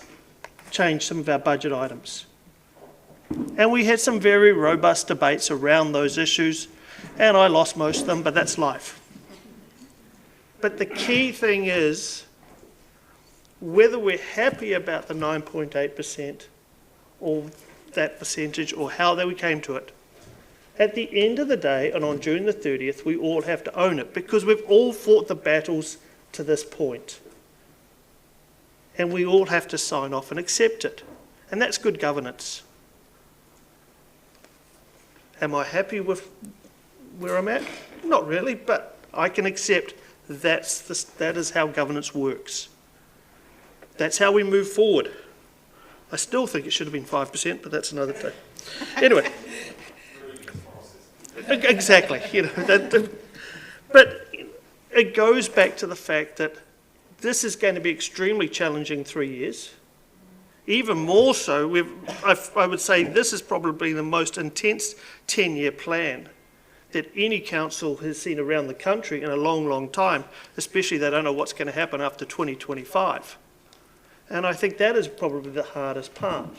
change some of our budget items. And we had some very robust debates around those issues, and I lost most of them, but that's life. But the key thing is, whether we're happy about the 9.8% or that percentage or how we came to it, at the end of the day and on June the 30th, we all have to own it, because we've all fought the battles to this point. And we all have to sign off and accept it. And that's good governance. Am I happy with where I'm at? Not really, but I can accept that is how governance works. That's how we move forward. I still think it should have been 5%, but that's another thing. Anyway, exactly. You know, but it goes back to the fact that this is going to be extremely challenging 3 years. Even more so, I would say this is probably the most intense 10-year plan that any council has seen around the country in a long, long time, especially they don't know what's going to happen after 2025. And I think that is probably the hardest part.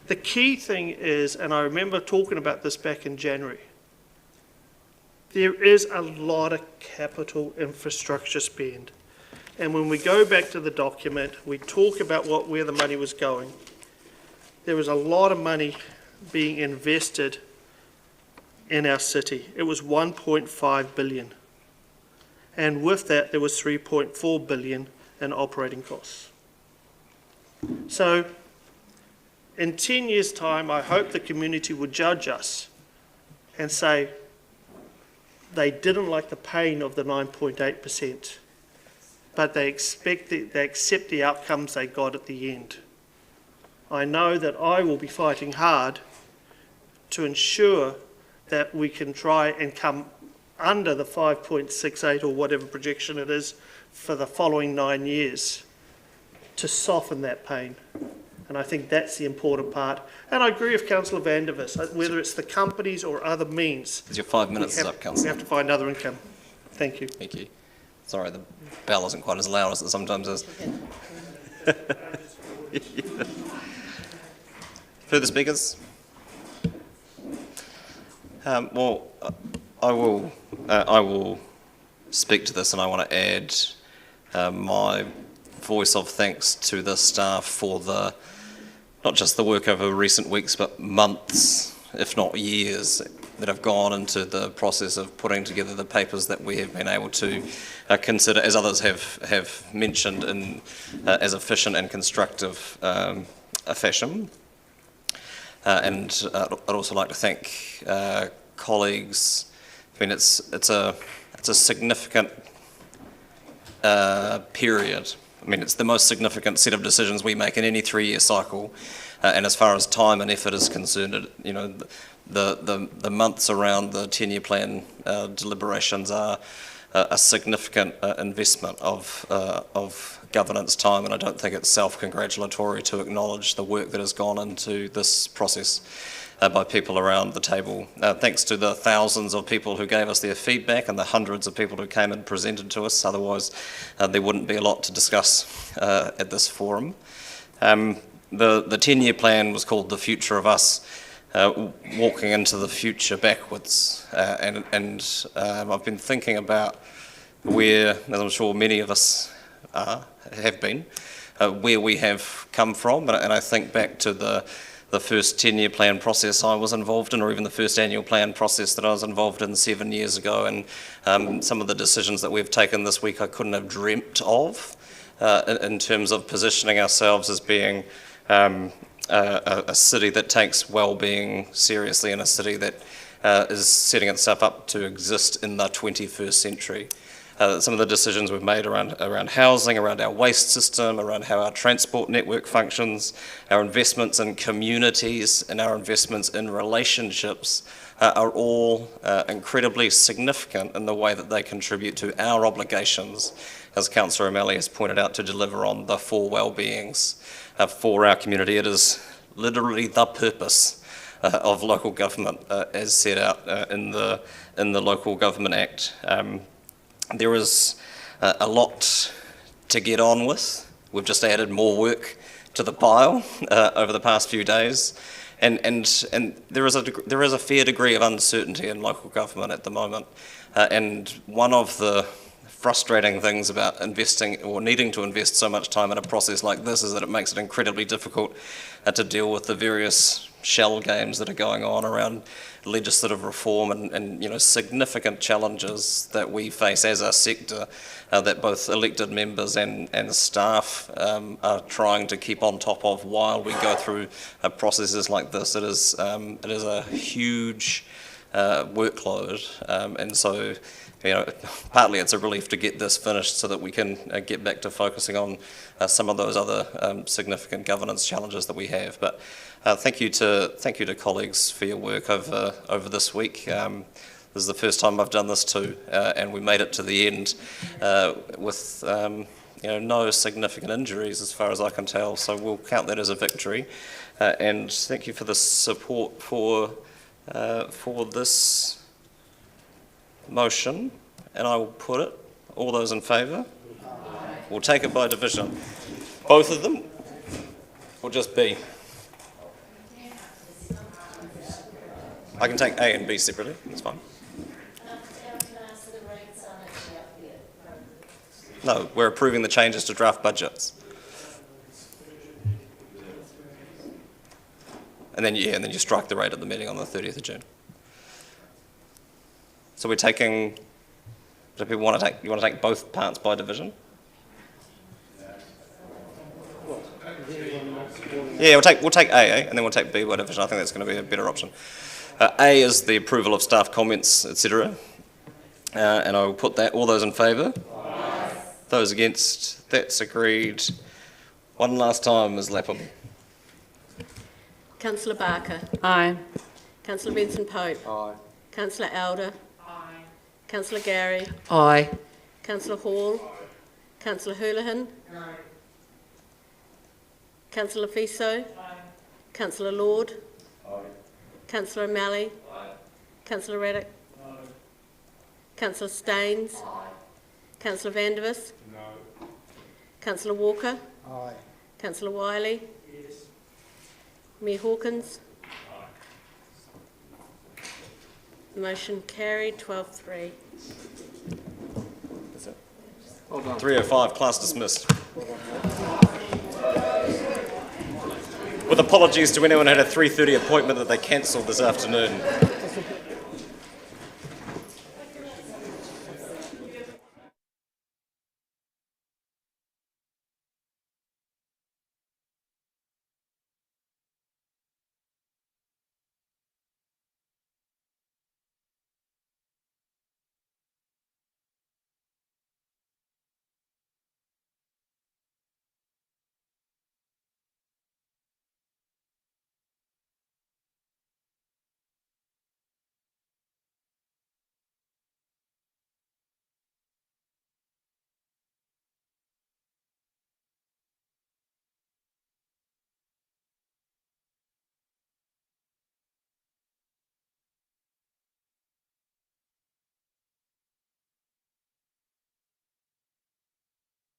The key thing is, and I remember talking about this back in January, there is a lot of capital infrastructure spend. And when we go back to the document, we talk about where the money was going. There was a lot of money being invested in our city. It was 1.5 billion. And with that, there was 3.4 billion in operating costs. So in 10 years' time, I hope the community would judge us and say they didn't like the pain of the 9.8%, but they accept the outcomes they got at the end. I know that I will be fighting hard to ensure that we can try and come under the 5.68 or whatever projection it is for the following 9 years, to soften that pain. And I think that's the important part. And I agree with Councillor van der Vis, whether it's the companies or other means. Is your 5 minutes up, Councillor? We have to find other income. Thank you. Thank you. Sorry, the bell isn't quite as loud as it sometimes is. Further speakers? Well, I will speak to this, and I want to add my voice of thanks to the staff for not just the work over recent weeks, but months, if not years, that have gone into the process of putting together the papers that we have been able to consider, as others have mentioned, in as efficient and constructive a fashion. And I'd also like to thank colleagues. I mean, it's a significant period. I mean, it's the most significant set of decisions we make in any 3-year cycle, and as far as time and effort is concerned, you know, the months around the 10-year plan deliberations are a significant investment of governance time, and I don't think it's self-congratulatory to acknowledge the work that has gone into this process by people around the table. Thanks to the thousands of people who gave us their feedback and the hundreds of people who came and presented to us, otherwise there wouldn't be a lot to discuss at this forum. The 10-year plan was called The Future of Us, walking into the future backwards, and I've been thinking about where, as I'm sure many of us have been, where we have come from, and I think back to the first 10-year plan process I was involved in, or even the first annual plan process that I was involved in 7 years ago, and some of the decisions that we've taken this week I couldn't have dreamt of in terms of positioning ourselves as being a city that takes well-being seriously, and a city that is setting itself up to exist in the 21st century. Some of the decisions we've made around housing, around our waste system, around how our transport network functions, our investments in communities and our investments in relationships are all incredibly significant in the way that they contribute to our obligations, as Councillor O'Malley has pointed out, to deliver on the 4 well-beings for our community. It is literally the purpose of local government as set out in the Local Government Act. There is a lot to get on with. We've just added more work to the pile over the past few days, and there is a fair degree of uncertainty in local government at the moment. And one of the frustrating things about investing or needing to invest so much time in a process like this is that it makes it incredibly difficult to deal with the various shell games that are going on around legislative reform and you know, significant challenges that we face as a sector that both elected members and staff are trying to keep on top of while we go through processes like this. It is a huge workload, and so, you know, partly it's a relief to get this finished so that we can get back to focusing on some of those other significant governance challenges that we have. But thank you to colleagues for your work over this week. This is the first time I've done this too, and we made it to the end with you know, no significant injuries as far as I can tell. So we'll count that as a victory. And thank you for the support for this motion, and I will put it. All those in favour? We'll take it by division. Both of them, or just B? I can take A and B separately, that's fine. No, we're approving the changes to draft budgets. And then you strike the rate at the meeting on the 30th of June. So we're taking, do people want to take both parts by division? Yeah, we'll take A, and then we'll take B by division. I think that's going to be a better option. A is the approval of staff comments, etc. And I will put that. All those in favour? Aye. Those against? That's agreed. One last time, Ms. Lapham. Councillor Barker. Aye. Councillor Benson Pope. Aye. Councillor Elder. Aye. Councillor Gary. Aye. Councillor Hall. Councillor Houlihan. No. Councillor Fiso. Councillor Lord. Councillor O'Malley. Councillor Raddick. Councillor Staines. Councillor Vandervis. Councillor Walker. Councillor Wiley. Mayor Hawkins. Motion carried, 12-3. 3:05, class dismissed. With apologies to anyone who had a 3:30 appointment that they cancelled this afternoon.